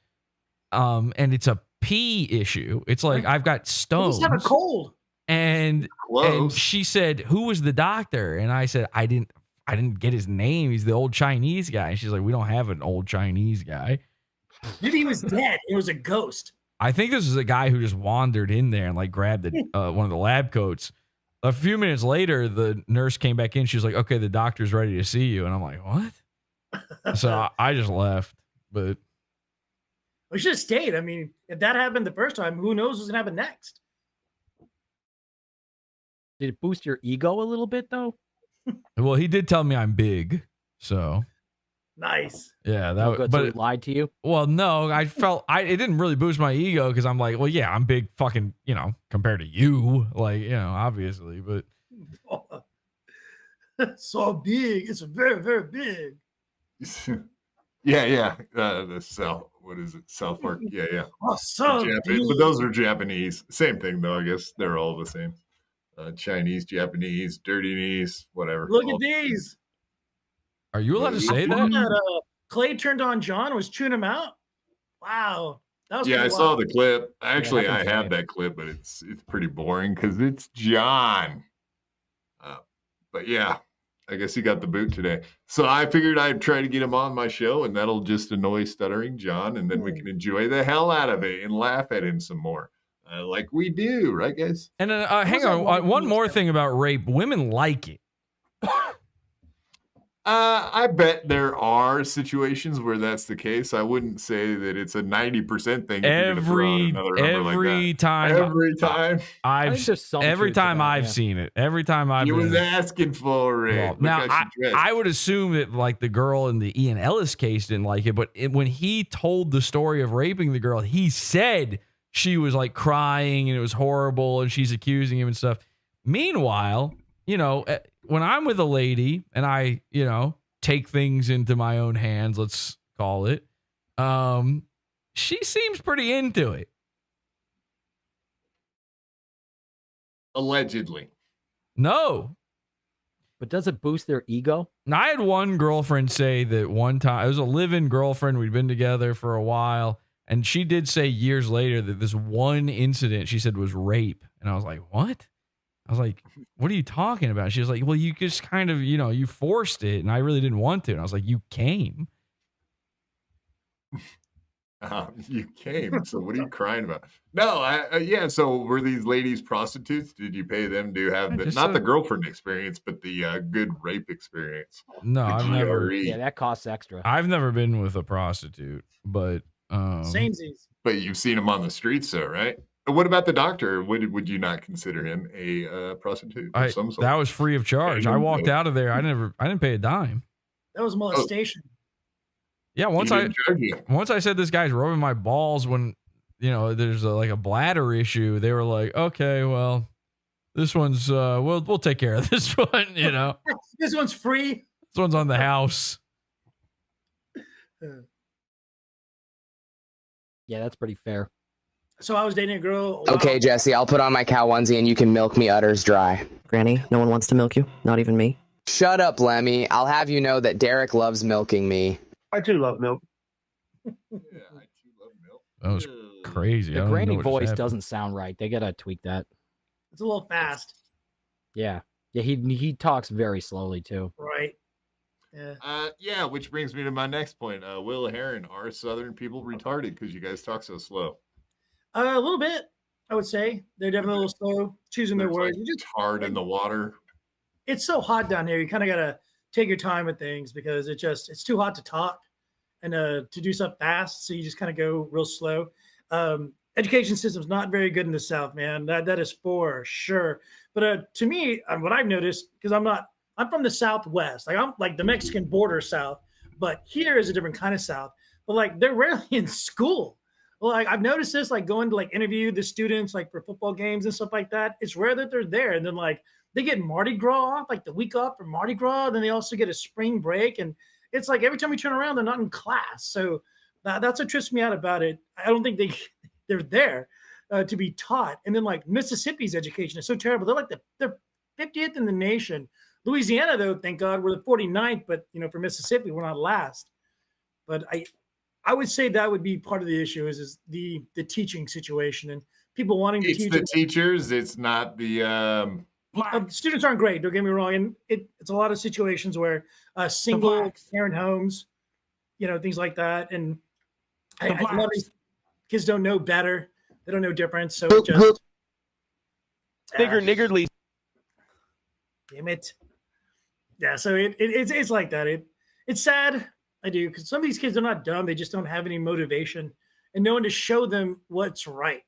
and it's a pee issue. It's like I've got stones. He's having a cold. And she said, "Who was the doctor?" And I said, "I didn't get his name. He's the old Chinese guy." And she's like, "We don't have an old Chinese guy." Maybe he was dead. It was a ghost. I think this is a guy who just wandered in there and like grabbed one of the lab coats. A few minutes later, the nurse came back in. She was like, "Okay, the doctor's ready to see you." And I'm like, "What?" So I just left. But we should have stayed. I mean, if that happened the first time, who knows what's gonna happen next? Did it boost your ego a little bit though? Well, he did tell me I'm big, so Nice. Yeah, Oh, good. So he lied to you? Well, no, I felt it didn't really boost my ego because I'm like, well, yeah, I'm big fucking, compared to you, like, obviously, but so big. It's very, very big. Yeah. The South, what is it? South Park. Yeah. Oh, so big. But those are Japanese. Same thing though. I guess they're all the same. Chinese, Japanese, dirty knees, whatever. Look at these. Are you allowed to say that? Clay turned on John, was chewing him out. Wow. That was I pretty saw wild. the clip. Actually, I happens have that clip, but it's pretty boring because it's John. But yeah, I guess he got the boot today. So I figured I'd try to get him on my show, and that'll just annoy stuttering John, and then we can enjoy the hell out of it and laugh at him some more, like we do, right, guys? And hang on, one more thing about rape: women like it. I bet there are situations where that's the case. I wouldn't say that it's a 90% thing. Every time I've seen it. Every time I've he was asking for it. Well, now I would assume that like the girl in the Ian Ellis case didn't like it, but when he told the story of raping the girl, he said she was like crying and it was horrible and she's accusing him and stuff. Meanwhile, when I'm with a lady and I, take things into my own hands, let's call it, she seems pretty into it. Allegedly. No. But does it boost their ego? I had one girlfriend say that one time, it was a live-in girlfriend, we'd been together for a while, and she did say years later that this one incident she said was rape. And I was like, what? I was like, what are you talking about? She was like, well, you just kind of, you forced it, and I really didn't want to. And I was like, you came. You came. So what are you crying about? No, yeah. So were these ladies prostitutes? Did you pay them to have not the girlfriend experience, but the good rape experience? No, I've never. Yeah, that costs extra. I've never been with a prostitute, but samesies. But you've seen him on the streets, though, right? What about the doctor? Would you not consider him a prostitute of some sort? That was free of charge. I walked out of there. I didn't pay a dime. That was molestation. Yeah, once I said this guy's rubbing my balls when there's a bladder issue, they were like, okay, well, this one's we'll take care of this one. This one's free. This one's on the house. Yeah, that's pretty fair. So I was dating a girl. Okay, Jesse, I'll put on my cow onesie and you can milk me udders dry. Granny, no one wants to milk you, not even me. Shut up, Lemmy. I'll have you know that Derek loves milking me. I do love milk. That was crazy. The granny voice doesn't sound right. They gotta tweak that. It's a little fast. Yeah. He talks very slowly too. Right. Yeah. Which brings me to my next point. Will Heron, are Southern people retarded because you guys talk so slow? A little bit, I would say. They're definitely a little slow choosing their words. Like just hard in the water. It's so hot down here. You kind of gotta take your time with things because it's too hot to talk and to do stuff fast. So you just kind of go real slow. Education system's not very good in the South, man. That is for sure. But to me, what I've noticed, because I'm from the Southwest, like I'm like the Mexican border South, but here is a different kind of South. But like they're rarely in school. Well, I've noticed this, like going to like interview the students like for football games and stuff like that. It's rare that they're there. And then like they get Mardi Gras off, like the week off for Mardi Gras. Then they also get a spring break. And it's like every time we turn around, they're not in class. So that's what trips me out about it. I don't think they're there to be taught. And then like Mississippi's education is so terrible. They're like they're 50th in the nation. Louisiana, though, thank God, we're the 49th. But for Mississippi, we're not last. But I would say that would be part of the issue is the teaching situation and people wanting to teach. It's the teachers. It's not the students aren't great. Don't get me wrong. And it's a lot of situations where single parent homes, things like that. And a lot of these kids don't know better. They don't know different. So just bigger niggardly. Damn it. Yeah. So it's like that. It's sad. I do, because some of these kids are not dumb. They just don't have any motivation and no one to show them what's right.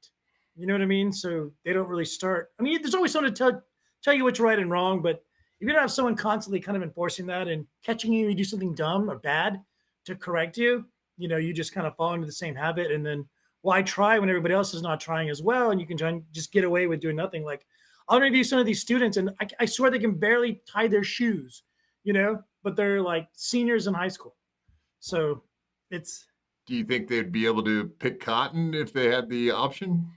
You know what I mean? So they don't really start. I mean, there's always someone to tell you what's right and wrong, but if you don't have someone constantly kind of enforcing that and catching you do something dumb or bad, to correct you. You know, you just kind of fall into the same habit, and then why try when everybody else is not trying as well, and you can try and just get away with doing nothing. Like I'll interview some of these students, and I swear they can barely tie their shoes, you know, but they're like seniors in high school. So it's. Do you think they'd be able to pick cotton if they had the option?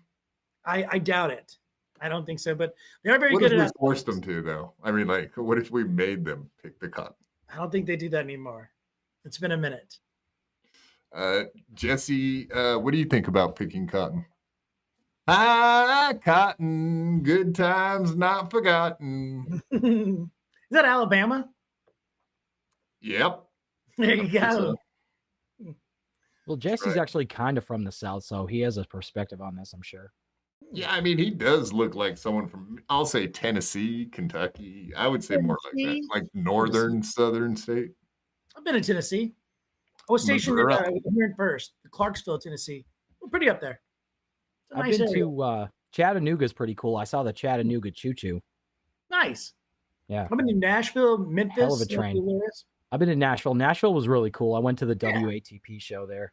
I doubt it. I don't think so, but they are very What good if at we forced them to, though? I mean, like, what if we made them pick the cotton? I don't think they do that anymore. It's been a minute. Jesse, what do you think about picking cotton? Ah, cotton, good times not forgotten. Is that Alabama? Yep. There you go. Well, Jesse's actually kind of from the South, so he has a perspective on this, I'm sure. Yeah, I mean, he does look like someone from, I'll say Tennessee, Kentucky. I would say more like that, like northern, southern state. I've been in Tennessee. I was stationed here in First, Clarksville, Tennessee. We're pretty up there. I've been to Chattanooga's pretty cool. I saw the Chattanooga Choo Choo. Nice. Yeah. I've been in Nashville, Memphis. Hell of a train. I've been in Nashville. Nashville was really cool. I went to the WATP show there.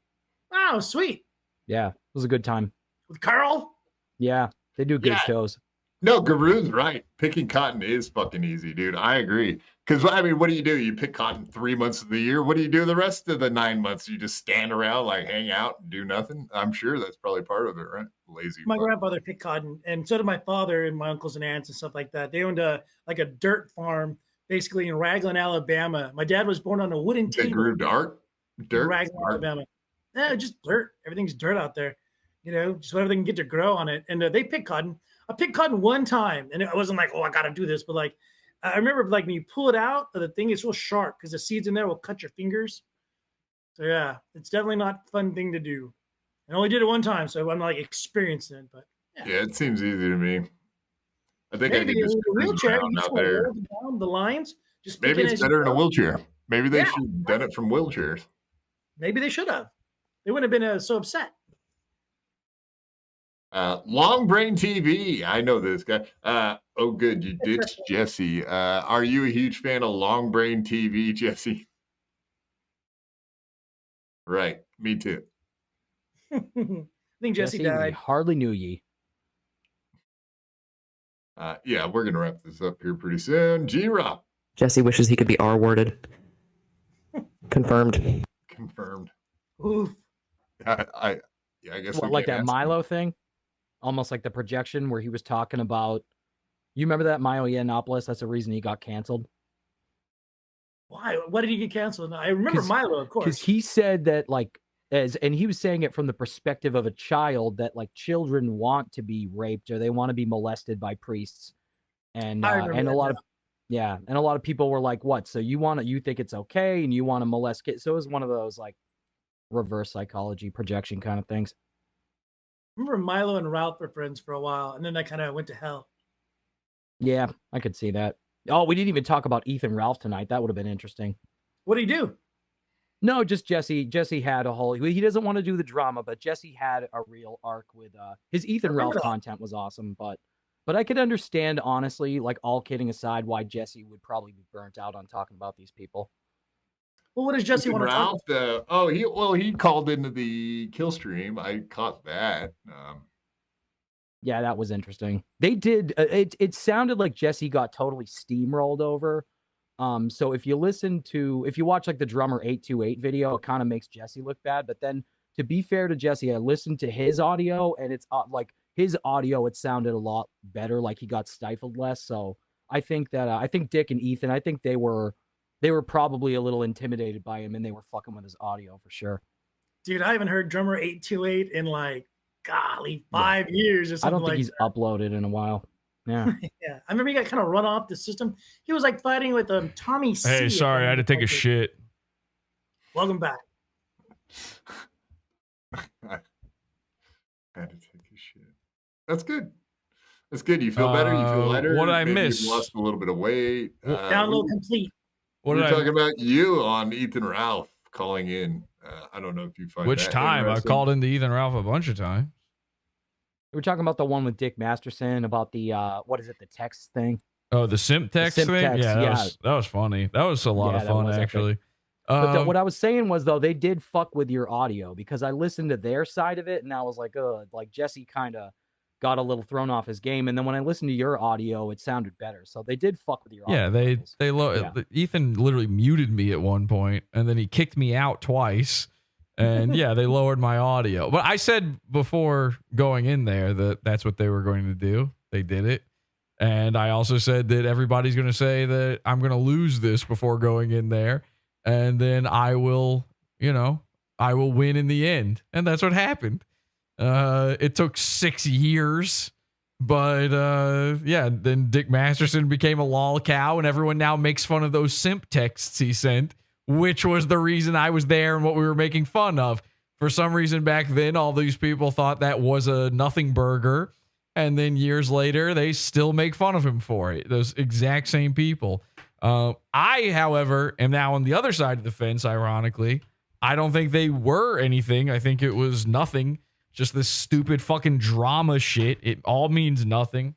Oh, sweet. Yeah, it was a good time. With Carl? Yeah, they do good shows. No, Garoon's right. Picking cotton is fucking easy, dude. I agree. Because, I mean, what do? You pick cotton 3 months of the year. What do you do the rest of the 9 months? You just stand around, like hang out and do nothing? I'm sure that's probably part of it, right? Lazy. My grandfather picked cotton, and so did my father and my uncles and aunts and stuff like that. They owned a dirt farm, basically in Raglan, Alabama. My dad was born on a wooden table. They grew dirt? In Raglan, Alabama. Yeah, just dirt. Everything's dirt out there. You know, just whatever they can get to grow on it. And they pick cotton. I picked cotton one time, and it wasn't like, oh, I got to do this. But like, I remember like when you pull it out, the thing is real sharp because the seeds in there will cut your fingers. So yeah, it's definitely not a fun thing to do. I only did it one time, so I'm like experiencing it. But yeah, it seems easy to me. I think maybe I can just in a wheelchair, you out just there. roll down the lines. Just Maybe pick it it's as you better in a go. wheelchair. Maybe they should have done it from wheelchairs. Maybe they should have. They wouldn't have been so upset. Long Brain TV. I know this guy. Oh, good. You ditched Jesse. Are you a huge fan of Long Brain TV, Jesse? Right. Me too. I think Jesse died. Hardly knew ye. Yeah, we're going to wrap this up here pretty soon. G-Rob. Jesse wishes he could be R-worded. Confirmed. Confirmed. Oof. I guess What, we like can't that answer. Milo thing? Almost like the projection where he was talking about. You remember that Milo Yiannopoulos? That's the reason he got canceled. Why? Why did he get canceled? I remember Milo, of Because course. he said that and he was saying it from the perspective of a child, that like children want to be raped or they want to be molested by priests, and I remember and a that lot now. of a lot of people were like, what? So you think it's okay and you want to molest kids? So it was one of those like reverse psychology projection kind of things. I remember Milo and Ralph were friends for a while, and then that kind of went to hell. Yeah, I could see that. Oh, we didn't even talk about Ethan Ralph tonight. That would have been interesting. What did he do? No, just Jesse. Jesse had a whole. He doesn't want to do the drama, but Jesse had a real arc with his Ethan Ralph content was awesome. But I could understand, honestly, like all kidding aside, why Jesse would probably be burnt out on talking about these people. Well, what does Jesse want to talk Ralph, he called into the kill stream. I caught that. Yeah, that was interesting. They did. It sounded like Jesse got totally steamrolled over. So if you watch like the drummer 828 video, it kind of makes Jesse look bad. But then, to be fair to Jesse, I listened to his audio, and it's like his audio, it sounded a lot better. Like he got stifled less. So I think Dick and Ethan, I think they were probably a little intimidated by him, and they were fucking with his audio for sure. Dude, I haven't heard drummer 828 in like, golly, 5 years or I something don't think like he's that. uploaded in a while. Yeah. Yeah, I remember he got kind of run off the system. He was like fighting with Tommy C. Hey, sorry, I had to take a shit. Welcome back. I had to take a shit. That's good. That's good. You feel better? You feel lighter? What did I Maybe miss? You've lost a little bit of weight. Download complete. We're did I- talking about you on Ethan Ralph calling in. I don't know if you find Which that time? I interesting. called into Ethan Ralph a bunch of times. We're talking about the one with Dick Masterson about the what is it, the text thing? Oh, the simp text simp thing? text, Yeah, yeah. that was funny. That was a lot Yeah, of that fun, was epic. actually. But what I was saying was, though, they did fuck with your audio because I listened to their side of it and I was like, like Jesse kind of got a little thrown off his game. And then when I listened to your audio, it sounded better. So they did fuck with your audio. Yeah, Ethan literally muted me at one point and then he kicked me out twice. And yeah, they lowered my audio. But I said before going in there that that's what they were going to do. They did it. And I also said that everybody's going to say that I'm going to lose this before going in there. And then I will win in the end. And that's what happened. It took 6 years. But then Dick Masterson became a lol cow. And everyone now makes fun of those simp texts he sent, which was the reason I was there and what we were making fun of. For some reason back then, all these people thought that was a nothing burger. And then years later, they still make fun of him for it. Those exact same people. I, however, am now on the other side of the fence, ironically. I don't think they were anything. I think it was nothing. Just this stupid fucking drama shit. It all means nothing.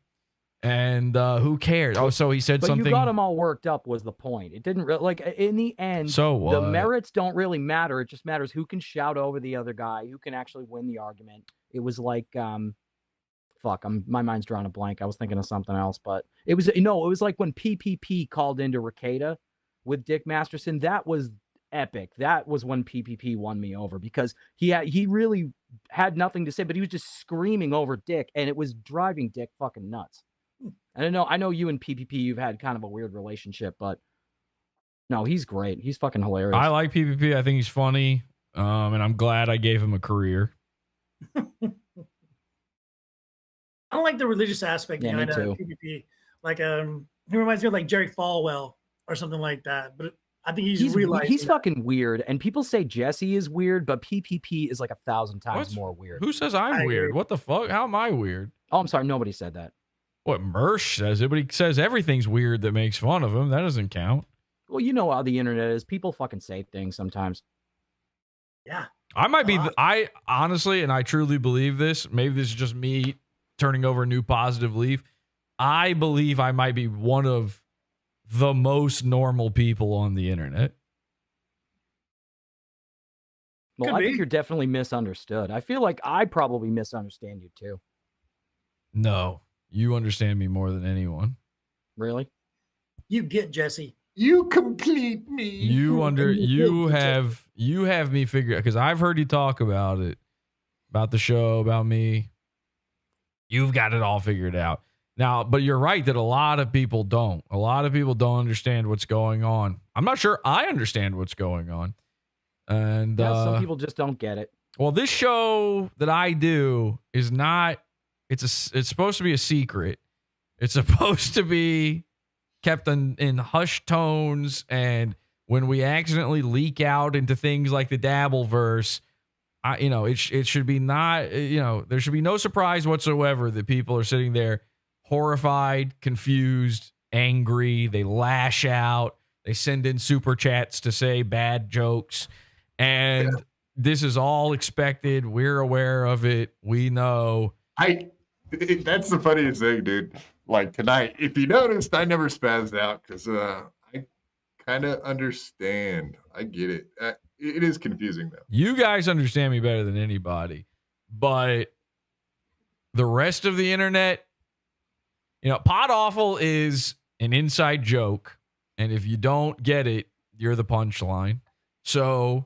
And who cares? Oh, so he said something. But you got them all worked up was the point. It didn't like in the end. So what? The merits don't really matter. It just matters who can shout over the other guy, who can actually win the argument. It was like, my mind's drawing a blank. I was thinking of something else, but it was like when PPP called into Ricada with Dick Masterson. That was epic. That was when PPP won me over because he really had nothing to say, but he was just screaming over Dick, and it was driving Dick fucking nuts. I know you and PPP, you've had kind of a weird relationship, but no, he's great. He's fucking hilarious. I like PPP. I think he's funny, and I'm glad I gave him a career. I don't like the religious aspect behind PvP. Like, he reminds me of like Jerry Falwell or something like that. But I think he's fucking weird. And people say Jesse is weird, but PPP is like 1,000 times more weird. Who says I'm weird? What the fuck? How am I weird? Oh, I'm sorry. Nobody said that. What, Mersh says it, but he says everything's weird that makes fun of him. That doesn't count. Well, you know how the internet is. People fucking say things sometimes. Yeah. I might be. I honestly, and I truly believe this. Maybe this is just me turning over a new positive leaf. I believe I might be one of the most normal people on the internet. Well, I think you're definitely misunderstood. I feel like I probably misunderstand you too. No, you understand me more than anyone. Really? You get Jesse. You complete me. You have me figured out because I've heard you talk about it, about the show, about me. You've got it all figured out. Now, but you're right that a lot of people don't. A lot of people don't understand what's going on. I'm not sure I understand what's going on. And some people just don't get it. Well, this show that I do is not, it's supposed to be a secret. It's supposed to be kept in hushed tones. And when we accidentally leak out into things like the Dabbleverse, it should be not, there should be no surprise whatsoever that people are sitting there horrified, confused, angry. They lash out. They send in super chats to say bad jokes. And this is all expected. We're aware of it. We know. That's the funniest thing, dude. Like tonight, if you noticed, I never spazzed out because I kind of understand. I get it. It is confusing though. You guys understand me better than anybody, but the rest of the internet, PODAWFUL is an inside joke, and if you don't get it, you're the punchline. So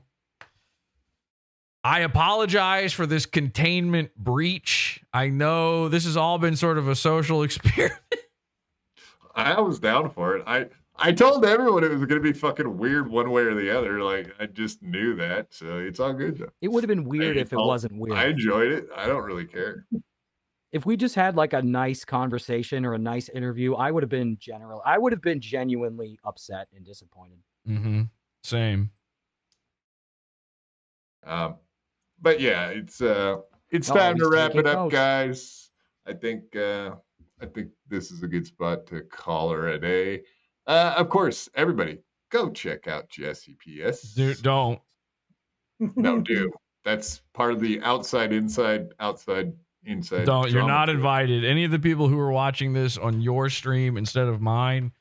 I apologize for this containment breach. I know this has all been sort of a social experiment. I was down for it. I told everyone it was going to be fucking weird one way or the other. Like, I just knew that. So it's all good, though. It would have been weird if it wasn't weird. I enjoyed it. I don't really care. If we just had like a nice conversation or a nice interview, I would have been genuinely upset and disappointed. Mm-hmm. Same. But yeah, it's time to wrap it up, guys. I think this is a good spot to call her a day. Of course, everybody, go check out Jesse PS. Dude, don't. No, do. That's part of the outside, inside. Don't. You're not invited. Any of the people who are watching this on your stream instead of mine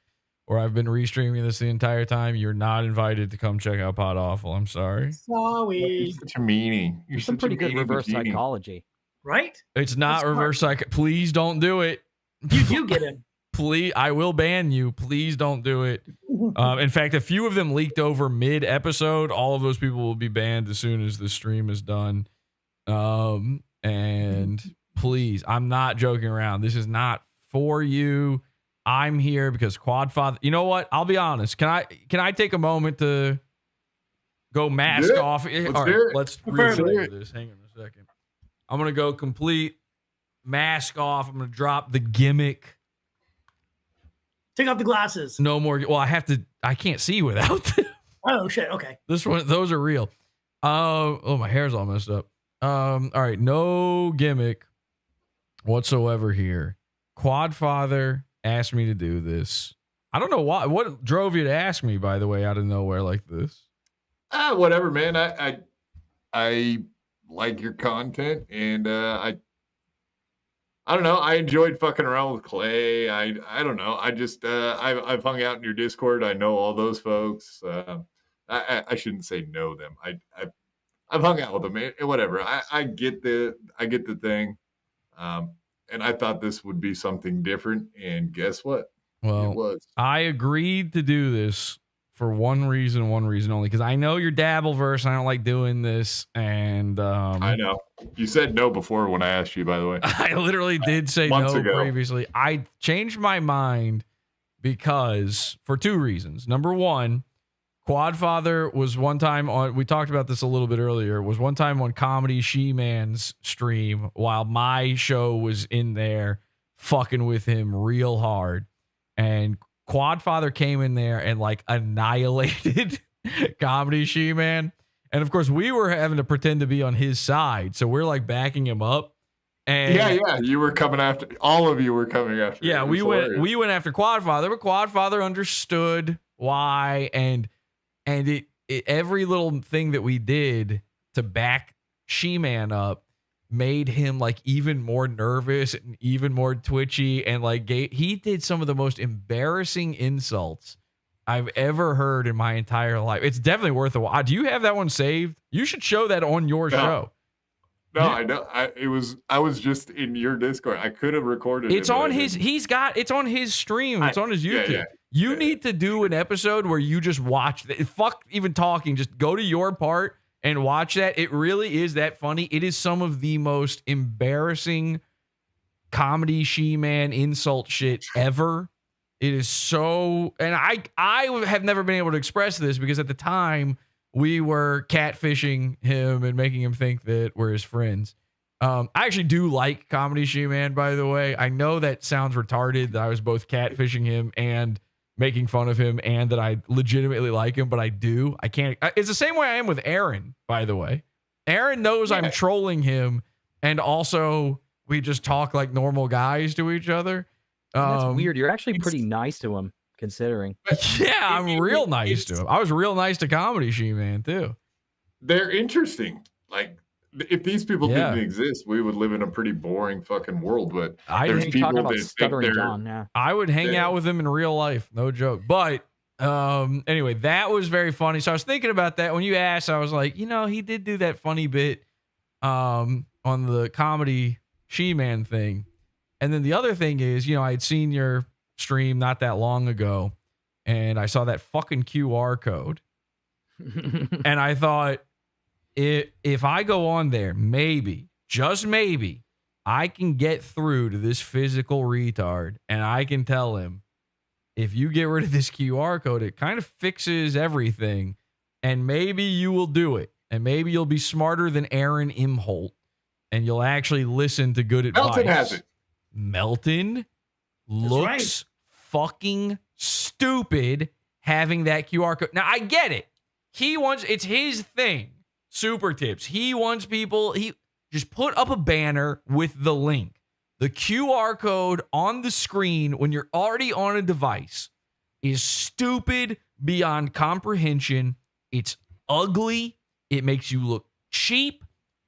or I've been restreaming this the entire time, you're not invited to come check out PodAWFUL. I'm sorry. Sorry. Such a meanie. You're There's some such pretty a good meanie reverse bikini. psychology. Right? It's not reverse psych. Please don't do it. You do get him. Please, I will ban you. Please don't do it. In fact, a few of them leaked over mid-episode. All of those people will be banned as soon as the stream is done. And please, I'm not joking around. This is not for you. I'm here because Quadfather. You know what? I'll be honest. Can I take a moment to go mask off? All right, let's really do this. Hang on a second. I'm gonna go complete mask off. I'm gonna drop the gimmick. Take off the glasses. No more. Well, I can't see without them. Oh shit. Okay. Those are real. Oh, my hair's all messed up. All right, no gimmick whatsoever here. Quadfather asked me to do this. I don't know why. What drove you to ask me, by the way, out of nowhere like this? Whatever, man. I like your content, and I don't know. I enjoyed fucking around with Clay. I don't know. I just I've hung out in your Discord. I know all those folks. I shouldn't say know them. I've hung out with them. Whatever. I get the thing. And I thought this would be something different. And guess what? Well, it was. I agreed to do this for one reason only, because I know you're Dabbleverse. I don't like doing this, and I know you said no before when I asked you. By the way, I literally did say no previously. I changed my mind because for two reasons. Number one, Quadfather was one time on. We talked about this a little bit earlier. Was one time on Comedy She-Man's stream while my show was in there, fucking with him real hard, and Quadfather came in there and like annihilated Comedy She-Man. And of course, we were having to pretend to be on his side. So we're like backing him up. And yeah. You were coming after, all of you were coming after. Yeah, we went after Quadfather, but Quadfather understood why. And it every little thing that we did to back She-Man up made him like even more nervous and even more twitchy, and like he did some of the most embarrassing insults I've ever heard in my entire life. It's definitely worth a watch. Do you have that one saved? You should show that on your show. No, I know. I was just in your Discord. I could have recorded it's on his. It's on his stream. It's on his YouTube. Yeah. You need to do an episode where you just watch. Fuck even talking. Just go to your part and watch that. It really is that funny. It is some of the most embarrassing Comedy She-Man insult shit ever. It is so, and I have never been able to express this because at the time we were catfishing him and making him think that we're his friends. I actually do like Comedy She-Man, by the way. I know that sounds retarded that I was both catfishing him and making fun of him, and that I legitimately like him, but I do. I can't. It's the same way I am with Aaron, by the way. Aaron knows I'm trolling him, and also we just talk like normal guys to each other. That's weird. You're actually pretty nice to him, considering. Yeah, I'm real nice to him. I was real nice to Comedy She-Man too. They're interesting. Like, if these people didn't exist, we would live in a pretty boring fucking world. But there's people that think they're. I would hang out with him in real life, no joke. But anyway, that was very funny. So I was thinking about that when you asked. I was like, he did do that funny bit on the Comedy She-Man thing. And then the other thing is, I had seen your stream not that long ago, and I saw that fucking QR code, and I thought, if I go on there, maybe, just maybe, I can get through to this physical retard, and I can tell him, if you get rid of this QR code, it kind of fixes everything, and maybe you will do it, and maybe you'll be smarter than Aaron Imholt, and you'll actually listen to good advice. Melton has it. Melton looks fucking stupid having that QR code. Now, I get it. It's his thing. Super tips. He wants people, he just put up a banner with the link. The QR code on the screen when you're already on a device is stupid beyond comprehension. It's ugly. It makes you look cheap.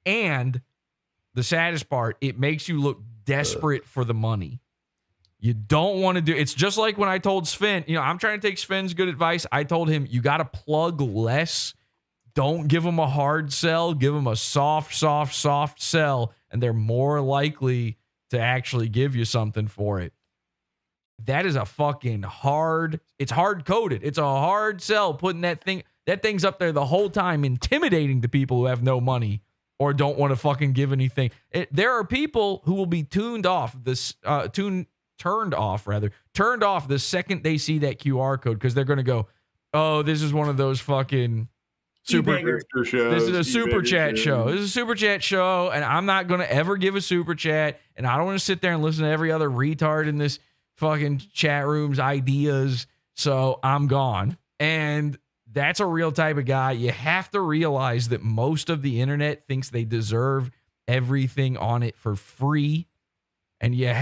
And the saddest part, it makes you look desperate for the money. You don't want to do it's just like when I told Sven, I'm trying to take Sven's good advice. I told him you got to plug less. Don't give them a hard sell. Give them a soft sell, and they're more likely to actually give you something for it. That is a fucking it's hard coded. It's a hard sell putting that thing's up there the whole time, intimidating the people who have no money or don't want to fucking give anything. There are people who will be turned off the second they see that QR code because they're going to go, oh, this is one of those fucking super shows. This is a super chat show. This is a super chat show, and I'm not going to ever give a super chat, and I don't want to sit there and listen to every other retard in this fucking chat room's ideas, so I'm gone. And that's a real type of guy. You have to realize that most of the internet thinks they deserve everything on it for free. And you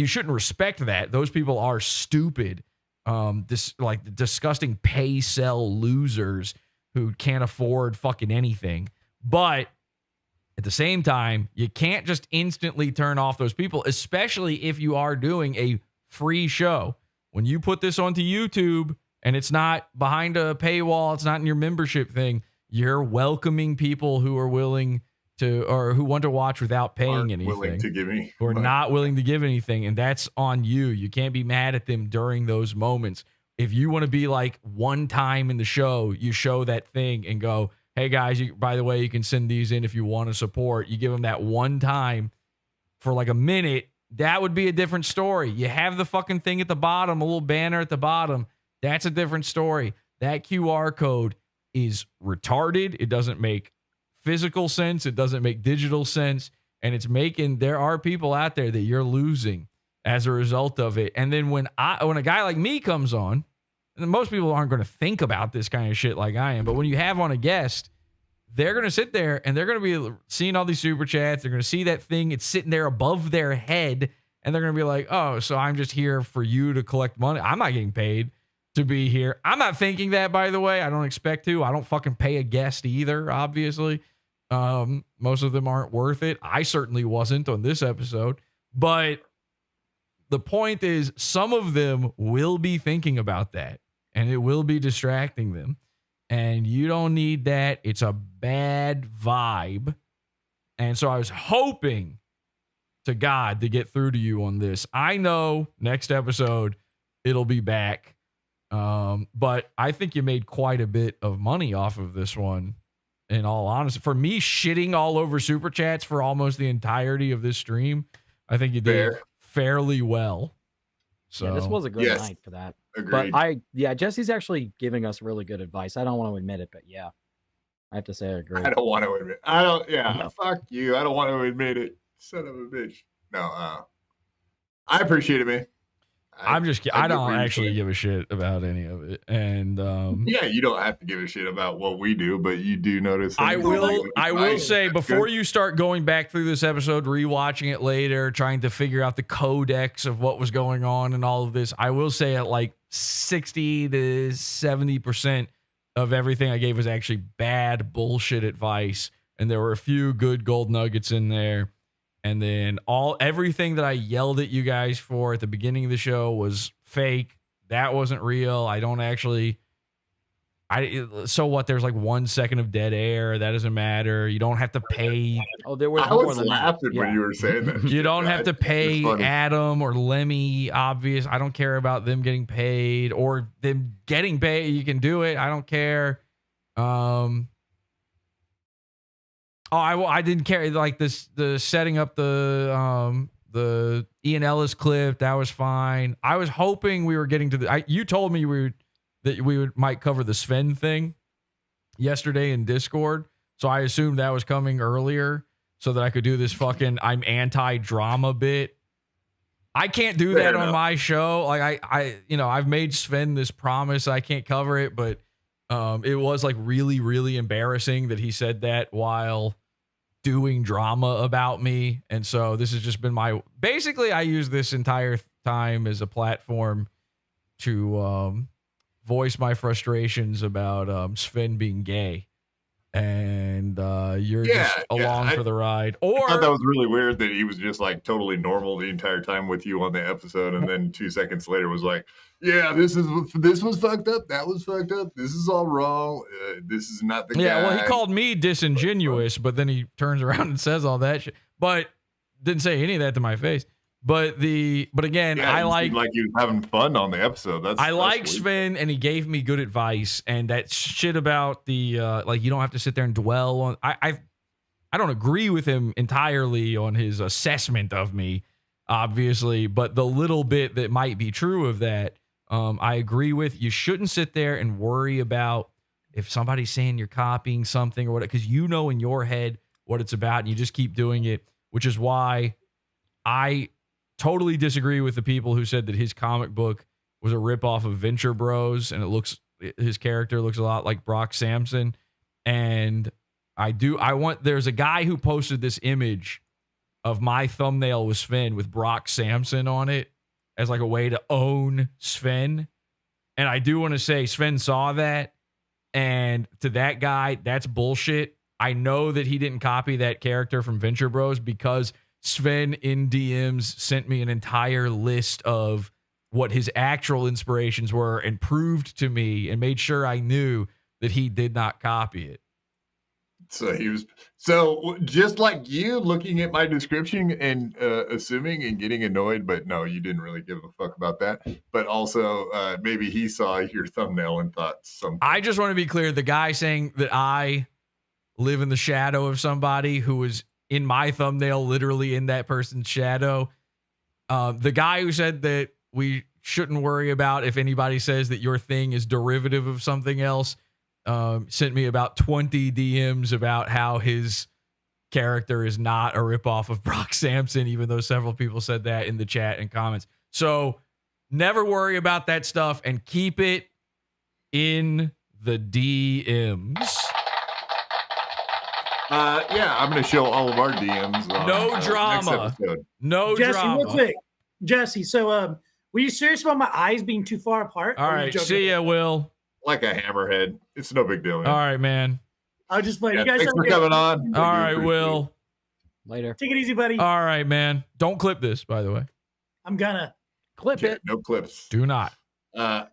shouldn't respect that. Those people are stupid. Disgusting pay sell losers who can't afford fucking anything. But at the same time, you can't just instantly turn off those people, especially if you are doing a free show. When you put this onto YouTube and it's not behind a paywall, it's not in your membership thing, you're welcoming people who are willing to, or who want to watch without paying anything. Willing to give me, who are not willing to give anything, and that's on you. You can't be mad at them during those moments. If you want to be like one time in the show, you show that thing and go, hey guys, by the way, you can send these in if you want to support. You give them that one time for like a minute. That would be a different story. You have the fucking thing at the bottom, a little banner at the bottom. That's a different story. That QR code is retarded. It doesn't make physical sense. It doesn't make digital sense. And there are people out there that you're losing as a result of it. And then when a guy like me comes on, and most people aren't going to think about this kind of shit like I am, but when you have on a guest, they're going to sit there and they're going to be seeing all these super chats. They're going to see that thing. It's sitting there above their head. And they're going to be like, oh, so I'm just here for you to collect money. I'm not getting paid to be here. I'm not thinking that, by the way. I don't expect to. I don't fucking pay a guest either, obviously. Most of them aren't worth it. I certainly wasn't on this episode. But the point is, some of them will be thinking about that. And it will be distracting them. And you don't need that. It's a bad vibe. And so I was hoping to God to get through to you on this. I know next episode it'll be back. But I think you made quite a bit of money off of this one, in all honesty. For me shitting all over super chats for almost the entirety of this stream, I think you did fairly well. So yeah, this was a good night for that. Agreed. But Jesse's actually giving us really good advice. I don't want to admit it, but yeah, I have to say I agree. I don't want to admit. Fuck you. I don't want to admit it. Son of a bitch. No, I appreciate it, man. I don't actually give a shit about any of it. And yeah, you don't have to give a shit about what we do, but you do notice. I will say, before you start going back through this episode, rewatching it later, trying to figure out the codex of what was going on and all of this, I will say at like 60 to 70% of everything I gave was actually bad bullshit advice. And there were a few good gold nuggets in there. And then everything that I yelled at you guys for at the beginning of the show was fake. That wasn't real. I don't actually. So what? There's like 1 second of dead air. That doesn't matter. You don't have to pay. Oh, there was. I was laughing when you were saying that. You don't have to pay Adam or Lemmy. Obvious. I don't care about them getting paid or them getting paid. You can do it. I don't care. I didn't care, like the setting up the Ian Ellis clip. That was fine. I was hoping we were getting to you told me might cover the Sven thing yesterday in Discord, so I assumed that was coming earlier so that I could do this fucking I'm anti-drama bit. I can't do that on my show. Like I've made Sven this promise I can't cover it, but it was like really, really embarrassing that he said that while doing drama about me. And so this has just been basically I use this entire time as a platform to voice my frustrations about Sven being gay. and you're just along for the ride. I Or thought that was really weird that he was just like totally normal the entire time with you on the episode, and then 2 seconds later was like, "Yeah, this was fucked up. That was fucked up. This is all wrong. This is not the guy." yeah, well, he called me disingenuous, but then he turns around and says all that shit. But didn't say any of that to my face. But again, Yeah, I you like seemed like he was having fun on the episode. I like Sven, and he gave me good advice. And that shit about the like, you don't have to sit there and dwell on. I don't agree with him entirely on his assessment of me, obviously, but the little bit that might be true of that, I agree with. You shouldn't sit there and worry about if somebody's saying you're copying something or whatever, because you know in your head what it's about, and you just keep doing it, which is why I totally disagree with the people who said that his comic book was a ripoff of Venture Bros, and his character looks a lot like Brock Sampson. And there's a guy who posted this image of my thumbnail with Sven with Brock Sampson on it as like a way to own Sven. And I do want to say Sven saw that, and to that guy, that's bullshit. I know that he didn't copy that character from Venture Bros because Sven in DMs sent me an entire list of what his actual inspirations were and proved to me and made sure I knew that he did not copy it. So he was just like you, looking at my description and assuming and getting annoyed, but no, you didn't really give a fuck about that. But also, maybe he saw your thumbnail and thought something. I just want to be clear: the guy saying that I live in the shadow of somebody who was in my thumbnail, literally in that person's shadow. The guy who said that we shouldn't worry about if anybody says that your thing is derivative of something else. Sent me about 20 DMs about how his character is not a ripoff of Brock Sampson, even though several people said that in the chat and comments. So never worry about that stuff and keep it in the DMs. Yeah, I'm going to show all of our DMs. No drama. No Jesse, drama. real quick. Jesse, so were you serious about my eyes being too far apart? All right, see ya, Will. Like a hammerhead. It's no big deal. Man. All right, man. I'll just play. Yeah, You guys thanks for coming on. All right, Will. Later. Take it easy, buddy. All right, man. Don't clip this, by the way. I'm gonna clip it. No clips. Do not.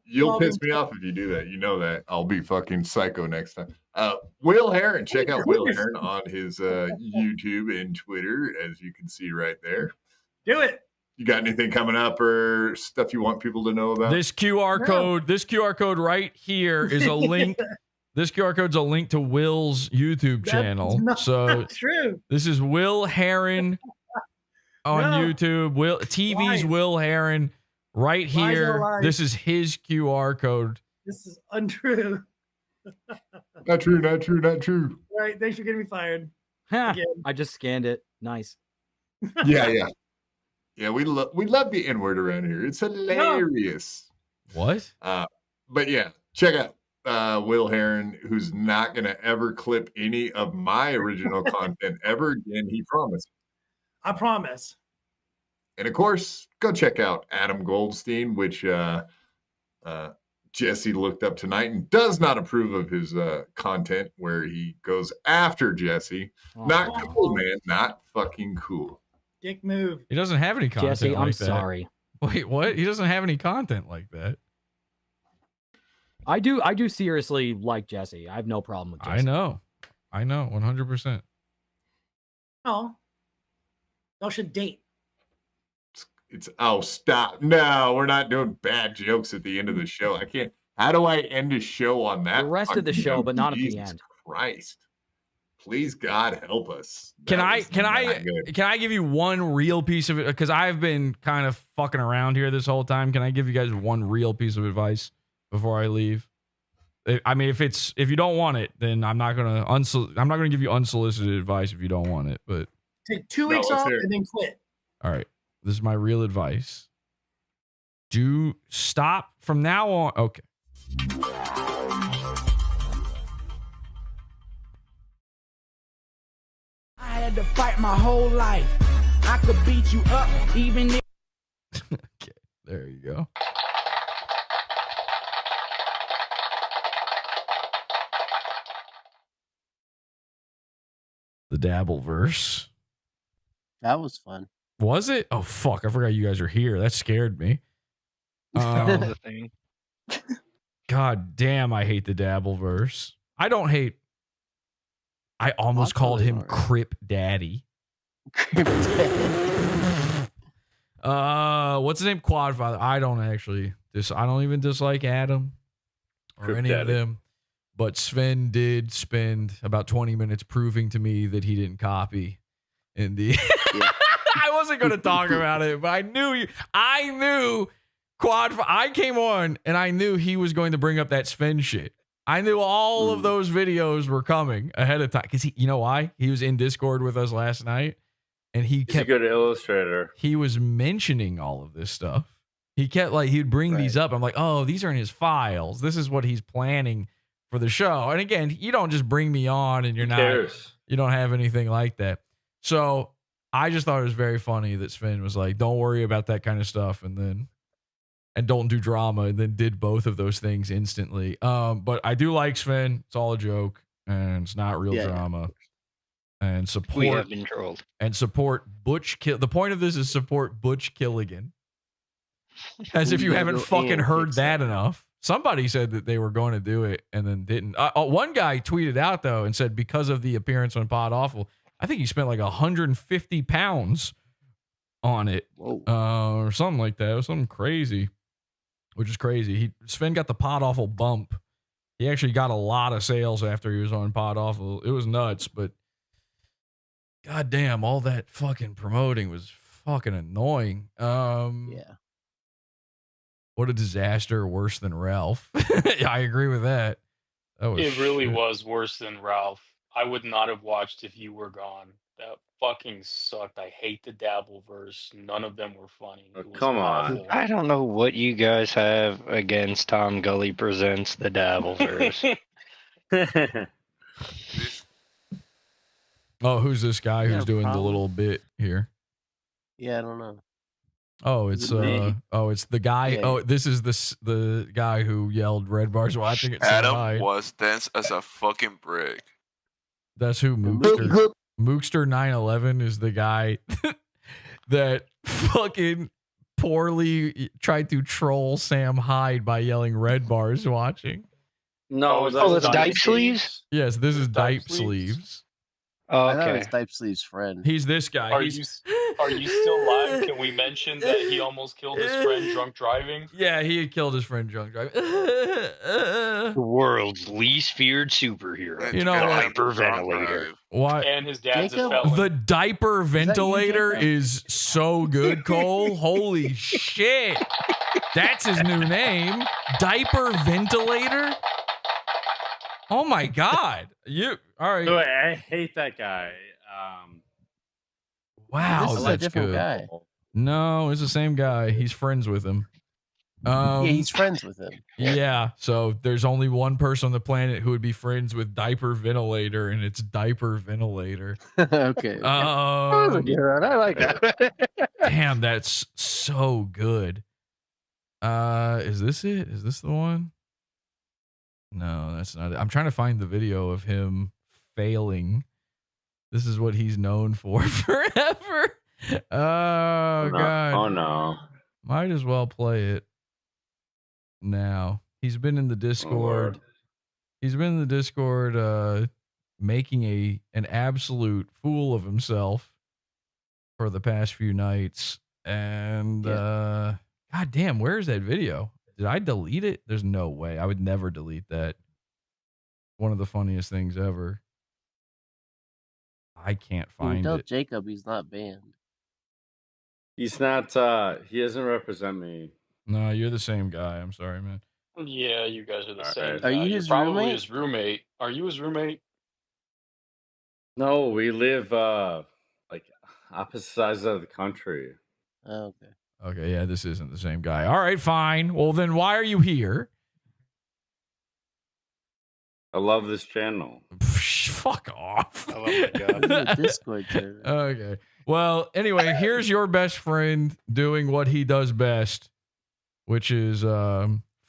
You'll piss me off if you do that. You know that. I'll be fucking psycho next time. Will Heron. Check out Will Heron on his YouTube and Twitter, as you can see right there. Do it. You got anything coming up or stuff you want people to know about? This QR code right here is a link. This QR code's a link to Will's YouTube channel. So true. This is Will Heron on YouTube. TV's Will Heron right here. This is his QR code. This is untrue. Not true. Not true. Not true. All right. Thanks for getting me fired. I just scanned it. Nice. Yeah. Yeah, we love the N-word around here. It's hilarious. What? But yeah, check out Will Heron, who's not going to ever clip any of my original content ever again. He promised. I promise. And of course, go check out Adam Goldstein, which Jesse looked up tonight and does not approve of his content where he goes after Jesse. Not cool, man. Not fucking cool. Dick move. He doesn't have any content. Jesse, I'm like that. sorry. Wait, what? He doesn't have any content like that. I do seriously like Jesse. I have no problem with Jesse. I know, 100%. Oh, y'all should date. Stop. No, we're not doing bad jokes at the end of the show. I can't. How do I end a show on that? The rest of the show, but not at the end. Christ. Please, God, help us. Can I give you one real piece of it? Because I've been kind of fucking around here this whole time. Can I give you guys one real piece of advice before I leave? I mean, if you don't want it, then I'm not gonna give you unsolicited advice if you don't want it. But take 2 weeks off and then quit. All right, this is my real advice. Do stop from now on. Okay. I had to fight my whole life. I could beat you up even if. Okay, there you go. The Dabbleverse. That was fun. Was it? Oh fuck! I forgot you guys are here. That scared me. That was a thing. God damn! I hate the Dabbleverse. I don't hate. I almost called him Crip Daddy. What's his name? Quadfather. I don't actually. I don't even dislike Adam or Crip any Daddy. of them. But Sven did spend about 20 minutes proving to me that he didn't copy. In the, I wasn't going to talk about it, but I knew I came on and I knew he was going to bring up that Sven shit. I knew all of those videos were coming ahead of time because you know why? He was in Discord with us last night, and he's a good illustrator. He was mentioning all of this stuff. He kept he'd bring these up. I'm like, oh, these are in his files. This is what he's planning for the show. And again, you don't just bring me on and you don't have anything like that. So I just thought it was very funny that Sven was like, don't worry about that kind of stuff. And don't do drama, and then did both of those things instantly. But I do like Sven. It's all a joke and it's not real drama. And support. We have been trolled. And support Butch Kill. The point of this is support Butch Killigan. As if you haven't fucking heard that enough. Somebody said that they were going to do it and then didn't. One guy tweeted out though and said because of the appearance on PodAWFUL, I think he spent like 150 pounds on it, or something like that. It was something crazy, which is crazy. Sven got the PodAWFUL bump. He actually got a lot of sales after he was on PodAWFUL. It was nuts, but goddamn, all that fucking promoting was fucking annoying. Yeah. What a disaster, worse than Ralph. I agree with that. It really was worse than Ralph. I would not have watched if you were gone. That fucking sucked. I hate the Dabbleverse. None of them were funny. It was Come on. awful. I don't know what you guys have against Tom Gully Presents the Dabbleverse. Oh, who's this guy who's doing the little bit here? Yeah, I don't know. Oh, it's it's the guy. Yeah. Oh, this is the guy who yelled red bars watching it. Adam was dense as a fucking brick. That's who Mookster 911 is the guy that fucking poorly tried to troll Sam Hyde by yelling red bars watching. No, that's Dipe Sleeves? Yes, this is Dipe Sleeves. Sleeves. Oh, I thought it okay. was Dipe Sleeve's friend. He's this guy. Are you still live? Can we mention that he almost killed his friend drunk driving? Yeah, he had killed his friend drunk driving. The world's least feared superhero. You know, hyperventilator. What? And his dad's Jacob? a felon. The diaper ventilator is so good, Cole. Holy shit. That's his new name. Diaper ventilator? Oh my God. All right. No, I hate that guy. Wow, This is a that's different good. guy. No, it's the same guy. He's friends with him. Yeah, he's friends with him. Yeah, so there's only one person on the planet who would be friends with Diaper Ventilator, and it's Diaper Ventilator. Okay. I like that. Damn, that's so good. Is this it? Is this the one? No, that's not it. I'm trying to find the video of him failing. This is what he's known for forever. Oh, God. Oh, no. Might as well play it now. He's been in the Discord. He's been in the Discord making an absolute fool of himself for the past few nights. And God damn, where's that video? Did I delete it? There's no way. I would never delete that. One of the funniest things ever. I can't find Tell it. Jacob he's not banned. He's not, he doesn't represent me. No, you're the same guy. I'm sorry, man. Yeah, you guys are the same. right. Guy. Are you You're his probably roommate? his roommate. Are you his roommate? No, we live, like, opposite sides of the country. Oh, okay. Okay, yeah, this isn't the same guy. All right, fine. Well, then why are you here? I love this channel. Fuck off. Oh my God. This is a Discord server. Okay. Well, anyway, here's your best friend doing what he does best, which is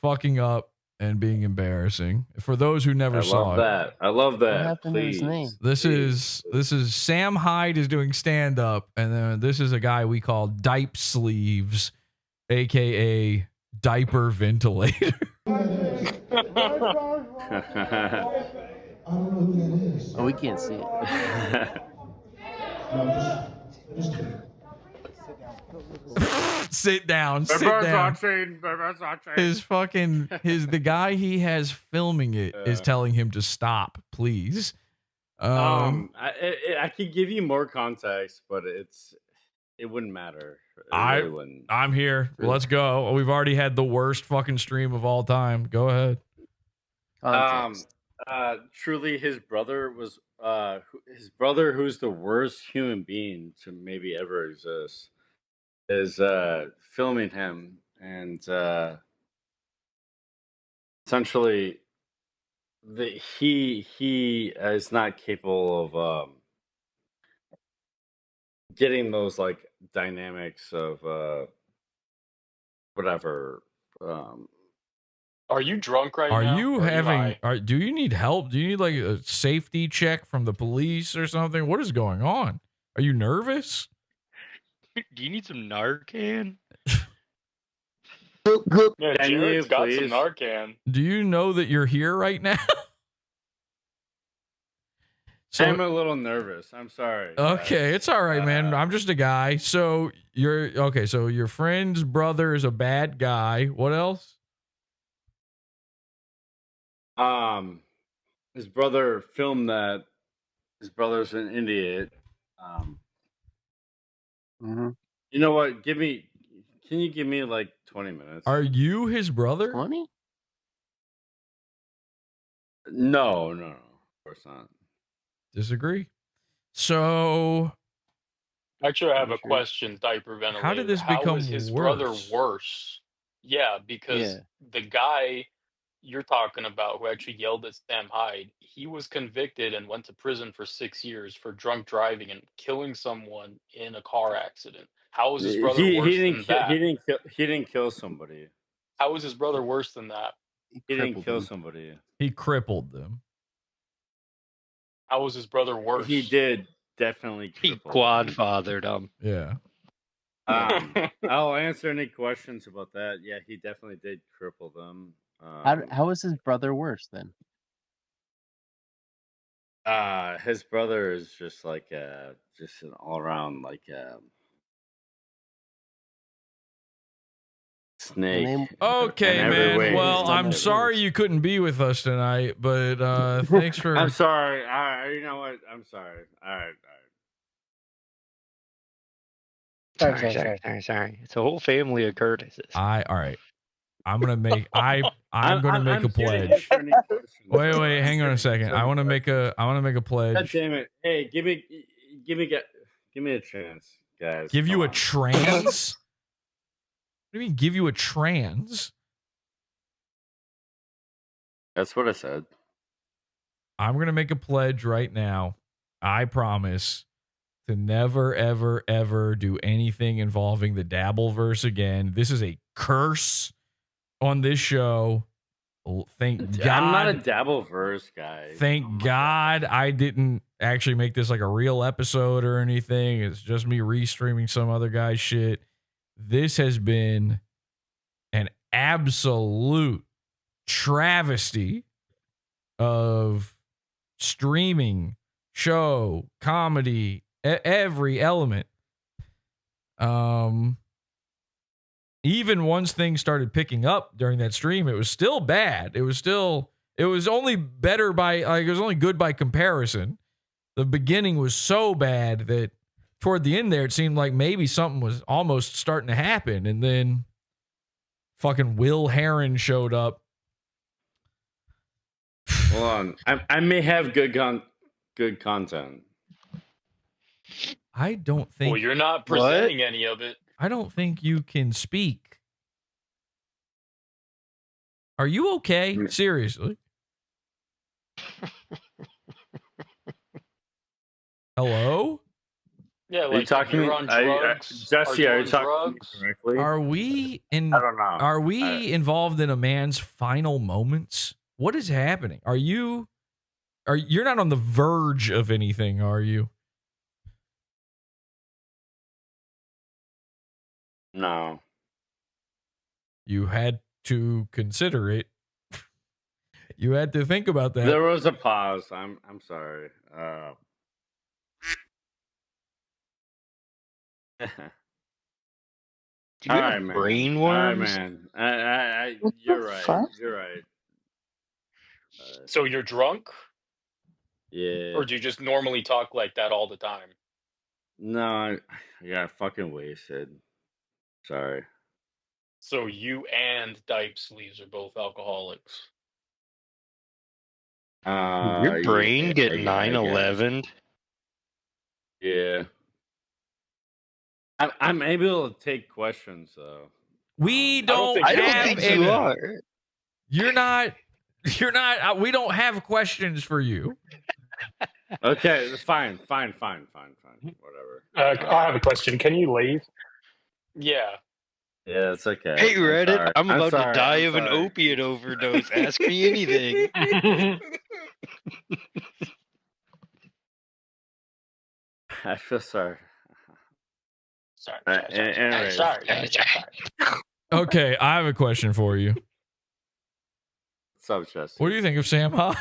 fucking up and being embarrassing. For those who never I saw love it. that. I love that. happened to his Please. name? This is Sam Hyde is doing stand up, and then this is a guy we call Dipe Sleeves, aka Diaper Ventilator. Oh, we can't see it. Sit down. Sit down. The guy he has filming it is telling him to stop, please. I could give you more context, but it wouldn't matter. It really wouldn't. I'm here. Let's go. We've already had the worst fucking stream of all time. Go ahead. Truly, his brother was his brother, who's the worst human being to maybe ever exist, is filming him, and essentially, he is not capable of getting those like dynamics of whatever. Are you drunk right now? Are you Or having? high? Do you need help? Do you need like a safety check from the police or something? What is going on? Are you nervous? Do you need some Narcan? Yeah, Can Jared's you got please? some Narcan. Do you know that you're here right now? I'm a little nervous. I'm sorry. Okay, it's all right, man. I'm just a guy. So so your friend's brother is a bad guy. What else? His brother filmed that. His brother's an idiot. You know what? Can you give me like 20 minutes? Are you his brother? 20? No, of course not. Disagree. So Actually, I have a question, Diaper Ventilator. How did this How become is his brother worse? worse? Yeah, because the guy you're talking about who actually yelled at Sam Hyde, he was convicted and went to prison for 6 years for drunk driving and killing someone in a car accident. How is his brother worse than that? He didn't kill somebody. How is his brother worse than that? He didn't kill somebody. He crippled them. How was his brother worse? He did definitely. He quad-fathered him. Yeah. I'll answer any questions about that. Yeah, he definitely did cripple them. How is his brother worse then? His brother is just like just an all around like snake. Okay, in every man. way. Well, I'm sorry you couldn't be with us tonight, but thanks for. I'm sorry. You know what? I'm sorry. All right. Sorry. It's a whole family of Curtises. All right. I'm gonna make I'm gonna make a pledge. Wait, hang on a second. I want to make a pledge. God damn it! Hey, give me a chance, guys. Give you a trans? What do you mean? Give you a trans? That's what I said. I'm gonna make a pledge right now. I promise to never, ever, ever do anything involving the Dabbleverse again. This is a curse on this show. Thank God. I'm not a Dabbleverse guy. Thank God I didn't actually make this like a real episode or anything. It's just me restreaming some other guy's shit. This has been an absolute travesty of streaming, show, comedy, every element. Even once things started picking up during that stream, it was still bad. It was only better it was only good by comparison. The beginning was so bad that toward the end there, it seemed like maybe something was almost starting to happen. And then fucking Will Heron showed up. Hold on. I may have good content. I don't think. Well, you're not presenting any of it. I don't think you can speak. Are you okay? Seriously? Hello? Yeah, Are you like if talking? you're on drugs, Jesse, are you talking drugs? correctly? Are we in? I don't know. Are we involved in a man's final moments? What is happening? You're not on the verge of anything, are you? No. You had to consider it. You had to think about that. There was a pause. I'm sorry. Do you have man. brain All right, worms? man. You're right. You're right. So you're drunk, Yeah. or do you just normally talk like that all the time? No, I got fucking wasted. Sorry. So you and Dipe Sleeves are both alcoholics. Your brain get I guess. 9/11. Yeah. I'm able to take questions though. We don't I don't have think any. you are. You're not. We don't have questions for you. Okay, fine. Whatever. I have a question. Can you leave? Yeah. Yeah, it's okay. Hey Reddit, sorry. I'm about to die I'm of an sorry. opiate overdose. Ask me anything. I feel sorry. Sorry. Anyways. Sorry. Okay, I have a question for you. What's up, Chester? What do you think of Sam High?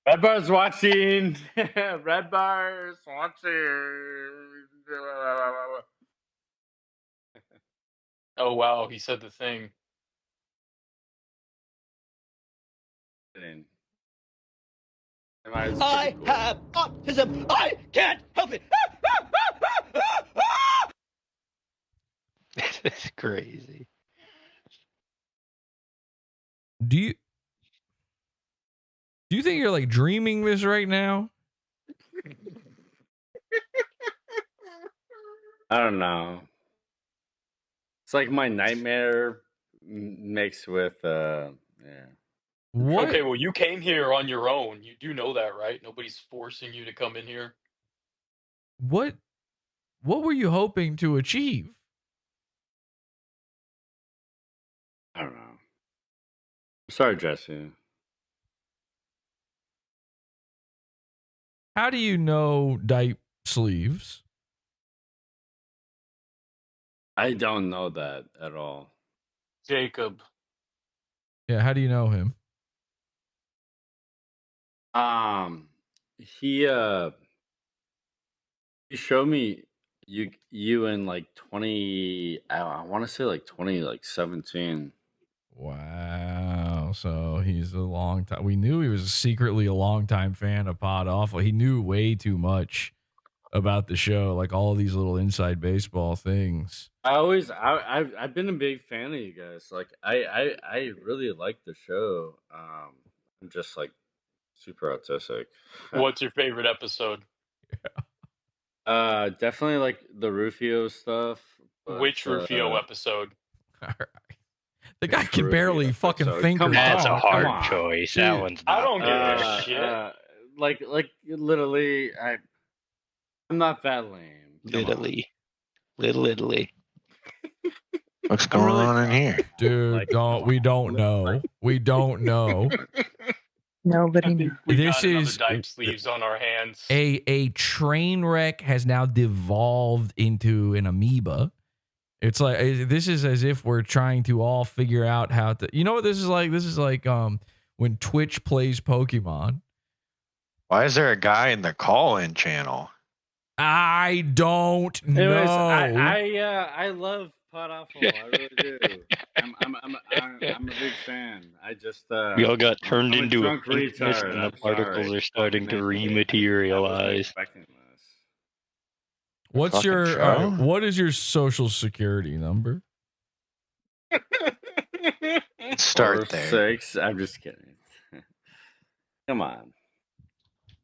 Red Bar's watching. Red Bar's watching. Oh wow, he said the thing. I have autism. I can't help it. It's crazy. Do you think you're like dreaming this right now? I don't know. It's like my nightmare mixed with yeah. What? Okay, well you came here on your own. You do know that, right? Nobody's forcing you to come in here. What were you hoping to achieve? I don't know. Sorry, Jesse. How do you know Dipe Sleeves? I don't know that at all. Jacob. Yeah, how do you know him? He showed me you in like 20 I want to say like 2017. Wow. So he's a long time. We knew he was secretly a longtime fan of PodAWFUL. He knew way too much about the show, like all these little inside baseball things. I've been a big fan of you guys. Like I really like the show. I'm just like super autistic. What's your favorite episode? Definitely like the Rufio stuff. Which Rufio episode? The guy can barely fucking think or That's talk. a hard choice. That one's not I don't give a fair. shit. Like literally, I'm not that lame. Little Italy. What's going on in here? Dude, we don't know. We don't know. Nobody knows. We This got is another Dipe Sleeves on our hands. a train wreck has now devolved into an amoeba. It's like this is as if we're trying to all figure out how to. You know what this is like? This is like when Twitch plays Pokemon. Why is there a guy in the call-in channel? I don't know. Anyways, I love PodAWFUL. I really do. I'm a big fan. I just We all got turned I'm into a drunk pink mist retard. and the I'm particles sorry. are starting to I wasn't rematerialize. expecting this. What's Fucking your show? what is your social security number? Start there. 6. I'm just kidding. Come on.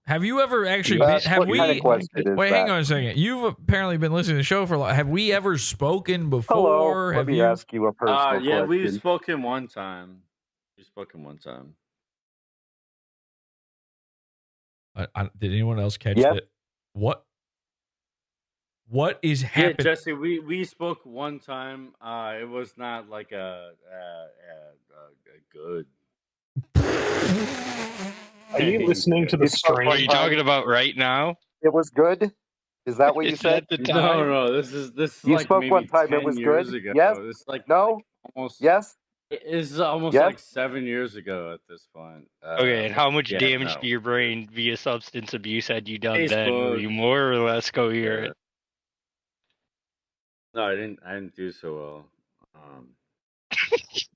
Have you ever actually You been, asked have what we kind of question is wait, hang that? on a second. You've apparently been listening to the show for a lot. Have we ever spoken before? Hello. Let Have me you? ask you a personal Yeah, we've question. spoken one time. Did anyone else catch Yep. that? What is Yeah, happening? Jesse, we spoke one time. It was not like a good. Are you listening to the stream? What are you talking about right now? It was good. Is that what you Is said? that the No, time? no, this is You like spoke maybe one time. It 10 was years good. ago. Yes. It's like No. almost. Yes. It's almost Yes. like 7 years ago at this point. Okay, and how much yeah, damage no. to your brain via substance abuse had you done then? Were Facebook. you more or less coherent? No, I didn't do so well.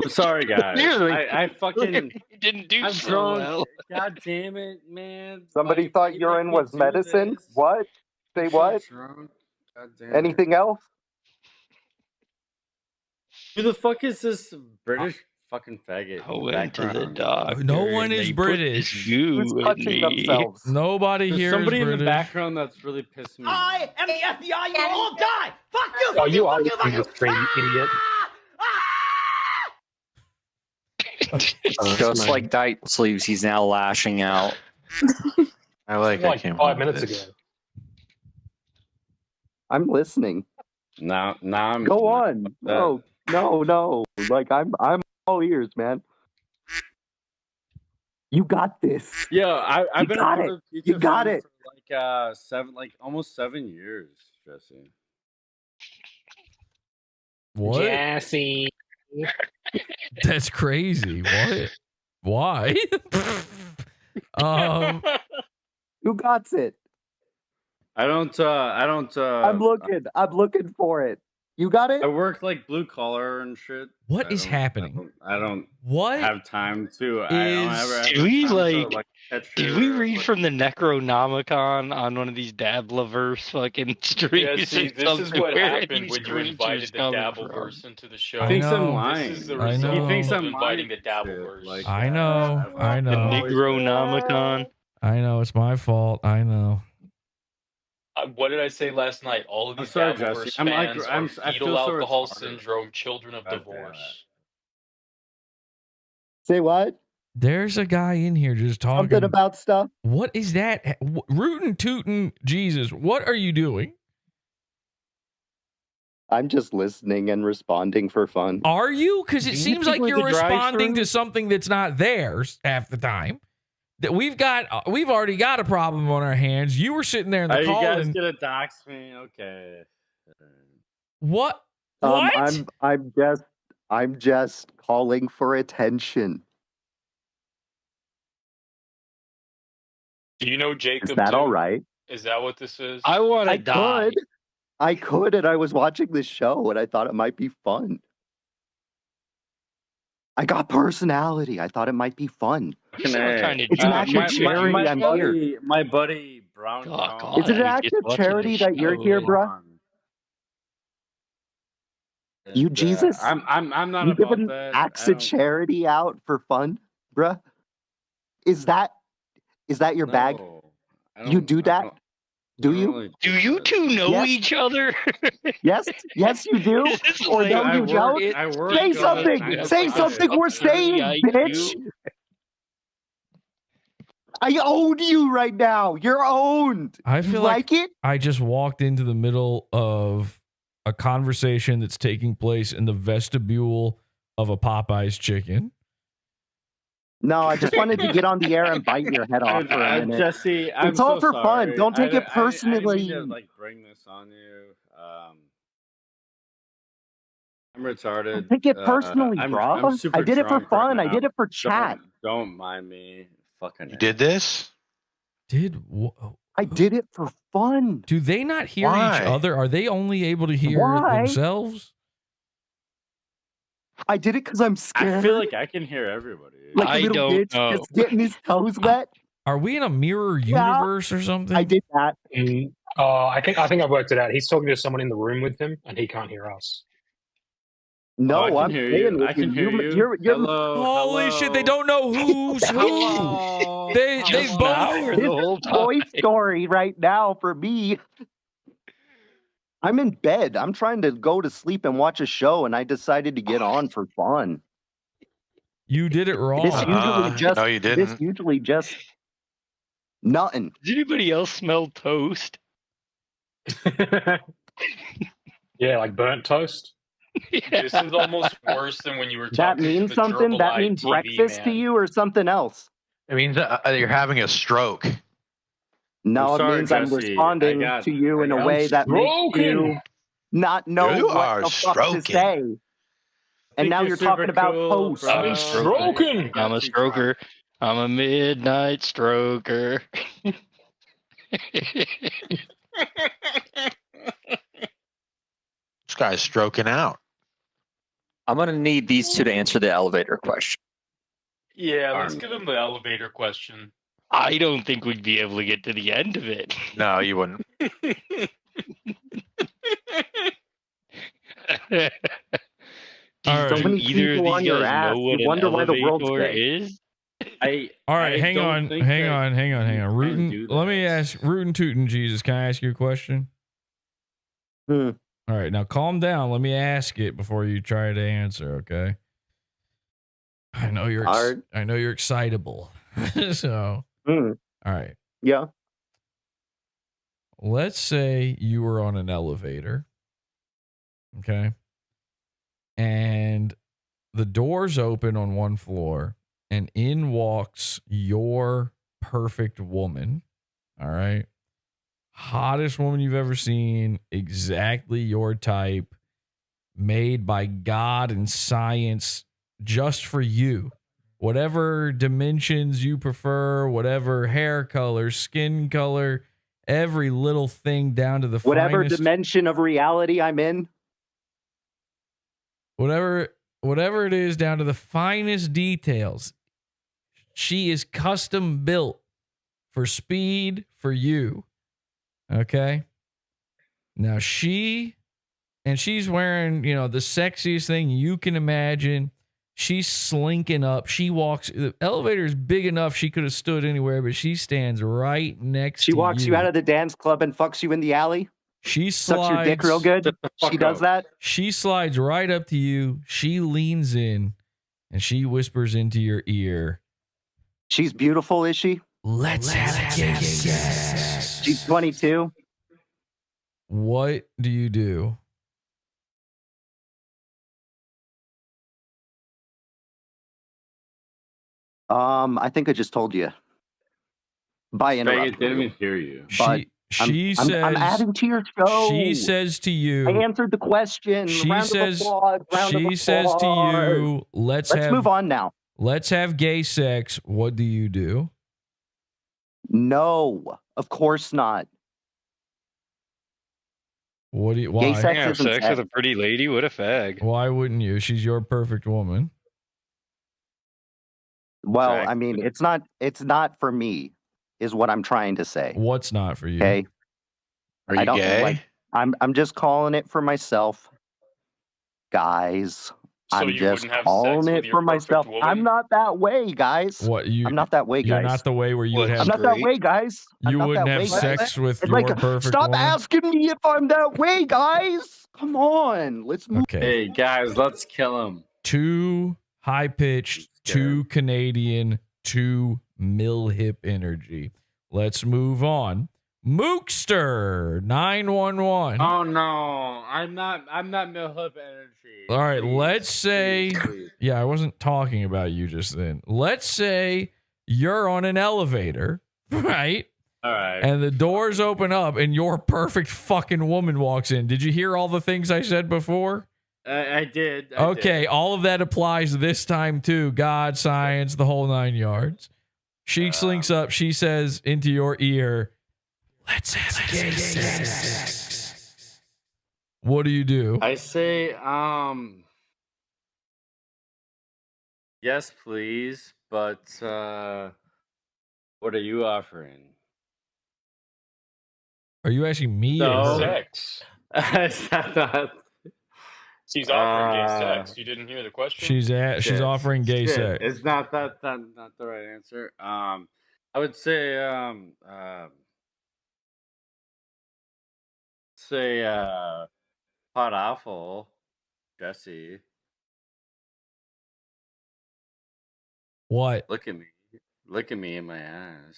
I'm sorry, guys. Clearly. I fucking You didn't do I'm so drunk. well. God damn it, man! Somebody Like, thought you urine make me was do medicine. this. What? Say I'm so what? drunk. God damn it. Anything else? Who the fuck is this British fucking faggot? I in the went to the background? doctor. No one and is they put British. this goo Who's in touching me. themselves? Nobody There's here somebody is in the British. background that's really pissed me off. I am the FBI. You will all die. Fuck you. Oh, Fuck you you. are Fuck you. Fuck listening you. to the stream, you idiot. Just like Diet Sleeves, he's now lashing out. I like Like 5 minutes ago. I'm listening. Now I'm Go on. No. Like I'm all ears, man. You got this. Yeah, I've been a got part it. of Pizza You got Fam it. for almost 7 years, Jesse. What? Jesse. That's crazy. What? Why? Who got it? I don't. I'm looking for it. You got it? I work like blue collar and shit. What is happening? I don't What have time to. I don't is- ever have Did we time to, like? catch Did your- we read from the Necronomicon on one of these Dabbleverse fucking streams? Yeah, see, or this is something? what Where are happened these when you creatures invited the coming Dabbleverse from? into the show. I Thinks I'm know. lying. This is the I result know. Thinks of I'm inviting the lying. Dabbleverse. Like, I know. I The know. Necronomicon. I know. It's my fault. I know. What did I say last night? All of I'm these sorry, Dabbleverse Jesse. I fans are feel fetal so alcohol retarded. syndrome, children of God damn divorce. Say what? There's a guy in here just talking Something about stuff. What is that? Rootin' tootin' Jesus. What are you doing? I'm just listening and responding for fun. Are you? Because it Do you seems think like with you're the responding drive-thru- to something that's not theirs half the time. That we've already got a problem on our hands. You were sitting there in the Are call. you guys and gonna dox me? Okay. what? What? I'm just calling for attention. Do you know Jacob? Is that too? all right? Is that what this is? I want to I die. could. I could, and I was watching this show, and I thought it might be fun. I got personality. I thought it might be fun. You sound kind of It's an act of charity. I'm here. My buddy Brown. Is it an act of charity that you're here, bruh? You Jesus? I'm not You about giving that. acts I of don't- charity out for fun, bruh? Is that your bag? No, You do that? Do you? Do you two know Yes. each other? Yes, you do. Is this Or like- no, I you work- don't. I work Say on something. it. Say something. We're saying, bitch. I own you right now. You're owned. I You feel like it? I just walked into the middle of a conversation that's taking place in the vestibule of a Popeye's chicken. No, I just wanted to get on the air and bite your head off for a minute. Jesse, it's all for fun. Don't take it personally. I didn't mean to like bring this on you. I'm retarded. Don't take it personally, I'm bro. super I did it for drunk fun. right I did now. it for chat. Don't mind me. Fucking. You did this? I did it for fun. Do they not hear Why? each other? Are they only able to hear Why? themselves? I did it because I'm scared. I feel like I can hear everybody. Like a I little don't bitch know. just getting his toes wet. Are we in a mirror Yeah. universe or something? I did that. I think I've worked it out. He's talking to someone in the room with him, and he can't hear us. No, I can I'm hear playing you. with I can you. hear you. You're Hello. Holy shit! They don't know who's who. Hello. They Just both. now or the whole This is Toy time? Story right now for me. I'm in bed. I'm trying to go to sleep and watch a show, and I decided to get on for fun. You did it wrong. This usually just. no, you This didn't. usually just. Nothing. Does anybody else smell toast? Yeah, like burnt toast. This is almost worse than when you were That talking to means the something? gerbil That eye means TV breakfast to man. you or something else? It means you're having a stroke. No, I'm it sorry, means I'm Jesse. responding to you in a way that makes you not know You what are the fuck to stroking. say. And Think now you're talking super about cool, toast. I'm bro. stroking. I got I'm a too stroker. drunk. I'm a midnight stroker. This guy's stroking out. I'm gonna need these two to answer the elevator question. Yeah, let's give him the elevator question. I don't think we'd be able to get to the end of it. No, you wouldn't. All So right. many Either of people these on your guys ass. know what You an wonder why the world's elevator gay. is? All right, I hang don't on, think hang that on, hang on, hang on. you can Rootin', do let me that. ask Rootin' Tootin' Jesus, can I ask you a question? Hmm. All right, now calm down. Let me ask it before you try to answer, okay? I know you're I know you're excitable. So, Hmm. all right. Yeah. Let's say you were on an elevator, okay? And the doors open on one floor, and in walks your perfect woman, all right? Hottest woman you've ever seen, exactly your type, made by God and science just for you. Whatever dimensions you prefer, whatever hair color, skin color, every little thing down to the Whatever finest. dimension of reality I'm in. Whatever it is, down to the finest details. She is custom built for speed for you. Okay? Now she's wearing, the sexiest thing you can imagine. She's slinking up. She walks. The elevator is big enough she could have stood anywhere, but she stands right next to you. She walks you out of the dance club and fucks you in the alley. She Sucks your dick real slides. good. She does that. She slides right up to you. She leans in and she whispers into your ear. She's beautiful, is she? Let's have gay sex. She's 22. What do you do? I think I just told you. By interrupting didn't you. even hear you. But She I'm says adding to your show. She says to you. I answered the question. She round says. of applause, round of She says to applause. you. Let's move on now. Let's have gay sex. What do you do? No, of course not. What do you? Gay Why? sex Have isn't sex sex. with a pretty lady? What a fag. Why wouldn't you? She's your perfect woman. Well, I mean, it's not for me, is what I'm trying to say. What's not for you? Okay. Are you I don't gay? like. I'm just calling it for myself, guys. So I'm you just wouldn't have calling sex it with your for myself. perfect woman? I'm not that way, guys. What you? I'm not that way, guys. You're not the way where you would have. I'm not that way, guys. I'm You not wouldn't that have way, sex guys. with It's your like, perfect stop woman? asking me if I'm that way, guys. Come on, let's move. Okay. Hey guys, let's kill him. Too high pitched, too Canadian, too mill hip energy. Let's move on. Mookster 911. Oh no, I'm not Milhub energy. All right, Please, let's say, please. yeah, I wasn't talking about you just then. Let's say you're on an elevator, right? All right. And the doors open up and your perfect fucking woman walks in. Did you hear all the things I said before? I did. Okay, all of that applies this time too. God, science, the whole 9 yards. She slinks up. She says into your ear, let's have gay sex. What do you do? I say, yes, please, but what are you offering? Are you asking me or No. her? Sex. Not- She's offering gay sex. You didn't hear the question? She's Shit. offering gay Shit. sex. It's not the right answer. I would say PODAWFUL, Jesse. What? Look at me in my eyes.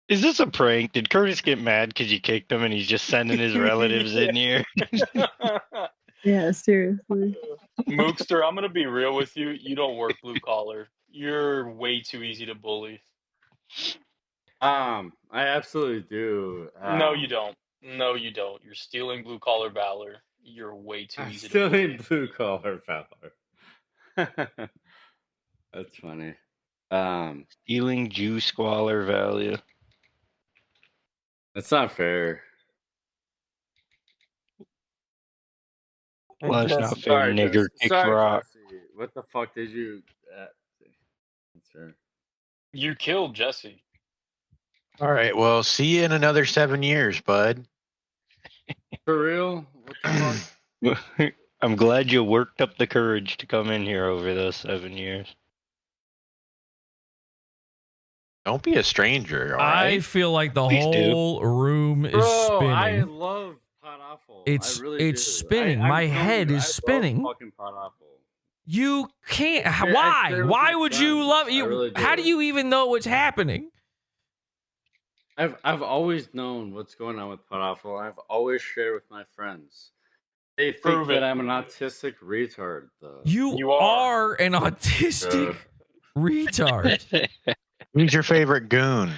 Is this a prank? Did Curtis get mad because you kicked him and he's just sending his relatives in here? Yeah, seriously. Mookster, I'm gonna be real with you. You don't work blue collar. You're way too easy to bully. I absolutely do. No, you don't. No, you don't. You're stealing blue collar valor. You're way too I'm easy to still bully. in blue collar valor. That's funny. Stealing Jew squalor value. That's not fair. Well, it's not fair, Sorry, nigger. Jesse. Kick Sorry, rock. Jesse. What the fuck did you? That's fair. You killed Jesse. All right. Well, see you in another 7 years, bud. For real? What the fuck? I'm glad you worked up the courage to come in here over those 7 years. Don't be a stranger, all I right? feel like the Please do. whole room is Bro, spinning. I love PODAWFUL. It's I really it's do. spinning. I'm My telling head you, is I love spinning. fucking PODAWFUL. You can't. I share Why? with Why my would you friends. love I you? really How do do. you even know what's happening? I've always known what's going on with PODAWFUL. I've always shared with my friends. They think Prove that it. I'm an autistic retard, though. You are an autistic retard. Who's your favorite goon?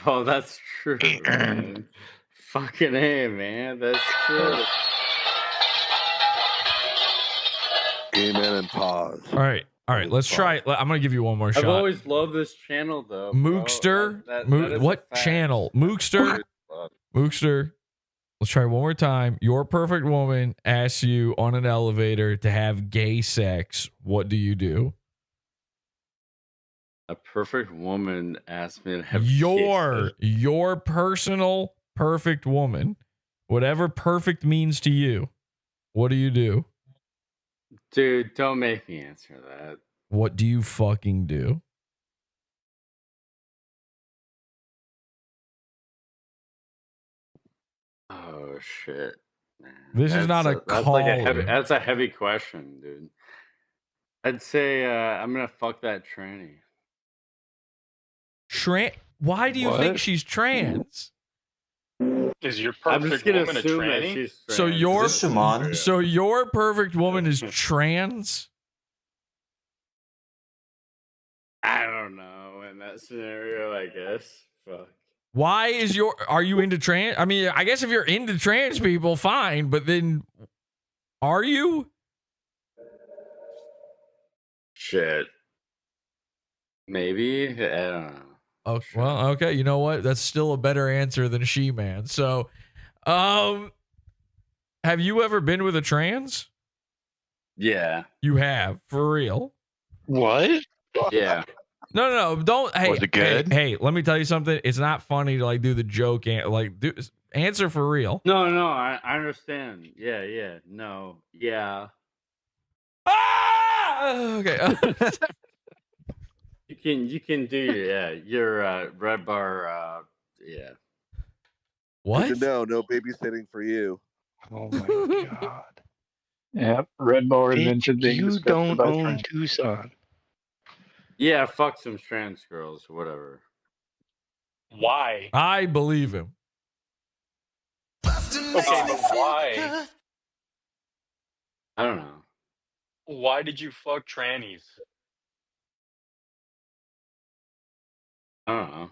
Oh, that's true, man. Fucking A, man. That's true. Amen and pause. All right. Let's try it. I'm gonna give you one more I've shot. always loved this channel, though. Bro. Mookster. That is a What fact. channel? Mookster. Mookster. Let's try one more time. Your perfect woman asks you on an elevator to have gay sex. What do you do? A perfect woman asked me to have Your personal perfect woman. Whatever perfect means to you. What do you do? Dude, don't make me answer that. What do you fucking do? Oh shit. Man. This is not a that's call. like a heavy, that's a heavy question, dude. I'd say I'm gonna fuck that tranny. Why do you think What? she's trans? Is your I'm just perfect gonna woman a assume that tranny? she's trans. So your perfect woman is trans? I don't know. In that scenario, I guess. Fuck. Why is are you into trans? I mean, I guess if you're into trans people, fine, but then are you? Shit. Maybe. I don't know. Oh, well, okay. You know what? That's still a better answer than She-Man. So, have you ever been with a trans? Yeah. You have, for real. What? Yeah. No, don't. Hey, Was it good? Hey, let me tell you something. It's not funny to like do the joke and like answer for real. No, I understand. Yeah. No. Yeah. Okay. You can do your red bar yeah. What? Good to know, no babysitting for you. Oh my god. Yep, Red Bar Bitch, mentioned being you disgusted don't by own trans. Tucson. Yeah, fuck some trans girls, whatever. Why? I believe him. Okay, but why? I don't know. Why did you fuck trannies? I don't know.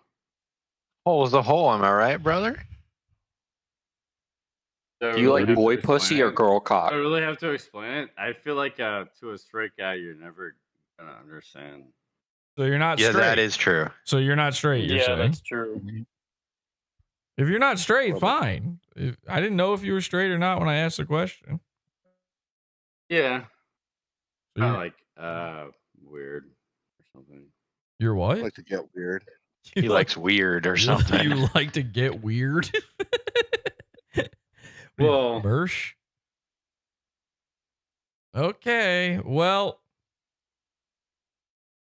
Hole is a hole, am I right, brother? Do Do you like have to boy explain pussy or it? girl cock? I really have to explain it. I feel like to a straight guy, you're never gonna understand. So you're not Yeah, straight. that is true. So you're not straight, you're Yeah, saying? that's true. If you're not straight, fine. I didn't know if you were straight or not when I asked the question. Yeah. So Kind you're, of like weird or something. you're what? I like to get weird. He likes weird or something. You like to get weird? Well, Mersh? Okay, well.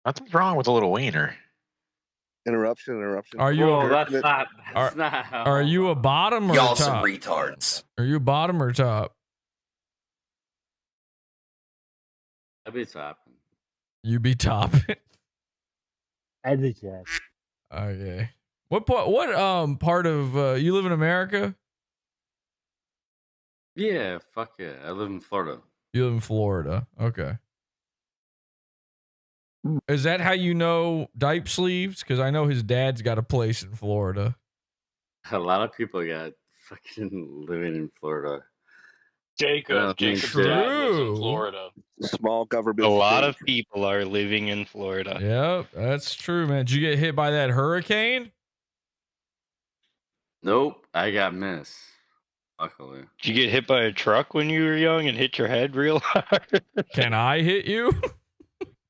Nothing's wrong with a little wiener. Interruption. Are you well, a, that's are, not how are you a bottom or Y'all a top? some retards. Are you bottom or top? I'd be topping. You be top. Okay. What part of you live in America? Yeah, fuck yeah. I live in Florida. You live in Florida. Okay. Is that how you know Dipe Sleeves? Because I know his dad's got a place in Florida. A lot of people got fucking living in Florida. Jacob's dad lives in Florida. Small government. A lot state. of people are living in Florida. Yep, that's true, man. Did you get hit by that hurricane? Nope, I got missed. Luckily. Did you get hit by a truck when you were young and hit your head real hard? Can I hit you?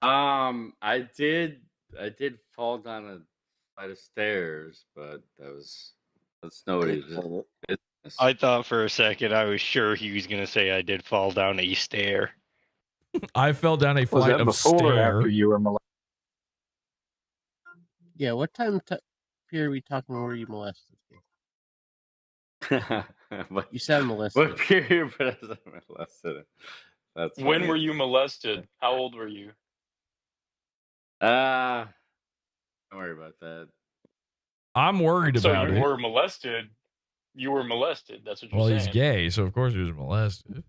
I did fall down a flight of stairs, but that's nobody's business. I thought for a second I was sure he was gonna say I did fall down a stair. I fell down a Was flight that of before or stair. after you were molested? Yeah, what time period are we talking where you molested? You sound molested. What period was I molested? That's When funny. were you molested? How old were you? Don't worry about that. I'm worried So about you it. were molested. You were molested. That's what you're Well, saying. he's gay, so of course he was molested.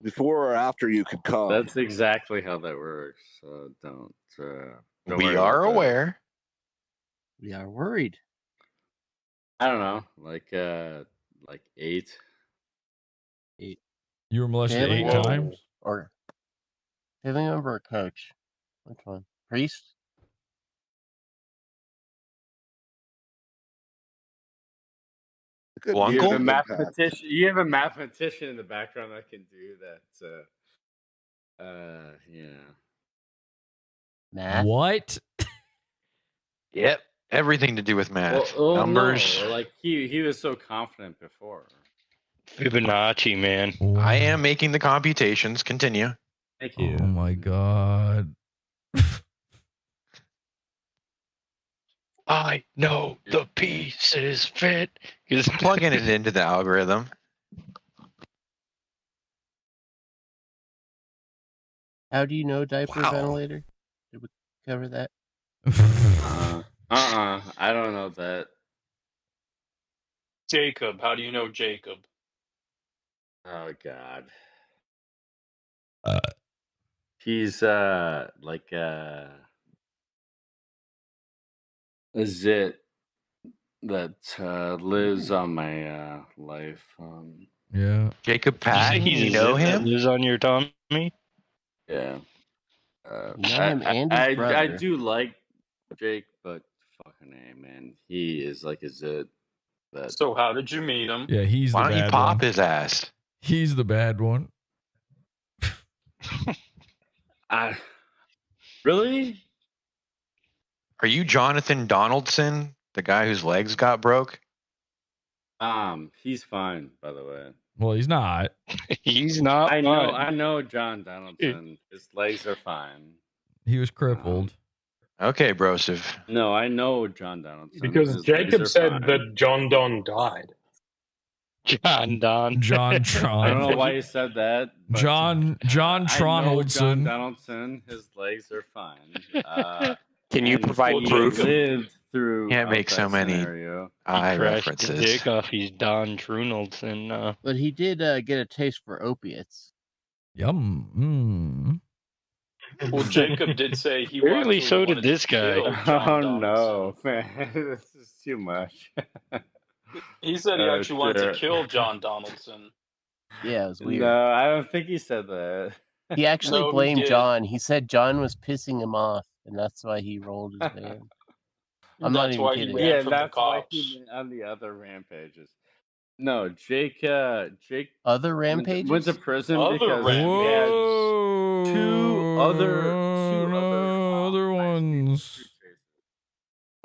Before or after you could come. That's exactly how that works. So don't We worry are about that. aware. We are worried. I don't know, like 8. You were molested Family 8 member times? Or family member or coach? Which one? Priest? You have a mathematician. You have a mathematician in the background that can do that. Math? What? Yep. Everything to do with math. Well, Numbers. no, like he was so confident before. Fibonacci, man. I am making the computations. Continue. Thank you. Oh my god. I know the pieces fit. Plugging it into the algorithm. How do you know diaper ventilator? Did we cover that? I don't know that. Jacob, how do you know Jacob? Oh God. He's like a zit that lives on my life. Yeah. Jacob Patton, He's you a know zit that him? lives on your tummy. Yeah. You know him and his I brother. do like Jake, but fucking A, man, he is like a zit. That So how did you meet him? Yeah, he's Why the don't you bad pop one. his ass? He's the bad one. Really? Are you Jonathan Donaldson, the guy whose legs got broke? He's fine, by the way. Well, he's not. He's not. I know John Donaldson. His legs are fine. He was crippled. Okay, Broseph. No, I know John Donaldson. Because His Jacob legs are said fine. that John Don died. John Don. John I don't know Tron. why he said that. But, John I know John Tronaldson. Donaldson. His legs are fine. Can you and provide he proof? Lived through. Can't make so many scenario. eye Crashed the references. dick off. He's Don Trunaldson. But he did get a taste for opiates. Yum. Well, Jacob did say he Apparently actually so did wanted this to guy. kill John Oh Donaldson. no, man, this is too much. He said he Oh, actually wanted to shit. kill John Donaldson. Yeah, it was weird. No, I don't think he said that. He actually No, he blamed did. John. He said John was pissing him off, and that's why he rolled his van. I'm not That's even why he kidding. ran Yeah, from the that's why cops. he went on the other rampages. No, Jake Other went rampages? to prison Other because rampages. he had Whoa. two other ones.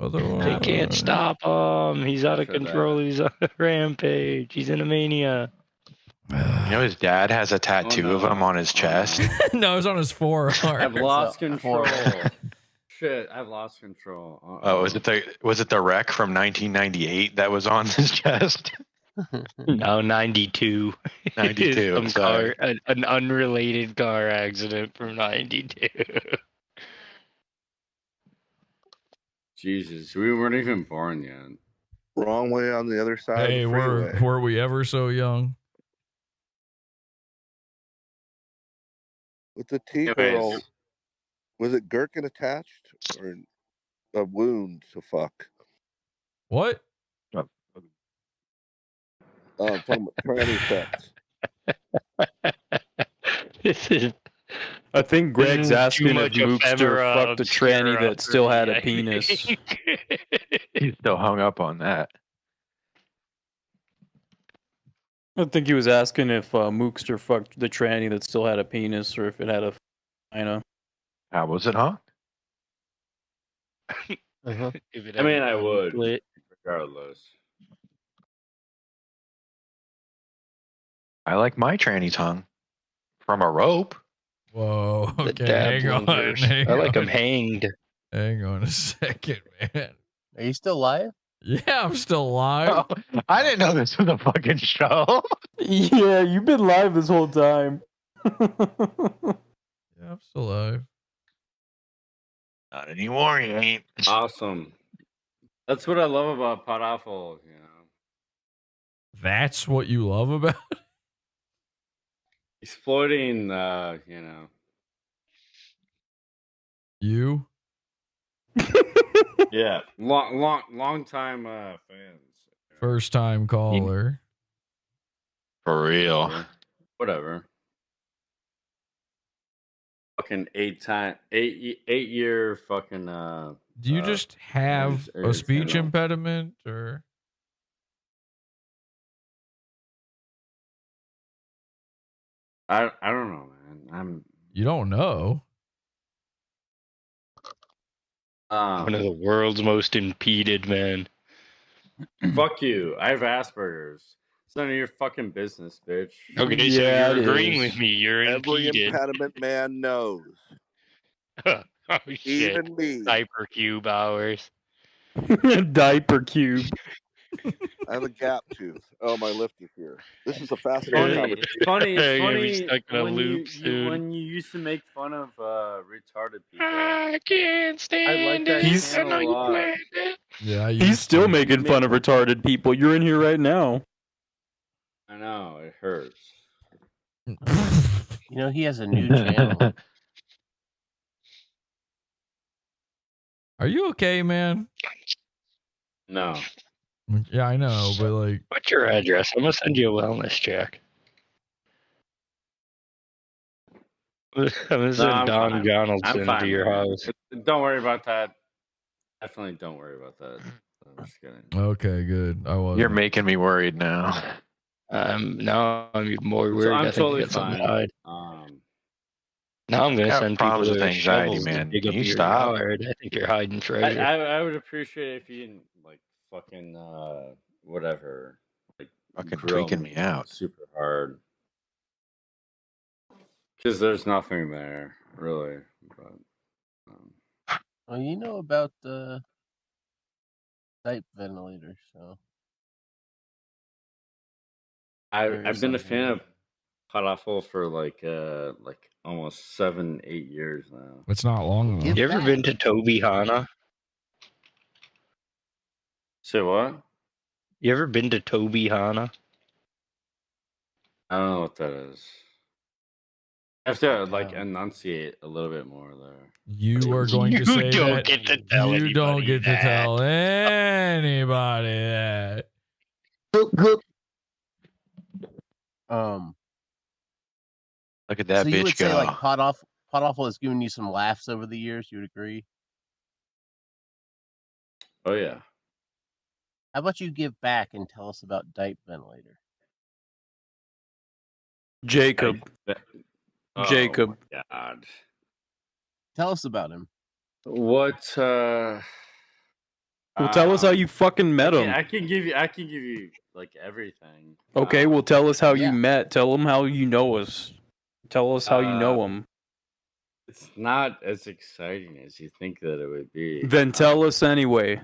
Other ones. They can't stop him. He's out of For that. control. He's on a rampage. He's in a mania. You know his dad has a tattoo of him on his chest? No, it's on his forearm. I've lost So, control. Shit, I've lost control. Oh, was it the wreck from 1998 that was on his chest? No, 92. 92, Some sorry. car, an unrelated car accident from 92. Jesus, we weren't even born yet. Wrong way on the other side Hey, of the freeway. were we ever so young? With the T-girl, Anyways, was it gherkin attached or a wound to fuck? What? I'm talking about tranny sex. This is I think Greg's too asking if much Mookster ephemera fucked a tranny obscura that still for had me, a I penis. think. He's still hung up on that. I think he was asking if Mookster fucked the tranny that still had a penis or if it had a vagina. How was it, huh? If it I mean, had I an would, unsplit. regardless. I like my tranny tongue from a rope. Whoa. The Okay, dab hang on. lungers. Hang I like on. them hanged. Hang on a second, man. Are you still live? Yeah, I'm still live. Oh, I didn't know this was a fucking show. Yeah, you've been live this whole time. Yeah, I'm still live. Not anymore, you ain't. Awesome. That's what I love about PODAWFUL, you know. That's what you love about it? Exploiting, you know. You? Yeah, long time fans. First time caller. For real. Whatever. Fucking 8-year fucking. Do you just have a speech impediment or? I don't know, man. You don't know. One of the world's most impeded men. Fuck you. I have Asperger's. It's none of your fucking business, bitch. Okay, so you're agreeing with me. You're Every impeded. impediment man knows. Oh shit! Even me. Hypercube hours. Diaper cube. I have a gap tooth. Oh, my lift is here. This is a fascinating It's conversation. funny. It's You're gonna be funny stuck in a when loop soon. when you used to make fun of retarded people. I can't stand I like that He's- channel a lot. Yeah, He's still making fun of retarded people. You're in here right now. I know it hurts. You know, he has a new channel. Are you okay, man? No. Yeah, I know, but like, What's your address? I'm gonna send you a wellness check. I'm gonna send I'm Don fine. I'm Donaldson fine, to your man. house. Don't worry about that. Definitely don't worry about that. I'm just kidding. okay, good. I was. You're making me worried now. Now I'm even more So worried. I'm I think totally you got something to fine. hide. Now I'm gonna Got send people problems with with anxiety, shovels to man. dig Can up you your stop? yard. I think you're hiding treasure. I would appreciate it if you didn't like fucking whatever. Like Fucking grill freaking me out. super hard. Because there's nothing there, really. But, Well, you know about the type ventilator, so I've been a fan of PODAWFUL for like almost 7-8 years now. It's not long enough. You ever been to Toby Hana? Say what? You ever been to Toby Hana? I don't know what that is. I have to like enunciate a little bit more there. You are going You to say don't that. get to tell You don't anybody get to that. tell anybody that. Look at that so you would bitch say go. like PODAWFUL has given you some laughs over the years. You would agree? Oh yeah. How about you give back and tell us about Dipe Ventilator? Jacob. Oh, Jacob. my God. Tell us about him. What? Well, tell us how you fucking met him. I can give you like everything. Okay, well, tell us how you met. Tell them how you know us. Tell us how you know him. It's not as exciting as you think that it would be. Then tell us anyway.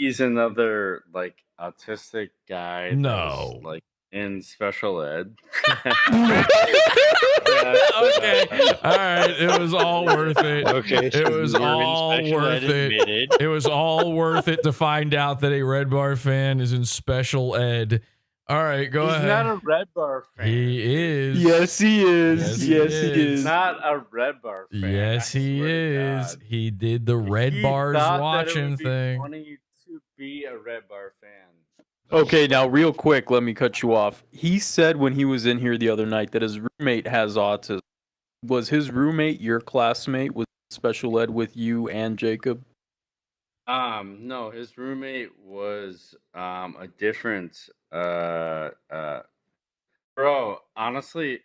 He's another like autistic guy. No. That's, like in special ed. Okay. All right. It was all worth it. Okay, It so was you were in all special worth ed it. admitted. It was all worth it to find out that a Red Bar fan is in special ed. All right, go He's ahead. not a Red Bar fan. He is. Yes, he is. Yes, he He's is. not a Red Bar fan. Yes, he is. He did the Red He Bars thought that it watching would be thing. funny to be a Red Bar fan. Okay, now real quick, let me cut you off. He said when he was in here the other night that his roommate has autism. Was his roommate your classmate with special ed with you and Jacob? No, his roommate was a different bro, honestly,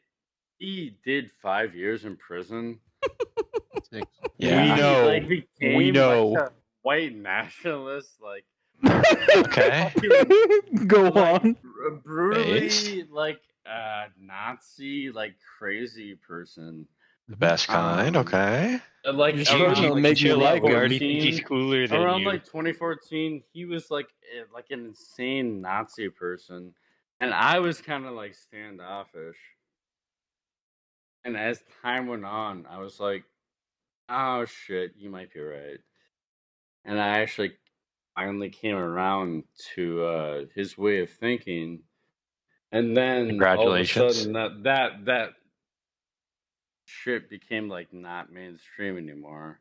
he did 5 years in prison. Yeah. We He, know. like, became, We know. like, a white nationalist, like Okay. Go on. brutally like Nazi, like crazy person. The best kind. Okay. Like You're starting to make me like him. I already think he's cooler than around you. like 2014, he was like an insane Nazi person, and I was kind of like standoffish. And as time went on, I was like, "Oh shit, you might be right." And I actually finally came around to his way of thinking, and then all of a Congratulations. sudden that shit became like not mainstream anymore.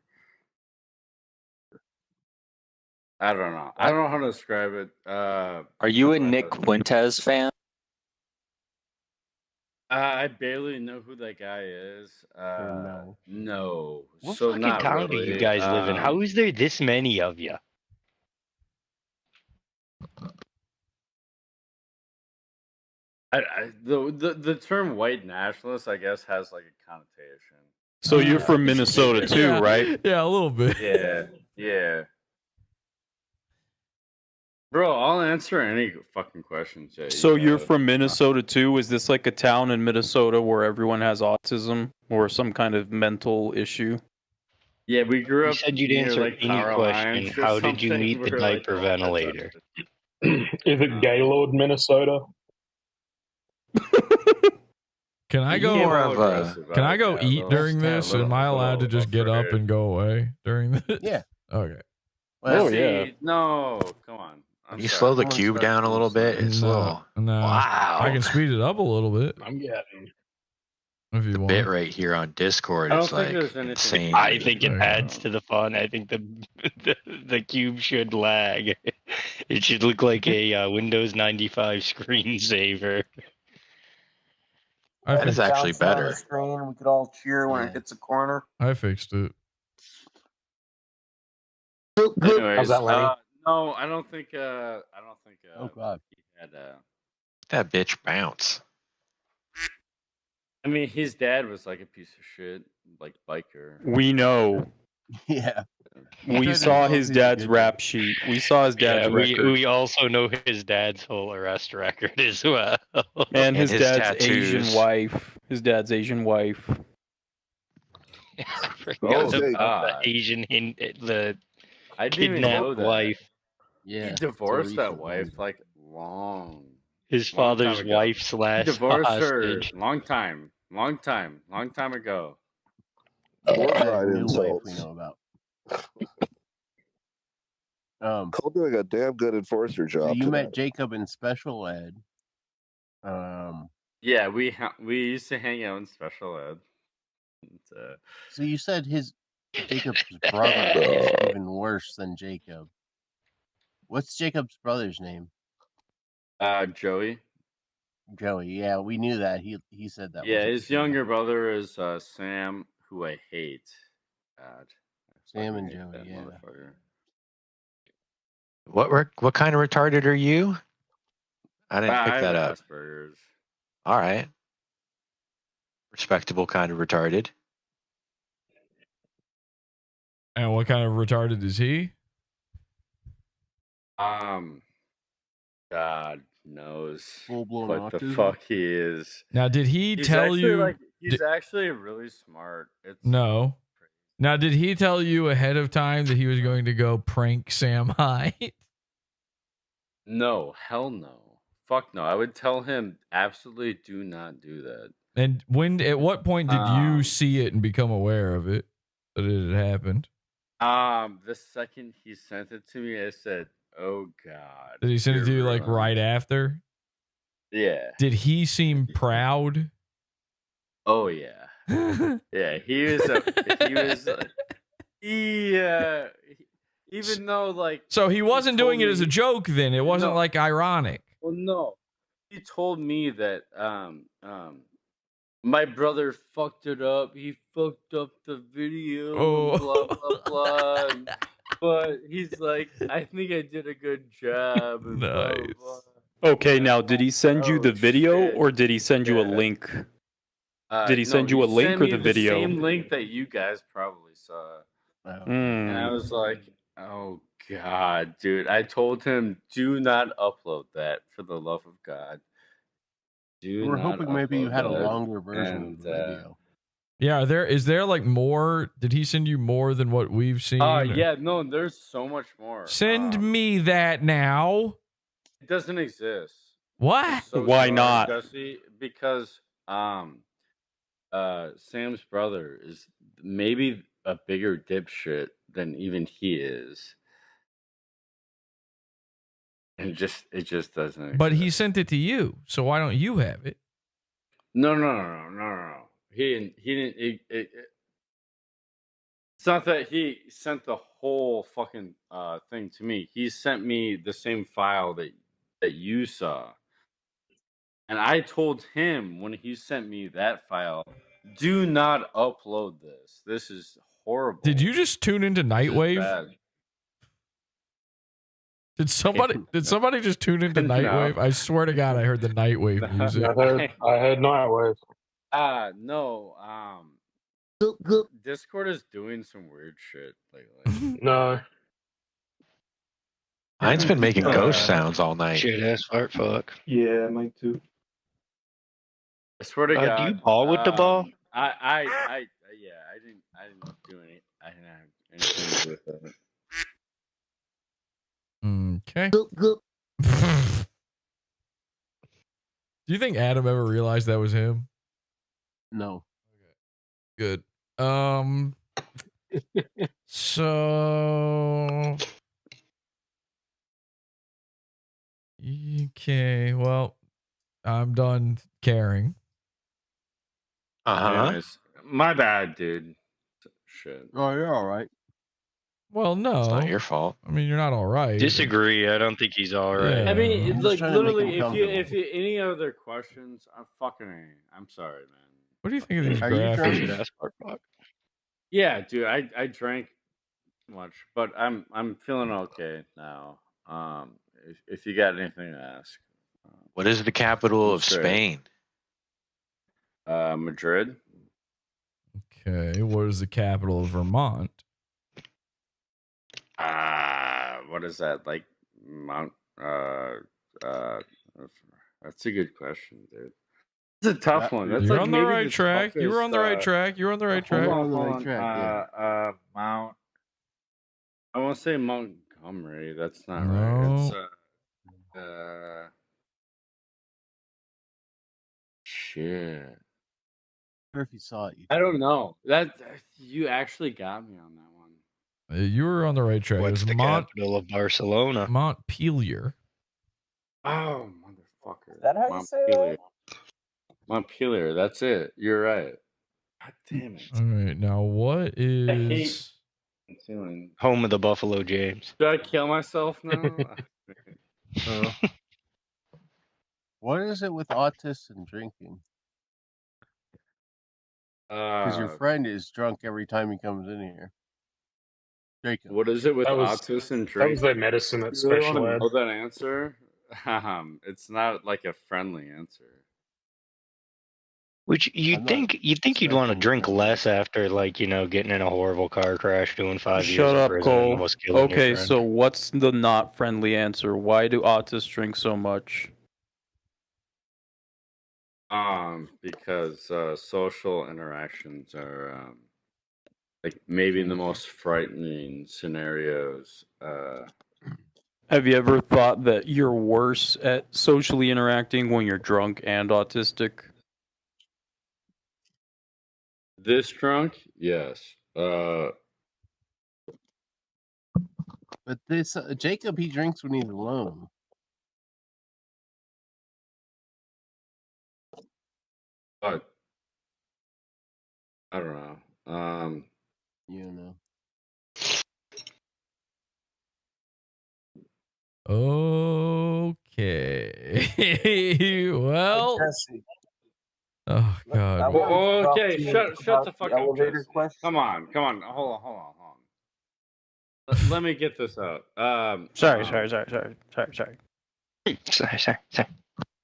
I don't know. I don't know how to describe it. Are you a Nick Fuentes fan? I barely know who that guy is. No. What So fucking not town do really. you guys live in? How is there this many of you? The term white nationalist, I guess, has like a connotation. So you're from Minnesota too, Yeah. right? Yeah, a little bit. Yeah. Bro, I'll answer any fucking questions. Yeah, So you're from Minnesota too? Is this like a town in Minnesota where everyone has autism or some kind of mental issue? Yeah, we grew You up. said you'd near, answer like, any Power question. Lines or How did you something. meet the We're like, diaper ventilator? Is it Gaylord, Minnesota? Can I go? More of a. Can I go eat during this? Am I allowed to just get up and go away during this? Yeah. Okay. Well, No, come on. I'm You sorry. slow the I'm gonna cube start down a little bit. It's a little. No. Wow. I can speed it up a little bit I'm getting. if you The want. bit rate here on Discord I don't is think like there's anything- insane. I think it There you adds to the fun. I think the cube should lag. It should look like a Windows 95 screensaver. That is actually better. Screen, we could all cheer when it hits a corner. I fixed it. Anyways, How's that, Lenny? no, I don't think. Oh God. He had. That bitch bounce. I mean, his dad was like a piece of shit, like biker. We know. Yeah. We saw his dad's rap sheet. We saw his dad's Yeah, record. we also know his dad's whole arrest record as well. And his dad's tattoos. Asian wife. His dad's Asian wife. I forgot Oh, about the Asian the I didn't even know kidnapped that. wife. Yeah. He divorced that wife like long. His long father's time ago. wife He slash divorced hostage. her long time ago. More That's fried a new wife insults. we know about. Cole doing a damn good enforcer So job. you met tonight. Jacob in special ed. Yeah, we used to hang out in special ed. And, So you said Jacob's brother is even worse than Jacob. What's Jacob's brother's name? Joey. Joey. Yeah, we knew that. He said that. Yeah, wasn't his true. younger brother is Sam, who I hate. God, Sam I and hate Joey. that Yeah. motherfucker. What kind of retarded are you? I didn't I pick have that up. Asperger's. All right. Respectable kind of retarded. And what kind of retarded is he? God knows Full-blown what the autism? fuck he is. Now, did he He's tell actually, you? Like, he's actually really smart. It's No. Now, did he tell you ahead of time that he was going to go prank Sam Hyde? No, hell no. Fuck no. I would tell him absolutely do not do that. And at what point did you see it and become aware of it that it had happened? The second he sent it to me, I said, "Oh God." Did he send it to you like right after? Yeah. Did he seem proud? Oh yeah. Yeah. He was. Even though like. So he wasn't doing it as a joke. Then it wasn't like ironic. Well, no. He told me that my brother fucked it up. He fucked up the video. And blah blah blah. But he's like, I think I did a good job. And blah, blah, blah. Okay, now did he send you the video or did he send you a link? Did he send you a link or the video? The same link that you guys probably saw. And I was like, oh God, dude. I told him, do not upload that for the love of God. We're hoping maybe you had a longer version of the video. Yeah, is there like more? Did he send you more than what we've seen? Yeah, no, there's so much more. Send me that now. It doesn't exist. What? Why not? Jesse, because Sam's brother is maybe a bigger dipshit than even he is. And it just doesn't exist. But he sent it to you, so why don't you have it? No. He didn't. It's not that he sent the whole fucking thing to me. He sent me the same file that you saw. And I told him when he sent me that file, do not upload this. This is horrible. Did you just tune into Nightwave? Did somebody just tune into Nightwave? I swear to God, I heard the Nightwave music. I heard Nightwave. No. Discord is doing some weird shit lately. No. Mine's been making ghost sounds all night. Shit ass fart fuck. Yeah, mine too. I swear to God. Do you ball with the ball? I didn't do any. I didn't have anything to do with that. Okay. Do you think Adam ever realized that was him? No. Good. So. Okay. Well, I'm done caring. Anyways, my bad, dude. Shit. Oh, you're all right. Well, no. It's not your fault. I mean, you're not all right. Disagree. I don't think he's all right. Yeah. I mean, I'm like just trying to make literally, him if you any other questions, I'm sorry, man. What do you think of these Are you graphics? drunk? Yeah, dude, I drank too much, but I'm feeling okay now. If you got anything to ask. What is the capital of Straight. Spain? Madrid. Okay. What is the capital of Vermont? What is that? Like Mount that's a good question, dude. It's a tough one. That's You're like on the maybe right track. You were on the right toughest, track. You were on the right track. hold on. Mount. I want to say Montgomery. That's not No. right. Shit. Or if you saw it. I don't know. That you actually got me on that one. You were on the right track. What's it was the capital of Barcelona? Montpelier. Oh, motherfucker. Is that how you say that? Montpelier. That's it. You're right. God damn it. All right. Now, what is. Home of the Buffalo James. Should I kill myself now? What is it with autists and drinking? Because your friend is drunk every time he comes in here. Jacob. What is it with autism and That drinking? was their medicine at You really special want to ed. know that answer? It's not like a friendly answer. Which you'd think you'd want to drink less after, like, getting in a horrible car crash, doing 5 years Shut in up, prison, and Cole. almost killing your Okay, friend. so what's the not friendly answer? Why do autists drink so much? Because social interactions are like maybe the most frightening scenarios Have you ever thought that you're worse at socially interacting when you're drunk and autistic? This drunk? Yes. But this Jacob, he drinks when he's alone. But I don't know. You know. Okay. Well. Oh God. Okay, shut the fuck up, Jesse. Come on. Hold on. Let me get this out. Sorry.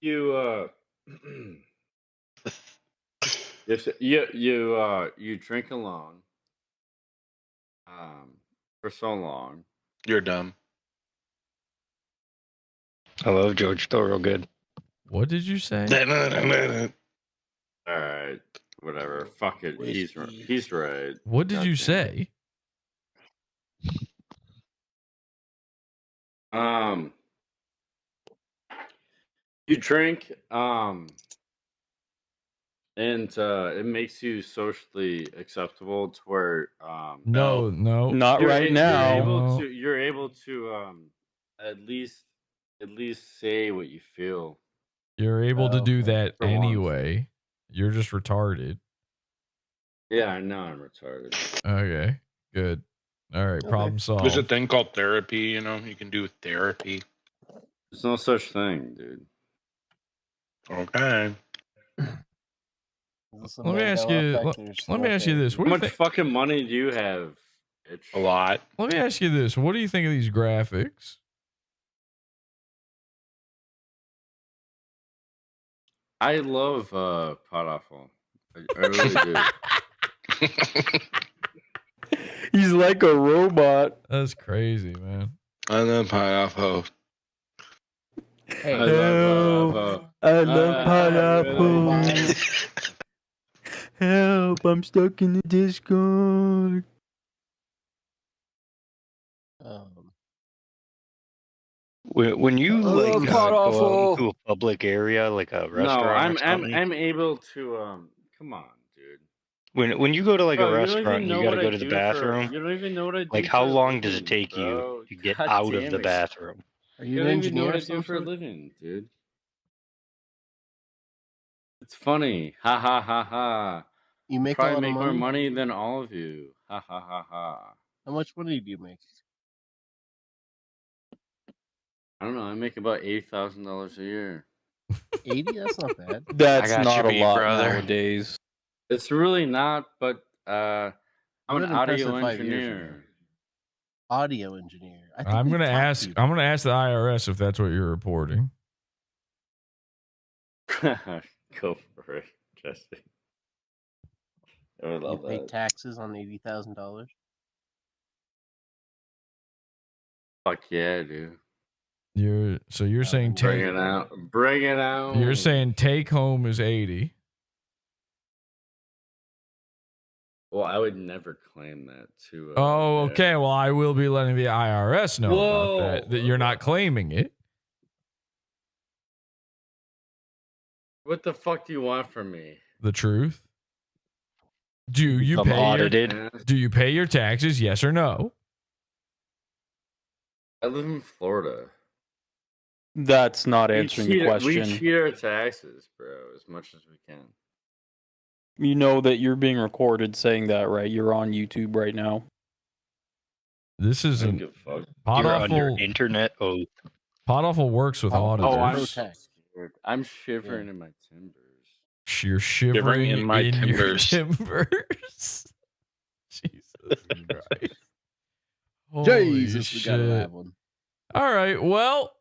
You you drink alone for so long. You're dumb. I love George Thorogood. What did you say? All right, whatever. Fuck it. He's right. What did you say? You drink and it makes you socially acceptable to where No, not right now. You're able to at least say what you feel. You're able to do that anyway. You're just retarded. Yeah, I know I'm retarded. Okay, good. All right, problem solved. There's a thing called therapy, you know? You can do therapy. There's no such thing, dude. Okay. Let me ask you. Let me ask you this. How much fucking money do you have? A lot. Let me ask you this. What do you think of these graphics? I love PODAWFUL. I really do. He's like a robot. That's crazy, man. I love PODAWFUL. Hey. I love PODAWFUL. Help, I'm stuck in the Discord. When you like go out into a public area, like a restaurant, I'm able to come on, dude. When you go to like Bro, a restaurant, you gotta go to the bathroom. You don't even know what I do. Like, how long does it take you to get out of the bathroom? Are You don't even know what I do for a living, dude. It's funny. Ha ha ha ha. You make Probably a lot make of more money? money than all of you. Ha ha ha ha. How much money do you make? I don't know. I make about $80,000 a year. 80? That's not bad. That's I got not you a beat, lot brother. nowadays. It's really not, but I'm What an an audio impressive 5 years engineer. Audio engineer. I think I'm we've gonna talked to ask. you. I'm gonna ask the IRS if that's what you're reporting. Go for it, Jesse. I would You love pay that. taxes on $80,000. Fuck yeah, dude. You're saying Bring take. it out. Bring it out. You're saying take home is 80. Well, I would never claim that to. Oh, okay. Well, I will be letting the IRS know about that you're not claiming it. What the fuck do you want from me? The truth. Do you I'm pay audited. Do you pay your taxes? Yes or no? I live in Florida. That's not answering the We question. cheat our taxes, bro, as much as we can. You know that you're being recorded saying that, right? You're on YouTube right now. This isn't give a fuck. You're under PODAWFUL. internet oath. PODAWFUL works with auditors. Oh, I'm scared. I'm shivering in my timbers. You're shivering in my your timbers. timbers. Jesus Christ. Holy Jesus, we gotta shit. have one. All right. Well,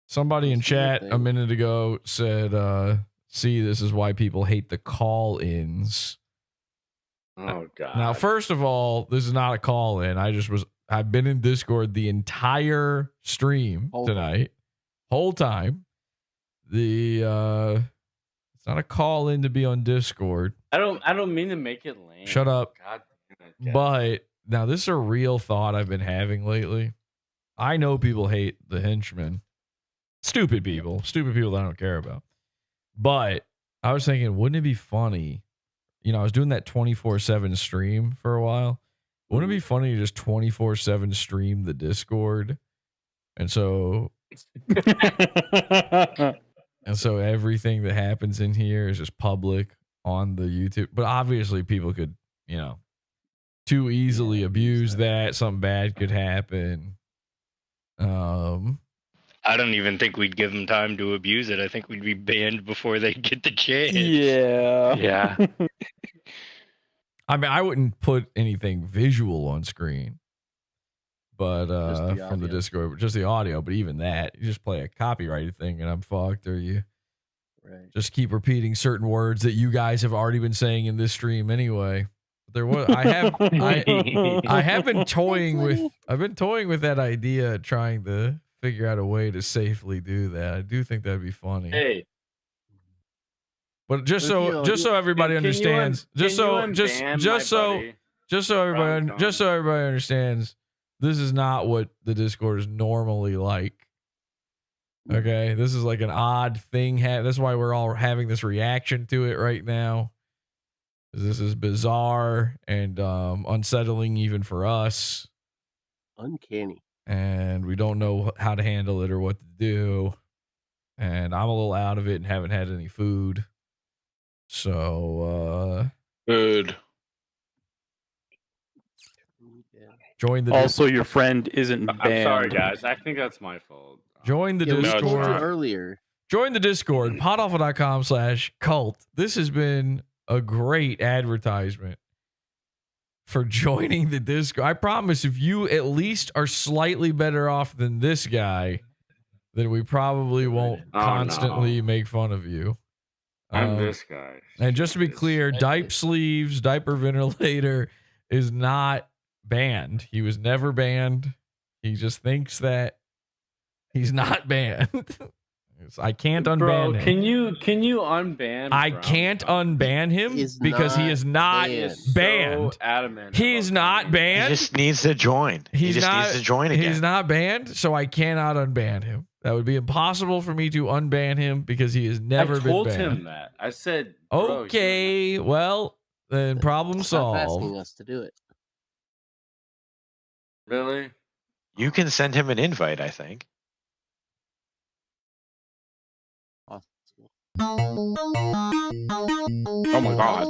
somebody in chat a minute ago said, see, this is why people hate the call-ins. Oh God. Now, first of all, this is not a call-in. I've been in Discord the entire stream tonight. Whole time. It's not a call-in to be on Discord. I don't mean to make it lame. Shut up. God damn it, guys. But Now, this is a real thought I've been having lately. I know people hate the henchmen. Stupid people that I don't care about. But I was thinking, wouldn't it be funny? You know, I was doing that 24/7 stream for a while. Wouldn't it be funny to just 24/7 stream the Discord? And so everything that happens in here is just public on the YouTube. But obviously people could, too easily abuse that. Something bad could happen. I don't even think we'd give them time to abuse it. I think we'd be banned before they get the chance. Yeah. Yeah. I mean, I wouldn't put anything visual on screen, but from the Discord, just the audio. But even that, you just play a copyrighted thing, and I'm fucked. Or you just keep repeating certain words that you guys have already been saying in this stream anyway. There was I have been toying with that idea, trying to figure out a way to safely do that. I do think that'd be funny. Hey. But just so everybody understands, just so everybody understands, this is not what the Discord is normally like. Okay, this is like an odd thing. That's why we're all having this reaction to it right now. This is bizarre and unsettling even for us. Uncanny. And we don't know how to handle it or what to do. And I'm a little out of it and haven't had any food. So, good. Join the Also, your friend isn't banned. I'm sorry, guys. I think that's my fault. Join the Discord. Earlier. Join the Discord, PODAWFUL.com/cult. This has been a great advertisement for joining the Discord. I promise if you at least are slightly better off than this guy, then we probably won't constantly make fun of you. I'm this guy. And just to be clear, Diaper Sleeves, Diaper Ventilator is not banned. He was never banned. He just thinks that he's not banned. I can't unban him. Can you unban? I can't unban him because he is not banned. So adamant. He's not banned. He just needs to join. He just needs to join again. He's not banned, so I cannot unban him. That would be impossible for me to unban him because he has never been banned. I told him that. I said, okay, well, then problem Stop solved. asking us to do it. Really? You can send him an invite, I think. Oh my god.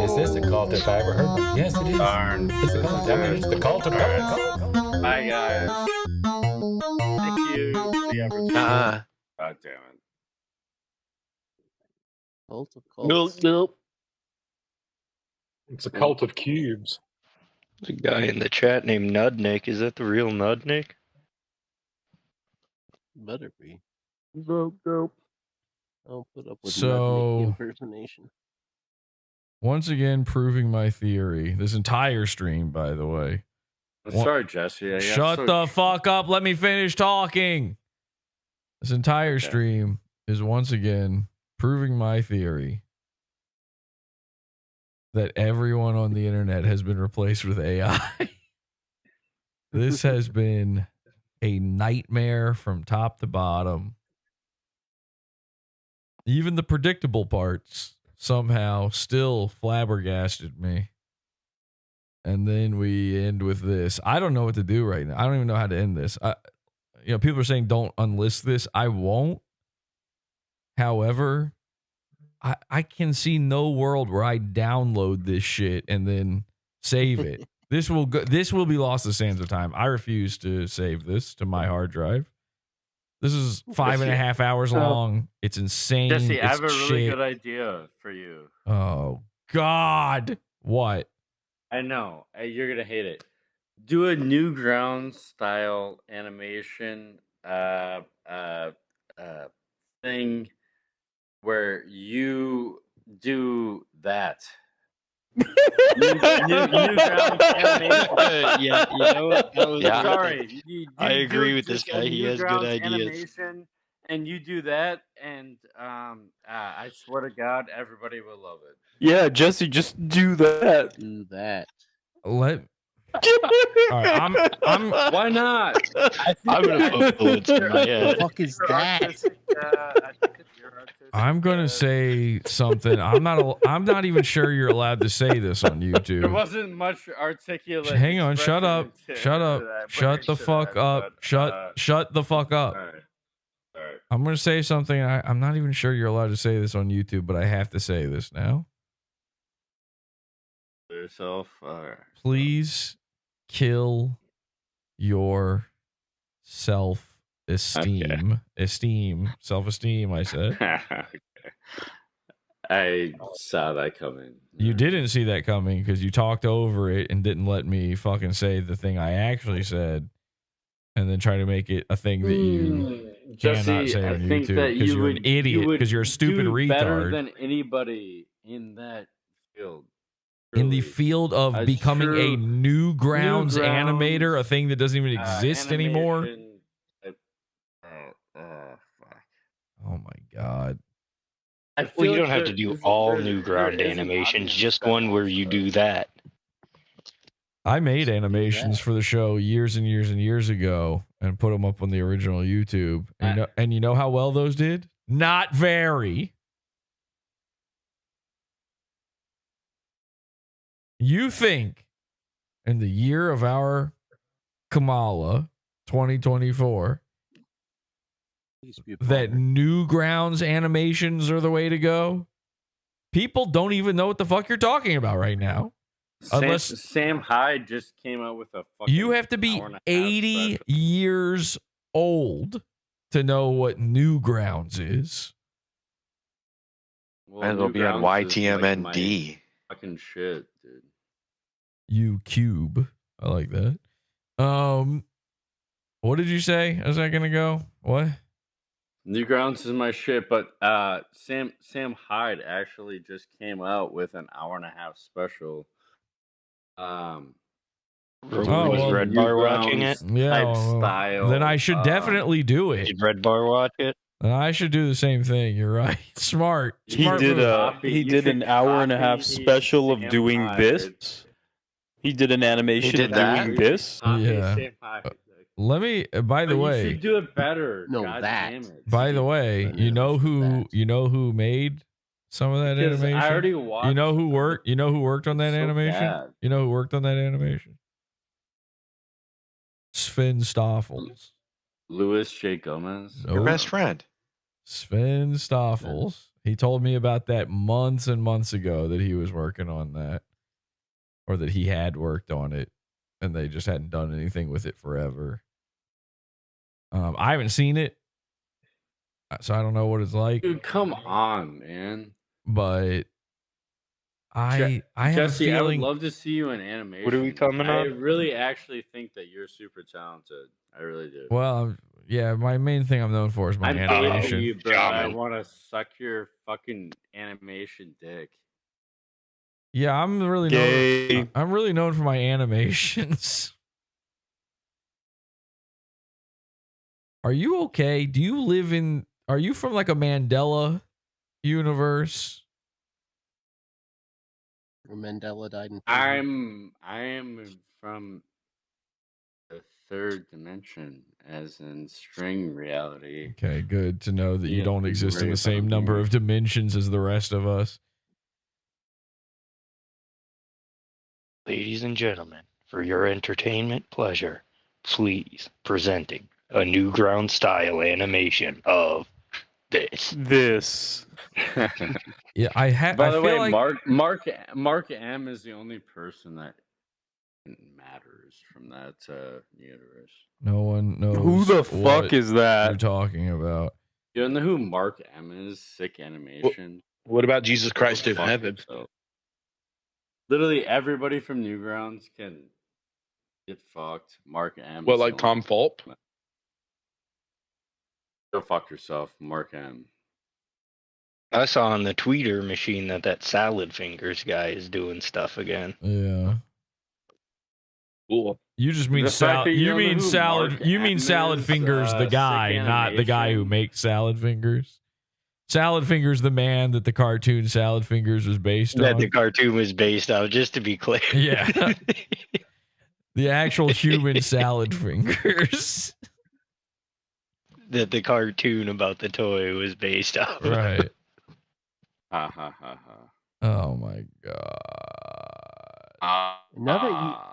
Is this the cult if I ever heard one? Yes, it is. Darn. It's the cult of cult. Bye, guys. Thank you. God damn it. Cult of Nope. It's a cult of cubes. There's a guy in the chat named Nudnik. Is that the real Nudnik? Better be. Nope. I'll put up with So- impersonation. Once again, proving my theory. This entire stream, by the way. I'm sorry, Jesse. I got Shut so the fuck up. Let me finish talking. This entire stream is once again proving my theory that everyone on the internet has been replaced with AI. This has been a nightmare from top to bottom. Even the predictable parts somehow still flabbergasted me. And then we end with this. I don't know what to do right now. I don't even know how to end this. People are saying don't unlist this. I won't. However, I can see no world where I download this shit and then save it. This will be lost to sands of time. I refuse to save this to my hard drive. This is 5.5 hours long. It's insane. Jesse, I It's have a really shit. good idea for you. Oh God. What? I know. You're going to hate it. Do a Newgrounds style animation thing where you do that. Newgrounds animation. Yeah, you know what? Sorry. I agree with this just a guy. He has good Newgrounds ideas. Animation, and you do that, and I swear to God, everybody will love it. Yeah, Jesse, just do that. Do that. Let. All right, I'm. Why not? I'm gonna put bullets in my head. Fuck is that? I'm gonna say something. I'm not even sure you're allowed to say this on There YouTube. wasn't much articulate. Hang on. Shut expression up. into Shut up. that, but Shut I the should fuck have, up. Shut the fuck up. All right. I'm gonna say something. I'm not even sure you're allowed to say this on YouTube, but I have to say this now. Yourself. All right. Please kill your self-esteem. Self-esteem, I said. Okay. I saw that coming. You didn't see that coming because you talked over it and didn't let me fucking say the thing I actually said, and then try to make it a thing that you cannot Jesse, say I on think YouTube that because you you're would an idiot, because you're a stupid do better retard. than anybody in that field. In the field of That's becoming true. a Newgrounds animator, a Newgrounds, thing that doesn't even exist anymore. animation, fuck. Oh my god. I Well, feel you like don't have to there do is- all there Newground is an animations, audience just that one where you do that. I made animations for the show years and years and years ago and put them up on the original YouTube. And you know how well those did? Not very. You think in the year of our Kamala 2024 that Newgrounds animations are the way to go? People don't even know what the fuck you're talking about right now. Unless Sam Hyde just came out with a fucking you have to be hour and a half 80 special. years old to know what Newgrounds is. Might as well be on Newgrounds is like YTMND. my fucking shit, dude. U cube. I like that. What did you say a second ago? What? Newgrounds is my shit, but Sam Hyde actually just came out with an hour and a half special. Was Red Bar watching it? Yeah, type style. then I should definitely do it. Did Red Bar watch it? Then I should do the same thing. You're right. Smart. He Smart did move. he did an hour and a half special of doing this. He did an animation did of that? doing this. Yeah. Sam Hyde. Let me. By the But way, you should do it better. No, God that. damn it. By the way, you know who made some of that Because animation? I already watched. You know who worked on that so animation? bad. You know who worked on that animation? Sven Stoffels. Louis J. Gomez. Your Nope. best friend. Sven Stoffels. He told me about that months and months ago that he was working on that, or that he had worked on it, and they just hadn't done anything with it forever. I haven't seen it, so I don't know what it's like. Dude, come on, man. But I have Jesse, a I would feeling. love to see you in animation. What are we coming I on? really actually think that you're super talented. I really do. Well, yeah, my main thing I'm known for is my I'm animation. dating you, bro. I Shaman. want to suck your fucking animation dick. Yeah, I'm really Gay. known. I'm really known for my animations. Are you okay? Do you live in? Are you from like a Mandela universe? Mandela died in prison. I am from the third dimension, as in string reality. Okay, good to know that you Yeah, don't exist in the right same on number here. of dimensions as the rest of us. Ladies and gentlemen, for your entertainment pleasure, please presenting a Newground style animation of this. This. Yeah, I have. By I the feel way, like Mark M is the only person that matters from that universe. no one knows Who the what fuck is that? you're talking about. You know who Mark M is? Sick animation. What about Jesus Christ in Fuck heaven? yourself. Literally everybody from Newgrounds can get fucked. Mark M. What, is the like Tom only- Fulp? Go fuck yourself, Mark M. I saw on the tweeter machine that Salad Fingers guy is doing stuff again. Yeah. Cool. You just mean The fact that you you don't know mean who salad. Mark You mean M salad is, fingers, the sick guy, not the guy who animation. makes salad fingers. Salad Fingers, the man that the cartoon Salad Fingers was based That on. the cartoon was based on, just to be clear. Yeah. The actual human Salad Fingers. That the cartoon about the toy was based on. Right. Ha ha ha ha. Oh my god. Now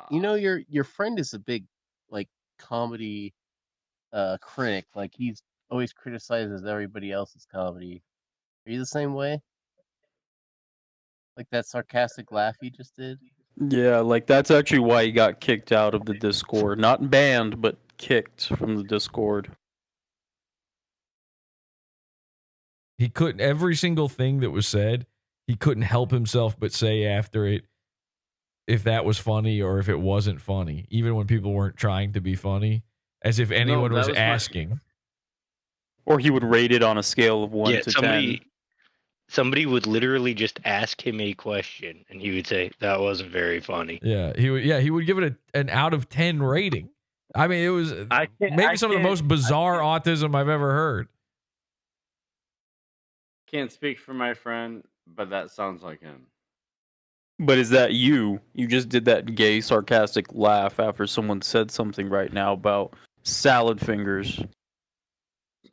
that you know your friend is a big like comedy critic, like he's always criticizes everybody else's comedy. Are you the same way? Like that sarcastic laugh you just did? Yeah, like that's actually why he got kicked out of the Discord. Not banned, but kicked from the Discord. He couldn't, every single thing that was said, he couldn't help himself but say after it if that was funny or if it wasn't funny, even when people weren't trying to be funny, as if anyone was asking. Or he would rate it on a scale of 1 to 10. Somebody would literally just ask him a question, and he would say, "That wasn't very funny." Yeah, he would give it an out of 10 rating. I mean, it was maybe some of the most bizarre autism I've ever heard. Can't speak for my friend, but that sounds like him. But is that you? You just did that gay, sarcastic laugh after someone said something right now about Salad Fingers.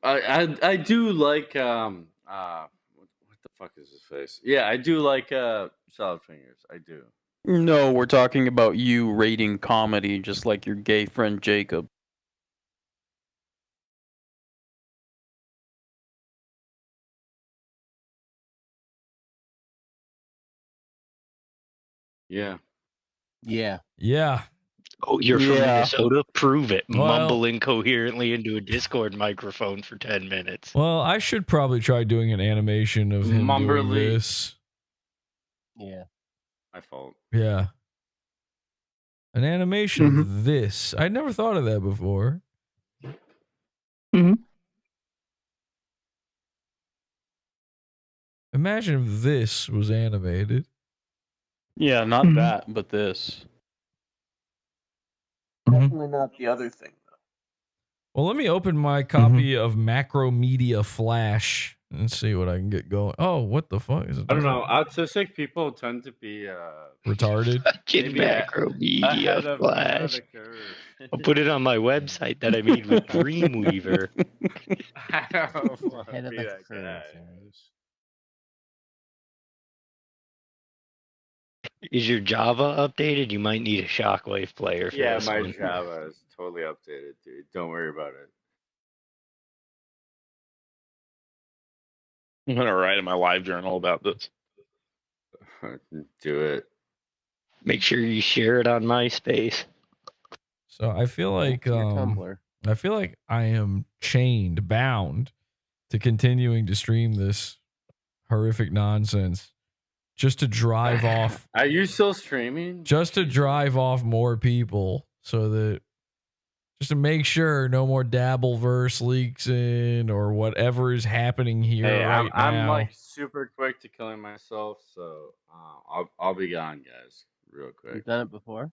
I do like what the fuck is his face? Yeah, I do like Salad Fingers. I do. No, we're talking about you rating comedy just like your gay friend Jacob. Yeah. Yeah. Yeah. Oh, you're from Yeah. Minnesota? Prove it. Well- Mumble incoherently into a Discord microphone for 10 minutes. Well, I should probably try doing an animation of him doing Mumberly. this. Yeah. My fault. Yeah. An animation of this. I'd never thought of that before. Imagine if this was animated. Yeah, not that, but this. Definitely not the other thing. Well, let me open my copy of Macromedia Flash and see what I can get going. Oh, what the fuck is it? I don't know. Autistic people tend to be Retarded. Fucking maybe ahead Macromedia of Flash. the curve. I'll put it on my website that I made with Dreamweaver. I don't want Head to of be the that curve, guy. Is your Java updated? You might need a Shockwave player for Yeah, this my one. Java is totally updated, dude. Don't worry about it. I'm gonna write in my live journal about this. Do it. Make sure you share it on MySpace. So I feel like Your Tumblr. I feel like I am bound to continuing to stream this horrific nonsense just to drive off Are you still streaming? just to drive off more people so that just to make sure no more Dabbleverse leaks in or whatever is happening here Hey, right I'm now. like super quick to killing myself, so I'll be gone, guys, real quick. You've done it before?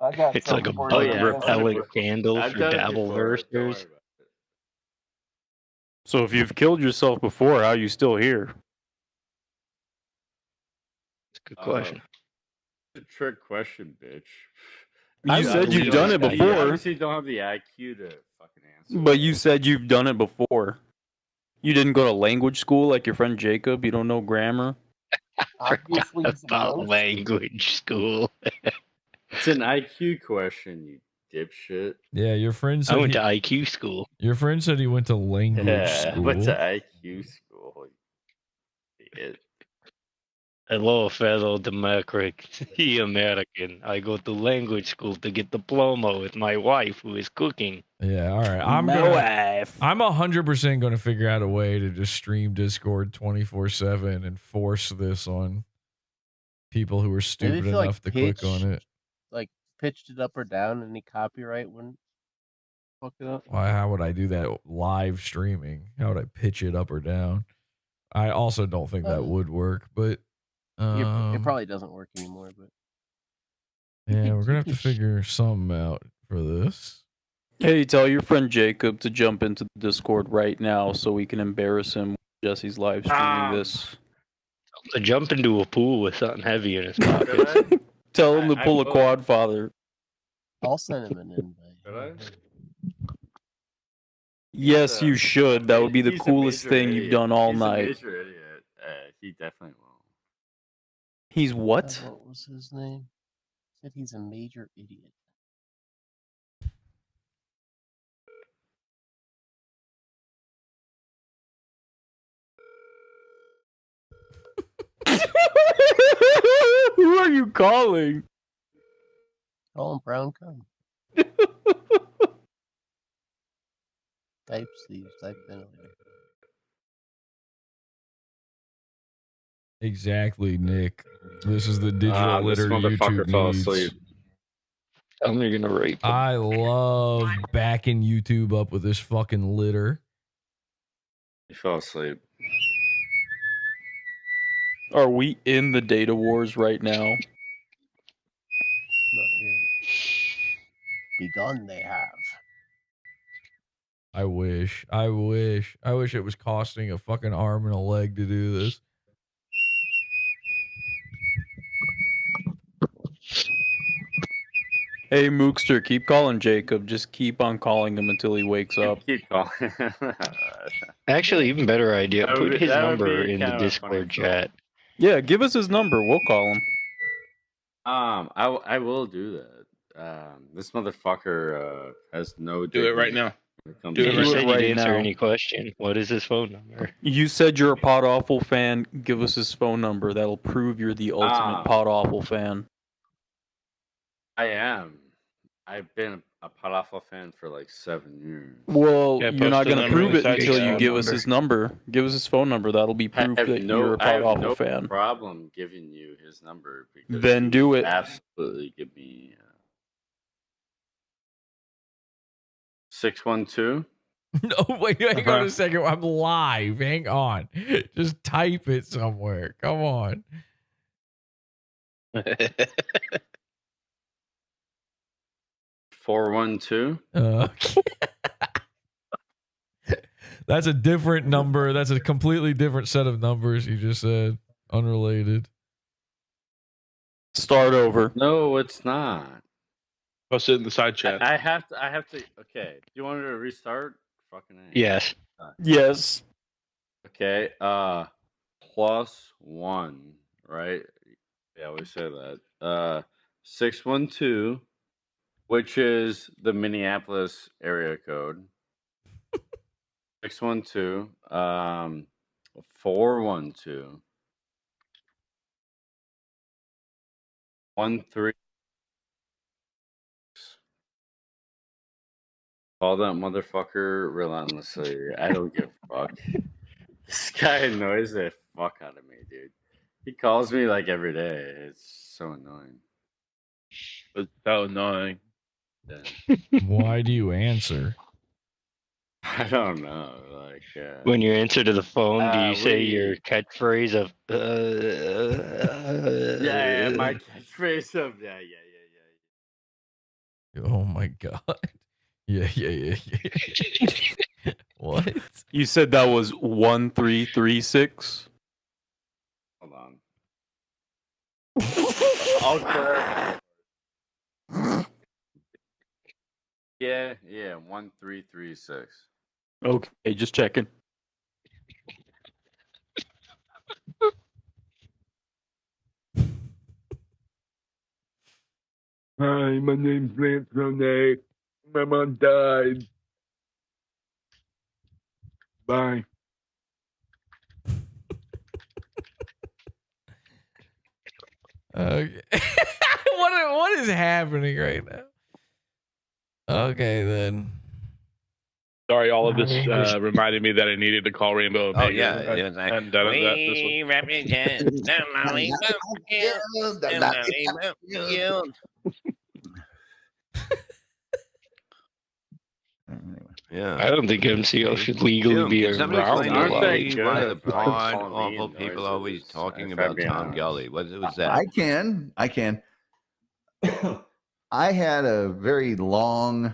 I got It's like a something for bug you. yeah. repellent candle I've for done it before, don't worry Dabbleversters. about it. So if you've killed yourself before, how are you still here? It's a good question. It's a trick question, bitch. You said you've done it You before, obviously don't have the IQ to fucking answer. but you said you've done it before. You didn't go to language school like your friend Jacob. You don't know grammar. Obviously, it's About most- language school. It's an IQ question, you dipshit. Yeah, your friend I said went he, to IQ school. your friend said he went to language Yeah, school. what's an IQ school? Idiot. Hello, fellow democracy American. I go to language school to get diploma with my wife who is cooking. Yeah, all right. I'm My gonna, wife. I'm 100% going to figure out a way to just stream Discord 24/7 and force this on people who are Maybe stupid if you, enough like, to click on it. Like pitched it up or down, any copyright wouldn't fuck it up. Why? How would I do that live streaming? How would I pitch it up or down? I also don't think that would work, but It probably doesn't work anymore, but yeah, we're gonna have to figure something out for this. Hey, tell your friend Jacob to jump into the Discord right now so we can embarrass him Jesse's live streaming this. To jump into a pool with something heavy in his pocket. Tell him to pull a quad father. I'll send him an invite. Should I? Yes, you should. That would be the He's a coolest major thing you've idiot. done all He's night. A major idiot. He definitely will. He's what? What was his name? Said he's a major idiot. Who are you calling? Call him Brown Cum. Type Steve, type ventilator. Exactly, Nick. This is the digital This litter motherfucker YouTube fell needs. asleep. Tell me you're gonna rape him. I love backing YouTube up with this fucking litter. He fell asleep. Are we in the data wars right now? Not yet. Begun they have. I wish it was costing a fucking arm and a leg to do this. Hey, Mookster, keep calling Jacob. Just keep on calling him until he wakes up. Keep calling. Actually, even better idea. That would Put be- his that would number be in the kind of a funny Discord chat. Yeah, give us his number. We'll call him. I will do that. This motherfucker has no. Do it right now. Do it right right answer now. any question. What is his phone number? You said you're a PODAWFUL fan. Give us his phone number. That'll prove you're the ultimate PODAWFUL fan. I am. I've been a PODAWFUL fan for like 7 years. Well, Yeah, you're not post the going to number prove it inside until your you phone give us number. his number. Give us his phone number. That'll be proof that you're a I have PODAWFUL no fan. problem giving you his number. Because Then you do it. Absolutely, give me 612. No, wait, hang on a second. I'm live. Hang on. Just type it somewhere. Come on. 412. Okay. That's a different number. That's a completely different set of numbers you just said. Unrelated. Start over. No, it's not. Post it in the side chat. I have to. Okay. Do you want me to restart? Fucking A. Yes. Yes. Okay. +1, right? Yeah, we said that. 612, which is the Minneapolis area code. 612, 412, 13. Call that motherfucker relentlessly. I don't give a fuck. This guy annoys the fuck out of me, dude. He calls me like every day. It's so annoying. It's so annoying. Yeah. Why do you answer? I don't know. Like When you answer to the phone, do you say we- your catchphrase of yeah, my catchphrase of yeah. Oh my god. Yeah. What? You said that was 1336? Hold on. I'll clarify. Yeah, 1336. Okay, just checking. Hi, my name's Lance Rene. My mom died. Bye. Okay. what is happening right now? Okay, then. Sorry, all of this reminded me that I needed to call Rainbow Omega. Oh, yeah. It was like, and that we represent the lollipop guild, the lollipop guild. Yeah. I don't think MCL should legally be around. Why the awful people always talking about Tom Gully? What was that? I can. I had a very long,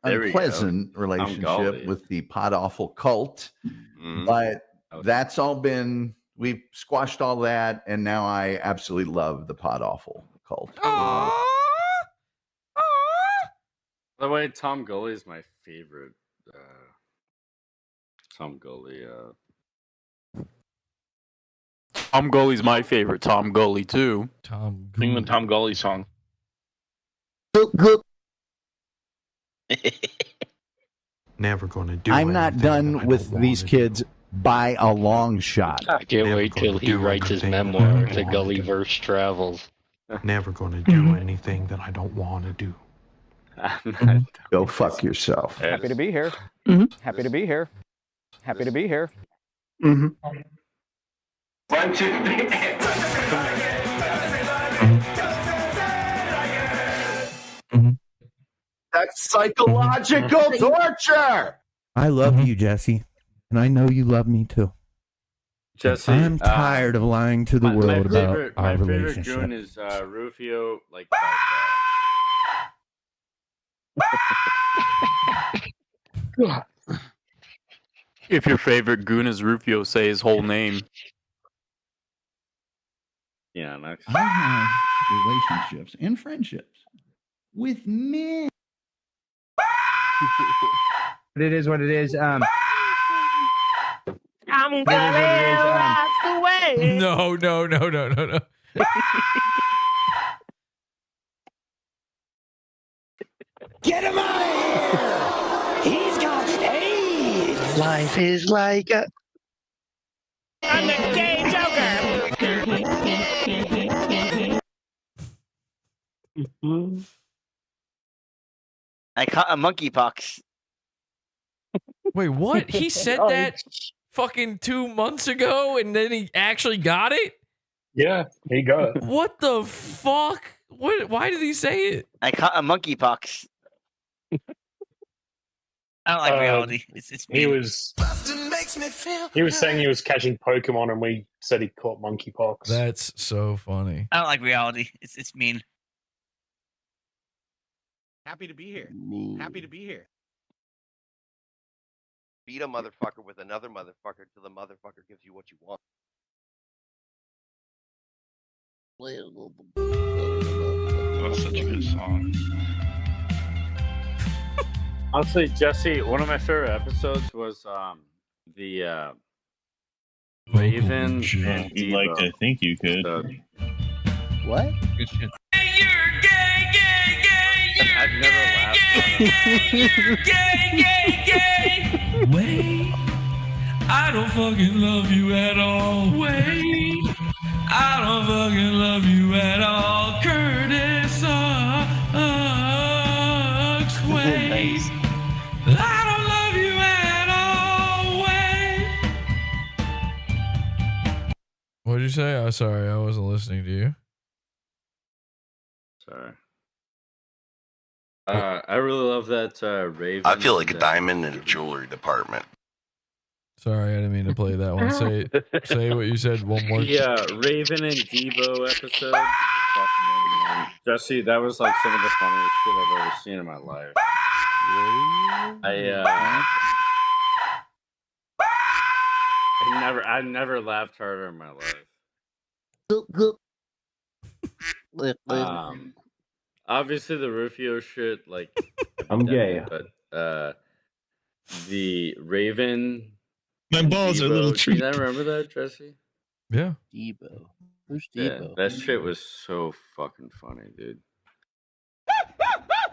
There we go. unpleasant Tom relationship Gully. with the PODAWFUL cult. But that's all been, we've squashed all that, and now I absolutely love the PODAWFUL cult. By the way, Tom Gully is my favorite. Tom Gully. Tom Gully's my favorite. Tom Gully too. Sing the Tom Gully song. Never gonna do. I'm not done with these kids by a long shot. I can't wait till he writes his memoir, The Gullyverse Travels. Never gonna do anything that I don't want to do. Go fuck yourself. Happy to be here. Happy to be here. Happy to be here. Mm-hmm. 1, 2, 3. That's psychological torture. I love you, Jesse, and I know you love me too. Jesse, I'm tired of lying to the world about our my favorite relationship. goon is Rufio. Like, If your favorite goon is Rufio, say his whole name. yeah, next. I have relationships and friendships with men. It is what it is. I'm gonna ride the way. No. Get him out of here! He's got AIDS! Life is like a... I'm the gay Joker! I caught a monkeypox. Wait, what? He said that fucking 2 months ago, and then he actually got it? Yeah, he got it. What the fuck? What? Why did he say it? I caught a monkeypox. I don't like reality. It's He was saying he was catching Pokemon, and we said he caught monkeypox. That's so funny. I don't like reality. It's mean. Happy to be here. Happy to be here. Beat a motherfucker with another motherfucker till the motherfucker gives you what you want. That's such a good song. Honestly, Jesse, one of my favorite episodes was the Raven and You like to think you could. What? Good shit. I've never laughed. Wait, I don't fucking love you at all. Wait, I don't fucking love you at all. Curtis sucks. Wait, I don't love you at all. Wait. What did you say? Oh, sorry, I wasn't listening to you. Sorry. I really love that Raven. I feel like a diamond in a jewelry department. Sorry, I didn't mean to play that one. Say what you said one more. Yeah, Raven and Debo episode. Jesse, that was like some of the funniest shit I've ever seen in my life. I never laughed harder in my life. Obviously the Rufio shit, like I'm gay. but the Raven. My balls are a little treat. treat. Do you remember that, Jesse? Yeah. Debo. Who's Yeah, Debo? that shit was so fucking funny, dude.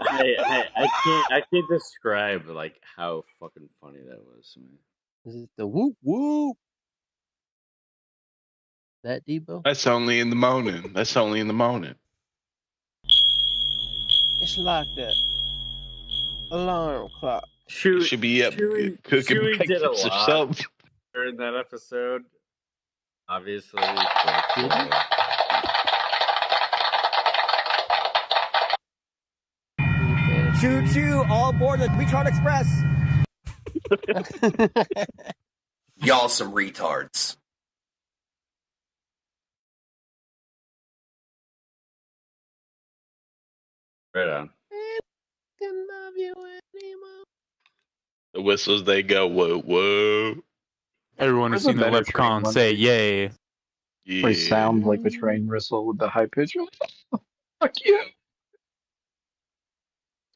I can't describe like how fucking funny that was to me. Is it the whoop whoop? That Debo? That's only in the morning. That's only in the morning. It's like that alarm clock. Chewie, Should be up cooking Chewie did a breakfast or lot something. during that episode. Obviously. Choo choo, all aboard the Retard Express. Y'all some retards. Right on. Can love you anymore. The whistles, they go, whoa, whoa. Everyone has seen the leprechaun say yay. They sound like the train whistle with the high pitch. Fuck you.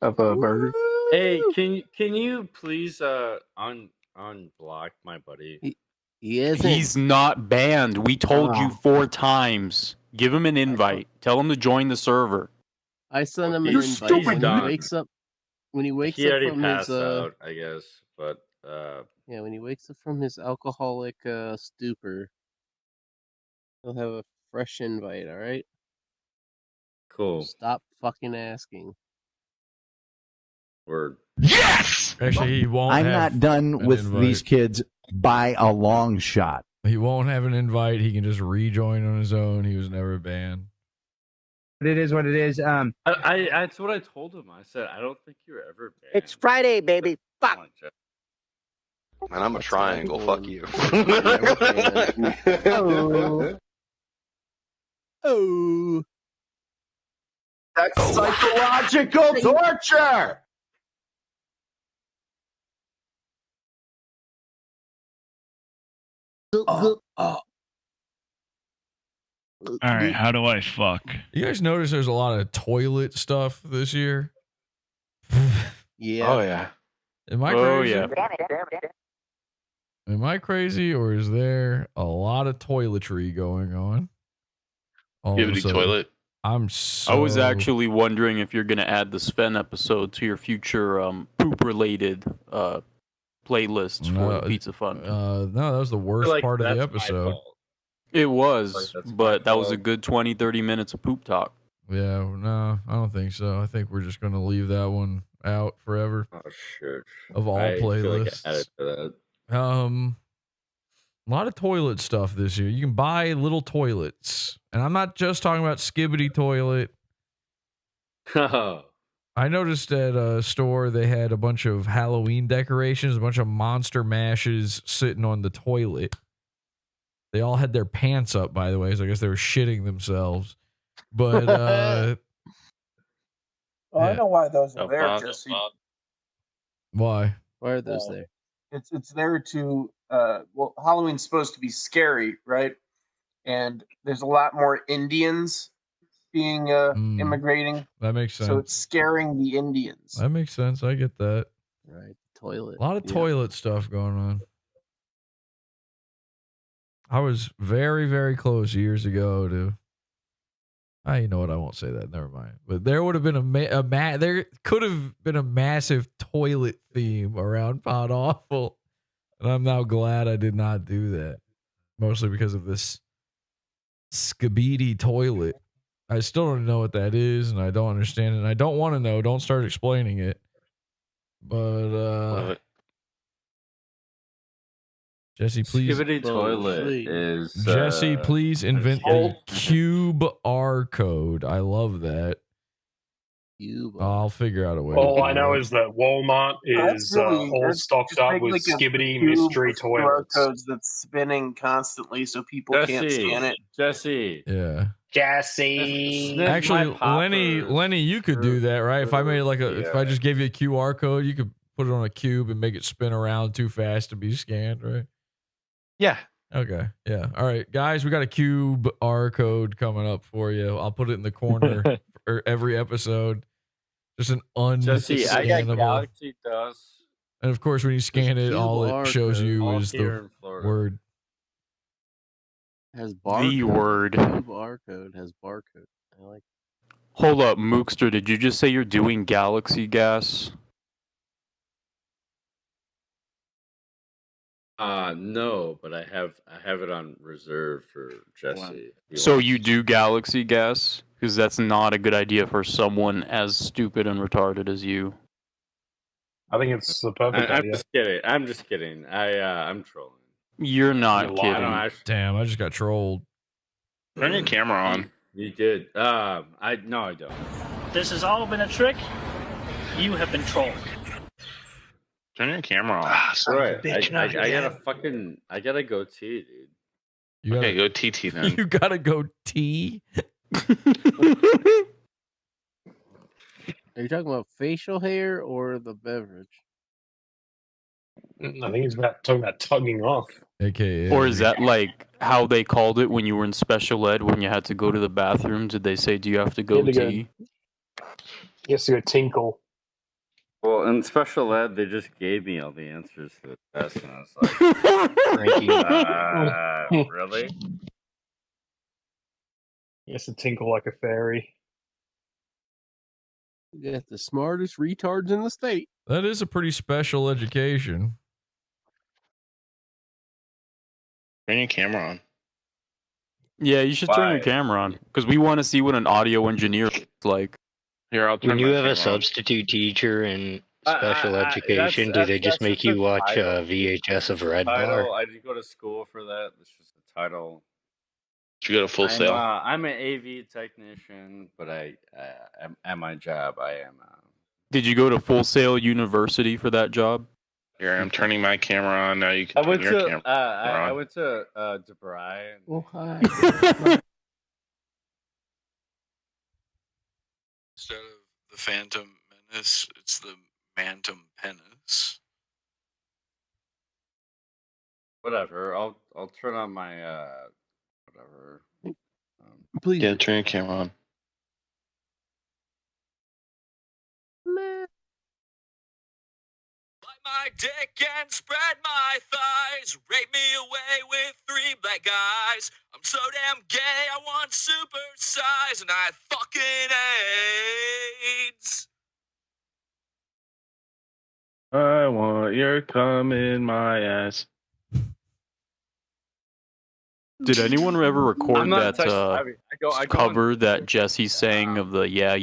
Of a bird. Hey, can you please unblock my buddy? He isn't. He's not banned. We told you 4 times. Give him an invite. Tell him to join the server. I sent him an You're invite stupid. when he Done. wakes up. When he wakes He up already from passed his out, I guess. But yeah, when he wakes up from his alcoholic stupor, he'll have a fresh invite. All right. cool. Stop fucking asking. Word. Yes! Actually, he won't. I'm have not done an with invite. these kids by a long shot. He won't have an invite. He can just rejoin on his own. He was never banned. It is what it is. I that's what I told him. I said I don't think you're ever banned. It's Friday, baby. Fuck. Man, I'm a triangle. Fuck you. Oh. Oh. That's psychological torture. All right, how do I fuck? You guys notice there's a lot of toilet stuff this year? Yeah. Oh yeah. Am I crazy? Am I crazy, or is there a lot of toiletry going on? All of a Skibidi sudden? toilet. I'm so... I was actually wondering if you're going to add the Sven episode to your future poop-related playlists for the Pizza Fund. No, that was the worst part of the episode. It was, but that was a good 20, 30 minutes of poop talk. Yeah, no, I don't think so. I think we're just going to leave that one out forever. Oh shit! Of all I feel like I playlists. added to that. A lot of toilet stuff this year. You can buy little toilets, and I'm not just talking about Skibidi toilet. I noticed at a store they had a bunch of Halloween decorations, a bunch of monster mashes sitting on the toilet. They all had their pants up, by the way, so I guess they were shitting themselves. But I know why those are there, Jesse. Why? Why are those there? It's there to well, Halloween's supposed to be scary, right? And there's a lot more Indians being immigrating. That makes sense. So it's scaring the Indians. That makes sense. I get that. Right. Toilet. A lot of toilet stuff going on. I was very, very close years ago to... you know what? I won't say that. Never mind. But there would have been there could have been a massive toilet theme around PodAWFUL, and I'm now glad I did not do that. Mostly because of this Skibidi toilet. I still don't know what that is, and I don't understand it. And I don't want to know. Don't start explaining it. But Jesse, please. Skibidi toilet is Jesse, please invent the QR code. I love that. I'll figure out a way. All I know is that Walmart is all stocked up with Skibidi mystery QR toilets. codes that's spinning constantly, so people can't scan it. Jesse. Yeah. Jesse. Actually, Lenny, you could do that, right? If I made like if I just gave you a QR code, you could put it on a cube and make it spin around too fast to be scanned, right? Yeah. Okay. Yeah. All right, guys, we got a QR code coming up for you. I'll put it in the corner for every episode. Just an Jesse, I got unscannable. Galaxy Dust. And of course, when you scan it, all it shows you All is here the in Florida. word. Has barcode. The word. QR code has barcode. I like. Hold up, Mookster, did you just say you're doing Galaxy Gas? No, but I have it on reserve for Jesse. So you do Galaxy Gas? Because that's not a good idea for someone as stupid and retarded as you. I think it's the perfect I'm idea. just kidding. I'm just kidding. I'm trolling. You're not You're kidding. lying. Damn, I just got trolled. Turn your camera on. You did. No, I don't. This has all been a trick. You have been trolled. Turn your camera on. Right. I got a goatee, dude. Okay, go TT then. You gotta go T. Are you talking about facial hair or the beverage? I think he's talking about tugging off. AKA. Or is that like how they called it when you were in special ed when you had to go to the bathroom? Did they say, do you have to go tea? He has to go tinkle. Well, in special ed, they just gave me all the answers to the test, and I was like, really? He has to tinkle like a fairy. You got the smartest retards in the state. That is a pretty special education. Turn your camera on. Yeah, you should turn your camera on because we want to see what an audio engineer looks like. Here, I'll turn When you my have a camera on. substitute teacher in special education, do they just make you watch VHS of Red Bar? Title. I didn't go to school for that. It's just a title. Did you go to Full Sail? I'm an AV technician, but at my job, I am. Did you go to Full Sail University for that job? Here, I'm turning my camera on. Now you can turn your camera I on. went to DeBry. Well, hi. Instead of the Phantom Menace, it's the Mantum Penis. Whatever. I'll turn on my whatever. Please. Yeah, turn your camera on. My dick and spread my thighs. Rape me away with 3 black guys. I'm so damn gay, I want super size, and I fucking AIDS. I want your cum in my ass. Did anyone ever record I'm not that I go cover that Jesse sang of the yeah?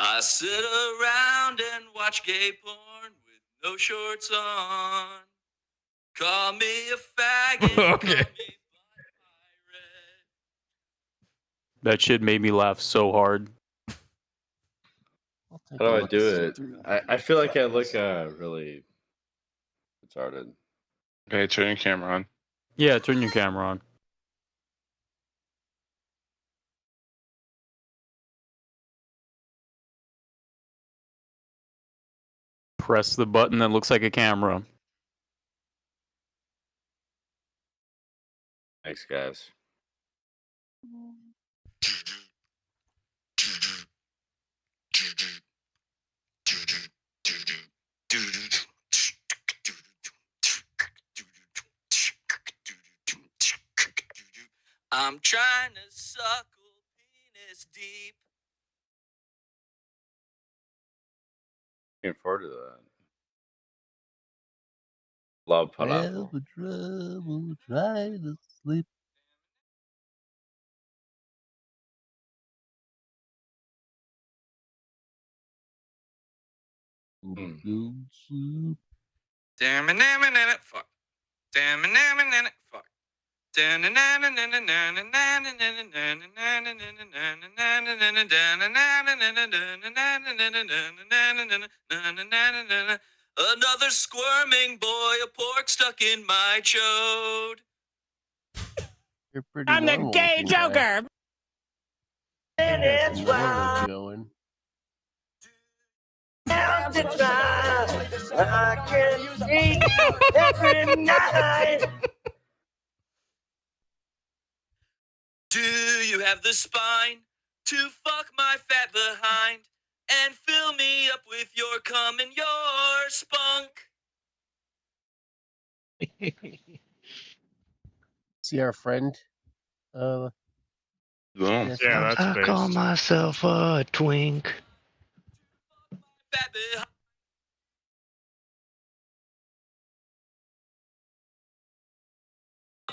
I sit around and watch gay porn with no shorts on. Call me a faggot. Okay. That shit made me laugh so hard. How do I do it? I feel like I look really retarded. Okay, turn your camera on. Yeah, turn your camera on. Press the button that looks like a camera. Thanks, guys. I'm trying to suckle penis deep. Looking forward to that. Love PODAWFUL. Have a trouble trying to sleep. Damn it, fuck. Damn it, fuck. Another squirming boy, a pork stuck in my chode. You're pretty I'm the normal gay looking guy. Joker. And it's going. Down to try. I can see every night. Do you have the spine to fuck my fat behind and fill me up with your cum and your spunk? See our friend? Yeah, that's I call myself a twink.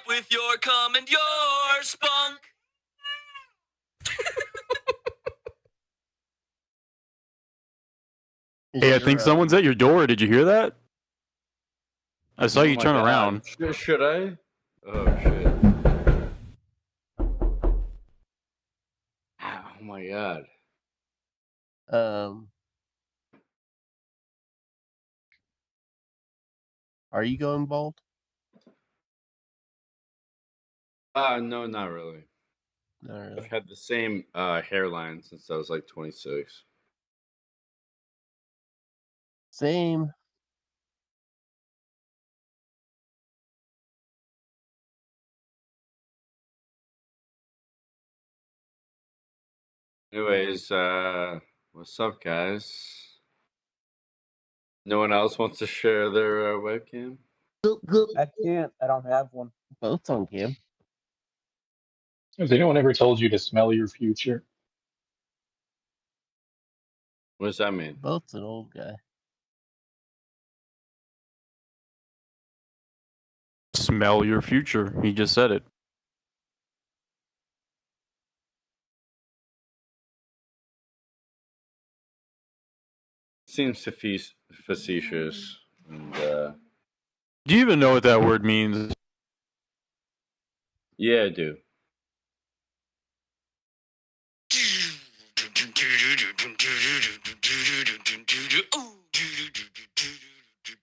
With your cum and your spunk. Hey, I think someone's at your door. Did you hear that? I saw you my turn God. around. Should I? Oh shit! Oh my God! Are you going bald? No, not really. Not really. I've had the same hairline since I was like 26. Same. Anyways, what's up, guys? No one else wants to share their webcam? I can't. I don't have one. Both on cam. Has anyone ever told you to smell your future? What does that mean? Both's an old guy. Smell your future. He just said it. Seems facetious. And, Do you even know what that word means? yeah, I do.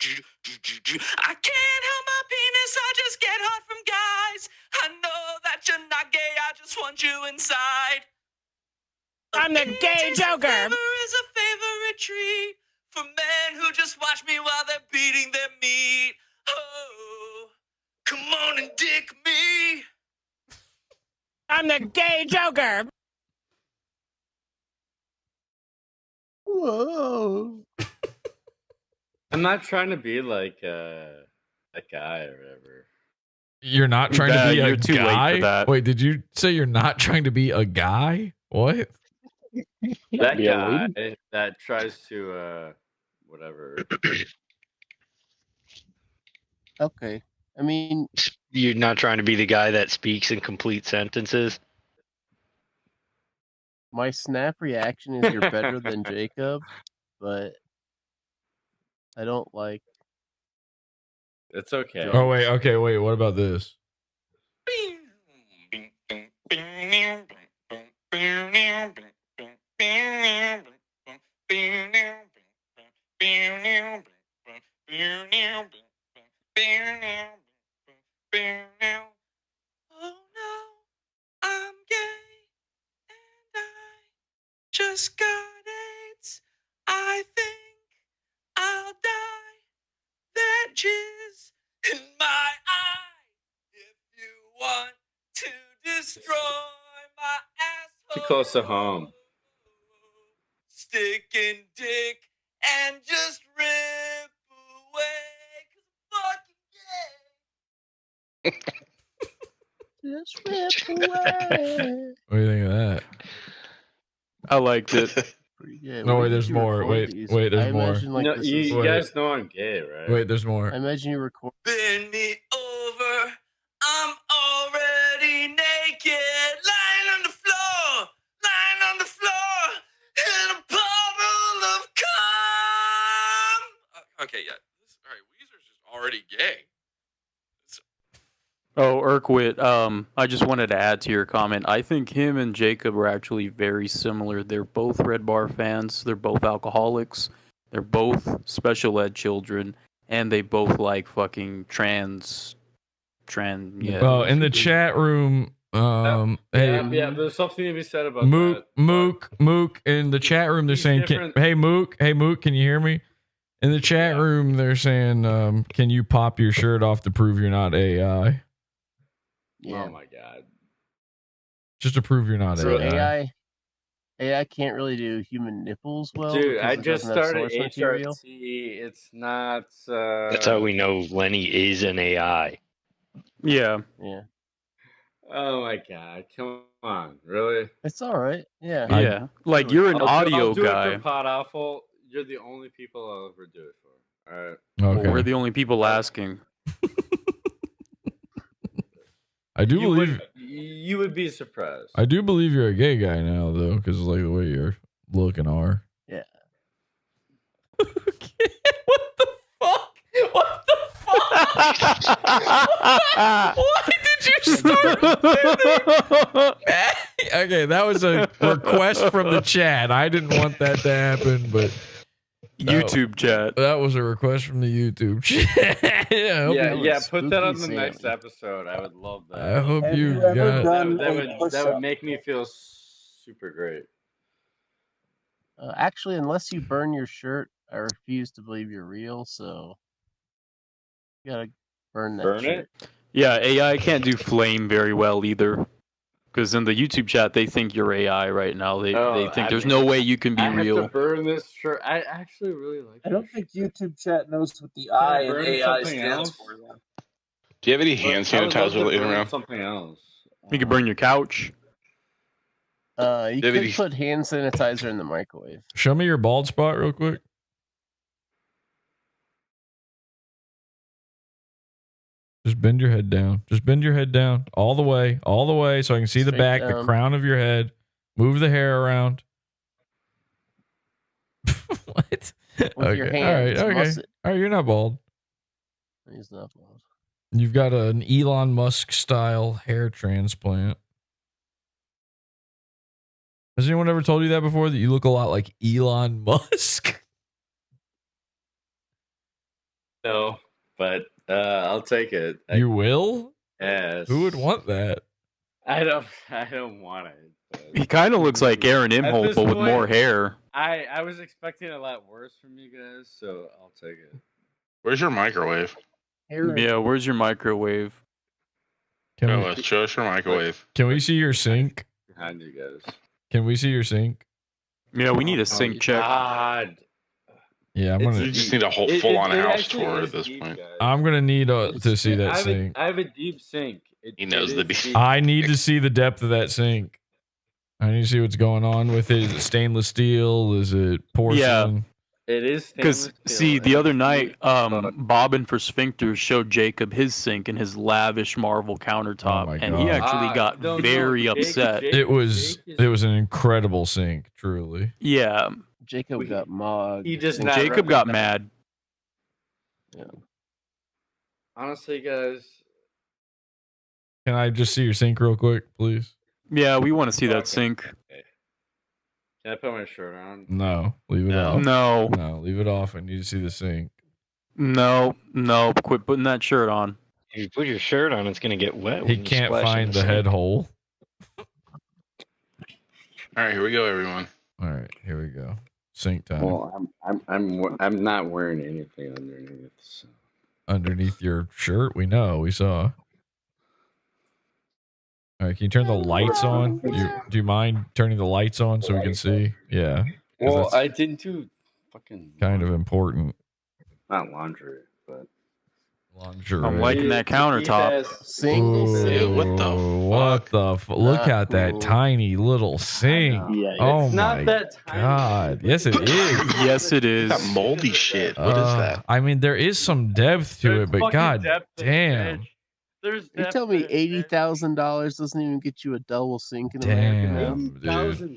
I can't help my penis, I just get hard from guys. I know that you're not gay, I just want you inside. I'm the gay Joker. Favor is a favorite treat for men who just watch me while they're beating their meat. Oh, come on and dick me. I'm the gay Joker. Whoa. I'm not trying to be like a guy or whatever. You're not trying to be a you're too late guy? for that. Wait, did you say you're not trying to be a guy? What? That Be a guy lady. that tries to whatever. Okay. I mean, You're not trying to be the guy that speaks in complete sentences. my snap reaction is you're better than Jacob, but I don't like. It's okay. Oh, wait. Okay, wait. What about this? Oh no, I'm gay and I just got AIDS. I think I'll die. That jizz in my eye. If you want to destroy my asshole, Too close to home. stick in dick and just rip away. 'Cause I'm fucking gay. Just rip away. What do you think of that? I liked it. Pretty good. No, Where wait, did there's you more. record Wait, these? wait, I there's more. imagine like No, this you is. Wait. guys know I'm gay, right? Wait, there's more. I imagine you record. Bend me over. I'm already naked. Lying on the floor. Lying on the floor. In a puddle of cum. Okay, yeah. All right, Weezer's just already gay. Oh, Urquit, I just wanted to add to your comment. I think him and Jacob are actually very similar. They're both Red Bar fans. They're both alcoholics. They're both special ed children. And they both like fucking yeah. Well, in the chat room, hey, Yeah, there's something to be said about Mook, that. Mook, in the chat room, they're saying, hey, Mook, can you hear me? In the chat room, they're saying, can you pop your shirt off to prove you're not AI? Yeah. Oh my god. Just to prove you're not So AI. AI can't really do human nipples well. Dude, because I it just doesn't have started source material. HRT. It's not. That's how we know Lenny is an AI. Yeah. Yeah. Oh my god! Come on, really? It's all right. Yeah. Yeah. Like, you're an audio I'll do guy. it for PODAWFUL. You're the only people I'll ever do it for. All right. Well, Okay. we're the only people asking. I do believe You would be surprised. I do believe you're a gay guy now, though, because like the way you're looking are. Yeah. Why did you start? Okay, that was a request from the chat. I didn't want that to happen, but YouTube chat. That was a request from the YouTube chat. Yeah. Put that on the next episode. I would love that. I hope you ever got. done That would make me feel super great. Actually, unless you burn your shirt, I refuse to believe you're real, so you gotta burn that Burn shit. it? Yeah, AI can't do flame very well either. Because in the YouTube chat, they think you're AI right now. They think there's no way you can be I have real. to burn this shirt. I actually really like I don't think YouTube chat knows what the I in burn AI something stands else? for. Though. Do you have any hand I would love sanitizer to laying burn around? something else. You can burn your couch. You Yeah, but could he's- put hand sanitizer in the microwave. Show me your bald spot real quick. Just bend your head down. Just bend your head down all the way, so I can see the Straight back, the down. crown of your head. Move the hair around. What? With your Okay, hands, All right. muss Okay. it. All right. You're not bald. He's not bald. You've got an Elon Musk style hair transplant. Has anyone ever told you that before? That you look a lot like Elon Musk? No, but I'll take it. You will? Yes. Who would want that? I don't want it. But He kind of looks like Aaron at Imholt, this but with point, more hair. I was expecting a lot worse from you guys, so I'll take it. Where's your microwave? Yeah, where's your microwave? Show us your microwave. Can we see your sink? Behind you guys. Can we see your sink? Yeah, we need a sink check. God. Yeah, I'm gonna. You just need a whole full-on house tour at this point. I'm gonna need to see that sink. I have a deep sink. He knows the deep. I need to see the depth of that sink. I need to see what's going on with it. Is it stainless steel? Is it porcelain? It is Because see, the other night, Bobbin for Sphincters showed Jacob his sink and his lavish marble countertop, and he God. actually got very upset. It was an incredible sink, truly. Yeah, Jacob got mogged. He just Well, not Jacob got recommend- mad. Yeah. Honestly, guys, Can I just see your sink real quick, please? Yeah, we want to see that sink. can I put my shirt on? No, leave it No. off. No. No, leave it off. I need to see the sink. No, quit putting that shirt on. If you put your shirt on, it's gonna get wet. He when you can't splash in find the sink. head hole. All right, here we go, everyone. All right, here we go. Sink time. Well, I'm not wearing anything underneath. So. Underneath your shirt, we know. We saw. All right, can you turn the lights on? Do you mind turning the lights on so we can see? Yeah. 'cause Well, that's I didn't do fucking kind of important. not laundry, but Lingerie. I'm liking that countertop. Single sink. What the look at that tiny little sink. Yeah, oh it's not my that tiny. god. Yes it is. Yes, it is. That moldy shit. What is that? I mean there is some depth to There's it, but fucking god depth to damn. it. There's You depth tell me to it. $80,000 doesn't even get you a double sink in America now? Damn, dude.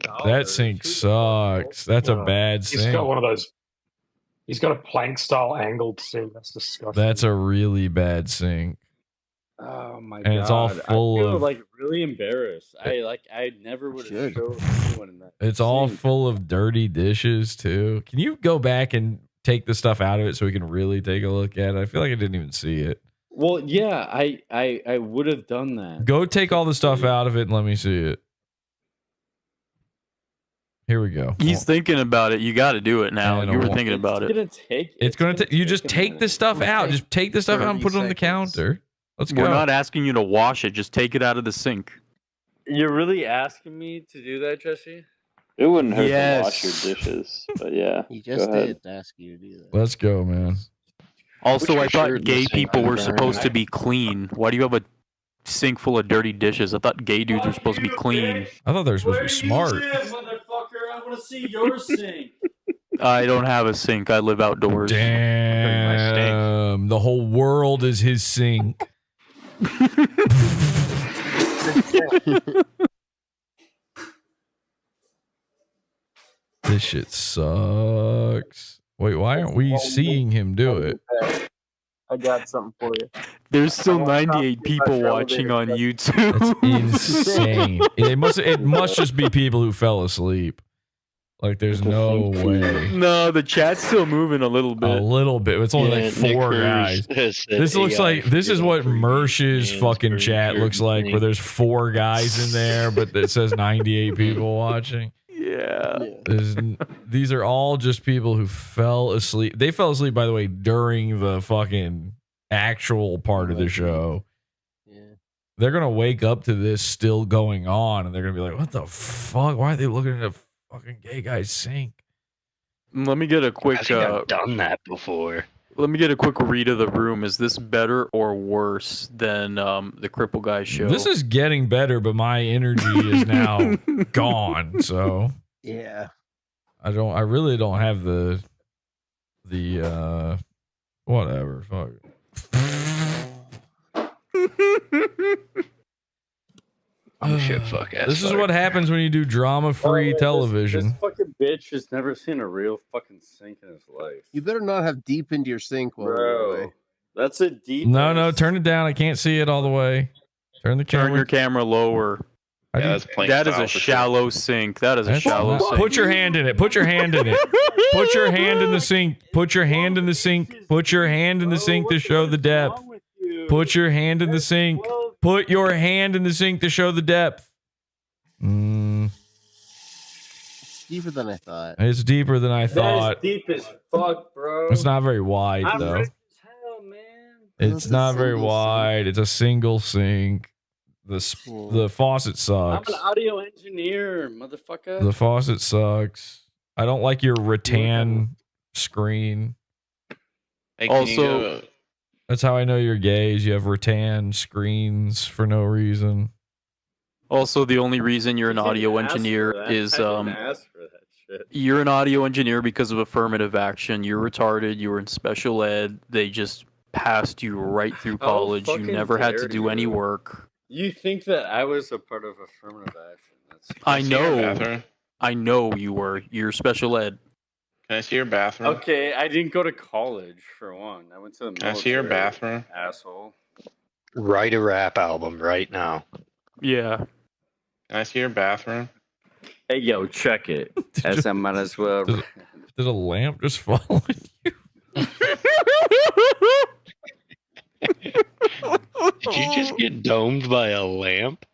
$80,000. That sink sucks. That's a bad He's sink. got one of those. He's got a plank style angled sink. That's disgusting. That's a really bad sink. Oh my god! And it's all full I feel of- like really embarrassed. I never would have showed anyone in that. It's all sink. full of dirty dishes too. Can you go back and take the stuff out of it so we can really take a look at it? I feel like I didn't even see it. Well, yeah, I would have done that. Go take all the stuff out of it and let me see it. Here we go. He's thinking about it. You got to do it now. And You a were wa- thinking about it. It's gonna take. You just take the stuff out. Just take the stuff out and 30 put it on the seconds. counter. Let's go. We're not asking you to wash it. Just take it out of the sink. You're really asking me to do that, Jesse? It wouldn't hurt Yes. to wash your dishes, but yeah. He go just ahead. did ask you to do that. Let's go, man. Also, your I shirt thought in the gay sink, people were Aaron. supposed to be clean. Why do you have a sink full of dirty dishes? I thought gay dudes were supposed to be clean. I thought they were supposed to be smart. Motherfucker, I want to see your sink. I don't have a sink. I live outdoors. Damn. The whole world is his sink. This shit sucks. Wait, why aren't we seeing him do it? I got something for you. There's still 98 people watching on YouTube. That's insane. It must just be people who fell asleep. Like there's no way. No, the chat's still moving a little A bit. little bit. It's only like Nick 4 Cruz guys. has said This looks AI like this is what Mersh's hands fucking for chat looks certain like, where things. there's 4 guys in there, but it says 98 people watching. Yeah, These are all just people who fell asleep. They fell asleep, by the way, during the fucking actual part of the show. They're gonna wake up to this still going on, and they're gonna be like, "What the fuck? Why are they looking at a fucking gay guy sink?" Let me get a quick. I think I've done that before. Let me get a quick read of the room. Is this better or worse than the Cripple Guy show? This is getting better, but my energy is now gone. So yeah, I really don't have the whatever. Fuck. I'm shit fuck ass. This is what happens when you do drama-free television. This fucking bitch has never seen a real fucking sink in his life. You better not have deep into your sink while we're Bro, away. that's a deep. No, turn it down. I can't see it all the way. Turn the camera. Turn your camera lower. That is a shallow sink. That is a shallow sink. Put your hand in it. Put your hand in it. Put your hand in the sink. Put your hand in the sink. Put your hand in the sink to show the depth. Put your hand in the sink. Put your hand in the sink to show the depth. It's deeper than I thought. It's deeper than I thought. That's deep as fuck, bro. It's not very wide, I'm though. rich as hell, man. It's not very wide. It's a single sink. The faucet I'm sucks. an audio engineer, motherfucker. The faucet sucks. I don't like your rattan screen. Hey, Also, that's how I know you're gay. Is you have rattan screens for no reason. Also, the only reason you're an audio engineer is you're an audio engineer because of affirmative action. You're retarded. You were in special ed. They just passed you right through college. You fucking never had to dare do any work. You think that I was a part of affirmative action? I know you were. You're special ed. Can I see your bathroom? Okay, I didn't go to college for one. I went to the military. Can I see your bathroom? Asshole. Write a rap album right now. Yeah. Can I see your bathroom? Hey, yo, check it. As I might as well. Did a lamp just fall on you? Did you just get domed by a lamp?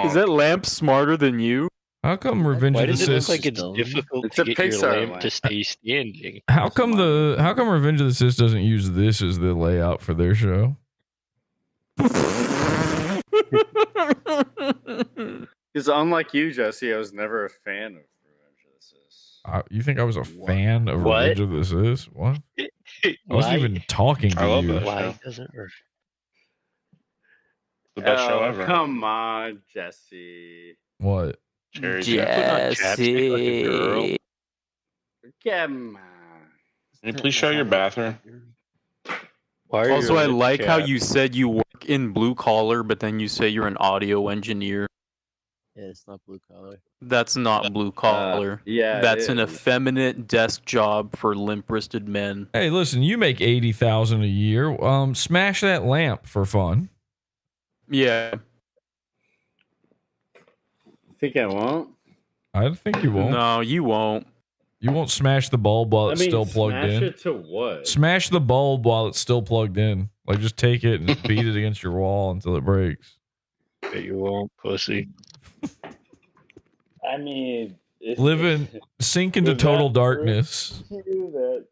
Is that lamp smarter than you? How come Revenge Why of the does it look Sis? like it's difficult It's to a get your Pixar lamp lamp. to stay standing? How come Revenge of the Sis doesn't use this as the layout for their show? Because unlike you, Jesse, I was never a fan of Revenge of the Sis. You think I was a fan of What? Revenge of the Sis? What? I wasn't even talking to I love you. that Why show. doesn't it? The best show Oh, ever. come on, Jesse. What? Cherry Put on chapstick like a girl. Come on. Can you please show your bathroom? Why are Also, your I lips like how chapped? you said you work in blue collar, but then you say you're an audio engineer. Yeah, it's not blue collar. That's not blue collar. yeah, That's it an is. effeminate desk job for limp-wristed men. Hey, listen, you make $80,000 a year. Smash that lamp for fun. Yeah. Think I won't? I think you won't. No, you won't. You won't smash the bulb while I it's mean, still plugged smash in. it to what? Smash the bulb while it's still plugged in. Like, just take it and beat it against your wall until it breaks. That you won't, pussy. I mean, Sink into with total that darkness. You do that.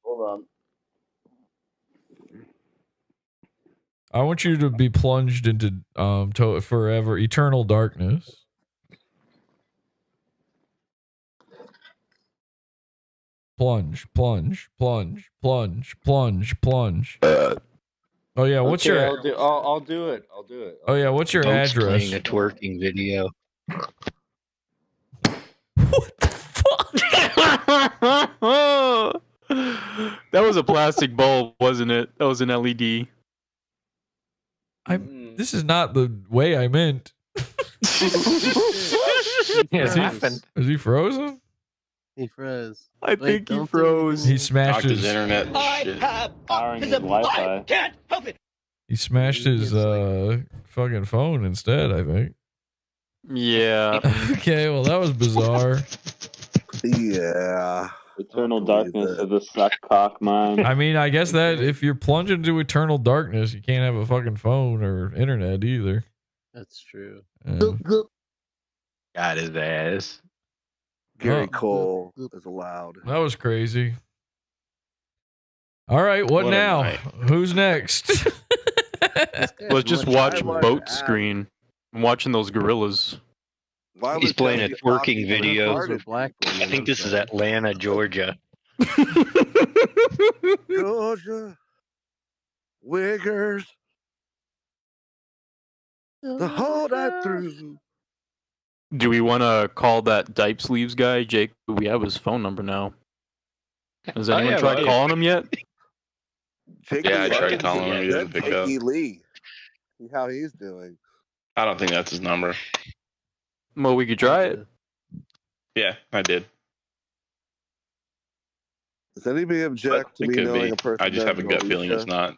Hold on. I want you to be plunged into forever eternal darkness. Plunge. Oh yeah, what's Okay, your? I'll do it. I'll do it. Oh yeah, what's your Dunk's address? playing a twerking video. That was a plastic bulb, wasn't it? That was an LED. This is not the way I meant. Is he frozen? He froze. I think he froze. He smashed Knocked his his internet and shit. Powering his Wi-Fi. He smashed his fucking phone instead, I think. Yeah. Okay, well that was bizarre. Yeah. Eternal darkness of the suck cock mind. I mean, I guess that if you're plunged into eternal darkness, you can't have a fucking phone or internet either. That's true. Got his ass. Gary Oh. Cole is allowed. That was crazy. All right, what What a now? night. Who's next? Let's just watch much boat ass. screen. I'm watching those gorillas. Why He's was playing a Jesse twerking Foxx video. retarded? Black I think this is Atlanta, Georgia. Georgia, Wiggers, the whole night through. Do we want to call that Dipe Sleeves guy, Jake? We have his phone number now. Has anyone tried calling him yet? Yeah, I tried calling him. He doesn't pick up. Jakey Lee. See how he's doing. I don't think that's his number. Well, we could try it. Yeah, I did. Does anybody object to It me could knowing be. a person? I just have a named gut feeling it's Alicia? not.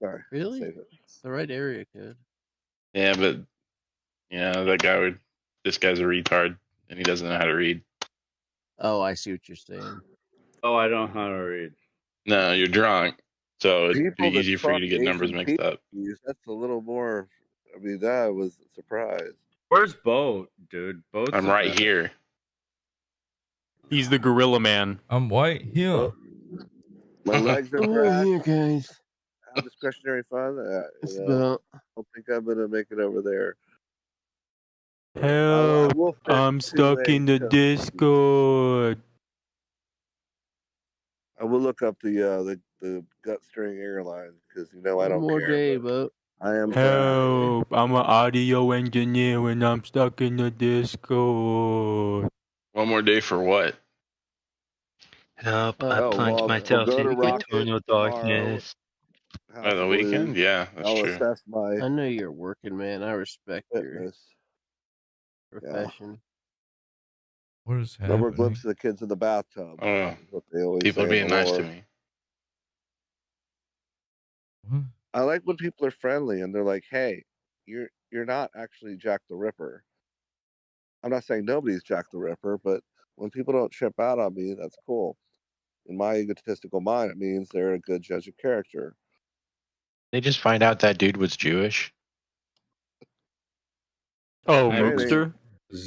Sorry. Really? Save it. It's the right area, kid. Yeah, but that guy would. This guy's a retard, and he doesn't know how to read. Oh, I see what you're saying. Oh, I don't know how to read. No, you're drunk, so it'd People be that easier for you to fuck get numbers Asian mixed people, up. That's a little more. I mean, that was a surprise. Where's Boat, dude? Boat's I'm right here. He's the gorilla man. I'm white here. My legs are Oh, cracked. here, guys. Have discretionary fund. It's I about. don't think I'm gonna make it over there. Help! will fit I'm 2 stuck in the ways. Discord. I will look up the Gutstring Airlines because I One don't more care. day, but but I am. Help! I'm an audio engineer and I'm stuck in the Discord. One more day for what? Help! I Oh, plunged well, myself we'll go to into Rocket eternal tomorrow. darkness. House Oh, the of weekend? Blues. Yeah, that's I'll true. assess my I know you're working, man. I respect your fitness. profession. What is No more happening? glimpses of the kids in the bathtub. Oh, Is what they always people are say being in the nice to lore. me. I like when people are friendly and they're like, "Hey, you're not actually Jack the Ripper." I'm not saying nobody's Jack the Ripper, but when people don't trip out on me, that's cool. In my egotistical mind, it means they're a good judge of character. They just find out that dude was Jewish. Oh, Maybe. Mookster?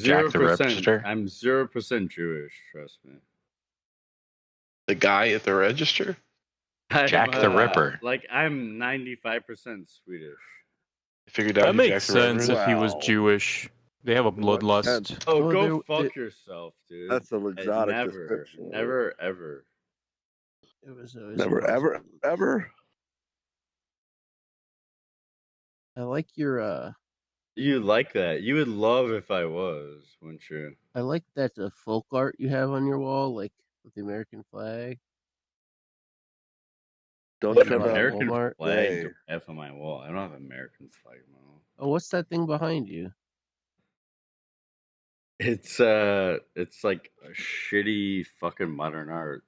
Jack the 0%. Ripster. I'm 0% Jewish. Trust me. The guy at the register? Jack the Ripper. Like I'm 95% Swedish. I figured out That who makes Jack the Ripper sense is. if he was Wow. Jewish. They have a bloodlust. sense. Oh, Oh, go there- fuck yourself, dude. That's an exotic Never, description. never, ever. It was always Never, ever, ever. I like your You like that? You would love if I was, wouldn't you? I like that folk art you have on your wall, like with the American flag. Don't Like trip about out. American Walmart. flag Hey. don't have on my wall. I don't have American flag on my wall. Oh, what's that thing behind you? It's like a shitty fucking modern art.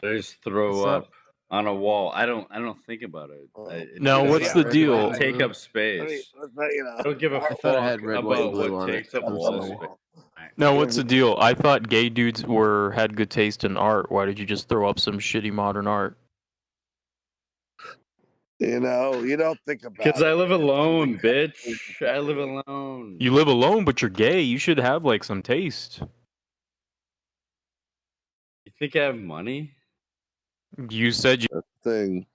I just throw It's not- up on a wall. I don't think about it. Now, what's the deal? Take up space. I don't give a I fuck thought it had red, white, and about blue what on it. takes up I'm wall sorry. space. Now, what's the deal? I thought gay dudes had good taste in art. Why did you just throw up some shitty modern art? You don't think about Because it. I live alone, bitch. I live alone. You live alone, but you're gay. You should have like some taste. You think I have money? You said you. Thing.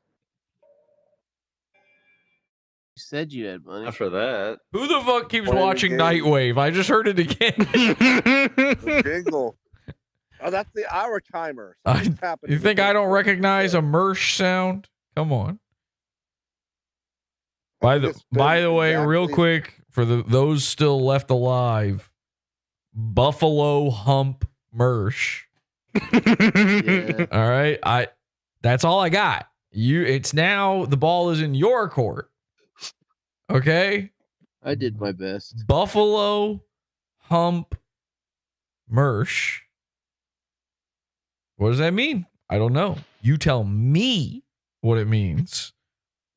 You said you had money. Not for that. Who the fuck keeps Playing the watching game. Nightwave? I just heard it again. The jingle. Oh, that's the hour timer. Something's happening. You think I don't recognize a Mersh sound? Come on. By the way, real quick, for those still left alive, Buffalo Hump Mersh. Yeah. All right. That's all I got. It's now the ball is in your court. Okay? I did my best. Buffalo Hump Mersh. What does that mean? I don't know. You tell me what it means.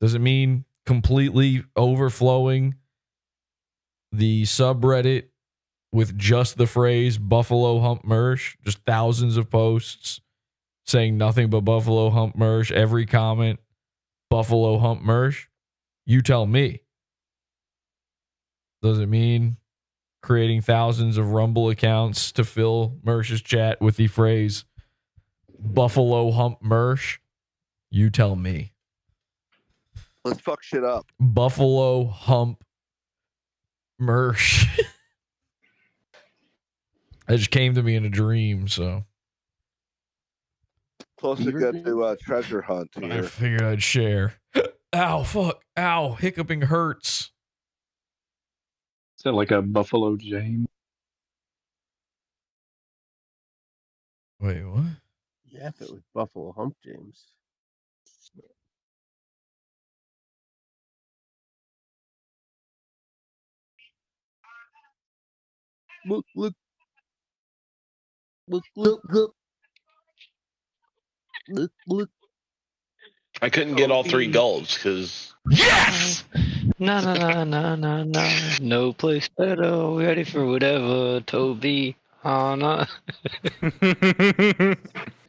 Does it mean completely overflowing the subreddit with just the phrase Buffalo Hump Mersh, just thousands of posts saying nothing but Buffalo Hump Mersh, every comment, Buffalo Hump Mersh, you tell me. Does it mean creating thousands of Rumble accounts to fill Mersh's chat with the phrase Buffalo Hump Mersh? You tell me. Let's fuck shit up. Buffalo Hump Mersh. It just came to me in a dream, so. Close to get to treasure hunt I here. figured I'd share. Ow, fuck. Ow, hiccuping hurts. Is that like a Buffalo James? Wait, what? Yeah, if it was Buffalo Hump James. Look. I couldn't get all 3 golds because. Yes! No. No place better. Ready for whatever. Toby. Hana.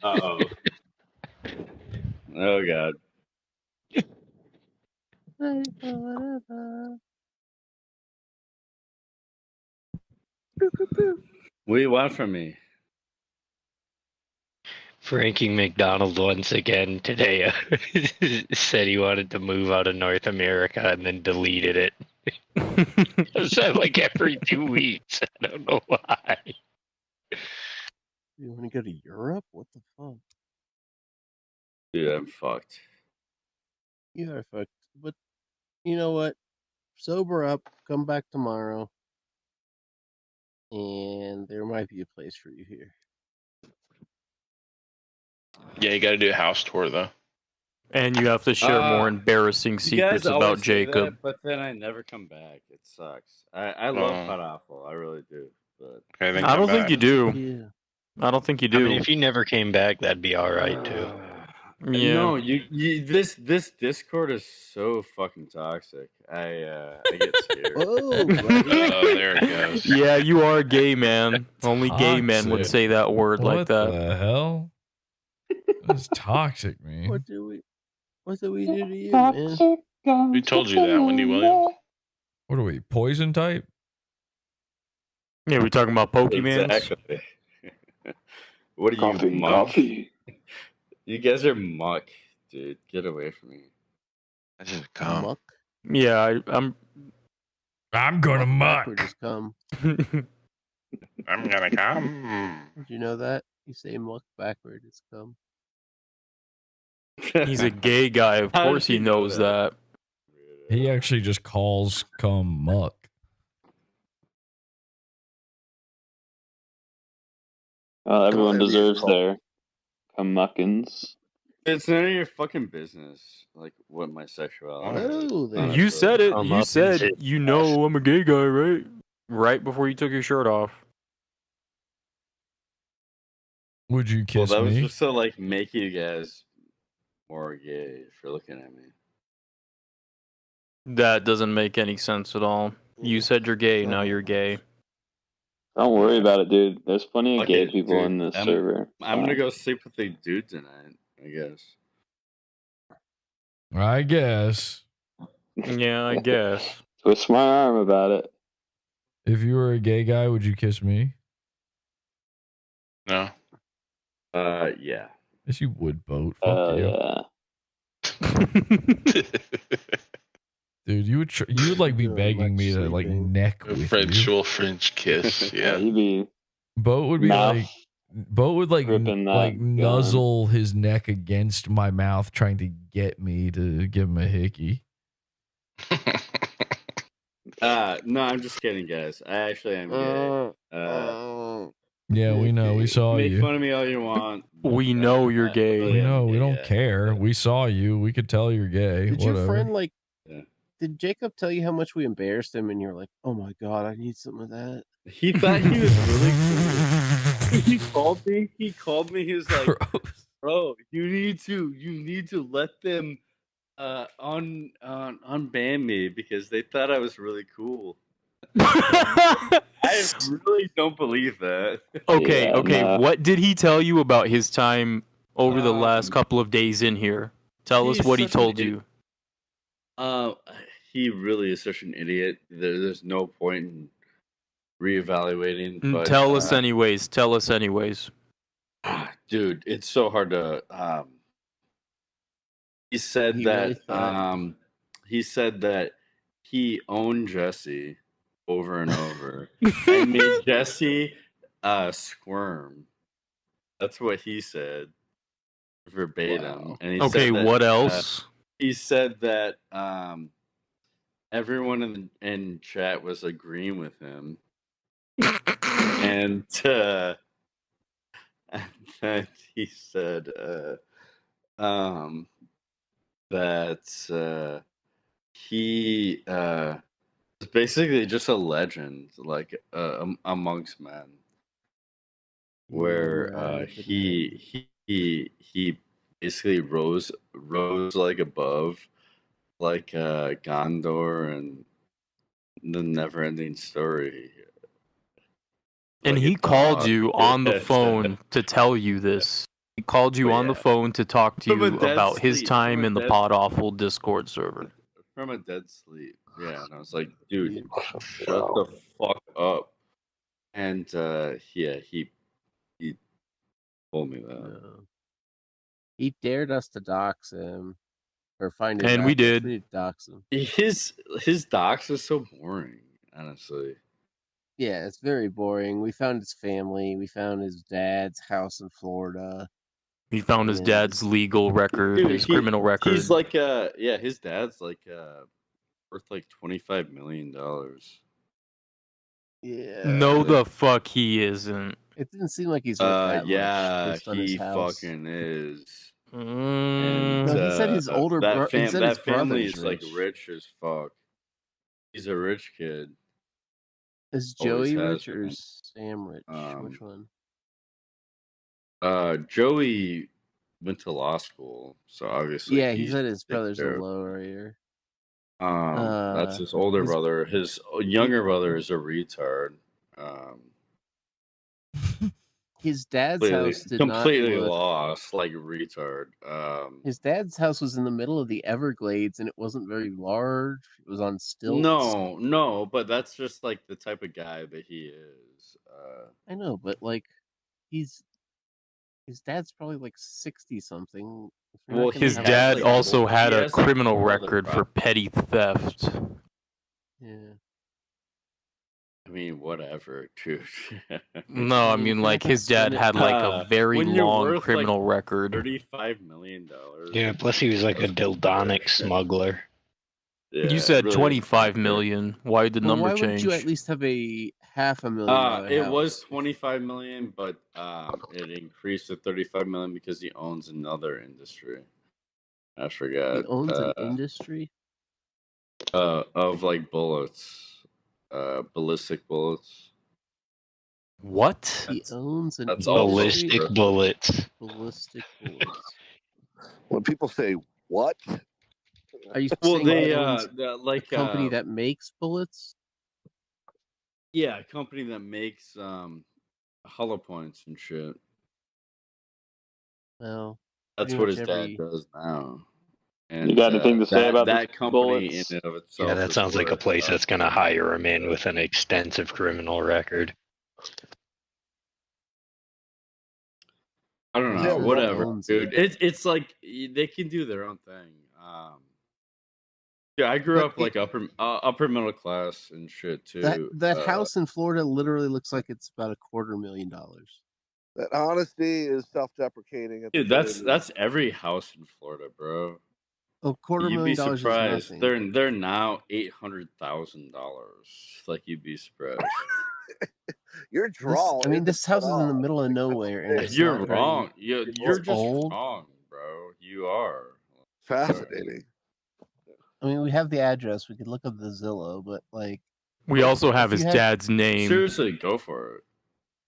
Uh-oh. Oh, God. What do you want from me? Frankie McDonald once again today said he wanted to move out of North America and then deleted it. Does that like every 2 weeks? I don't know why. You want to go to Europe? What the fuck? Dude, I'm fucked. You are fucked. But you know what? Sober up. Come back tomorrow. And there might be a place for you here. Yeah, you got to do a house tour though. And you have to share more embarrassing secrets about Jacob. That, but then I never come back. It sucks. I love PODAWFUL. I really do. But I don't think you do. Yeah. I don't think you do. I mean, if you never came back, that'd be all right too. Yeah. No, this Discord is so fucking toxic. I get scared. Oh, there it goes. Yeah, you are a gay man. Only gay men would say that word like that. What the hell? That's toxic, man. What do we do to you, man? We told you that, Wendy Williams. What are we, poison type? Yeah, we talking about Pokemans? Exactly. What are you, muck? Coffee. You guys are muck, dude. Get away from me. I just come. Muck? Yeah, I'm gonna muck. Just come. I'm gonna come. Did you know that? You say muck backward, it's come. He's a gay guy. Of course he knows that. He actually just calls cum muck. Well, everyone deserves their muckins. It's none of your fucking business. Like what my sexuality is. You said it. You said you know I'm a gay guy, right? Right before you took your shirt off. Would you kiss that was me? just to like make you guys more gay for looking at me. That doesn't make any sense at all. You said you're gay, now you're gay. Don't worry about it, dude. There's plenty of gay people dude. in this server. I'm gonna go sleep with a dude tonight, I guess. I guess. Yeah, I guess. Twist my arm about it. If you were a gay guy, would you kiss me? No. Yeah. Yes, you would, Boat. Fuck you. Yeah. Dude, you would like be begging me to like neck A with French kiss. Yeah. You'd be Boat would be mouth like gripping that like gun. nuzzle his neck against my mouth, trying to get me to give him a hickey. No, I'm just kidding, guys. I actually am gay. Yeah, we know. We saw Make you. fun of me all you want. We know you're gay. We know. We don't care. We saw you. We could tell you're gay. Did Whatever. your friend did Jacob tell you how much we embarrassed him and you're like, oh my god, I need some of that? He thought he was really cool. He called me. He was like, bro, you need to let them unban me because they thought I was really cool. I really don't believe that. Okay, Yeah, okay. no. What did he tell you about his time over the last couple of days in here? Tell us he's what he such an told idiot. you. He really is such an idiot. There's no point in reevaluating. But Tell us anyways. Tell us anyways. dude, it's so hard to. He said He that. really thought- He said that he owned Jesse over and over and made Jesse squirm. That's what he said verbatim. Wow. And he Okay, said that, what else? he said that everyone in chat was agreeing with him, and then he said that he is basically just a legend, like amongst men, where he basically rose like above, like Gondor and the Never-Ending Story. And Like he a called dog. you on the phone to tell you this. He called you on the phone to talk to From a you dead about his sleep, time from a in the dead- PODAWFUL Discord server. From a dead sleep. Yeah, and I was like, dude, shut the fuck up. And yeah, he told me that. No. He dared us to dox him. Or find his And we address. did. We did dox him. His docs is so boring, honestly. Yeah, it's very boring. We found his family. We found his dad's house in Florida. He found his And dad's legal record, Dude, his criminal record. He's like yeah, his dad's like worth like $25 million. Yeah. No, the fuck he isn't. It didn't seem like he's worth that Yeah, much based on his he house. fucking is. Mm. No, he said his older that brother. He said his that family brother's is like rich as fuck. He's a rich kid. Is Always Joey has rich or been. Sam rich? Which one? Joey went to law school, so obviously. Yeah, he he's said his taken brother's a care of. lawyer. That's his older his- brother. His younger brother is a retard. His dad's Completely, house did completely not look. lost, like retard. His dad's house was in the middle of the Everglades, and it wasn't very large. It was on stilts. No, but that's just like the type of guy that he is. I know, but like, his dad's probably like 60 something. Well, His dad also had a criminal record for petty theft. Yeah. I mean, whatever, dude. No, I mean, like, his dad had, like, a very when you're long worth, criminal like, record. $35 million. Yeah, plus he was like a dildonic smuggler. You said really 25 million. Why did the Well, number why change? wouldn't you at least have a $500,000 It house? was 25 million, but it increased to 35 million because he owns another industry. I forgot. He owns an industry? Of like bullets. Ballistic bullets. What? He owns an That's industry? Ballistic bullets. Ballistic bullets. When people say what? Are you Well, saying they he owns like a company that makes bullets? Yeah, a company that makes hollow points and shit. Well, That's pretty what much his every- dad does now. And You got anything to say about that these company bullets? in and of itself? Yeah, that is sounds like a worth, place that's going to hire him in with an extensive criminal record. I don't know. Yeah, Whatever, owns dude. It's like they can do their own thing. Yeah, I grew up like upper middle class and shit too. That house in Florida literally looks like it's about $250,000. That honesty is self-deprecating. at the Dude, that's every house in Florida, bro. A $250,000 You'd be is surprised. nothing. They're now $800,000. Like you'd be surprised. You're This, drawn. I mean, this house is in the middle of nowhere, and it's You're not very- wrong. You're it's just old. wrong, bro. You are. Fascinating. I mean, we have the address. We could look up the Zillow, but like, We also have if his you had- dad's name. Seriously, go for it.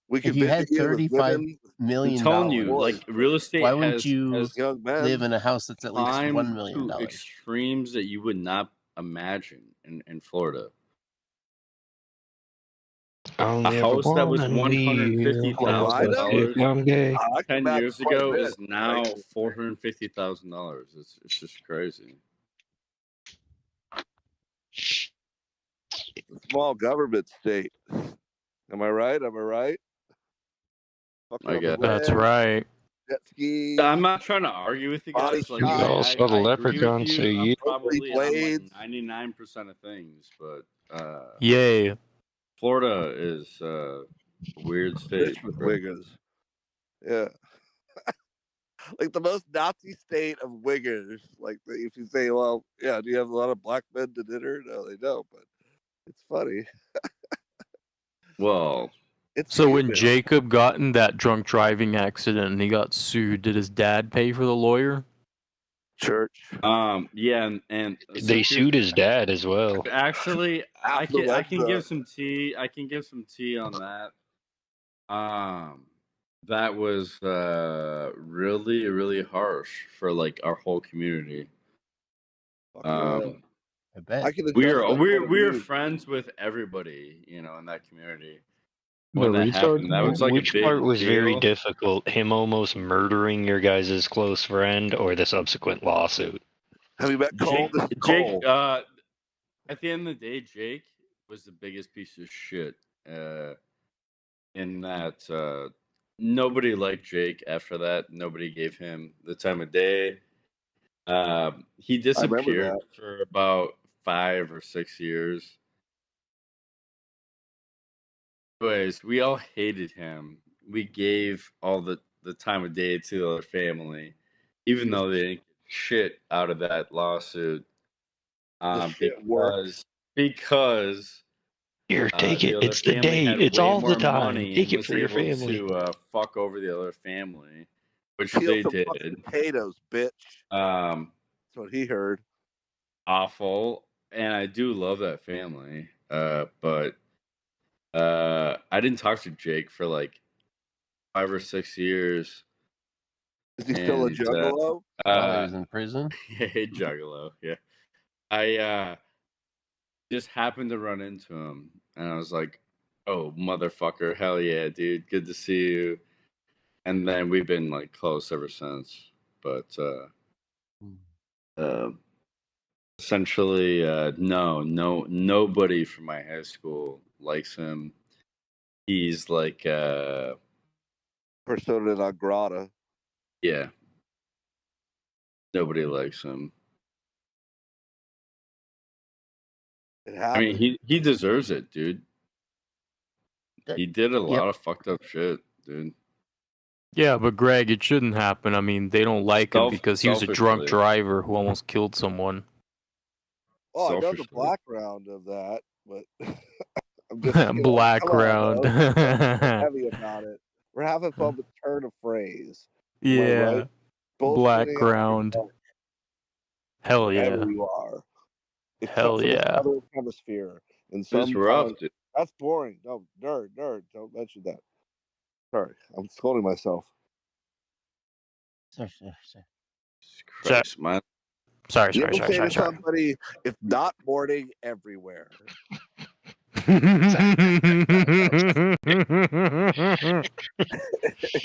We if you had $35 million, I'm telling you, like real estate. why wouldn't has, you has live in a house that's at least climbed $1 million? to extremes that you would not imagine in Florida. Only A ever house that was one $150,000 I'm gay. 10 back years quite a ago bit. is now $450,000. It's just crazy. It's a small government state. Am I right? Am I right? Fucking I on the guess. That's land, right. jet skis, I'm not trying to argue with you body guys. Like, You shots, all saw the I agree with leprechaun, so you. I'm you probably on like blades. 99% of things, but Yay. Florida is a weird state. Rich with wiggers. Yeah. Like the most Nazi state of wiggers. Like if you say, well, yeah, do you have a lot of black men to dinner? No, they don't, but it's funny. Well, It's So when human. Jacob got in that drunk driving accident and he got sued, did his dad pay for the lawyer? Church. Yeah, and they sued his dad as well. Actually, I can Affluenza. give some tea. I can give some tea on that. That was really really harsh for like our whole community. I bet. I can We're friends with everybody, you know, in that community. When The that happened, that was like a Which big part was very deal. difficult? Him almost murdering your guys' close friend, or the subsequent lawsuit? Have you met Cole? Jake, at the end of the day, Jake was the biggest piece of shit. In that nobody liked Jake after that. Nobody gave him the time of day. He disappeared that. for about 5 or 6 years. Anyways, we all hated him. We gave all the time of day to the other family, even though they didn't get shit out of that lawsuit. Because Here, take it. the other It's the family day. had It's way all more the time. money Take and it was for your able family. to fuck over the other family, which Peel they some did. fucking potatoes, bitch. That's what he heard. Awful, and I do love that family. But I didn't talk to Jake for like 5 or 6 years. Is he still a juggalo? While he was in prison? Hey, juggalo. Yeah. I just happened to run into him, and I was like, "Oh, motherfucker, hell yeah, dude, good to see you." And then we've been like close ever since. But essentially, nobody from my high school likes him. He's like, persona non grata. Yeah, nobody likes him. It I mean, happened. he deserves it, dude. He did a lot of fucked up shit, dude. Yeah, but Greg, it shouldn't happen. I mean, they don't like him because he was a drunk Selfishly. driver who almost killed someone. Oh, I know the Selfishly. background of that, but I'm just you know, Background. come on, bro. Don't be heavy about it. We're having fun with turn of phrase. Am I Yeah. right? Background. Hell yeah. Wherever you are. Except Hell for the yeah. other hemisphere. And It's rough, sometimes dude. that's boring. No, nerd, don't mention that. Sorry, I'm scolding myself. Sorry. Christ, man. Sorry. You ever say to somebody, "It's not morning everywhere." You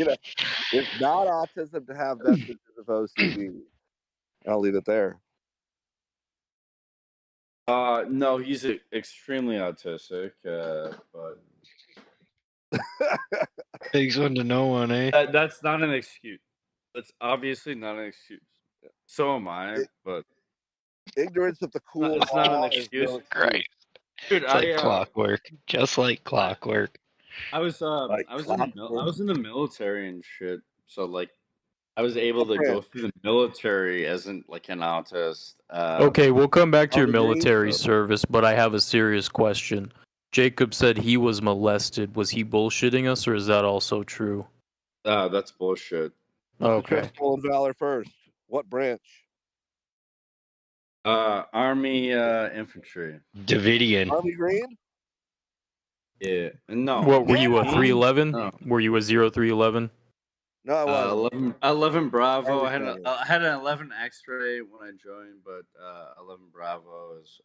know, it's not autism to have vestiges of OCD. I'll leave it there. No, he's extremely autistic, but Takes one to know one, eh? that's not an excuse. That's obviously not an excuse. So am I, but Ignorance of the cool it's not an law is excuse. no Right. Dude, It's like clockwork. Just like clockwork. I was in the military and shit, so like I was able to go through the military as an autist. Okay, we'll come back to your on the green military stuff. service, but I have a serious question. Jacob said he was molested. Was he bullshitting us, or is that also true? That's bullshit. Okay. Full valor first. What branch? Army infantry. Davidian. Army Green? Yeah. No. What were you a No. 311? No. Were you a 0311? No, I wasn't. 11 Bravo. I Army had an 11 X-ray when I joined, but 11 Bravo is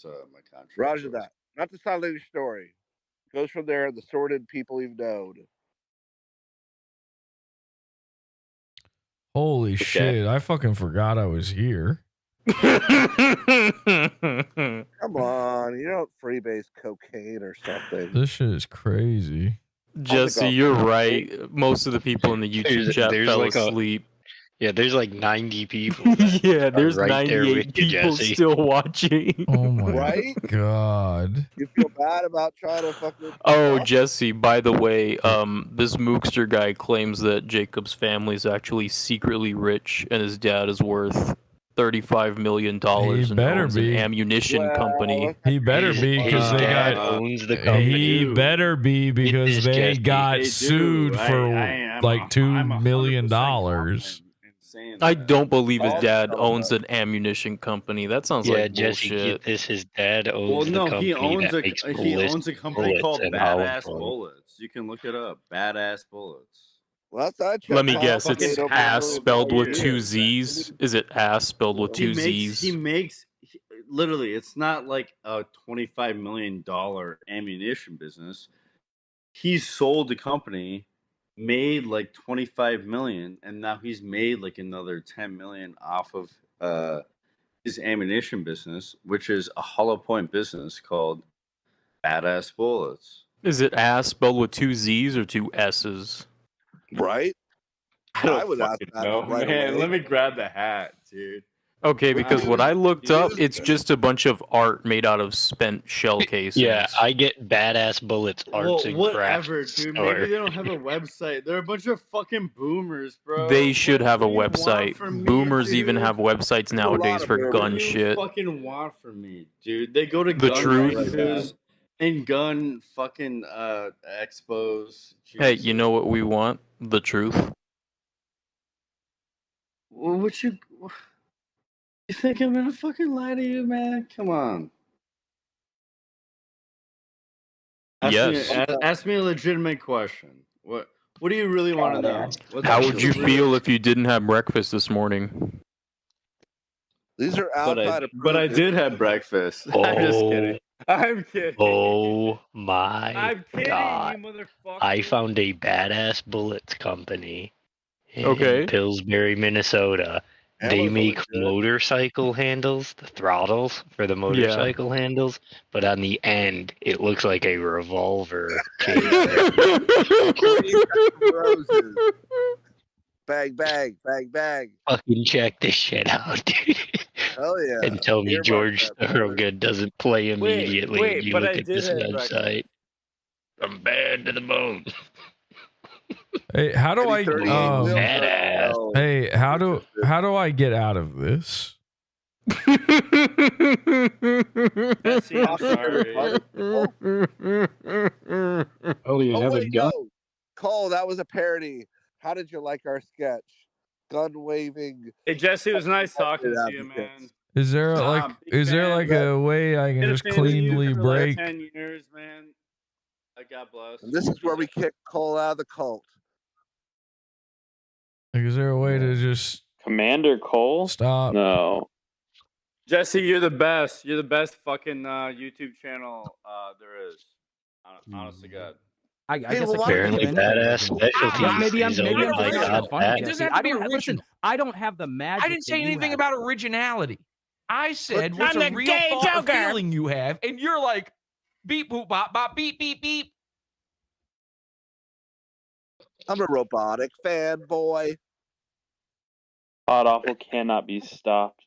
my contract. Roger that. Not to sound like your story. Goes from there, the sordid people you've known. Holy shit! I fucking forgot I was here. Come on, you don't freebase cocaine or something. This shit is crazy. Jesse, you're right. Most of the people in the YouTube chat fell like asleep. there's like 90 people. Yeah, there's right there 98 with you, people Jesse. still watching. Oh my Right? god. You feel bad about trying to fucking... Oh, Jesse, by the way, this Mookster guy claims that Jacob's family is actually secretly rich and his dad is worth $35 million and better owns be. an ammunition company. He better be because they dad got. owns the company. He better be because this, they Jesse. got They do. sued for like $2 million. I don't believe his dad owns an ammunition company. That sounds Yeah, like Jesse, bullshit. get this. His dad owns Well, the no, company he owns that a makes he owns a company called bullets and Badass Holland. Bullets. You can look it up. Badass Bullets. Well, Let me guess, it's Fucking ass spelled with two years. Z's? Is it ass spelled with two Z's? Literally, it's not like a $25 million ammunition business. He sold the company, made like $25 million, and now he's made like another $10 million off of his ammunition business, which is a hollow point business called Badass Bullets. Is it ass spelled with two Z's or two S's? Right? I would ask that right man. away. Let me grab the hat, dude. Okay, because what I looked up, it's just a bunch of art made out of spent shell cases. Yeah, I get Badass Bullets arts and whatever, crafts dude. store. Maybe they don't have a website. They're a bunch of fucking boomers, bro. They should have a What do you want website. from me, Boomers even dude? have websites nowadays for gun What do you shit. fucking want from me, dude? They go to The gun truth. races and gun fucking expos. Hey, you know what we want? The truth. What you think I'm gonna fucking lie to you, man? Come on. Ask me a legitimate question. What do you really want to know? How would you feel if you didn't have breakfast this morning? These are But I did have breakfast. I'm just kidding. I'm kidding. Oh my I'm kidding, god. you motherfucker. I found a Badass Bullets company in Okay. Pillsbury, Minnesota. They make motorcycle handles, the throttles for the motorcycle handles, but on the end, it looks like a revolver. Roses. Bang, bang, bang, bang. Fucking check this shit out, dude. Hell yeah. And tell me George Thorogood doesn't play immediately wait, when you but look I at did this have website. From bad to the bone. Hey, how do I? Badass. Hey, how do I get out of this? Jesse, I'm sorry. Oh, you have a wait, gun? no. Cole, that was a parody. How did you like our sketch? Gun waving. Hey, Jesse, it was nice talking to you, man. Is there a way I can just cleanly For the last break? 10 years, man. God bless. And this is where we kick Cole out of the cult. Like, is there a way to just Commander Cole? stop? No. Jesse, you're the best. You're the best fucking YouTube channel there is. Honest to God. I guess I Apparently can't badass specialties. maybe I'm is just owned by being God funny, Pat. Jesse. doesn't have to I be don't original. listen. I don't have the magic. I didn't say that you anything have. about originality. I said I'm what's the a real gay thought or Joker. feeling you have, and you're like, beep boop bop bop beep beep beep. I'm a robotic fanboy. PodAWFUL cannot be stopped.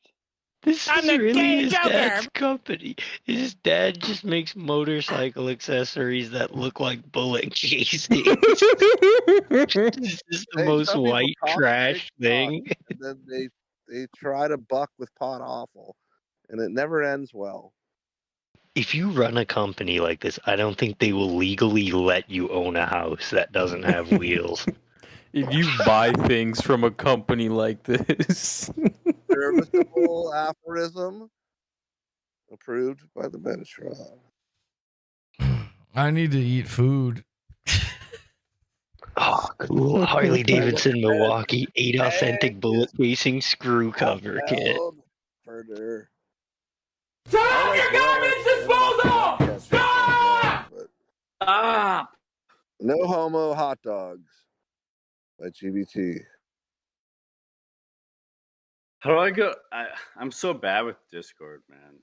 This I'm is the really gay his Joker. dad's company. His dad just makes motorcycle accessories that look like bullet casings. This is the Hey, most some people white talk trash big thing. talk, and then they try to buck with PodAWFUL, and it never ends well. If you run a company like this, I don't think they will legally let you own a house that doesn't have wheels. If you buy things from a company like this. Serviceable aphorism approved by the Benetron. I need to eat food. Oh, cool. Harley Davidson, Milwaukee, 8 authentic bullet casing screw cover kit. Further. Turn off your garbage disposal! Stop! No homo hot dogs by GBT. How do I go? I'm so bad with Discord, man.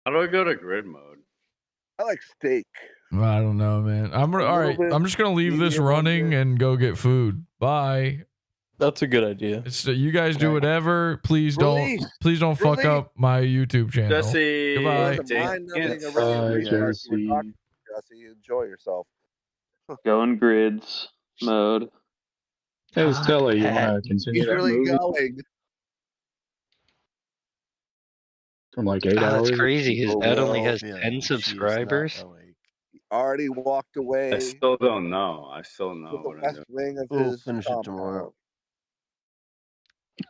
How do I go to grid mode? I like steak. I don't know, man. All right. I'm just gonna leave this running and go get food. Bye. That's a good idea. You guys do whatever. Please don't fuck up my YouTube channel. Jesse, Goodbye. Jesse. Enjoy yourself. Going grids mode. Hey, Stella, you want to continue He's that really movie going. from like 8 hours? That's crazy. His dad only has 10 subscribers. He already walked away. I still don't know. I still know what I'm West doing. wing of We'll his finish it tomorrow.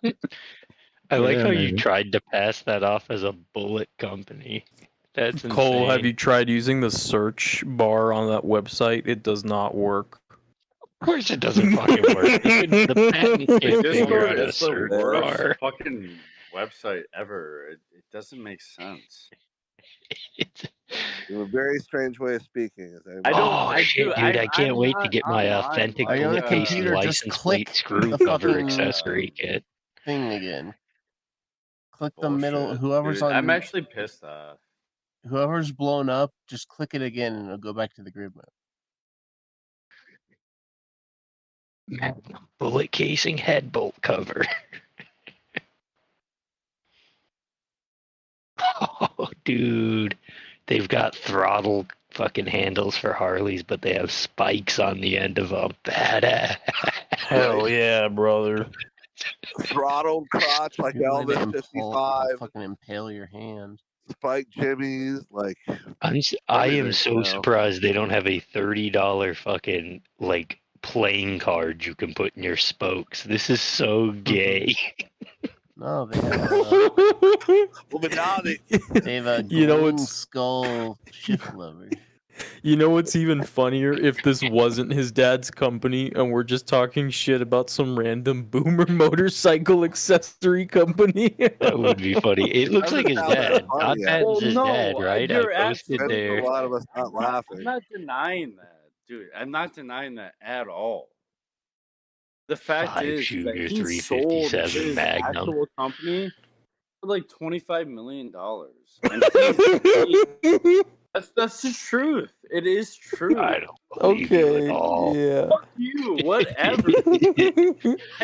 I like how you maybe. tried to pass that off as a bullet company. That's insane. Cole, have you tried using the search bar on that website? It does not work. Of course it doesn't fucking work. The patent can't figure Discord out a is the search worst bar. fucking website ever. It doesn't make sense. In a very strange way of speaking. I can't wait to get my authentic Are you on a bullet casing computer? Just license click plate screw the cover fucking accessory kit. thing again. Click the Bullshit, middle. Whoever's dude. on. I'm actually pissed off. Whoever's blown up, just click it again, and it'll go back to the grid mode. Bullet casing head bolt cover. Oh, dude. They've got throttle fucking handles for Harleys, but they have spikes on the end of them. Badass. Hell yeah, brother. Throttled crotch like Elvis 55. Fucking impale your hand. Spike jimmies, like. I am so surprised they don't have a $30 fucking like playing card you can put in your spokes. This is so gay. No, they have they have a green skull shift lever. You know what's even funnier? If this wasn't his dad's company and we're just talking shit about some random boomer motorcycle accessory company. That would be funny. It looks like his dad. Not Patton's his dad, right? I posted there. A lot of us not laughing. I'm not denying that, dude. I'm not denying that at all. The fact is that he sold his Magnum. actual company for like $25 million. And that's the truth. It is true. I don't believe you at all. Yeah. Fuck you. Whatever.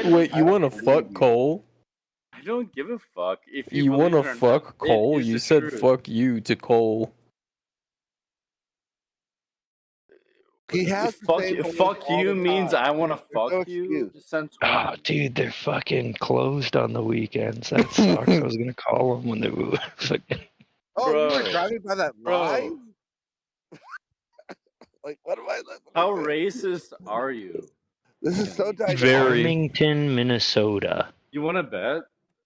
Wait, you want to fuck Cole? I don't give a fuck if You want to fuck Cole? is You the said truth. fuck you to Cole. He has fuck you means I want to fuck you. Since Oh, dude, they're fucking closed on the weekends. That sucks. I was gonna call them when they were fucking. Oh, you were driving by that line? Like, what am I? How racist are you? This is so dynamic. Farmington, Minnesota. You want to bet?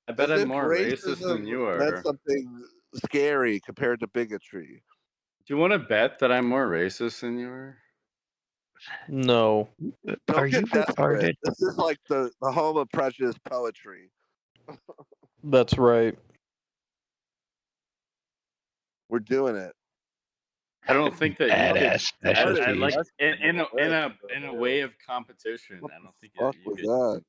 I bet As I'm if more racist than you are. That's something scary compared to bigotry. Do you want to bet that I'm more racist than you are? No. Are you retarded? This is like the home of prejudice poetry. That's right. We're doing it. I don't think that Badass you could, specialties. like in a way of competition. I don't think Fuck you was could that?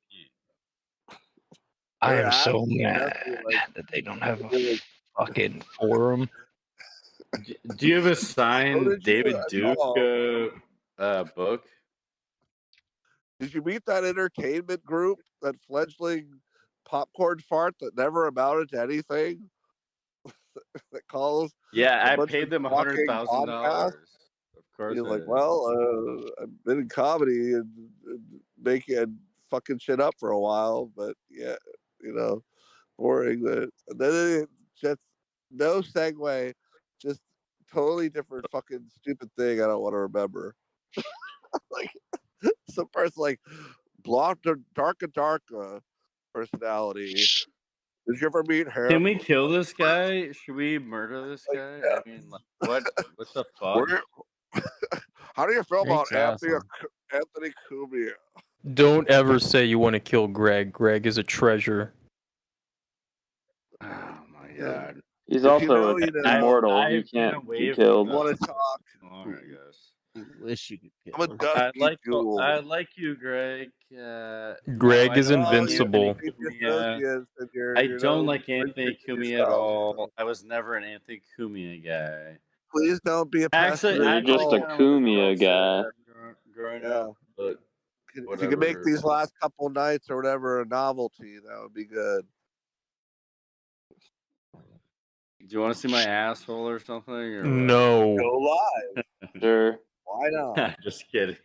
I They're am so asking mad Jesse, that they don't have a fucking forum. Do you have a signed David Duke book? Did you meet that entertainment group, that fledgling popcorn fart that never amounted to anything? That calls. Yeah, a I bunch paid of them talking $100,000. podcasts? Of course. You're I like, did. well, I've been in comedy and making fucking shit up for a while, but yeah, boring. But then it just no segue, just totally different fucking stupid thing. I don't want to remember. Like some person like blonde, dark personality. Did you ever meet her? Can we kill this guy? Should we murder this guy? yeah. I mean, like, what the fuck? How do you feel about Drake's Anthony Cumia? Don't ever say you want to kill Greg. Greg is a treasure. Oh my god. He's If also you know, immortal. I've You been can't away be from killed. the- Want to talk? Alright, guys. You wish you could kill I'm a dusty jewel. I like you, Greg. Greg I is don't like invincible. Anthony Cumia. I don't like Anthony Cumia at all. I was never an Anthony Cumia guy. Please don't be a Actually, You're just a Cumia guy. Growing Yeah. up, but If you could make these last couple nights or whatever a novelty, that would be good. Do you want to see my asshole or something? Or what? No. Go live. Sure. Why not? Just kidding.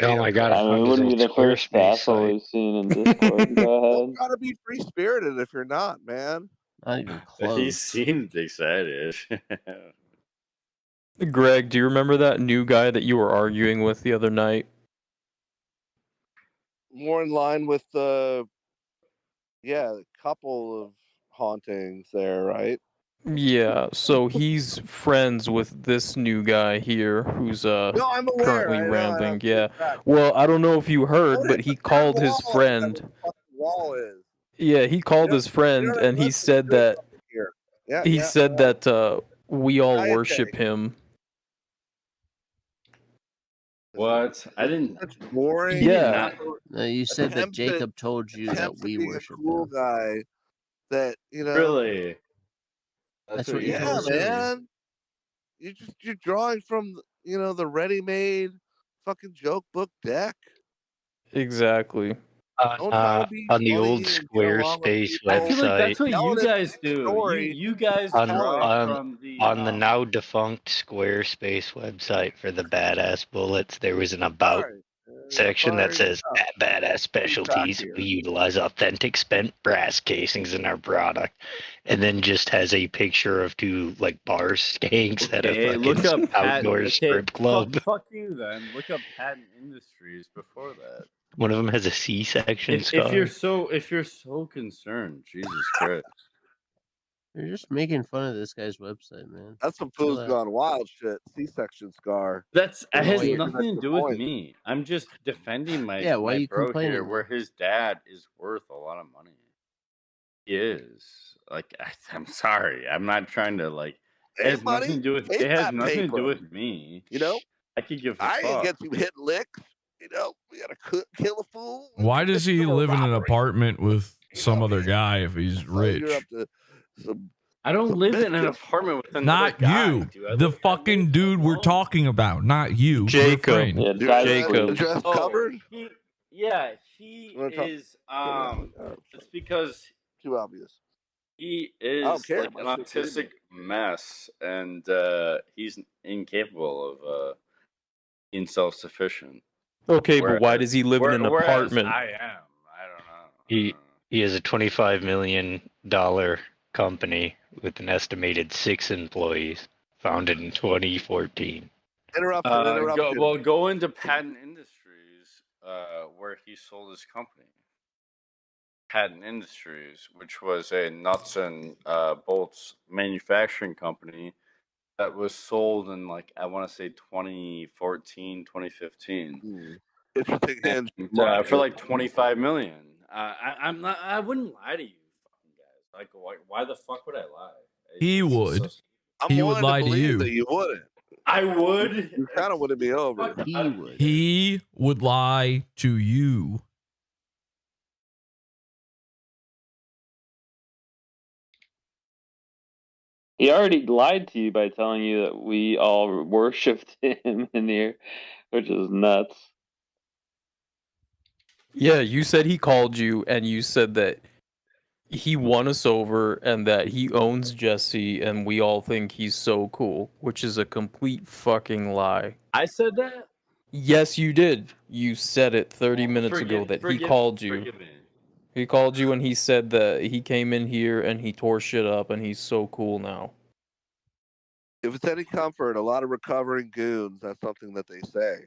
Oh my god! I mean, it wouldn't be the first Squarespace asshole site. we've seen in Discord. Go ahead. You gotta be free spirited if you're not, man. Not even He close. seemed excited. Greg, do you remember that new guy that you were arguing with the other night? More in line with the, a couple of hauntings there, right? Yeah, so he's friends with this new guy here who's No, I'm aware. currently I know, rambling. I Yeah. know. Well, I don't know if you heard, What but is he the called his wall? friend. What the fucking wall is. Yeah, he called his friend and he said that Here. Yeah, he yeah, said that we all Diet worship tank. him. What? I didn't. That's boring. Yeah. No, you said that Attempt to- Jacob told you that Attempt to we be worship a cool him. guy that, Really? That's what you Yeah, told me. man. You're drawing from the ready-made fucking joke book deck. Exactly. Don't try to be On the funny old and get along with Squarespace people. I feel like that's website, what you guys do. story. You guys on draw from the the now defunct Squarespace website for the badass bullets, there was an about section that says at Badass Specialties we utilize authentic spent brass casings in our product, and then just has a picture of two like bar skanks at a Okay, fucking look up outdoor strip club. Fuck you then. Look up Patent Industries before that. One of them has a C-section scar. If you're so concerned, Jesus Christ. You're just making fun of this guy's website, man. That's some fool's gone wild shit. C-section scar. It has That's nothing to do the with point. me. I'm just defending my Yeah, why my are you bro complaining here, then? where his dad is worth a lot of money. He is. Like, I'm sorry. I'm not trying to like. It Hey, has buddy, nothing to do with. take It has that nothing to paper. do with me. I could give a I fuck. ain't get you hit licks. We gotta kill a fool. Why does he live in an apartment with some other guy if he's rich? You're up to some. I don't live in an apartment with another Not guy, you, dude. the fucking dude we're talking about. Not you, your Jacob. friend. Yeah, Jacob. Just covered. He is. It's because too obvious. he don't is care. like an My shit's autistic mess, and he's incapable of being self-sufficient. Okay, but why does he live in an Whereas apartment? I am. I don't know. He is a $25 million company with an estimated 6 employees, founded in 2014. Interruption. Go into Patent Industries, where he sold his company. Patent Industries, which was a nuts and bolts manufacturing company that was sold in I want to say 2014, 2015. Interesting hinge. For like 25 million. I'm not. I wouldn't lie to you, fucking guys. Why the fuck would I lie? He would. I'm He would wanting to lie to believe you. that you wouldn't. I would. You kind of wouldn't be over. He would. He would lie to you. He already lied to you by telling you that we all worshipped him in here, which is nuts. Yeah, you said he called you and you said that he won us over and that he owns Jesse and we all think he's so cool, which is a complete fucking lie. I said that? Yes, you did. You said it 30 minutes ago that he called you. Forgive me. He called you and he said that he came in here and he tore shit up and he's so cool now. If it's any comfort, a lot of recovering goons, that's something that they say.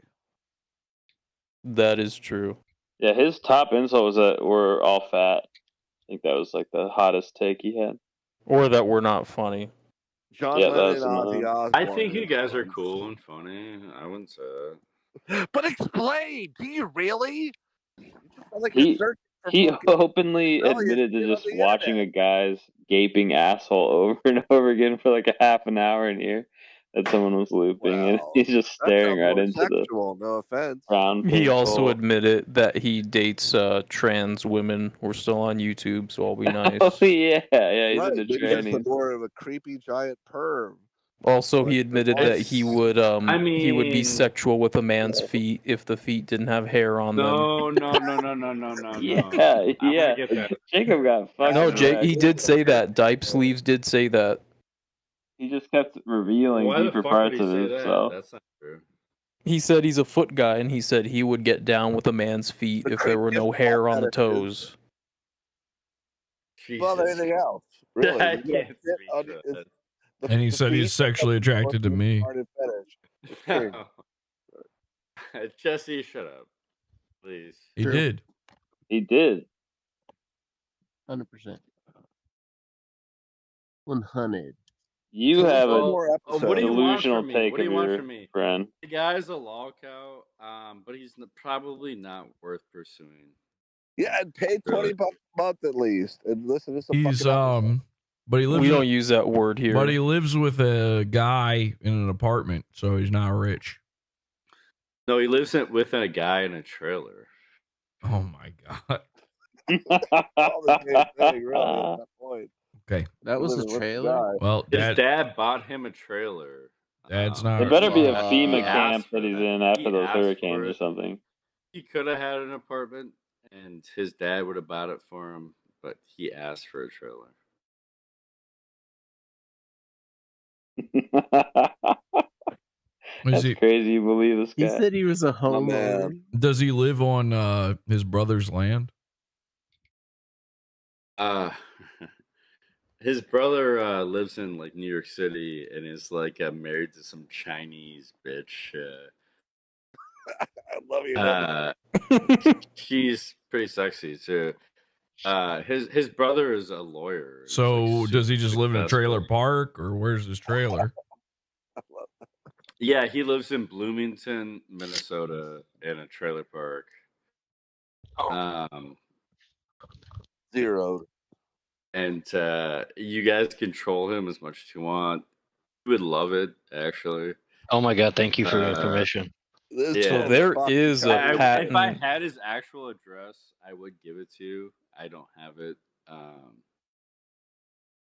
That is true. Yeah, his top insult was that we're all fat. I think that was like the hottest take he had. Or that we're not funny. John Yeah, Lennon, that's Ozzy another. Osbourne. I think you guys are cool and funny. I wouldn't say that. But explain, do you really? You just sound like He you're searching for he fucking- openly No, you admitted to did on just the watching a guy's gaping asshole over and over again for like a half an hour in here. that someone was looping, and he's just staring right into sexual, no offense. the round. He also pixel. admitted that he dates trans women. We're still on YouTube, so I'll be nice. Oh yeah, he's Right, into maybe that's trannies. more of a creepy giant perv. Also, he admitted that he would I he would be mean- sexual with a man's feet if the feet didn't have hair on them. No. Yeah, I yeah. wanna get that. Jacob got fucking. No, Jake, he wrecked. did say that. Dipe Sleeves did say that. He just kept revealing Why the deeper fuck parts would he of say that? himself. That's not true. He said he's a foot guy, and he said he would get down with a man's feet if there were no hair on the toes. Well, anything else, really? I You get can't hit speak on to it- it. And he said he's sexually attracted to me. Fetish. Jesse, shut up, please. He did. He did. 100%. 100. You So have what a do you want delusional from me? take What do you of want your from me? friend. The guy's a lolcow, but he's probably not worth pursuing. Yeah, and pay $20 a month at least, and listen to some. He's fucking but he lives. We don't use that word here. But he lives with a guy in an apartment, so he's not rich. No, he lives with a guy in a trailer. Oh my god. all the same thing, really. At that point. Okay. That was a Living with the trailer? guy. Well, His dad bought him a trailer. Dad's not. It better be a He FEMA asked camp for that he's that. in after He those asked for hurricanes or it. something. He could have had an apartment, and his dad would have bought it for him, but he asked for a trailer. Is That's he- crazy. You believe this He guy? said he was a homo. Does he live on his brother's land? His brother lives in like New York City and is like married to some Chinese bitch. I love you. She's pretty sexy too. His brother is a lawyer. So does he just live in a successful. trailer park, or where's his trailer? Yeah, he lives in Bloomington, Minnesota, in a trailer park. Zero. And you guys control him as much as you want. You would love it, actually. Oh my god! Thank you for your permission. So there is a patent. If I had his actual address, I would give it to you. I don't have it.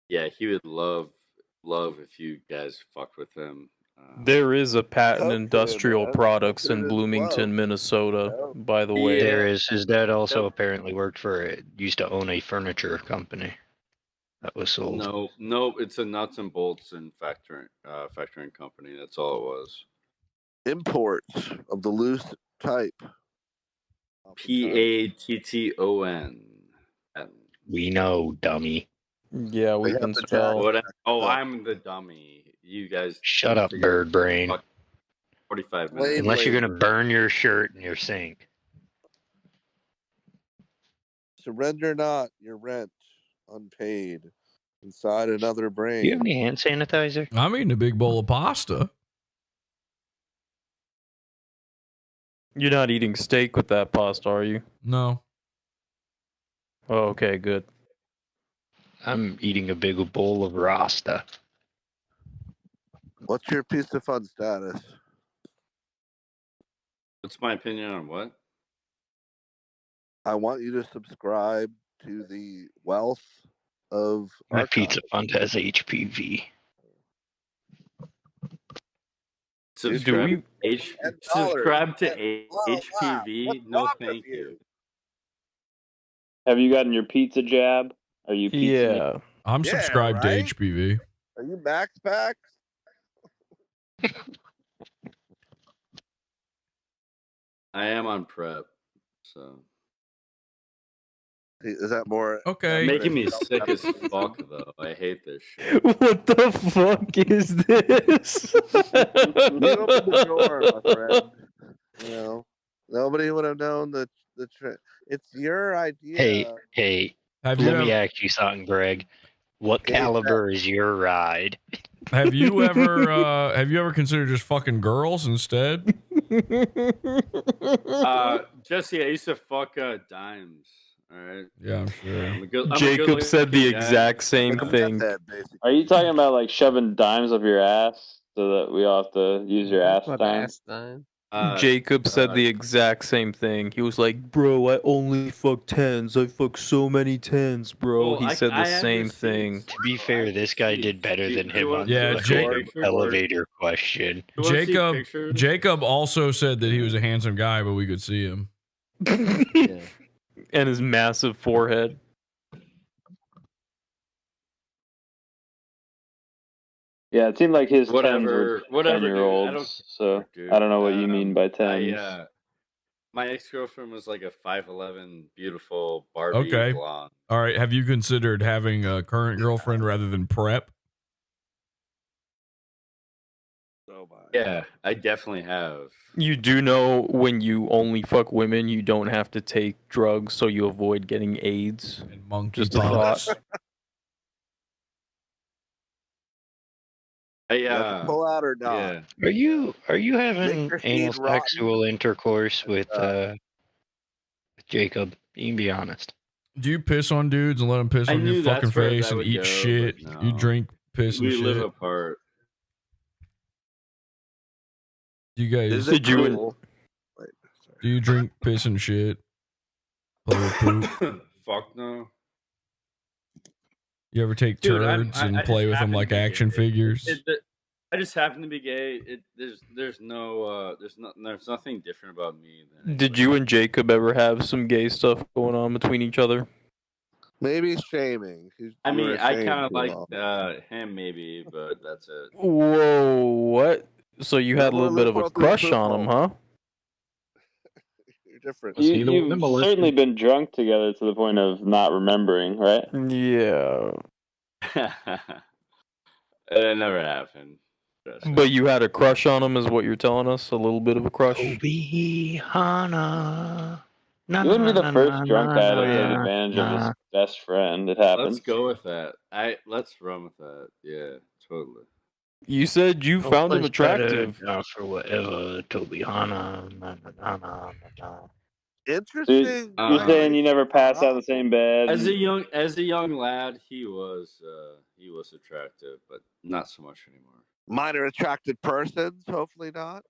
Yeah, he would love if you guys fucked with him. There is a patent Okay, industrial man. products in It is Bloomington, Minnesota, by the way. There is. His dad also apparently worked used to own a furniture company that was sold. No, it's a nuts and bolts and factoring company. That's all it was. Imports of the loose type. PATTON. We know, dummy. Yeah, we can spell. I'm the dummy. You guys Shut up, bird brain. 45 minutes. Unless you're gonna burn your shirt in your sink. Surrender not your rent unpaid inside another brain. Do you have any hand sanitizer? I'm eating a big bowl of pasta. You're not eating steak with that pasta, are you? No. Oh, okay, good. I'm eating a big bowl of Rasta. What's your piece of fun status? What's my opinion on what? I want you to subscribe to the wealth of My aRchive. pizza fund has HPV. Subscribe to Wow, HPV. what's No, wrong with thank you. Have you gotten your pizza jab? Are you pizza? Yeah. I'm Yeah, subscribed right? to HPV. Are you Max Pack? I am on prep, so Is that more? Okay. making me sick as fuck though. I hate this shit. What the fuck is this? You opened the door, my friend. You know, nobody would have known the trend. It's your idea. Hey, Have you let me ever, ask you something, Greg. What caliber is your ride? have you ever considered just fucking girls instead? Jesse, I used to fuck dimes. All right. Yeah, I'm sure. I'm a good Jacob looking said the guy. exact same thing. Are you talking about like shoving dimes up your ass? so that we all have to use your ass time. Jacob said the exact same thing. He was like, "Bro, I only fuck tens. I fuck so many tens, bro." Well, he said the I have same receipts. thing. To be fair, this guy did better than him on Yeah, the Jake- elevator question. Jacob also said that he was a handsome guy, but we could see him. And his massive forehead. Yeah, it seemed like his Whatever, 10s were whatever, dude. I 10-year-olds. don't So care, dude. I don't know what you mean by 10s. My ex-girlfriend was like a 5'11", beautiful Barbie Okay. blonde. All right. Have you considered having a current girlfriend rather than prep? Yeah, I definitely have. You do know when you only fuck women, you don't have to take drugs, so you avoid getting AIDS. And monkey Just a thought. Pull out or not. Yeah. Are you having your anal seed rotten. sexual intercourse with Jacob? You can be honest. Do you piss on dudes and let them piss I on your knew that's fucking where face that and would eat go, shit? but You no. drink piss and We shit? live apart. You guys, Is it cool? do you drink piss and shit? Play with poop? Fuck no. You ever take Dude, turds and I play just with them happen to like be action gay. figures? I just happen to be gay. There's nothing different about me than Did you and Jacob ever have some gay stuff going on between each other? Maybe shaming. I You mean, were I ashamed kind of too like long. him maybe, but that's it. Whoa, what? So you had a little bit of a Little crush on him, huh? You're different. You've certainly been drunk together to the point of not remembering, right? Yeah. It never happened. But you had a crush on him, is what you're telling us? A little bit of a crush? Toby Hana. You wouldn't be the first drunk guy to take advantage of his best friend. It happens. Let's go with that. Let's run with that. Yeah, totally. You said you found him attractive. For whatever, Toby Hana. Interesting. You're saying you never pass out the same bed? As a young lad, he was attractive, but not so much anymore. Minor attracted persons, hopefully not.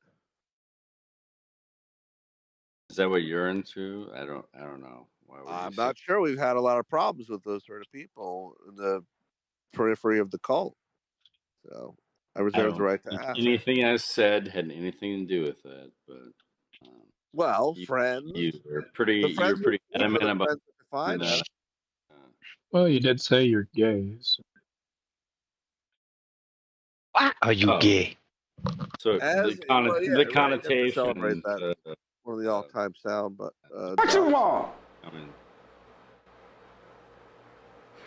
Is that what you're into? I don't know. Why would I'm you say- not sure. We've had a lot of problems with those sort of people in the periphery of the cult. So I reserve the right to ask. Anything I said had anything to do with that, but well, friends. You were pretty adamant about that. Well, you did say you're gay. So. Are you gay? So As, the connotation. Celebrate that. One of the all-time sound, but what you want? I mean,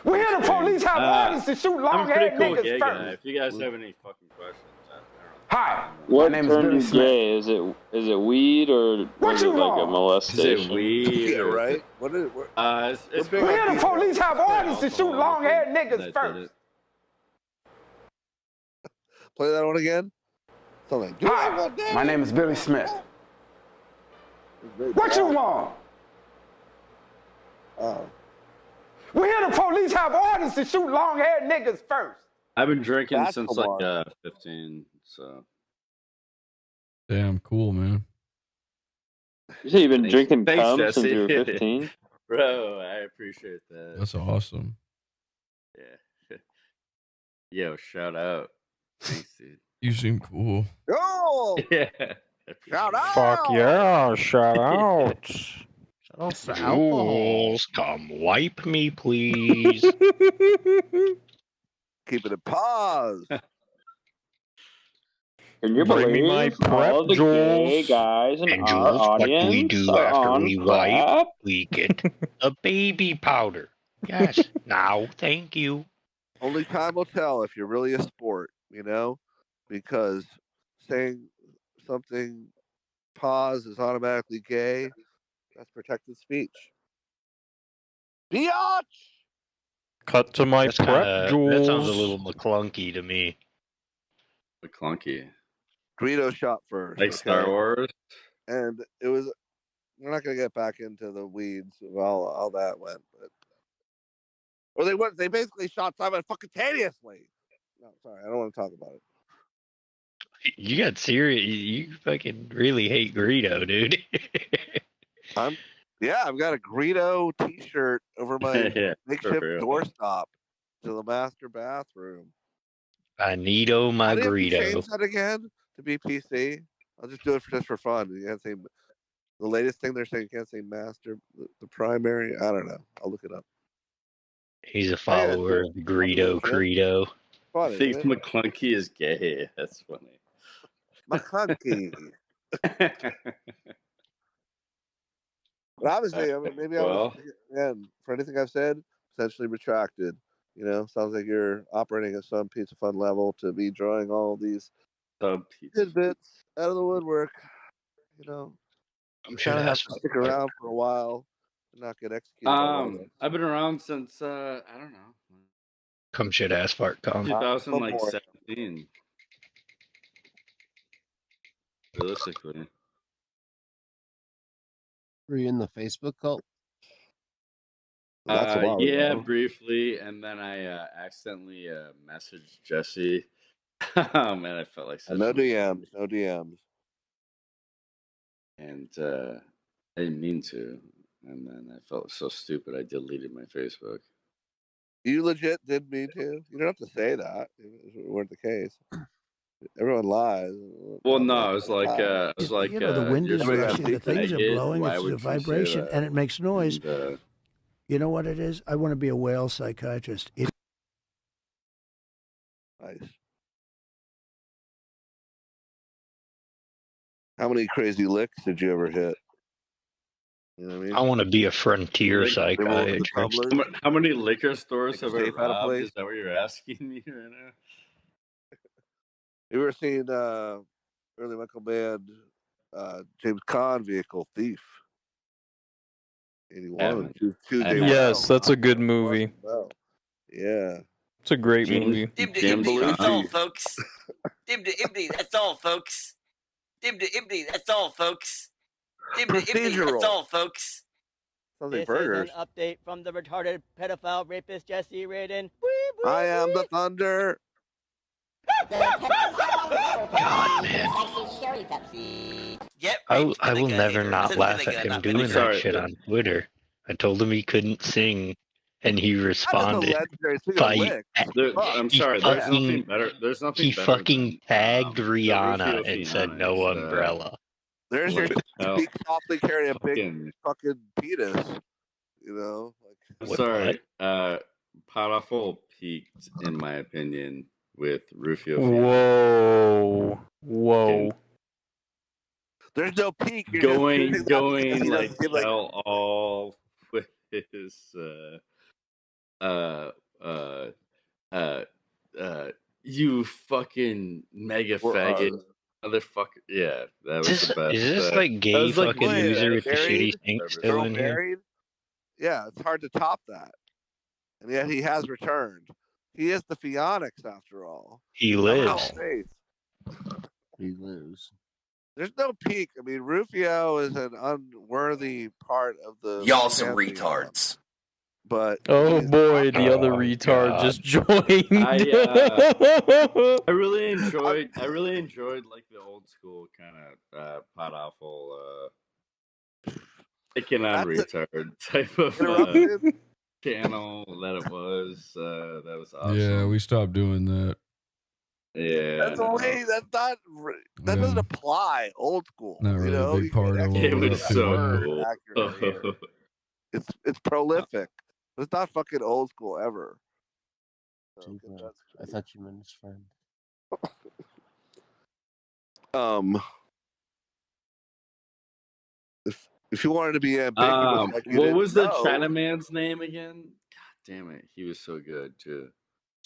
we hear the police have orders to shoot long-haired niggas gay first. Guy. If you guys have any fucking questions, I don't know. Hi, What my name is turned Billy you Smith. gay? Is it weed or was it like a molestation? Is it weed? Yeah, right. What is? It's we hear the police have orders to shoot long-haired niggas first. Play that one again. Something. Hi, my name is Billy Smith. What you want? We hear the police have orders to shoot long-haired niggas first. I've been drinking That's since the one. like 15, so. Damn, cool, man. You say you've been drinking Thanks, cum Jesse. since you were 15? Bro, I appreciate that. That's awesome. Yeah. Yo, shout out. Thanks, dude. You seem cool. Oh, Yeah. shout out! Fuck yeah, shout out. Jules, come wipe me, please. Keep it in pause. Can you Bring me believe my prep, all the gay Jules. guys in And our Jules, what do we audience do are after on we prep? wipe? We get a baby powder. Yes. Now, thank you. Only time will tell if you're really a sport, because saying something pause is automatically gay. That's protected speech. Biatch! Cut to my prep, Jules. That sounds a little McClunky to me. McClunky. Greedo shot first. Like Star Wars? And it was. We're not going to get back into the weeds of how that went, but. Or they went. They basically shot simultaneously. No, sorry, I don't want to talk about it. You got serious. You fucking really hate Greedo, dude. I've got a Greedo T-shirt over my Yeah, makeshift for real. doorstop to the master bathroom. I needo my How do you have to Greedo. change that again to be PC? I'll just do it just for fun. You can't say the latest thing they're saying. You can't say master, the primary. I don't know. I'll look it up. He's a follower of the Greedo Credo. I Fun, think isn't it? McClunky is gay. That's funny. McClunky. But obviously, I mean, maybe I was, again, for anything I've said, potentially retracted. You know, sounds like you're operating at some pizza fun level to be drawing all these tidbits out of the woodwork. You know, you kind of have to stick around for a while and not get executed. I've been around since I don't know, Come shit ass fart cum. 2017. Realistically. Were you in the Facebook cult? That's a while yeah, ago. briefly, and then I accidentally messaged Jesse, and I felt like such No an DMs, no DMs. and I didn't mean to, and then I felt so stupid I deleted my Facebook. You legit did mean to. You don't have to say that. It weren't the case. Everyone lies. Well, no, I was like, you know, the wind is you're rushing, the things are faggot, blowing, why it's would a you say vibration, that? and it makes noise. And, you know what it is? I want to be a whale psychiatrist. Nice. How many crazy licks did you ever hit? You know what I mean? I want to be a frontier psychiatrist. How many liquor stores have I safe out of robbed? place? Is that what you're asking me right now? You ever seen early Michael Mann, James Caan vehicle Thief? 81. Tuesday. Yes, that's a good movie. Yeah. It's a great movie. Dim to Ibdi, that's all, folks. Dim to Ibdi, that's all, folks. Dim to Ibdi, that's all, folks. Dim to Ibdi, that's all, folks. Sounds like This burgers. is an update from the retarded pedophile rapist Jesse Radin. I am the thunder. God, man. Yep. I will never not laugh at him doing that shit on Twitter. I told him he couldn't sing, and he responded by I'm sorry. There's nothing better. There's nothing he better fucking tagged Rufio Rihanna and said Fiona no is, umbrella. There's your hell. speak softly carry a big fucking penis. You know? I'm sorry. PODAWFUL peaked, in my opinion, with Rufio Fiona. Whoa. There's no peak. You're Going just choosing that like because he doesn't tell all with his you fucking mega faggot motherfucker. Yeah, that was the best. Is this like gay fucking loser with the shitty sink still in here? married? Yeah, it's hard to top that. And yet he has returned. He is the Phoenix after all. He lives. He lives. There's no peak. I mean, Rufio is an unworthy part of the Y'all some pantheon, retards. But Oh boy, the other retard just joined. I really enjoyed like the old school kind of PODAWFUL picking on retard type of channel that it was. That was awesome. Yeah, we stopped doing that. Yeah, that's only that doesn't apply. Old school. Not really a big part of what it we're was up to so now. cool. It's prolific. But it's not fucking old school ever. I thought you meant his friend. If you wanted to be ambiguous, like you what didn't was the know, Chinaman's name again? God damn it, he was so good too.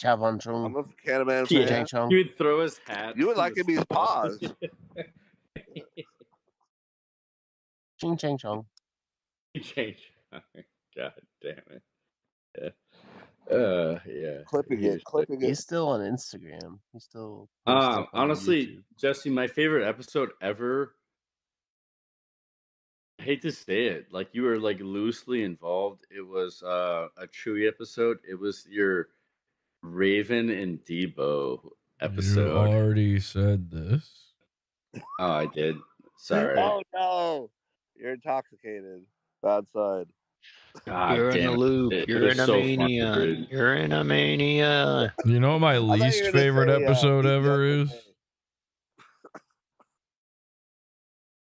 Chavan Chung. I'm a Chinaman Yeah, fan. he would throw his hat. You would like him his paws. Ching Chang Chong. God damn it. Yeah. Yeah. Clipping it. He's still on Instagram. He's still. Honestly, Jesse, my favorite episode ever. I hate to say it, like you were like loosely involved. It was a Chewie episode. It was your Raven and Debo episode. You already said this. Oh, I did. Sorry. Oh no, you're intoxicated. Bad side. God You're in damn a it. loop. It You're was in a so funny, mania. dude. You're in a mania. You know what my thought you least were gonna favorite say, episode Meet ever Young is?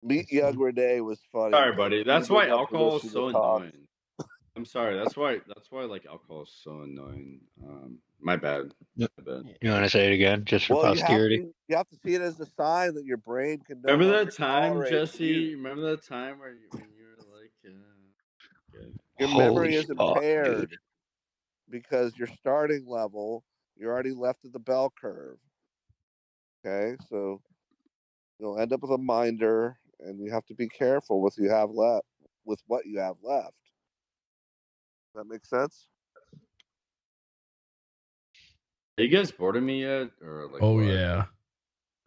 Meet Young Renee was funny. Sorry, buddy. That's You why didn't have to alcohol is listen so to talk. annoying. I'm sorry. That's why like alcohol is so annoying. My bad. My bad. You want to say it again, just for Well, posterity? you have to see it as a sign that your brain can no Remember longer that time, tolerate Jesse? Remember that time when you were like, your memory is impaired because your starting level, you're already left of the bell curve. Okay, so you'll end up with a minder, and you have to be careful with what you have left. Does that make sense? Are you guys bored of me yet? Or like, Oh what? yeah.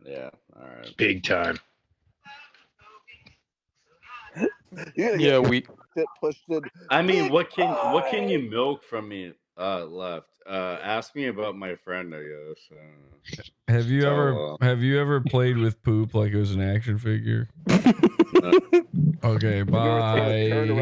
Yeah. All right. Big time. Yeah, we. Get pushed in. I mean, what can you milk from me left? Ask me about my friend, I guess. Have you So, ever played with poop like it was an action figure? Okay, bye.